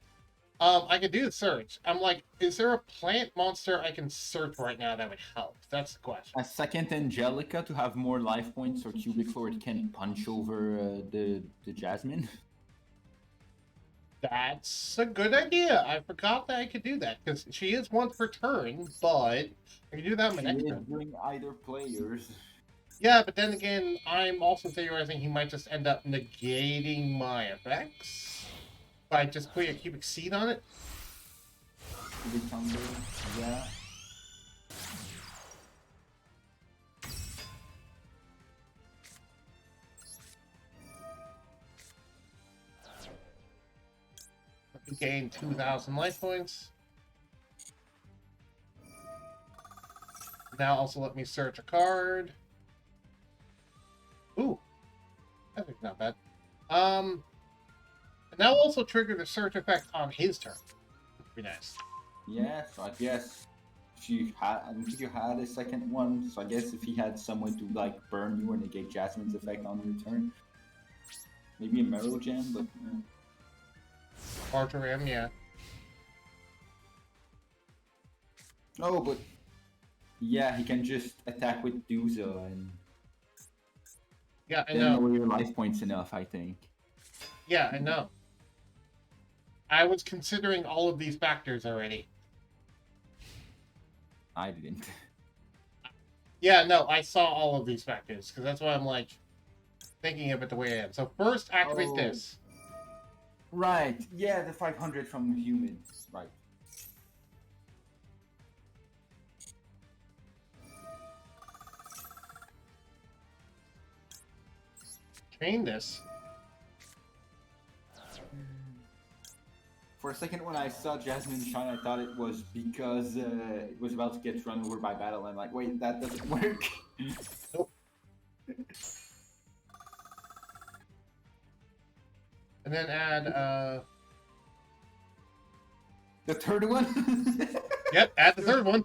[SPEAKER 1] I could do the search. I'm like, is there a plant monster I can search right now that would help? That's the question.
[SPEAKER 3] A second Angelica to have more life points, so Cubic Lord can punch over the Jasmine.
[SPEAKER 1] That's a good idea. I forgot that I could do that because she is once per turn, but I can do that on my next turn.
[SPEAKER 3] Bring either players.
[SPEAKER 1] Yeah, but then again, I'm also theorizing he might just end up negating my effects by just putting a cubic seed on it.
[SPEAKER 3] Cubic Thunder, yeah.
[SPEAKER 1] Gain 2,000 life points. Now also let me search a card. Ooh, that's not bad. And now also trigger the search effect on his turn. That'd be nice.
[SPEAKER 3] Yeah, so I guess if you had, I don't think you had a second one. So I guess if he had someone to like burn you or negate Jasmine's effect on your turn, maybe a Marrow Gem, but.
[SPEAKER 1] Archer M, yeah.
[SPEAKER 3] Oh, but yeah, he can just attack with Duza and
[SPEAKER 1] Yeah, I
[SPEAKER 3] then
[SPEAKER 1] know.
[SPEAKER 3] lower your life points enough, I think.
[SPEAKER 1] Yeah, I know. I was considering all of these factors already.
[SPEAKER 3] I didn't.
[SPEAKER 1] Yeah, no, I saw all of these factors because that's why I'm like thinking of it the way I am. So first, activate
[SPEAKER 3] Oh.
[SPEAKER 1] this.
[SPEAKER 3] Right, yeah, the 500 from humans. Right.
[SPEAKER 1] Train this.
[SPEAKER 3] For a second, when I saw Jasmine shine, I thought it was because it was about to get run over by battle. I'm like, wait, that doesn't work.
[SPEAKER 1] Nope. And then add,
[SPEAKER 3] The third one?
[SPEAKER 1] Yep, add the third one.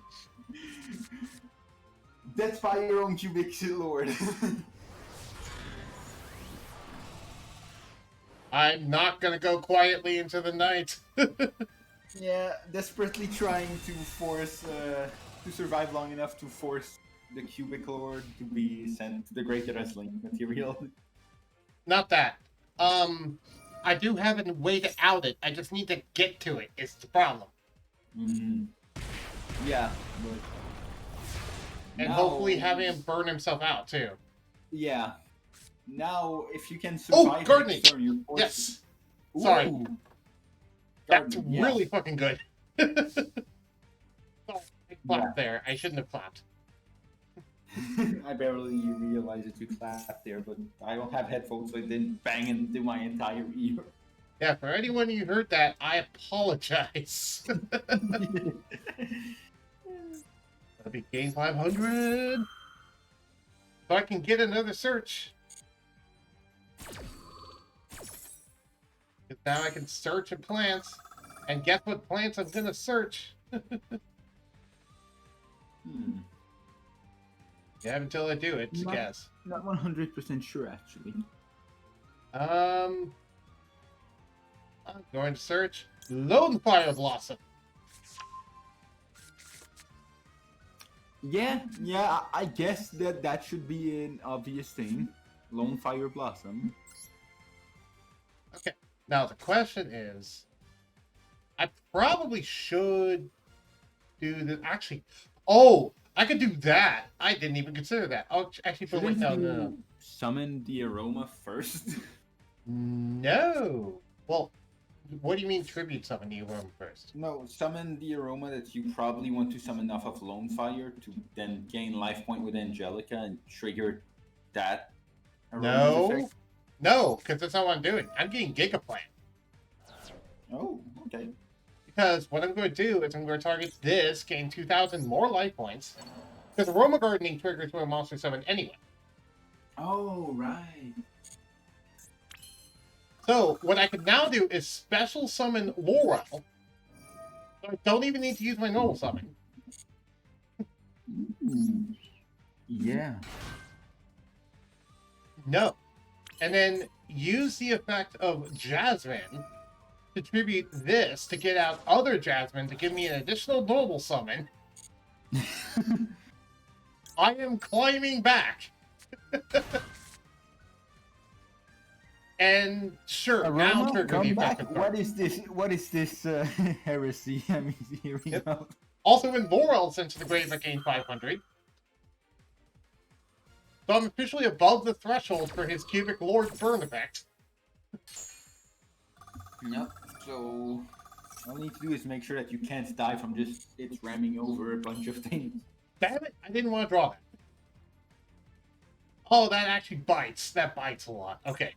[SPEAKER 3] That's by your own cubic lord.
[SPEAKER 1] I'm not gonna go quietly into the night.
[SPEAKER 3] Yeah, desperately trying to force, to survive long enough to force the cubic lord to be sent to the greater wrestling material.
[SPEAKER 1] Not that. I do have a way to out it. I just need to get to it. It's the problem.
[SPEAKER 3] Mm-hmm. Yeah, but...
[SPEAKER 1] And
[SPEAKER 3] now-
[SPEAKER 1] hopefully having him burn himself out, too.
[SPEAKER 3] Yeah. Now, if you can survive
[SPEAKER 1] gardening!
[SPEAKER 3] next turn, you're forced
[SPEAKER 1] Yes!
[SPEAKER 3] to...
[SPEAKER 1] Sorry.
[SPEAKER 3] Ooh.
[SPEAKER 1] That's
[SPEAKER 3] Gardening, yeah.
[SPEAKER 1] really fucking good. Sorry, I clapped
[SPEAKER 3] Yeah.
[SPEAKER 1] there. I shouldn't have clapped.
[SPEAKER 3] I barely realized that you clapped there, but I don't have headphones, so it didn't bang into my entire ear.
[SPEAKER 1] Yeah, for anyone who heard that, I apologize. That'll be gain 500. So I can get another search. 'Cause now I can search in plants. And guess what plants I'm gonna search? Yeah, until I do it,
[SPEAKER 3] Not-
[SPEAKER 1] guess.
[SPEAKER 3] Not 100% sure, actually.
[SPEAKER 1] I'm going to search Lone Fire Blossom.
[SPEAKER 3] Yeah, I guess that should be an obvious thing. Lone Fire Blossom.
[SPEAKER 1] Okay. Now the question is, I probably should do this. Actually, oh, I could do that. I didn't even consider that. Oh, actually, but wait,
[SPEAKER 3] Shouldn't
[SPEAKER 1] no.
[SPEAKER 3] you summon the aroma first?
[SPEAKER 1] No. Well, what do you mean tribute summon the aroma first?
[SPEAKER 3] No, summon the aroma that you probably want to summon off of Lone Fire to then gain life point with Angelica and trigger that
[SPEAKER 1] No, no, because that's not what I'm doing. I'm getting Gigaplant.
[SPEAKER 3] Oh, okay.
[SPEAKER 1] Because what I'm going to do is I'm going to target this, gain 2,000 more life points. Because Aroma Gardening triggers when a monster summon anyway.
[SPEAKER 3] Oh, right.
[SPEAKER 1] So what I can now do is special summon Laurel. So I don't even need to use my normal summon.
[SPEAKER 3] Yeah.
[SPEAKER 1] No. And then use the effect of Jasmine to tribute this to get out other Jasmine to give me an additional normal summon. I am climbing back. And sure, now
[SPEAKER 3] Aroma,
[SPEAKER 1] trigger the
[SPEAKER 3] come
[SPEAKER 1] effect
[SPEAKER 3] back.
[SPEAKER 1] of
[SPEAKER 3] What
[SPEAKER 1] card.
[SPEAKER 3] is this? What is this heresy? I mean, here we
[SPEAKER 1] Yep.
[SPEAKER 3] go.
[SPEAKER 1] Also, when Laurel sent to the grave, I gained 500. So I'm officially above the threshold for his Cubic Lord burn effect.
[SPEAKER 3] Yep. So all you need to do is make sure that you can't die from just it ramming over a bunch of things.
[SPEAKER 1] Damn it, I didn't want to draw that. Oh, that actually bites. That bites a lot. Okay.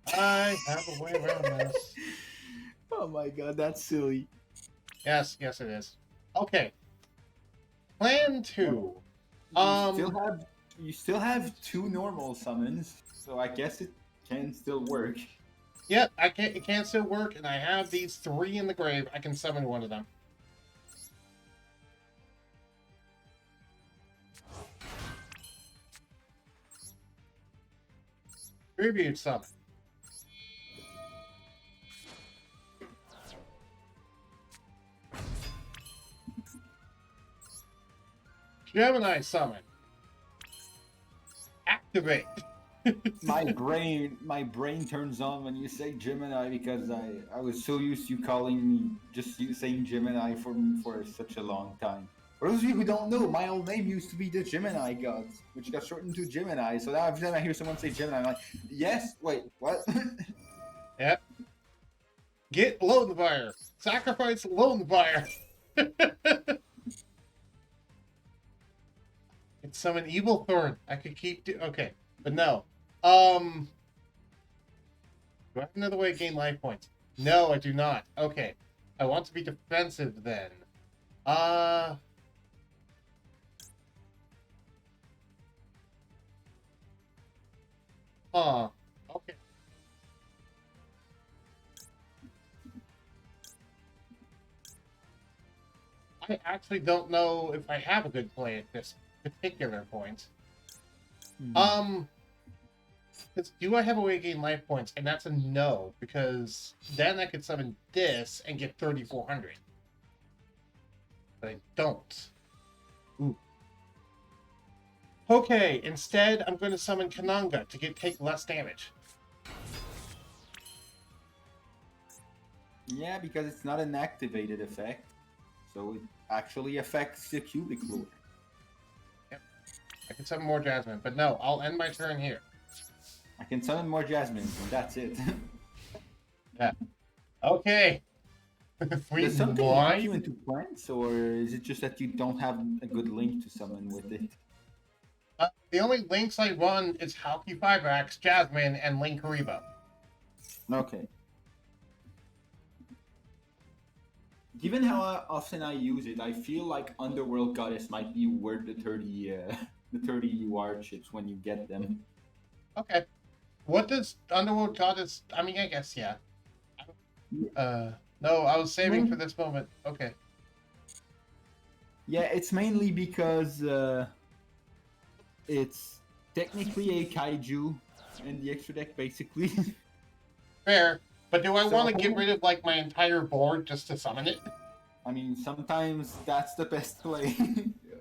[SPEAKER 1] I have a way around this.
[SPEAKER 3] Oh my god, that's silly.
[SPEAKER 1] Yes, yes it is. Okay. Plan 2.
[SPEAKER 3] You still have 2 normal summons, so I guess it can still work.
[SPEAKER 1] Yep, it can still work, and I have these 3 in the grave. I can summon one of them. Tribute summon. Gemini summon. Activate.
[SPEAKER 3] my brain turns on when you say Gemini because I was so used to you calling me just you saying Gemini for such a long time. For those of you who don't know, my old name used to be the Gemini Gods, which got shortened to Gemini. So now every time I hear someone say Gemini, I'm like, yes, wait, what?
[SPEAKER 1] Yep. Get Lone Fire. Sacrifice Lone Fire. It's summon Evil Thorn. I could keep okay, but no. Do I have another way to gain life points? No, I do not. Okay. I want to be defensive then. Huh. Okay. I actually don't know if I have a good play at this particular point. Because do I have a way to gain life points? And that's a no, because then I could summon this and get 3,400. But I don't. Ooh. Okay, instead I'm going to summon Kananga to take less damage.
[SPEAKER 3] Yeah, because it's not an activated effect, so it actually affects the cubic lord.
[SPEAKER 1] Yep. I can summon more Jasmine, but no, I'll end my turn here.
[SPEAKER 3] I can summon more Jasmines, and that's it.
[SPEAKER 1] Yeah. Okay.
[SPEAKER 3] Does something lock you into plants, or is it just that you don't have a good link to summon with it?
[SPEAKER 1] The only links I run is Halki 5X, Jasmine, and Link Karibo.
[SPEAKER 3] Okay. Given how often I use it, I feel like Underworld Goddess might be worth the 30 UR chips when you get them.
[SPEAKER 1] Okay. What does Underworld Goddess... I mean, I guess, yeah. No, I was saving for this moment. Okay.
[SPEAKER 3] Yeah, it's mainly because it's technically a kaiju in the extra deck, basically.
[SPEAKER 1] Fair. But do I want to get rid of, like, my entire board just to summon it?
[SPEAKER 3] I mean, sometimes that's the best play.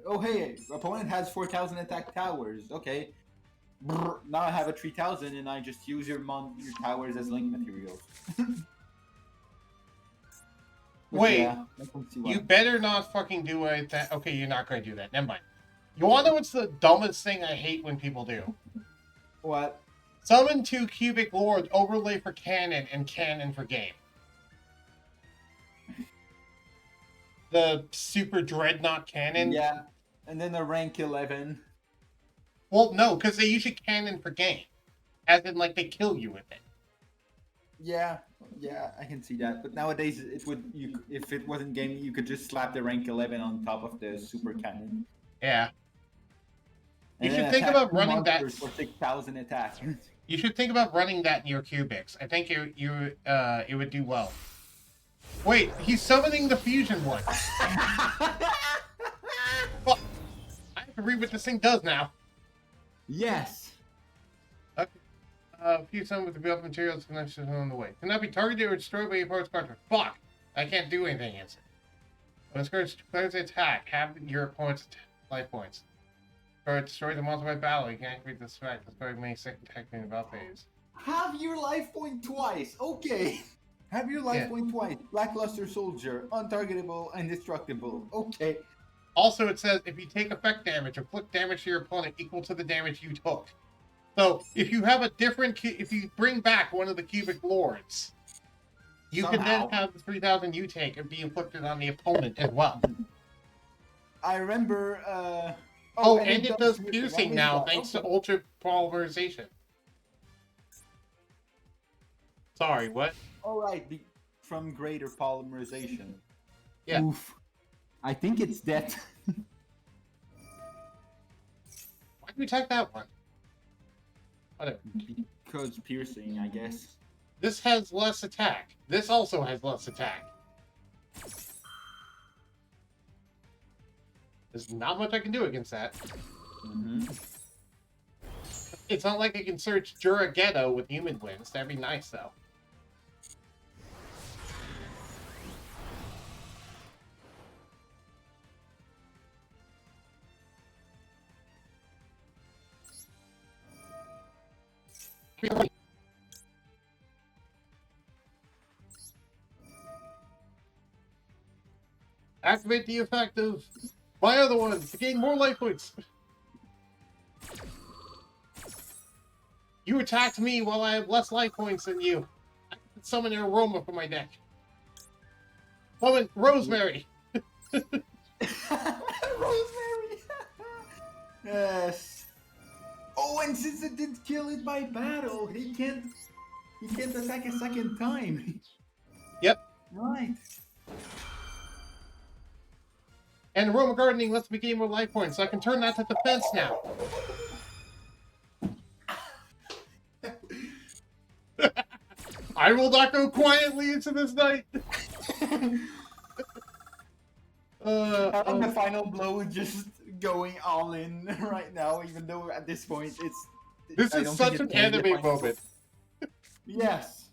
[SPEAKER 3] Oh, hey, opponent has 4,000 attack towers. Okay. Brr, now I have a 3,000 and I just use your towers as link materials.
[SPEAKER 1] Wait,
[SPEAKER 3] yeah,
[SPEAKER 1] you better not fucking do it. Okay, you're not going to do that. Never mind. You want to know what's the dumbest thing I hate when people do?
[SPEAKER 3] What?
[SPEAKER 1] Summon 2 Cubic Lords, overlay for cannon, and cannon for game. The Super Dreadnought cannon?
[SPEAKER 3] Yeah, and then a rank 11.
[SPEAKER 1] Well, no, because they usually cannon for game. As in, like, they kill you with it.
[SPEAKER 3] Yeah, I can see that. But nowadays, if it wasn't game, you could just slap the rank 11 on top of the super cannon.
[SPEAKER 1] Yeah.
[SPEAKER 3] And
[SPEAKER 1] You should
[SPEAKER 3] then
[SPEAKER 1] think
[SPEAKER 3] attack
[SPEAKER 1] about
[SPEAKER 3] two
[SPEAKER 1] running that.
[SPEAKER 3] monsters for 6,000 attack.
[SPEAKER 1] You should think about running that in your cubics. I think it would do well. Wait, he's summoning the fusion one. Well, I have to read what this thing does now.
[SPEAKER 3] Yes.
[SPEAKER 1] Okay. Few summon with the built materials connections on the way. Cannot be targeted or destroyed by your opponent's partner. Fuck! I can't do anything against it. When Scourge declares an attack, have your opponent's life points. Or destroy the monster by battle, you can activate this effect. This card may second attack in the battle phase.
[SPEAKER 3] Have your life point twice. Okay. Have your life point twice. Lackluster soldier, untargetable, indestructible. Okay.
[SPEAKER 1] Also, it says if you take effect damage, inflict damage to your opponent equal to the damage you took. So, if you have a different, if you bring back one of the cubic lords, you can then have the 3,000 you take and be inflicted on the opponent as well.
[SPEAKER 3] I remember.
[SPEAKER 1] And it does piercing now, thanks to ultra polymerization. Sorry, what?
[SPEAKER 3] All right, from greater polymerization.
[SPEAKER 1] Yeah.
[SPEAKER 3] Oof. I think it's that.
[SPEAKER 1] Why'd you attack that one? Whatever.
[SPEAKER 3] Because piercing, I guess.
[SPEAKER 1] This has less attack. This also has less attack. There's not much I can do against that.
[SPEAKER 3] Mm-hmm.
[SPEAKER 1] It's not like I can search Jura Ghetto with human wins. That'd be nice, though. Activate the effect of my other one to gain more life points. You attacked me while I have less life points than you. I can summon an aroma from my deck. Summon Rosemary.
[SPEAKER 3] Rosemary. Yes. Oh, and since it did kill it by battle, he can't attack a second time.
[SPEAKER 1] Yep.
[SPEAKER 3] Right.
[SPEAKER 1] And aroma gardening lets me gain more life points, so I can turn that to defense now. I will not go quietly into this night.
[SPEAKER 3] The final blow is just going all in right now, even though at this point it's...
[SPEAKER 1] This is such an anime moment.
[SPEAKER 3] Yes.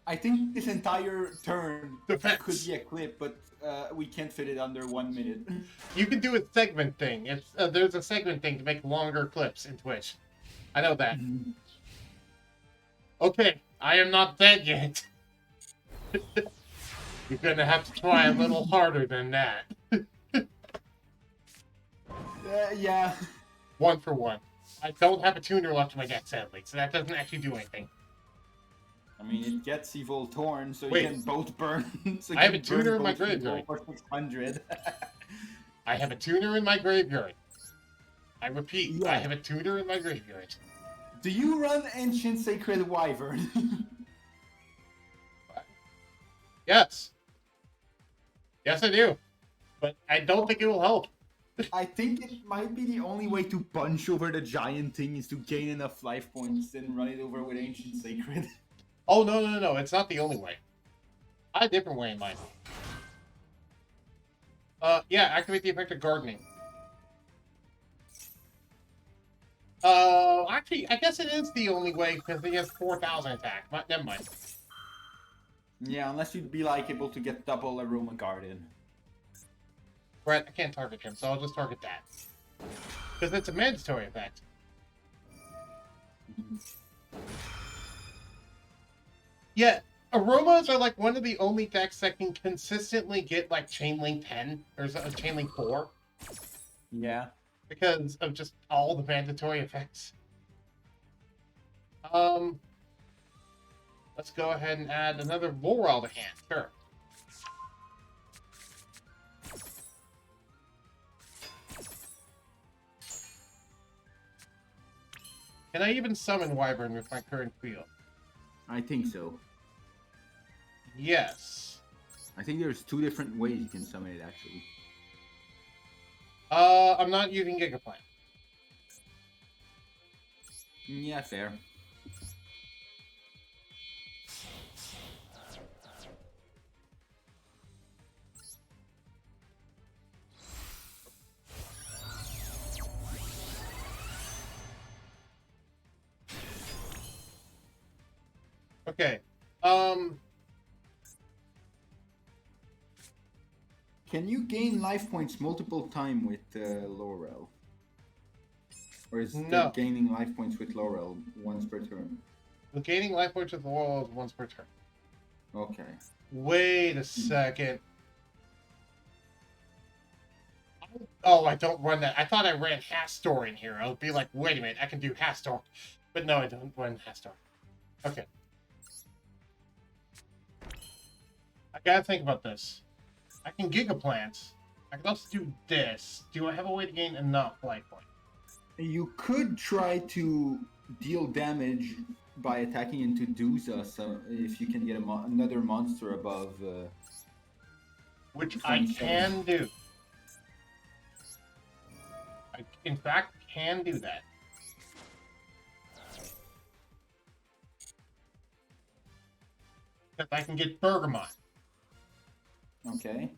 [SPEAKER 3] I think this entire turn
[SPEAKER 1] Defense.
[SPEAKER 3] could be a clip, but we can't fit it under 1 minute.
[SPEAKER 1] You can do a segment thing. It's there's a segment thing to make longer clips in Twitch. I know that. Okay, I am not dead yet. You're gonna have to try a little harder than that.
[SPEAKER 3] Yeah.
[SPEAKER 1] One for one. I don't have a tuner left in my deck, sadly, so that doesn't actually do anything.
[SPEAKER 3] I mean, it gets Evil Torn, so
[SPEAKER 1] Wait.
[SPEAKER 3] you can both burn. So
[SPEAKER 1] I have
[SPEAKER 3] you
[SPEAKER 1] a
[SPEAKER 3] can burn
[SPEAKER 1] tuner in my
[SPEAKER 3] both Evil
[SPEAKER 1] graveyard.
[SPEAKER 3] For 600.
[SPEAKER 1] I have a tuner in my graveyard. I repeat,
[SPEAKER 3] Yeah.
[SPEAKER 1] I have a tuner in my graveyard.
[SPEAKER 3] Do you run Ancient Sacred Wyvern?
[SPEAKER 1] Yes. Yes, I do. But I don't think it will help.
[SPEAKER 3] I think it might be the only way to punch over the giant thing is to gain enough life points and run it over with Ancient Sacred.
[SPEAKER 1] Oh, no. It's not the only way. I had a different way in mind. Yeah, activate the effect of gardening. Actually, I guess it is the only way because he has 4,000 attack. But never mind.
[SPEAKER 3] Yeah, unless you'd be like able to get double Aroma Garden.
[SPEAKER 1] Brett, I can't target him, so I'll just target that. Because it's a mandatory effect. Yeah, aromas are like one of the only decks that can consistently get like Chainlink 10 or Chainlink 4
[SPEAKER 3] Yeah.
[SPEAKER 1] because of just all the mandatory effects. Let's go ahead and add another Laurel to hand. Sure. Can I even summon Wyvern with my current field?
[SPEAKER 3] I think so.
[SPEAKER 1] Yes.
[SPEAKER 3] I think there's 2 different ways you can summon it, actually.
[SPEAKER 1] I'm not using Gigaplant.
[SPEAKER 3] Yeah, fair.
[SPEAKER 1] Okay.
[SPEAKER 3] Can you gain life points multiple times with Laurel? Or is
[SPEAKER 1] No.
[SPEAKER 3] gaining life points with Laurel once per turn?
[SPEAKER 1] Gaining life points with the wall is once per turn.
[SPEAKER 3] Okay.
[SPEAKER 1] Wait a second. Oh, I don't run that. I thought I ran Hastor in here. I'll be like, wait a minute, I can do Hastor. But no, I don't run Hastor. Okay. I gotta think about this. I can Gigaplant. I can also do this. Do I have a way to gain enough life points?
[SPEAKER 3] You could try to deal damage by attacking into Duza, so if you can get another monster above.
[SPEAKER 1] Which I can do. I, in fact, can do that. Because I can get Bergamot.
[SPEAKER 3] Okay.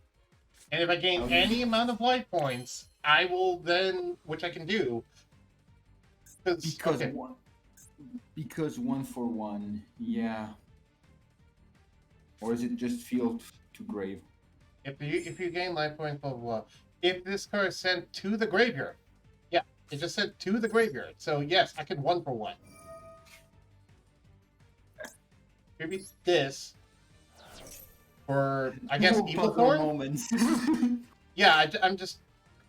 [SPEAKER 1] And if I gain any amount of life points, I will then, which I can do.
[SPEAKER 3] Because 1 for 1, yeah. Or is it just field to grave?
[SPEAKER 1] If you gain life points, blah blah blah. If this card is sent to the graveyard, yeah, it just sent to the graveyard. So yes, I can 1 for 1. Maybe this for I guess Evil Thorn.
[SPEAKER 3] Moments.
[SPEAKER 1] Yeah, I'm just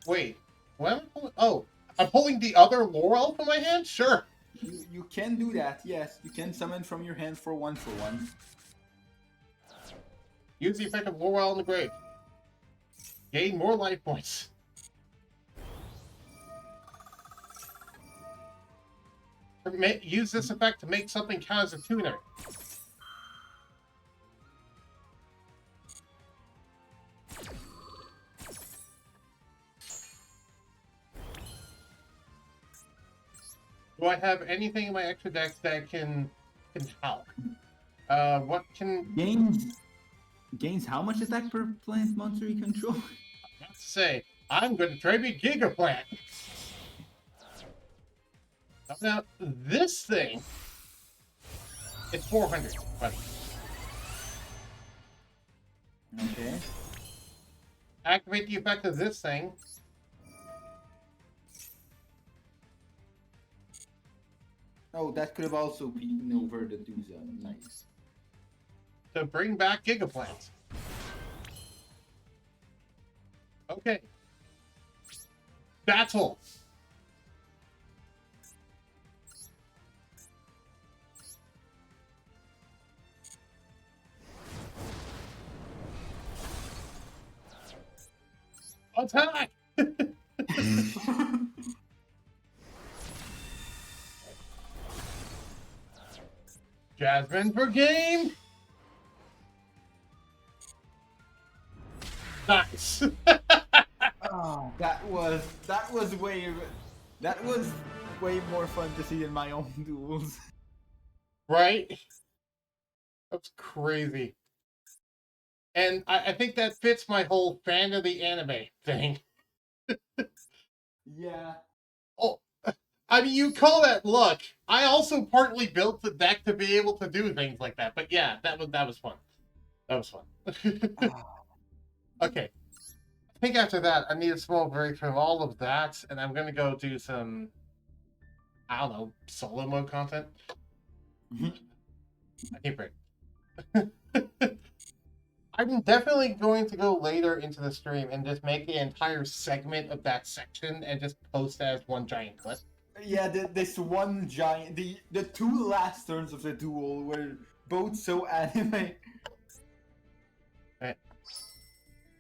[SPEAKER 1] wait. What am I pulling? Oh, I'm pulling the other Laurel from my hand. Sure.
[SPEAKER 3] You can do that. Yes, you can summon from your hand for 1 for 1.
[SPEAKER 1] Use the effect of Laurel in the grave. Gain more life points. Use this effect to make something count as a tuner. Do I have anything in my extra deck that can help? What can
[SPEAKER 3] Gains how much attack per plant monster you control?
[SPEAKER 1] not to say? I'm going to trade me Gigaplant. Now this thing, it's 400. Buddy.
[SPEAKER 3] Okay.
[SPEAKER 1] Activate the effect of this thing.
[SPEAKER 3] Oh, that could have also beaten over the Duza. Nice.
[SPEAKER 1] To bring back Gigaplant. Okay. Battle. Attack! Jasmine for game. Nice.
[SPEAKER 3] Oh, that was way more fun to see than my own duels.
[SPEAKER 1] Right? That's crazy. And I think that fits my whole fan of the anime thing.
[SPEAKER 3] Yeah.
[SPEAKER 1] Oh, I mean, you call that luck. I also partly built the deck to be able to do things like that. But yeah, that was fun. That was fun. Okay. I think after that, I need a small break from all of that, and I'm gonna go do some, I don't know, solo mode content. I need a break. I'm definitely going to go later into the stream and just make the entire segment of that section and just post as one giant clip.
[SPEAKER 3] Yeah, this one giant, the 2 last turns of the duel were both so anime.
[SPEAKER 1] Right.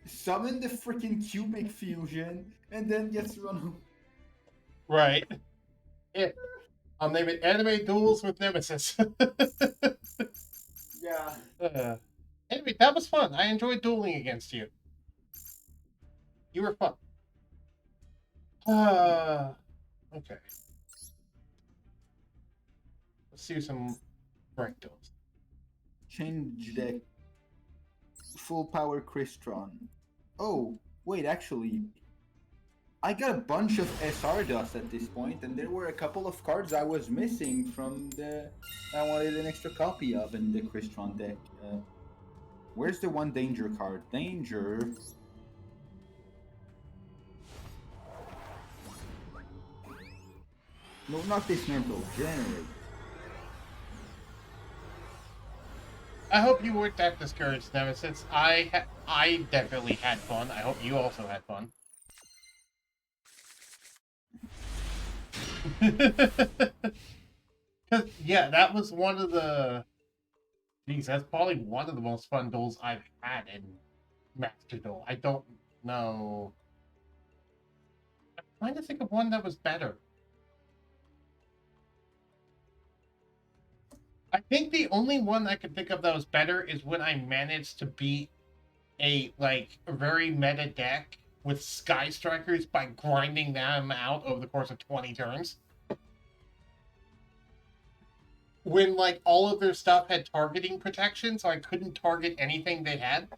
[SPEAKER 3] Summon the freaking cubic fusion and then gets run.
[SPEAKER 1] Right. I'll name it Anime Duels with Nemesis.
[SPEAKER 3] Yeah.
[SPEAKER 1] Anyway, that was fun. I enjoyed dueling against you. You were fun. Okay. Let's do some rank duels.
[SPEAKER 3] Change deck. Full power Crystron. Oh, wait, actually, I got a bunch of SR dust at this point, and there were a couple of cards I was missing from the I wanted an extra copy of in the Crystron deck. Where's the one danger card? Danger. No, not dismantle. Generate.
[SPEAKER 1] I hope you weren't that discouraged, Nemesis. I definitely had fun. I hope you also had fun. Cause yeah, that was one of the. Geez, that's probably one of the most fun duels I've had in Master Duel. I don't know. I'm trying to think of one that was better. I think the only one I can think of that was better is when I managed to beat a very meta deck with Sky Strikers by grinding them out over the course of 20 turns. When all of their stuff had targeting protection, so I couldn't target anything they had.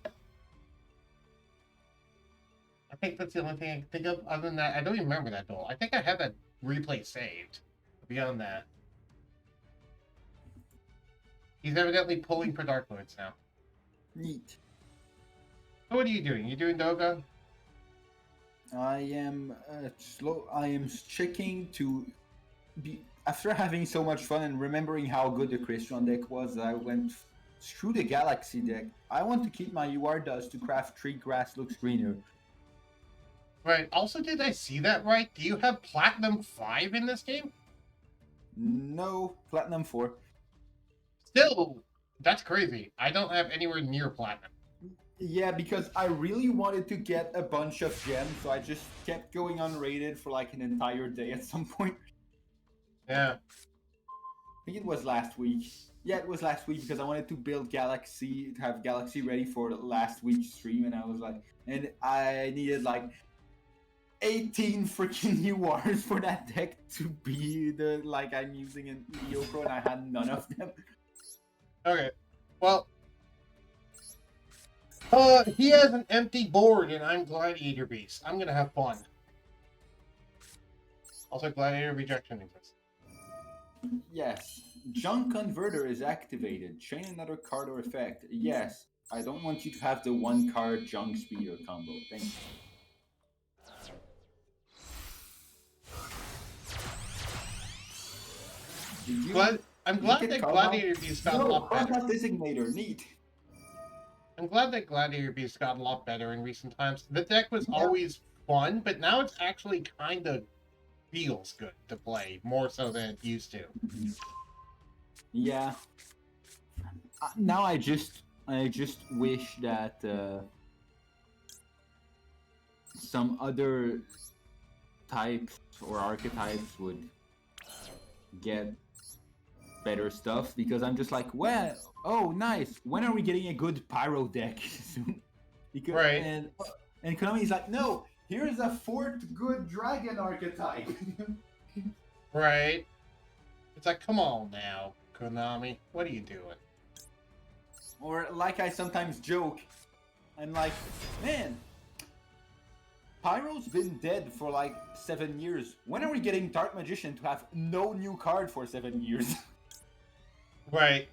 [SPEAKER 1] I think that's the only thing I can think of. Other than that, I don't even remember that duel. I think I had that replay saved. Beyond that, he's evidently pulling for Dark Lords now.
[SPEAKER 3] Neat.
[SPEAKER 1] So what are you doing? You doing Doga?
[SPEAKER 3] I am slow. I am checking to be. After having so much fun and remembering how good the Crystron deck was, I went through the Galaxy deck. I want to keep my UR dust to craft 3 grass looks greener.
[SPEAKER 1] Right. Also, did I see that right? Do you have Platinum 5 in this game?
[SPEAKER 3] No, Platinum 4.
[SPEAKER 1] Still, that's crazy. I don't have anywhere near Platinum.
[SPEAKER 3] Yeah, because I really wanted to get a bunch of gems, so I just kept going unrated for an entire day at some point.
[SPEAKER 1] Yeah.
[SPEAKER 3] I think it was last week. Yeah, it was last week because I wanted to build Galaxy, to have Galaxy ready for last week's stream, and I needed 18 freaking URs for that deck to be the I'm using in Yugioh, and I had none of them.
[SPEAKER 1] Okay. Well, he has an empty board, and I'm Gladiator Beast. I'm gonna have fun. Also, Gladiator Rejection exists.
[SPEAKER 3] Yes. Junk Converter is activated. Chain another card or effect. Yes. I don't want you to have the 1 card Junk Speeder combo. Thank you.
[SPEAKER 1] I'm glad that Gladiator Beast got a lot better.
[SPEAKER 3] Designator, neat.
[SPEAKER 1] I'm glad that Gladiator Beast got a lot better in recent times. The deck was always fun, but now it's actually kind of feels good to play, more so than it used to.
[SPEAKER 3] Yeah. Now I just wish that some other types or archetypes would get better stuff, because I'm just well, oh nice, when are we getting a good pyro deck soon? Because,
[SPEAKER 1] right.
[SPEAKER 3] And Konami's no, here's a 4th good dragon archetype.
[SPEAKER 1] Right. It's come on now, Konami, what are you doing?
[SPEAKER 3] Or I sometimes joke, I'm man, Pyro's been dead for 7 years. When are we getting Dark Magician to have no new card for 7 years?
[SPEAKER 1] Right.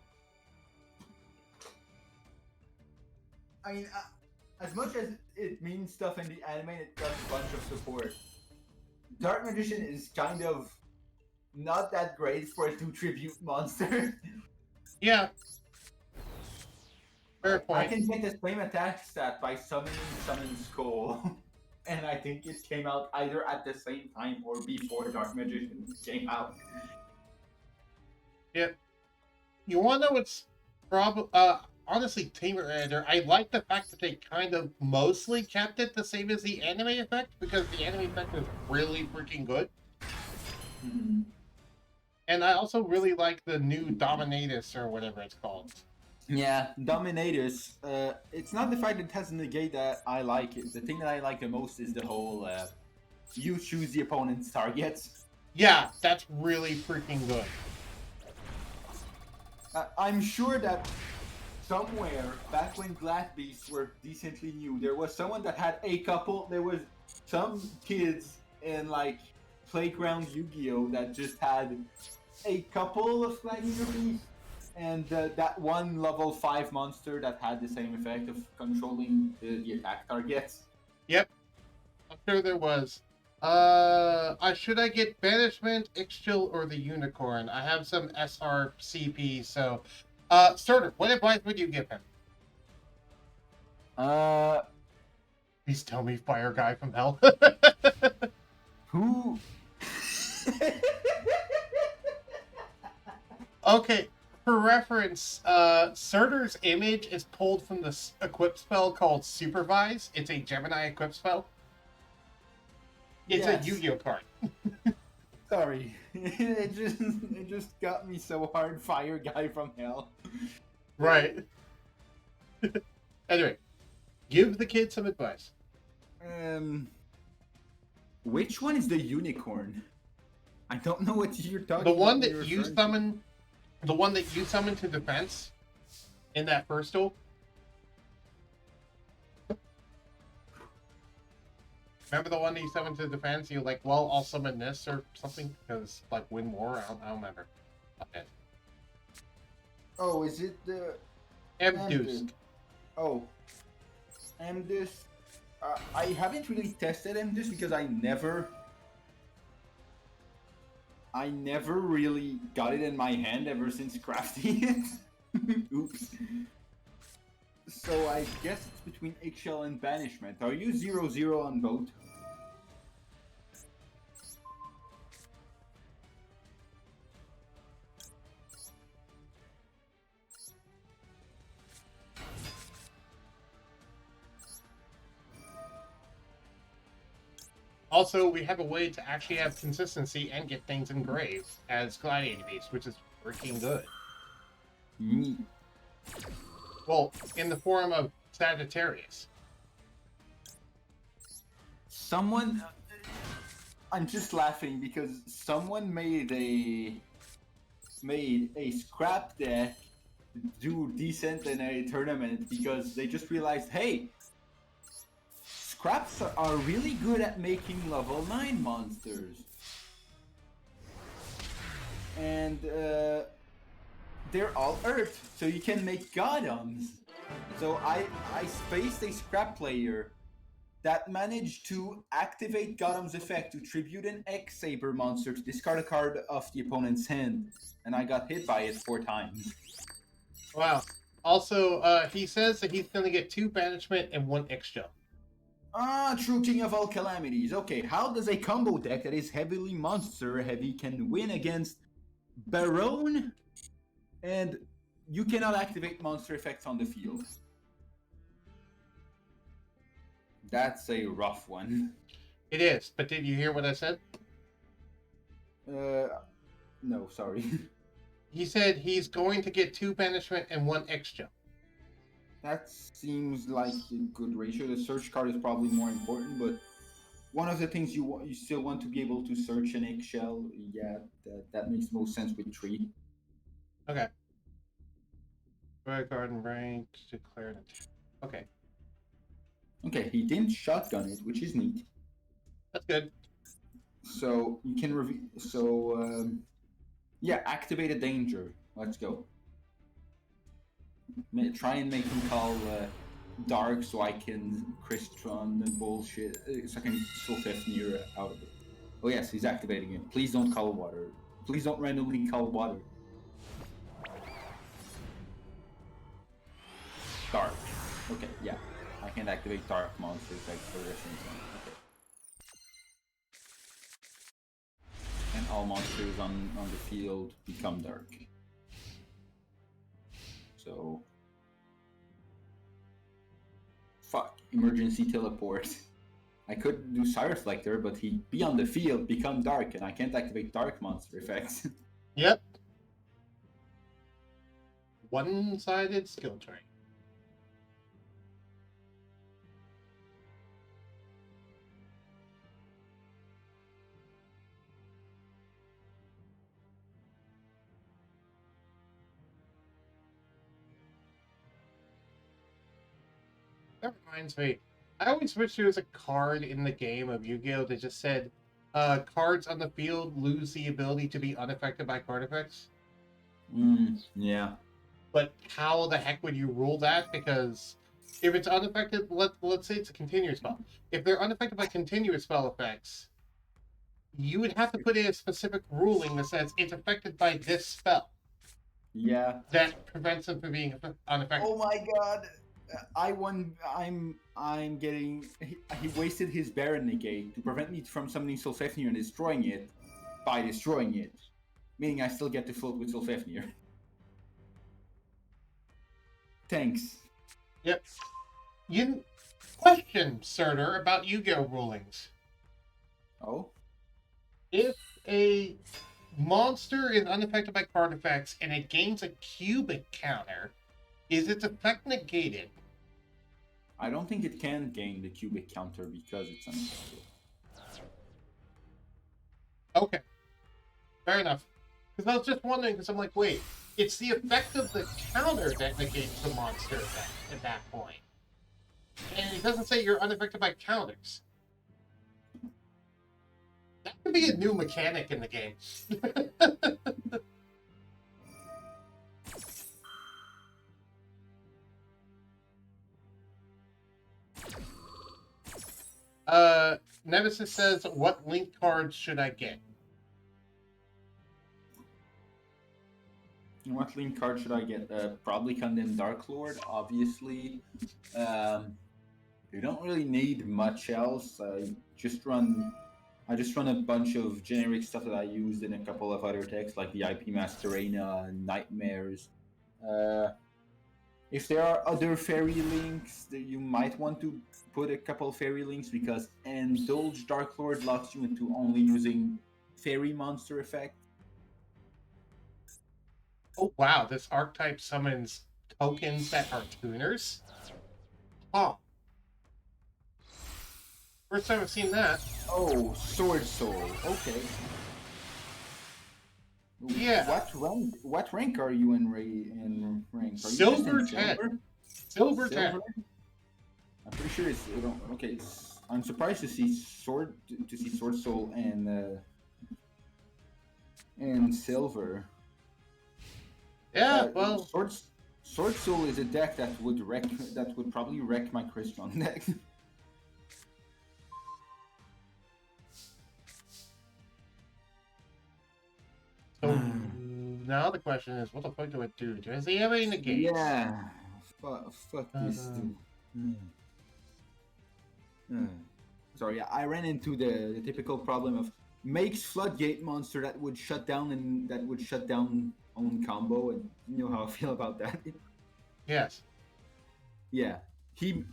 [SPEAKER 3] I mean, as much as it means stuff in the anime, it does a bunch of support. Dark Magician is kind of not that great for a 2 tribute monster.
[SPEAKER 1] Yeah. Fair point.
[SPEAKER 3] I can get the same attack stat by summoning Summon Skull. And I think it came out either at the same time or before Dark Magician came out.
[SPEAKER 1] Yep. You want to know what's honestly, Tamer Editor, I like the fact that they kind of mostly kept it the same as the anime effect, because the anime effect is really freaking good.
[SPEAKER 3] Mm-hmm.
[SPEAKER 1] And I also really like the new Dominatus or whatever it's called.
[SPEAKER 3] Yeah, Dominatus. It's not the fact that it has a negate that I like. The thing that I like the most is the whole you choose the opponent's targets.
[SPEAKER 1] Yeah, that's really freaking good.
[SPEAKER 3] I'm sure that somewhere back when Glad Beasts were decently new, there was someone that had a couple. There was some kids in like playground Yu-Gi-Oh that just had a couple of Gladiator Beasts, and that one level 5 monster that had the same effect of controlling the attack targets.
[SPEAKER 1] Yep, I'm sure there was. Should I get Banishment, Ixchil, or the Unicorn? I have some SRCP, so... Starter, what advice would you give him? Please tell me Fire Guy from Hell.
[SPEAKER 3] Who?
[SPEAKER 1] Okay, for reference, Surtur's image is pulled from the equip spell called Supervise. It's a Gemini equip spell. It's
[SPEAKER 3] Yes.
[SPEAKER 1] a Yu-Gi-Oh card.
[SPEAKER 3] Sorry, it just got me so hard. Fire Guy from Hell.
[SPEAKER 1] Right. Anyway, give the kid some advice.
[SPEAKER 3] Which one is the unicorn? I don't know what you're talking
[SPEAKER 1] The
[SPEAKER 3] about.
[SPEAKER 1] one
[SPEAKER 3] you're
[SPEAKER 1] that you
[SPEAKER 3] referring to.
[SPEAKER 1] summon, the one that you summon to defense in that first duel. Remember the one that you summoned to defense? You like, well, I'll summon this or something because like win war. I don't remember. Okay.
[SPEAKER 3] Oh, is it the
[SPEAKER 1] Mdusk.
[SPEAKER 3] Oh, Mdusk. I haven't really tested Mdusk because I never really got it in my hand ever since crafting it. Oops. So I guess it's between Eggshell and Banishment. Are you 0-0 on both?
[SPEAKER 1] Also, we have a way to actually have consistency and get things engraved as Gladiator Beast, which is freaking good.
[SPEAKER 3] Mm.
[SPEAKER 1] Well, in the form of Sagittarius.
[SPEAKER 3] Someone, I'm just laughing because someone made a scrap deck do decent in a tournament because they just realized, hey, scraps are really good at making level 9 monsters. And they're all earth, so you can make golems. So I spaced a scrap player that managed to activate Golem's effect to tribute an X-Saber monster to discard a card of the opponent's hand, and I got hit by it 4 times.
[SPEAKER 1] Wow. Also, he says that he's going to get 2 Banishment and 1 Eggshell.
[SPEAKER 3] Ah, true king of all calamities. Okay, how does a combo deck that is heavily monster heavy can win against Baron? And you cannot activate monster effects on the field. That's a rough one.
[SPEAKER 1] It is, but did you hear what I said?
[SPEAKER 3] No, sorry.
[SPEAKER 1] He said he's going to get 2 Banishment and 1 Eggshell.
[SPEAKER 3] That seems like a good ratio. The search card is probably more important, but one of the things you still want to be able to search an Eggshell. Yeah, that makes most sense with 3.
[SPEAKER 1] Okay. Draw a card and rank, declare an attack. Okay.
[SPEAKER 3] Okay, he didn't shotgun it, which is neat.
[SPEAKER 1] That's good.
[SPEAKER 3] So you can review. So yeah, activate a danger. Let's go. Try and make him call dark so I can Crystron and bullshit. So I can still Fafnir out of it. Oh yes, he's activating it. Please don't call water. Please don't randomly call water. Dark. Okay, yeah. I can't activate dark monsters like for this reason. Okay. And all monsters on the field become dark. So fuck. Emergency teleport. I could do Sire Reflector, but he'd be on the field, become dark, and I can't activate dark monster effects.
[SPEAKER 1] Yep. One-sided skill tree. That reminds me. I always wish there was a card in the game of Yu-Gi-Oh! That just said, cards on the field lose the ability to be unaffected by card effects.
[SPEAKER 3] Yeah.
[SPEAKER 1] But how the heck would you rule that? Because if it's unaffected, let's say it's a continuous spell. If they're unaffected by continuous spell effects, you would have to put in a specific ruling that says it's affected by this spell
[SPEAKER 3] Yeah.
[SPEAKER 1] that prevents them from being unaffected.
[SPEAKER 3] Oh my god. I'm getting. He wasted his Baron negate to prevent me from summoning Solfafnir and destroying it by destroying it. Meaning I still get to float with Solfafnir. Thanks.
[SPEAKER 1] Yep. You question, Surtur, about Yu-Gi-Oh! Rulings.
[SPEAKER 3] Oh?
[SPEAKER 1] If a monster is unaffected by card effects and it gains a cubic counter, is its effect negated?
[SPEAKER 3] I don't think it can gain the cubic counter because it's unaffected.
[SPEAKER 1] Okay. Fair enough. Because I was just wondering, because I'm like, wait, it's the effect of the counter that negates the monster effect at that point. And it doesn't say you're unaffected by counters. That could be a new mechanic in the game. Nemesis says, what link cards should I get?
[SPEAKER 3] What link card should I get? Probably Condemn Dark Lord, obviously. You don't really need much else. I just run a bunch of generic stuff that I used in a couple of other decks, like the IP Masquerena, Nightmares. If there are other fairy links, that you might want to put a couple fairy links because Indulge Dark Lord locks you into only using fairy monster effect.
[SPEAKER 1] Oh, wow, this archetype summons tokens that are tuners? Huh. First time I've seen that.
[SPEAKER 3] Oh, Sword Soul. Okay.
[SPEAKER 1] Yeah.
[SPEAKER 3] What rank are you in rank? Are you just
[SPEAKER 1] Silver
[SPEAKER 3] in
[SPEAKER 1] 10. Silver 10.
[SPEAKER 3] I'm pretty sure it's okay. I'm surprised to see Sword Soul and Silver.
[SPEAKER 1] Yeah, well,
[SPEAKER 3] Sword Soul is a deck that would probably wreck my Crystron deck.
[SPEAKER 1] so now the question is, what the fuck do it do? Does he have any negates?
[SPEAKER 3] Yeah. Fuck this dude. Sorry, I ran into the typical problem of makes floodgate monster that would shut down own combo, and you know how I feel about that.
[SPEAKER 1] Yes.
[SPEAKER 3] Yeah, he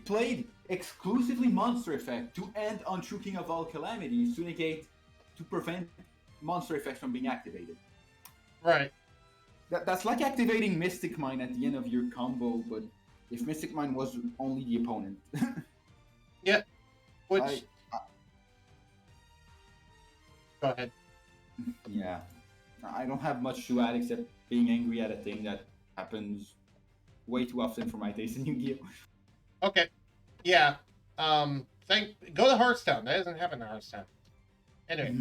[SPEAKER 3] played exclusively monster effect to end on True King of all calamities to prevent monster effect from being activated.
[SPEAKER 1] Right.
[SPEAKER 3] That's like activating Mystic Mine at the end of your combo, but if Mystic Mine was only the opponent.
[SPEAKER 1] Yeah. Which. Go ahead.
[SPEAKER 3] Yeah. I don't have much to add except being angry at a thing that happens way too often for my taste in Yu-Gi-Oh!
[SPEAKER 1] Okay. Yeah. Go to Hearthstone. That doesn't happen in Hearthstone. Anyway.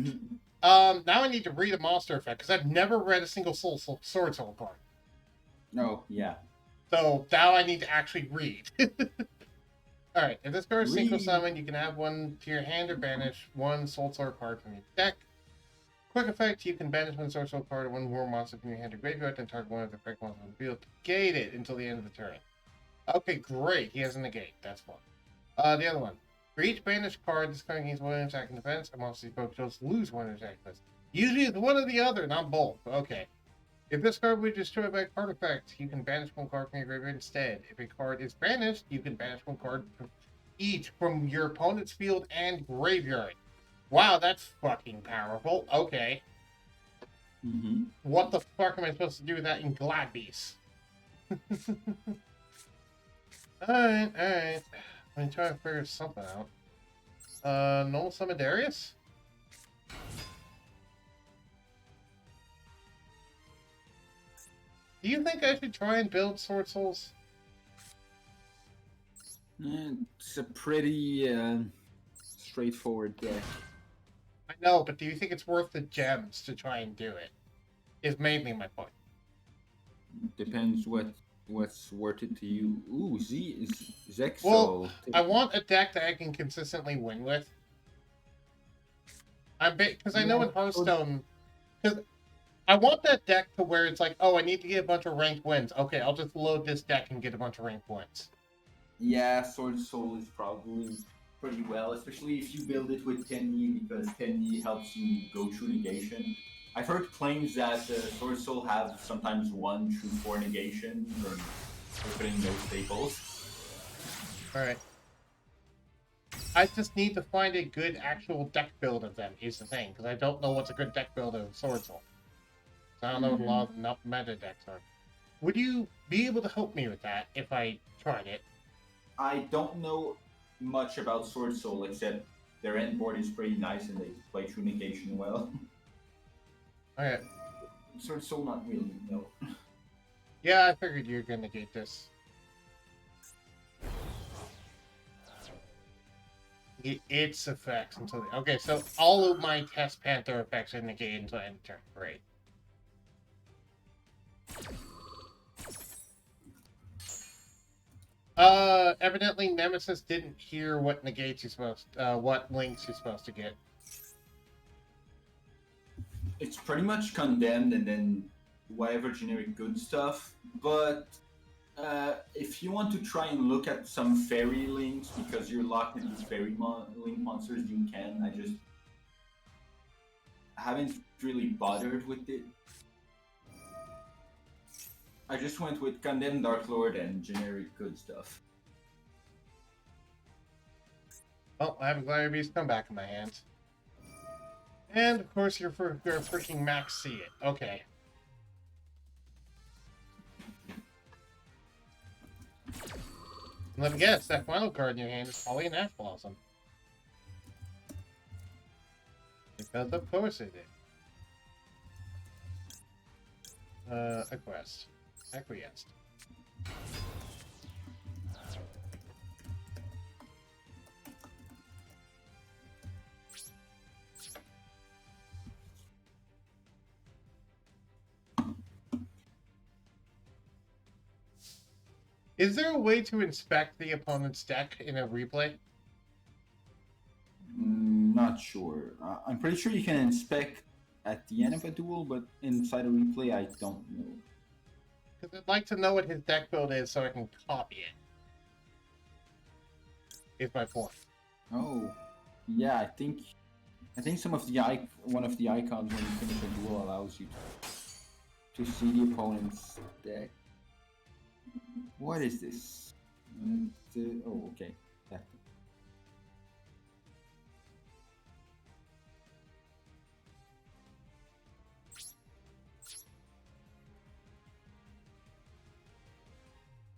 [SPEAKER 1] Now I need to read a monster effect because I've never read a single Sword Soul card.
[SPEAKER 3] Oh, yeah.
[SPEAKER 1] So now I need to actually read. Alright, if this card is synchro summon, you can add one to your hand or banish one Soul Sword card from your deck. Quick effect, you can banish one Sword Soul card or one War Monster from your hand or graveyard and target one of the correct monsters on the field to negate it until the end of the turn. Okay, great. He has a negate. That's fun. The other one. For each banished card, this card gains one attack and defense. A monster's focus lose one attack defense. Usually it's one or the other, not both. Okay. If this card will be destroyed by a card effect, you can banish one card from your graveyard instead. If a card is banished, you can banish one card from each from your opponent's field and graveyard. Wow, that's fucking powerful. Okay.
[SPEAKER 3] Mm-hmm.
[SPEAKER 1] What the fuck am I supposed to do with that in Gladbeast? Alright. Let me try to figure something out. Normal summon Darius? Do you think I should try and build Sword Souls?
[SPEAKER 3] It's a pretty straightforward deck.
[SPEAKER 1] I know, but do you think it's worth the gems to try and do it? Is mainly my point.
[SPEAKER 3] Depends what's worth it to you. Ooh, Zexal.
[SPEAKER 1] Well, I want a deck that I can consistently win with. Because I know in Hearthstone, because I want that deck to where it's like, oh, I need to get a bunch of ranked wins. Okay, I'll just load this deck and get a bunch of ranked wins.
[SPEAKER 3] Yeah, Sword Soul is probably pretty well, especially if you build it with 10E, because 10E helps you go through negation. I've heard claims that Sword Soul have sometimes 1 through 4 negations, and we're putting no staples.
[SPEAKER 1] Alright. I just need to find a good actual deck build of them, is the thing, because I don't know what's a good deck build of Sword Soul. So I don't know what a lot of the meta decks are. Would you be able to help me with that if I tried it?
[SPEAKER 3] I don't know much about Sword Soul, except their end board is pretty nice and they play through negation well.
[SPEAKER 1] Okay.
[SPEAKER 3] Sword Soul, not really, no.
[SPEAKER 1] Yeah, I figured you were gonna negate this. Its effects until the... Okay, so all of my Test Panther effects are negated until end turn. Great. Evidently Nemesis didn't hear what negates you're supposed, what links you're supposed to get.
[SPEAKER 3] It's pretty much condemned and then whatever generic good stuff, but if you want to try and look at some fairy links because you're locked into fairy link monsters, you can. I just haven't really bothered with it. I just went with Condemned Dark Lord and generic good stuff.
[SPEAKER 1] Well, I have a Gladiator Beast come back in my hands. And, of course, you're freaking Max See It. Okay. Let me guess, that final card in your hand is probably an Ash Blossom. Because of course it did. A quest. Acquiesced. Is there a way to inspect the opponent's deck in a replay?
[SPEAKER 3] Not sure. I'm pretty sure you can inspect at the end of a duel, but inside a replay, I don't know.
[SPEAKER 1] Because I'd like to know what his deck build is so I can copy it. Is my point.
[SPEAKER 3] Oh, yeah. I think some of the one of the icons when you finish a duel allows you to see the opponent's deck. What is this? Oh, okay. Yeah.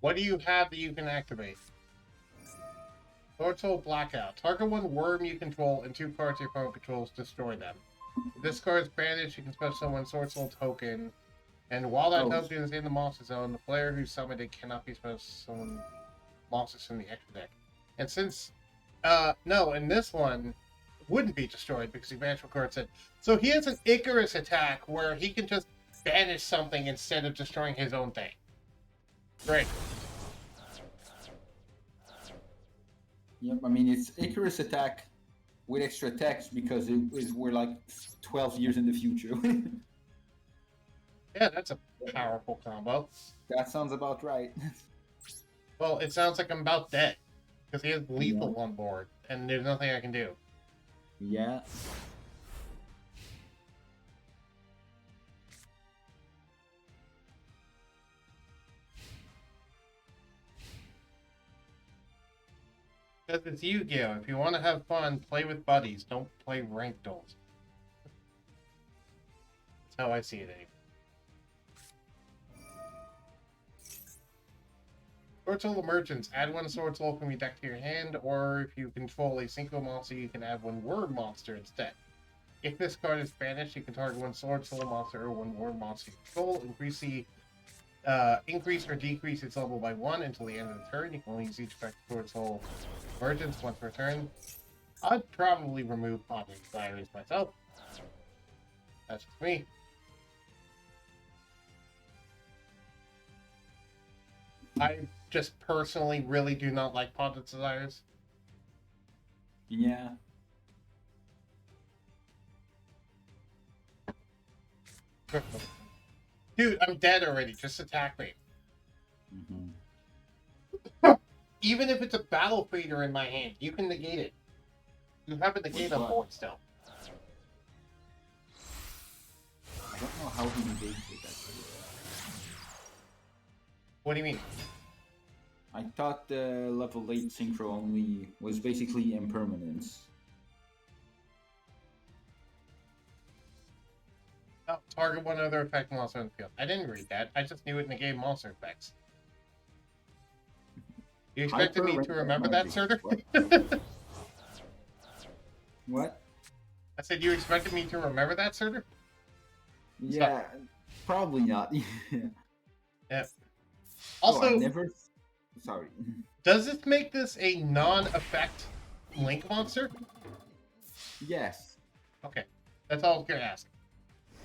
[SPEAKER 1] What do you have that you can activate? Sword Soul Blackout. Target one worm you control and 2 cards your opponent controls, destroy them. If this card is banished, you can special summon Sword Soul token. And while that token is in the monster zone, the player who summoned it cannot be special summon monsters from the extra deck. And since, no, in this one, wouldn't be destroyed because he banished what card said. So he has an Icarus attack where he can just banish something instead of destroying his own thing. Great.
[SPEAKER 3] Yep, I mean, it's Icarus attack with extra text because we're like 12 years in the future.
[SPEAKER 1] Yeah, that's a powerful combo.
[SPEAKER 3] That sounds about right.
[SPEAKER 1] Well, it sounds like I'm about dead. Because he has lethal on board, and there's nothing I can do.
[SPEAKER 3] Yeah.
[SPEAKER 1] Because it's Yu-Gi-Oh! If you want to have fun, play with buddies. Don't play ranked duels. how I see it anyway. Sword Soul Emergence. Add one Sword Soul from your deck to your hand, or if you control a synchro monster, you can add one Word monster instead. If this card is banished, you can target one Sword Soul monster or one Word monster you control. Increase or decrease its level by 1 until the end of the turn. You can only use each effect Sword Soul Emergence once per turn. I'd probably remove Ponder's Diaries myself. That's just me. I just personally really do not like Ponder's Desires.
[SPEAKER 3] Yeah.
[SPEAKER 1] Dude, I'm dead already. Just attack me.
[SPEAKER 3] Mm-hmm.
[SPEAKER 1] Even if it's a battle fader in my hand, you can negate it. You have a negate on board still.
[SPEAKER 3] I don't know how he negates it actually.
[SPEAKER 1] What do you mean?
[SPEAKER 3] I thought the level 8 synchro only was basically impermanence.
[SPEAKER 1] Oh, target one other effect monster on the field. I didn't read that. I just knew it negated monster effects. You expected me to remember that, Surtur?
[SPEAKER 3] What?
[SPEAKER 1] I said you expected me to remember that, Surtur?
[SPEAKER 3] Yeah, probably not.
[SPEAKER 1] Yeah.
[SPEAKER 3] Also,
[SPEAKER 1] Also,
[SPEAKER 3] I never. Sorry.
[SPEAKER 1] does this make this a non-effect Link monster?
[SPEAKER 3] Yes.
[SPEAKER 1] Okay, that's all I was gonna ask.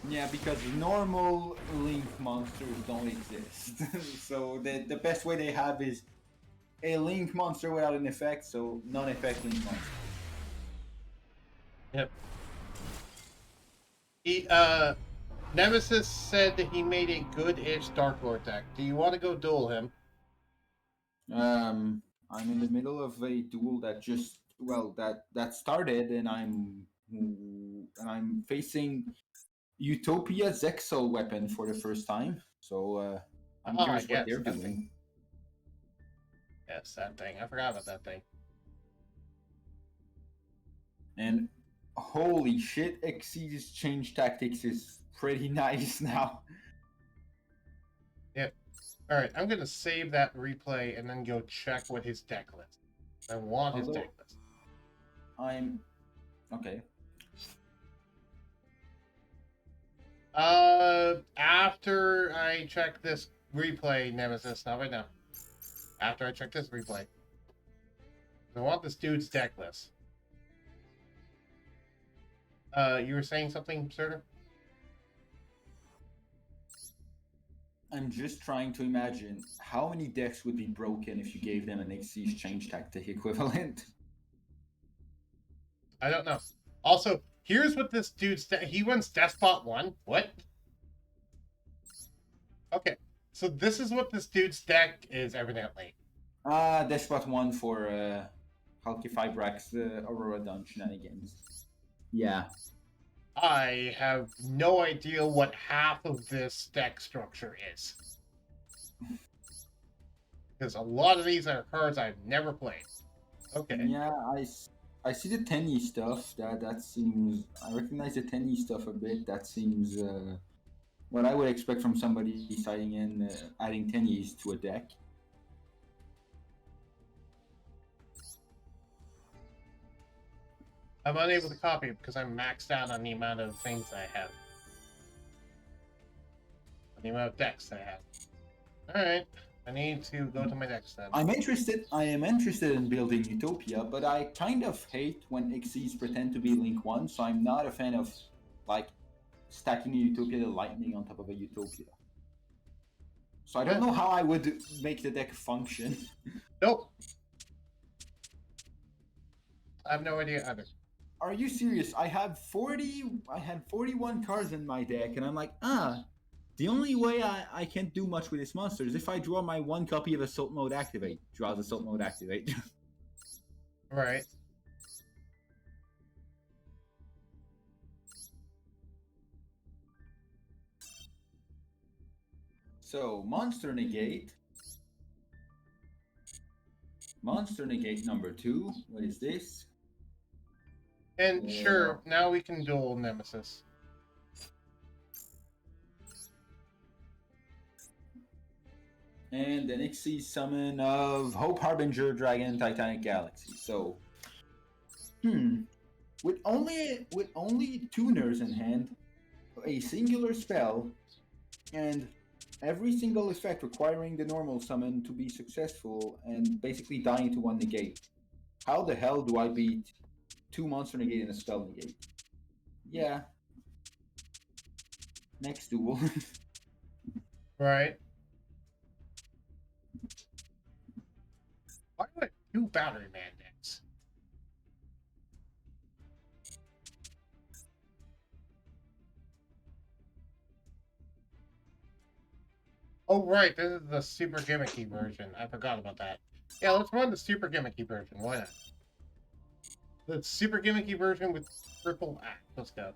[SPEAKER 3] Yeah, because normal Link monsters don't exist. So the best way they have is a Link monster without an effect, so non-effect Link monster.
[SPEAKER 1] Yep. Nemesis said that he made a good-ish Dark Lord deck. Do you want to go duel him?
[SPEAKER 3] I'm in the middle of a duel that just that started, and I'm facing Utopia's Exo weapon for the first time. So I'm curious what they're doing.
[SPEAKER 1] Thing. Yes, that thing. I forgot about that thing.
[SPEAKER 3] And holy shit, Xyz's change tactics is pretty nice now.
[SPEAKER 1] Yep. Alright, I'm gonna save that replay and then go check what his deck list. I want his deck list.
[SPEAKER 3] I'm okay.
[SPEAKER 1] After I check this replay, Nemesis, not right now. After I check this replay. I want this dude's deck list. You were saying something, Surtur?
[SPEAKER 3] I'm just trying to imagine how many decks would be broken if you gave them an Xyz change tactic equivalent.
[SPEAKER 1] I don't know. Also, here's what this dude's deck... He runs Despot 1? What? Okay, so this is what this dude's deck is, evidently.
[SPEAKER 3] Despot 1 for Halkify Brax Aurora Dawn shenanigans. Yeah.
[SPEAKER 1] I have no idea what half of this deck structure is. Because a lot of these are cards I've never played. Okay.
[SPEAKER 3] Yeah, I see the Tenny stuff. That seems... I recognize the Tenny stuff a bit. That seems what I would expect from somebody deciding in adding Tennies to a deck.
[SPEAKER 1] I'm unable to copy it because I'm maxed out on the amount of things I have. On the amount of decks I have. Alright. I need to go to my decks then.
[SPEAKER 3] I am interested in building Utopia, but I kind of hate when Xyz pretend to be Link 1, so I'm not a fan of, like, stacking a Utopia to Lightning on top of a Utopia. So I don't know how I would make the deck function.
[SPEAKER 1] Nope. I have no idea either.
[SPEAKER 3] Are you serious? I had 41 cards in my deck, and I'm like, the only way I can't do much with this monster is if I draw my one copy of Assault Mode Activate. Draws Assault Mode Activate.
[SPEAKER 1] Right.
[SPEAKER 3] So, Monster Negate. Monster Negate number 2. What is this?
[SPEAKER 1] And sure, now we can duel Nemesis.
[SPEAKER 3] And the Nixie summon of Hope Harbinger Dragon Titanic Galaxy. So, with only tuners in hand, a singular spell, and every single effect requiring the normal summon to be successful, and basically dying to one negate. How the hell do I beat 2 monster negate and a spell negate? Yeah. Next duel.
[SPEAKER 1] Right. Why do I do Battery Man decks? Oh, right. This is the super gimmicky version. I forgot about that. Yeah, let's run the super gimmicky version. Why not? The super gimmicky version with triple act. Let's go.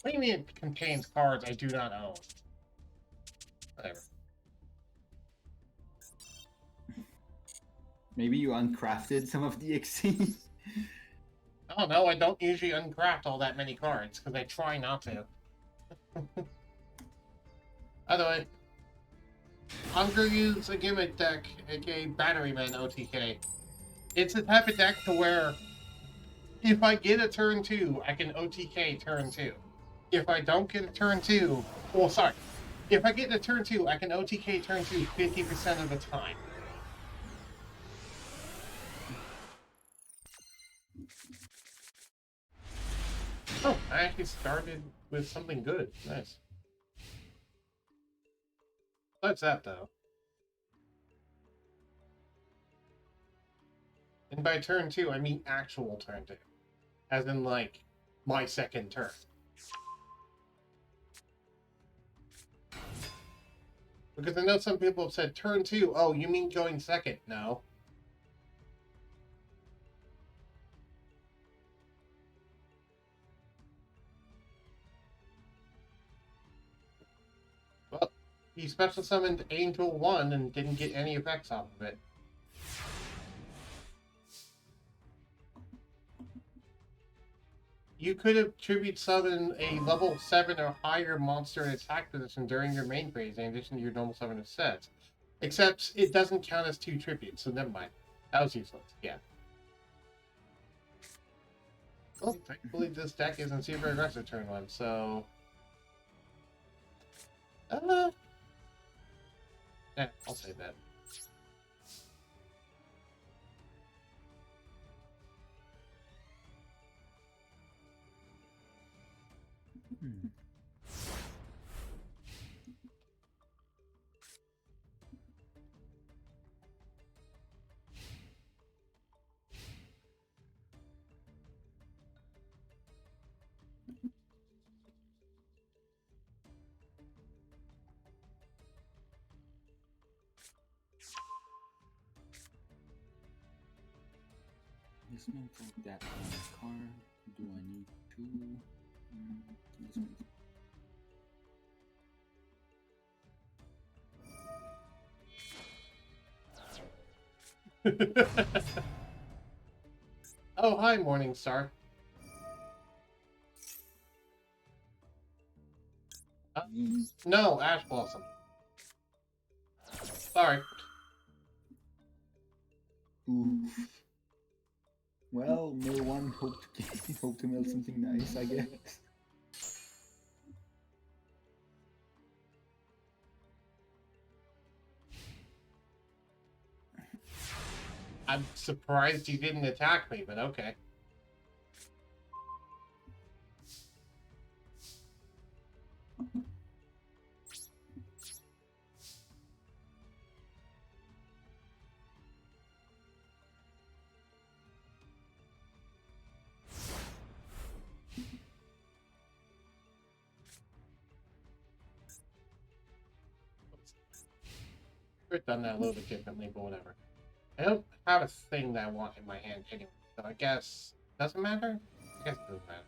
[SPEAKER 1] What do you mean it contains cards I do not own? Whatever.
[SPEAKER 3] Maybe you uncrafted some of the XC.
[SPEAKER 1] Oh no, I don't usually uncraft all that many cards because I try not to. Either way, I'm gonna use a gimmick deck, aka Batteryman OTK. It's the type of deck to where if I get a turn 2, I can OTK turn 2. If I don't get a turn 2, well, sorry. If I get a turn 2, I can OTK turn 2 50% of the time. Oh, I actually started with something good. Nice. Besides that, though. And by turn 2, I mean actual turn 2. As in, like, my second turn. Because I know some people have said, turn 2, oh, you mean going second? No. Well, he special summoned Angel 1 and didn't get any effects off of it. You could have tribute summon a level 7 or higher monster in attack position during your main phase in addition to your normal summon of sets. Except it doesn't count as 2 tributes, so never mind. That was useless, yeah. Well, thankfully this deck isn't super aggressive turn 1, so... I'll say that.
[SPEAKER 3] Dismantle that one card. Do I need two?
[SPEAKER 1] Oh, hi, Morningstar. No, Ash Blossom. Sorry.
[SPEAKER 3] Oof. Well, mill one, hope to mill something nice, I guess.
[SPEAKER 1] I'm surprised you didn't attack me, but okay. Could have done that a little bit differently, but whatever. I don't have a thing that I want in my hand anyway, so I guess doesn't matter? I guess it doesn't matter.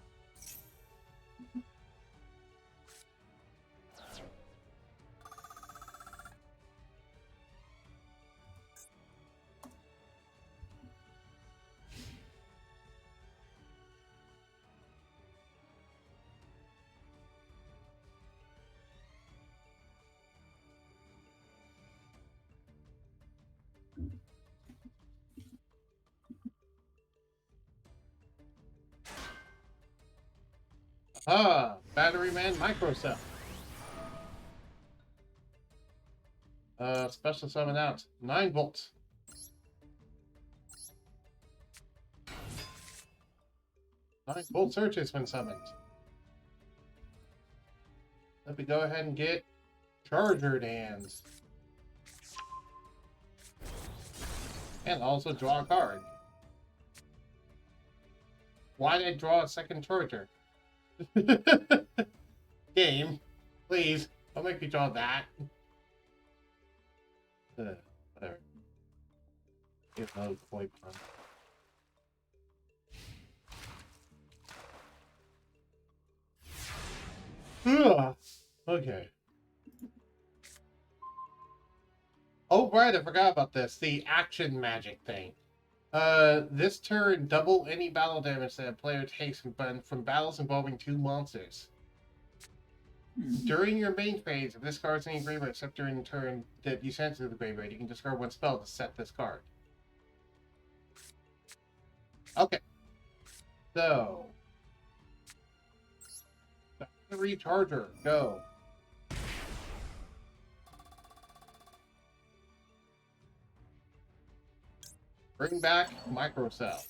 [SPEAKER 1] Battery Man Micro Cell. Special summon out. 9 volts. 9-volt searches when summoned. Let me go ahead and get Charger Dance. And also draw a card. Why did I draw a second Charger? Game, please, don't make me draw that. Whatever. Get another koi pond. Okay. Oh, right, I forgot about this. The action magic thing. This turn, double any battle damage that a player takes from battles involving 2 monsters. During your main phase, if this card's in your graveyard, except during the turn that you send it to the graveyard, you can discard 1 spell to set this card. Okay. So. Battery Charger, go. Bring back Micro Cell.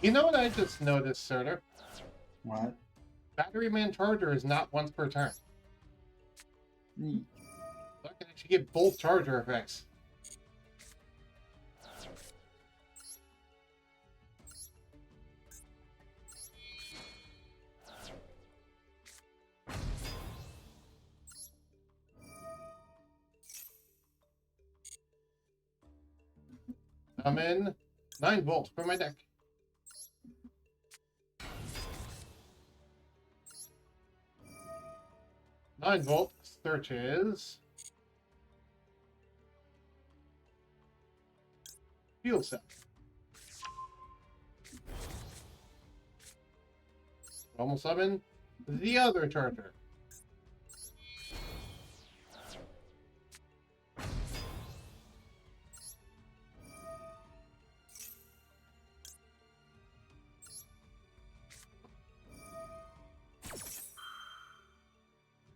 [SPEAKER 1] You know what I just noticed, Surtur?
[SPEAKER 3] What?
[SPEAKER 1] Battery Man Charger is not once per turn.
[SPEAKER 3] Neat.
[SPEAKER 1] So I can actually get both Charger effects. I'm in 9 volts for my deck. Nine volt searches. Fuel cell. Almost summon the other charger.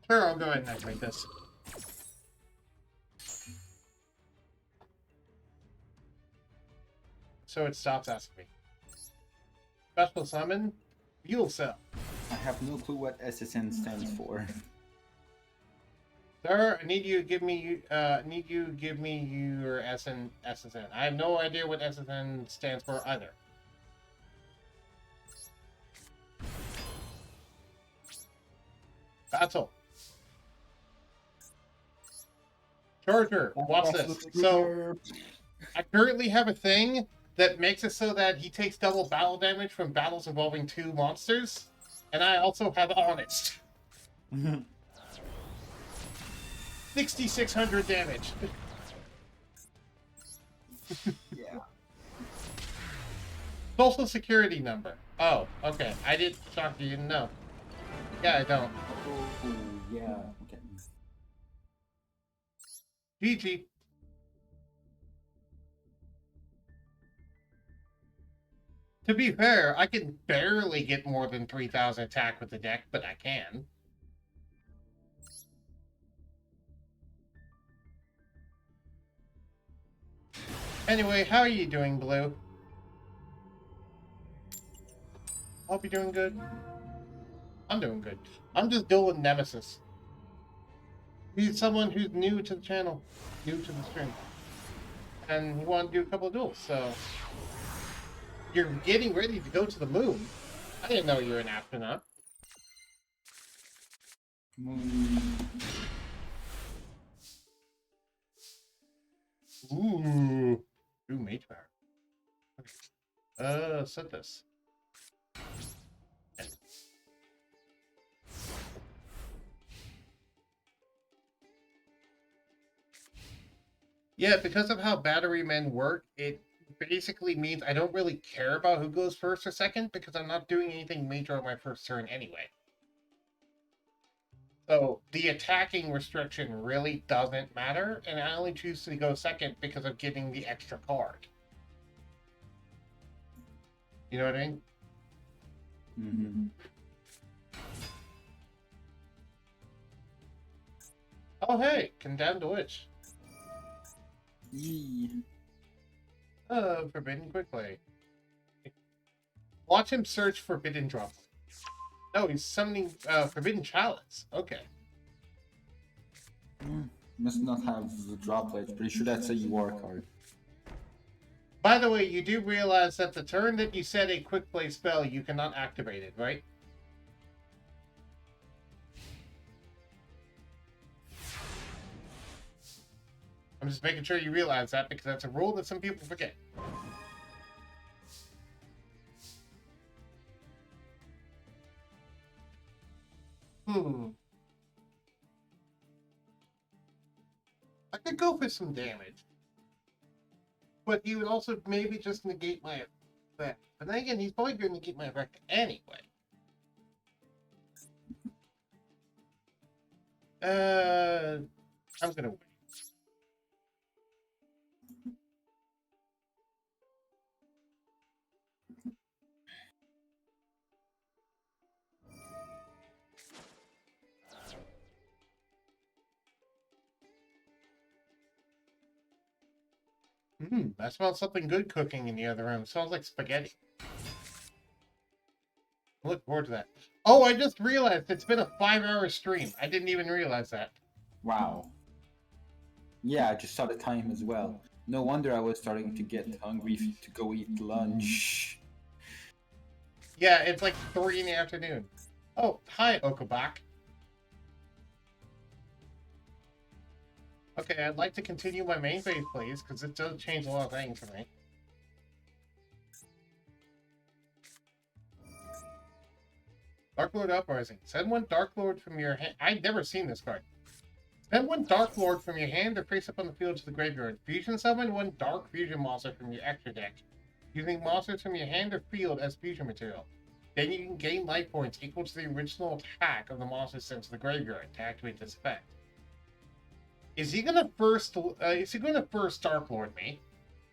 [SPEAKER 1] Sure, I'll go ahead and activate this. So it stops asking me. Special summon, fuel cell.
[SPEAKER 3] I have no clue what SSN stands for.
[SPEAKER 1] Sir, I need you to give me your SSN. I have no idea what SSN stands for either. Battle. Charger, watch this. So, I currently have a thing that makes it so that he takes double battle damage from battles involving 2 monsters, and I also have Honest. 6,600 damage.
[SPEAKER 3] Yeah.
[SPEAKER 1] Social security number. Oh, okay. I did shock you didn't know. Yeah, I don't.
[SPEAKER 3] Oh, yeah. Okay.
[SPEAKER 1] GG. To be fair, I can barely get more than 3,000 attack with the deck, but I can. Anyway, how are you doing, Blue? Hope you're doing good. I'm doing good. I'm just dueling Nemesis. He's someone who's new to the channel, new to the stream, and he wanted to do a couple of duels. So you're getting ready to go to the moon. I didn't know you were an astronaut. Ooh, mage power. Okay. Set this. Yeah, because of how battery men work, it basically means I don't really care about who goes first or second because I'm not doing anything major on my first turn anyway. So the attacking restriction really doesn't matter, and I only choose to go second because of getting the extra card. You know what I mean?
[SPEAKER 3] Mm-hmm.
[SPEAKER 1] Oh hey, Condemned Witch.
[SPEAKER 3] Yee.
[SPEAKER 1] Forbidden Quickly. Watch him search Forbidden Droplet. No, he's summoning Forbidden Chalice. Okay.
[SPEAKER 3] Must not have the droplets. Pretty sure that's a UR card.
[SPEAKER 1] By the way, you do realize that the turn that you set a quick play spell, you cannot activate it, right? I'm just making sure you realize that because that's a rule that some people forget. I could go for some damage. But he would also maybe just negate my effect. But then again, he's probably going to negate my effect anyway. I'm going to wait. I smell something good cooking in the other room. It smells like spaghetti. I look forward to that. Oh, I just realized it's been a 5-hour stream. I didn't even realize that.
[SPEAKER 3] Wow. Yeah, I just saw the time as well. No wonder I was starting to get hungry to go eat lunch.
[SPEAKER 1] Yeah, it's like 3 in the afternoon. Oh, hi, Okobak. Okay, I'd like to continue my main phase, please, because it does change a lot of things for me. Dark Lord Uprising. Send one Dark Lord from your hand. I've never seen this card. Send one Dark Lord from your hand or face up on the field to the graveyard. Fusion summon one Dark Fusion monster from your extra deck, using monsters from your hand or field as fusion material. Then you can gain life points equal to the original attack of the monster sent to the graveyard to activate this effect. Is he gonna first Dark Lord me?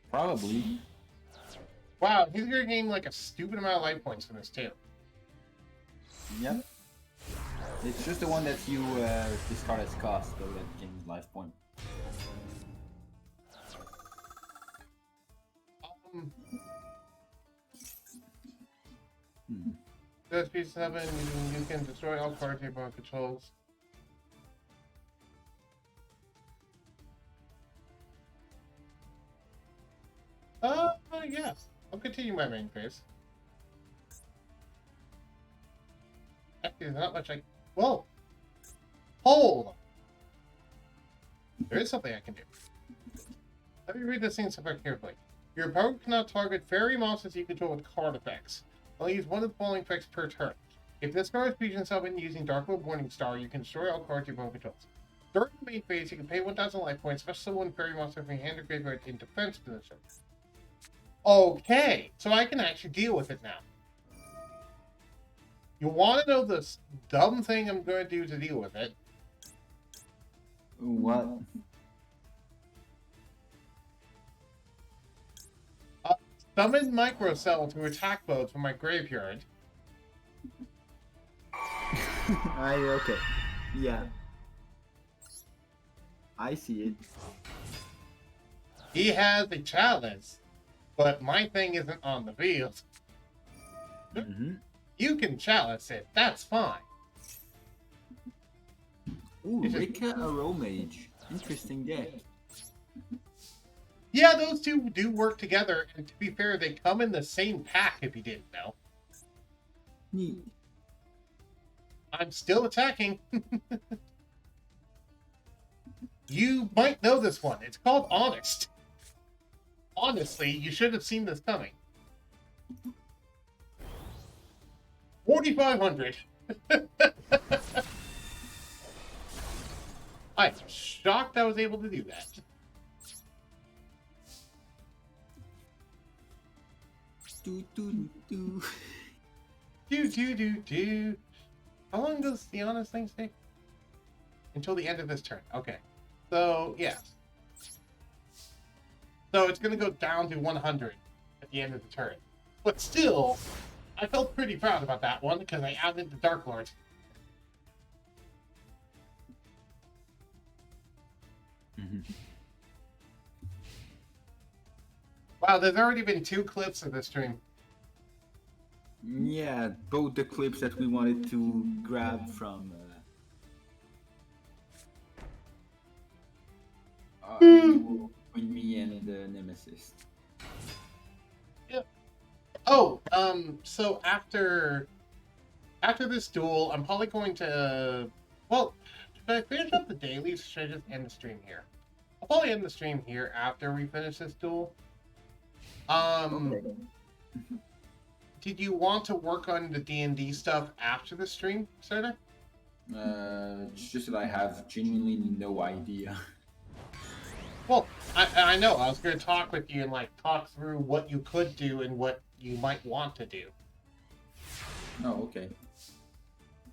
[SPEAKER 3] Probably.
[SPEAKER 1] Wow, he's gonna gain like a stupid amount of life points from this too.
[SPEAKER 3] Yep. It's just the one that you discard as cost, though, that gains life point.
[SPEAKER 1] There's P7, you can destroy all cards your opponent controls. Yes. I'll continue my main phase. Actually, there's not much I... Whoa! Hold on. There is something I can do. Let me read this thing so carefully. Your opponent cannot target fairy monsters you control with card effects. Only use one of the following effects per turn. If this card is fusion summoned using Dark Lord Morningstar, you can destroy all cards your opponent controls. During the main phase, you can pay 1,000 life points, special summon one fairy monster from your hand or graveyard in defense position. Okay, so I can actually deal with it now. You want to know this dumb thing I'm going to do to deal with it?
[SPEAKER 3] What?
[SPEAKER 1] Summon Microcell to attack mode from my graveyard.
[SPEAKER 3] Okay. Yeah. I see it.
[SPEAKER 1] He has a challenge, but my thing isn't on the field.
[SPEAKER 3] Mm-hmm.
[SPEAKER 1] You can chalice it, that's fine.
[SPEAKER 3] Ooh,
[SPEAKER 1] It's just-
[SPEAKER 3] Rika Aromage. Interesting deck.
[SPEAKER 1] Yeah, those two do work together, and to be fair, they come in the same pack if you didn't know.
[SPEAKER 3] Neat.
[SPEAKER 1] I'm still attacking. You might know this one. It's called Honest. Honestly, you should have seen this coming. 4,500. I'm shocked I was able to do that.
[SPEAKER 3] Do do do.
[SPEAKER 1] Do. How long does the Honest thing take? Until the end of this turn. Okay. So, yeah. So it's going to go down to 100 at the end of the turn. But still, I felt pretty proud about that one because I added the Dark Lord. Wow, there's already been 2 clips of this stream.
[SPEAKER 3] Yeah, both the clips that we wanted to grab from Duel between me and the Nemesis.
[SPEAKER 1] Oh, so after this duel, I'm probably going to, well, should I finish up the dailies or should I just end the stream here? I'll probably end the stream here after we finish this duel.
[SPEAKER 3] Okay.
[SPEAKER 1] Did you want to work on the D&D stuff after the stream, Serta?
[SPEAKER 3] It's just that I have genuinely no idea.
[SPEAKER 1] Well, I know. I was going to talk with you and like talk through what you could do and what you might want to do.
[SPEAKER 3] Oh, okay.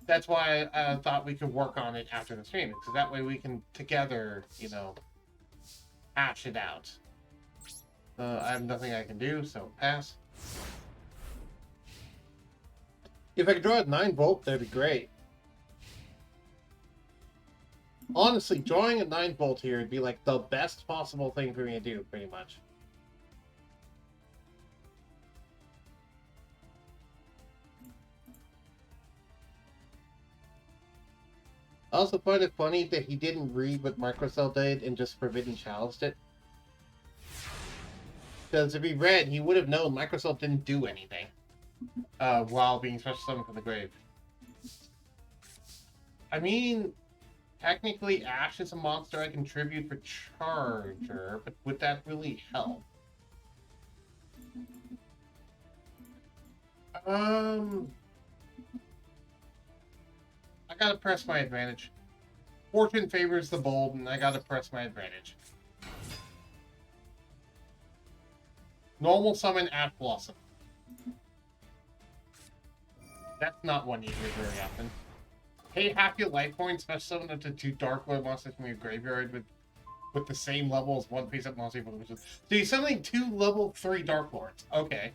[SPEAKER 1] That's why I thought we could work on it after the stream, because that way we can together, you know, hash it out. I have nothing I can do, so pass. If I could draw a 9-volt, that'd be great. Honestly, drawing a 9-volt here would be like the best possible thing for me to do, pretty much. I also find it funny that he didn't read what Microcell did and just Forbidden Challenged it. Because if he read, he would have known Microcell didn't do anything while being special summoned from the grave. I mean, technically Ash is a monster I contribute for Charger, but would that really help? I gotta press my advantage. Fortune favors the bold, and I gotta press my advantage. Normal summon Ash Blossom. That's not one you hear very often. Pay half your life points, special summon up to 2 Dark Lord monsters from your graveyard with the same level as 1 face-up monster. So you're summoning 2 level 3 Dark Lords. Okay.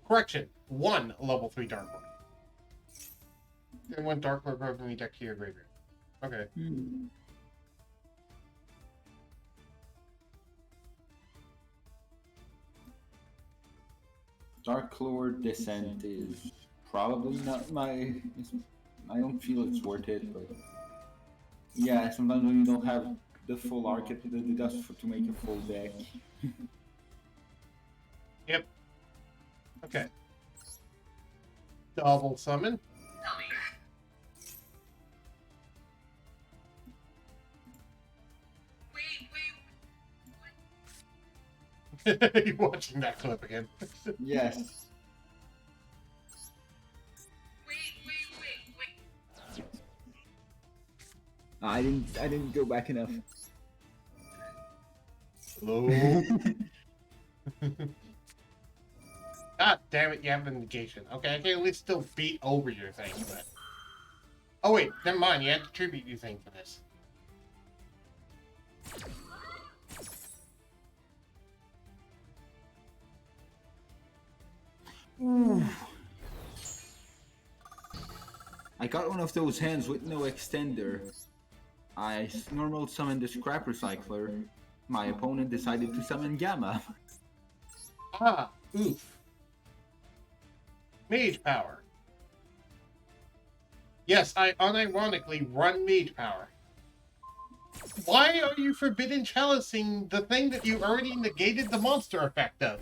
[SPEAKER 1] Correction. 1 level 3 Dark Lord. And 1 Dark Lord permanently deck to your graveyard. Okay.
[SPEAKER 3] Dark Lord Descent is probably not my. I don't feel it's worth it, but yeah, sometimes when you don't have the full archetype, it does to make a full deck.
[SPEAKER 1] Yep. Okay. Double summon. You watching that clip again?
[SPEAKER 3] Yes. I didn't go back enough.
[SPEAKER 1] Hello. God damn it! You have the negation. Okay, I can at least still beat over your thing, but. Oh wait, never mind. You have to tribute your thing for this.
[SPEAKER 3] I got one of those hands with no extender. I normal summoned the Scrap Recycler. My opponent decided to summon Gamma.
[SPEAKER 1] Ah, oof. Mage power. Yes, I unironically run mage power. Why are you forbidden chalicing the thing that you already negated the monster effect of?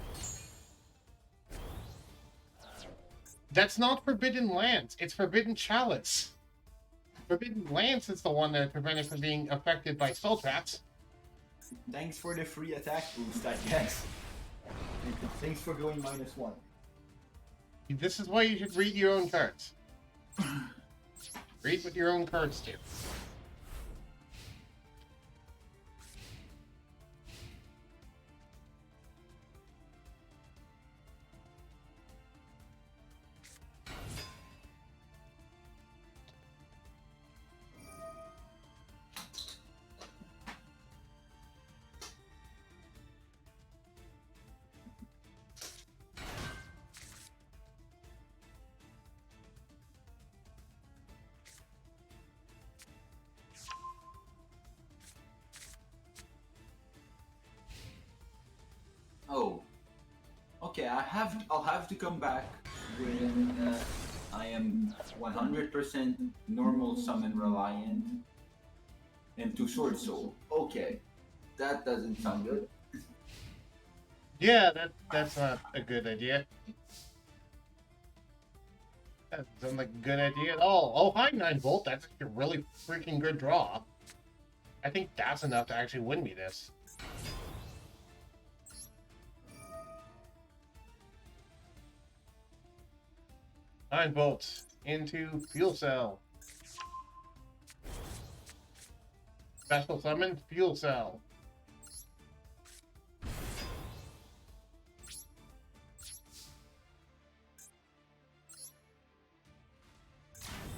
[SPEAKER 1] That's not Forbidden Lance, it's Forbidden Chalice. Forbidden Lance is the one that prevented from being affected by spell traps.
[SPEAKER 3] Thanks for the free attack boost, I guess. Thanks for going -1.
[SPEAKER 1] This is why you should read your own cards. Read what your own cards do.
[SPEAKER 3] Oh, okay. I'll have to come back when I am 100% normal summon reliant into Sword Soul. Okay, that doesn't sound good.
[SPEAKER 1] Yeah, that's not a good idea. That doesn't sound like a good idea at all. Oh, hi, 9-Volt. That's a really freaking good draw. I think that's enough to actually win me this. Nine volts into fuel cell. Special summon fuel cell.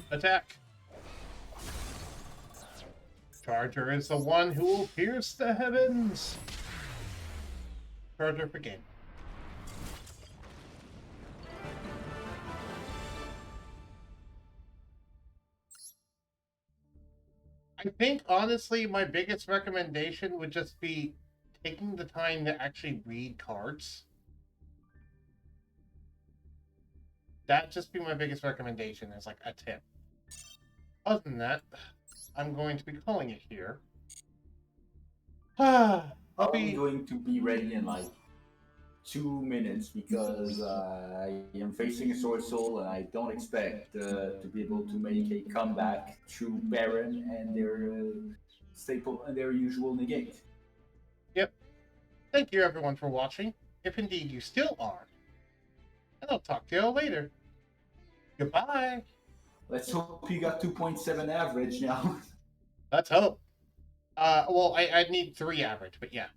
[SPEAKER 1] Attack. Charger is the one who will pierce the heavens. Charger for game. I think, honestly, my biggest recommendation would just be taking the time to actually read cards. That'd just be my biggest recommendation as like a tip. Other than that, I'm going to be calling it here.
[SPEAKER 3] I'm going to be ready in like 2 minutes because I am facing a Sword Soul and I don't expect to be able to make a comeback through Baron and their staple and their usual negate.
[SPEAKER 1] Yep. Thank you everyone for watching, if indeed you still are. And I'll talk to you all later. Goodbye.
[SPEAKER 3] Let's hope you got 2.7 average now.
[SPEAKER 1] Let's hope. Well, I'd need 3 average, but yeah.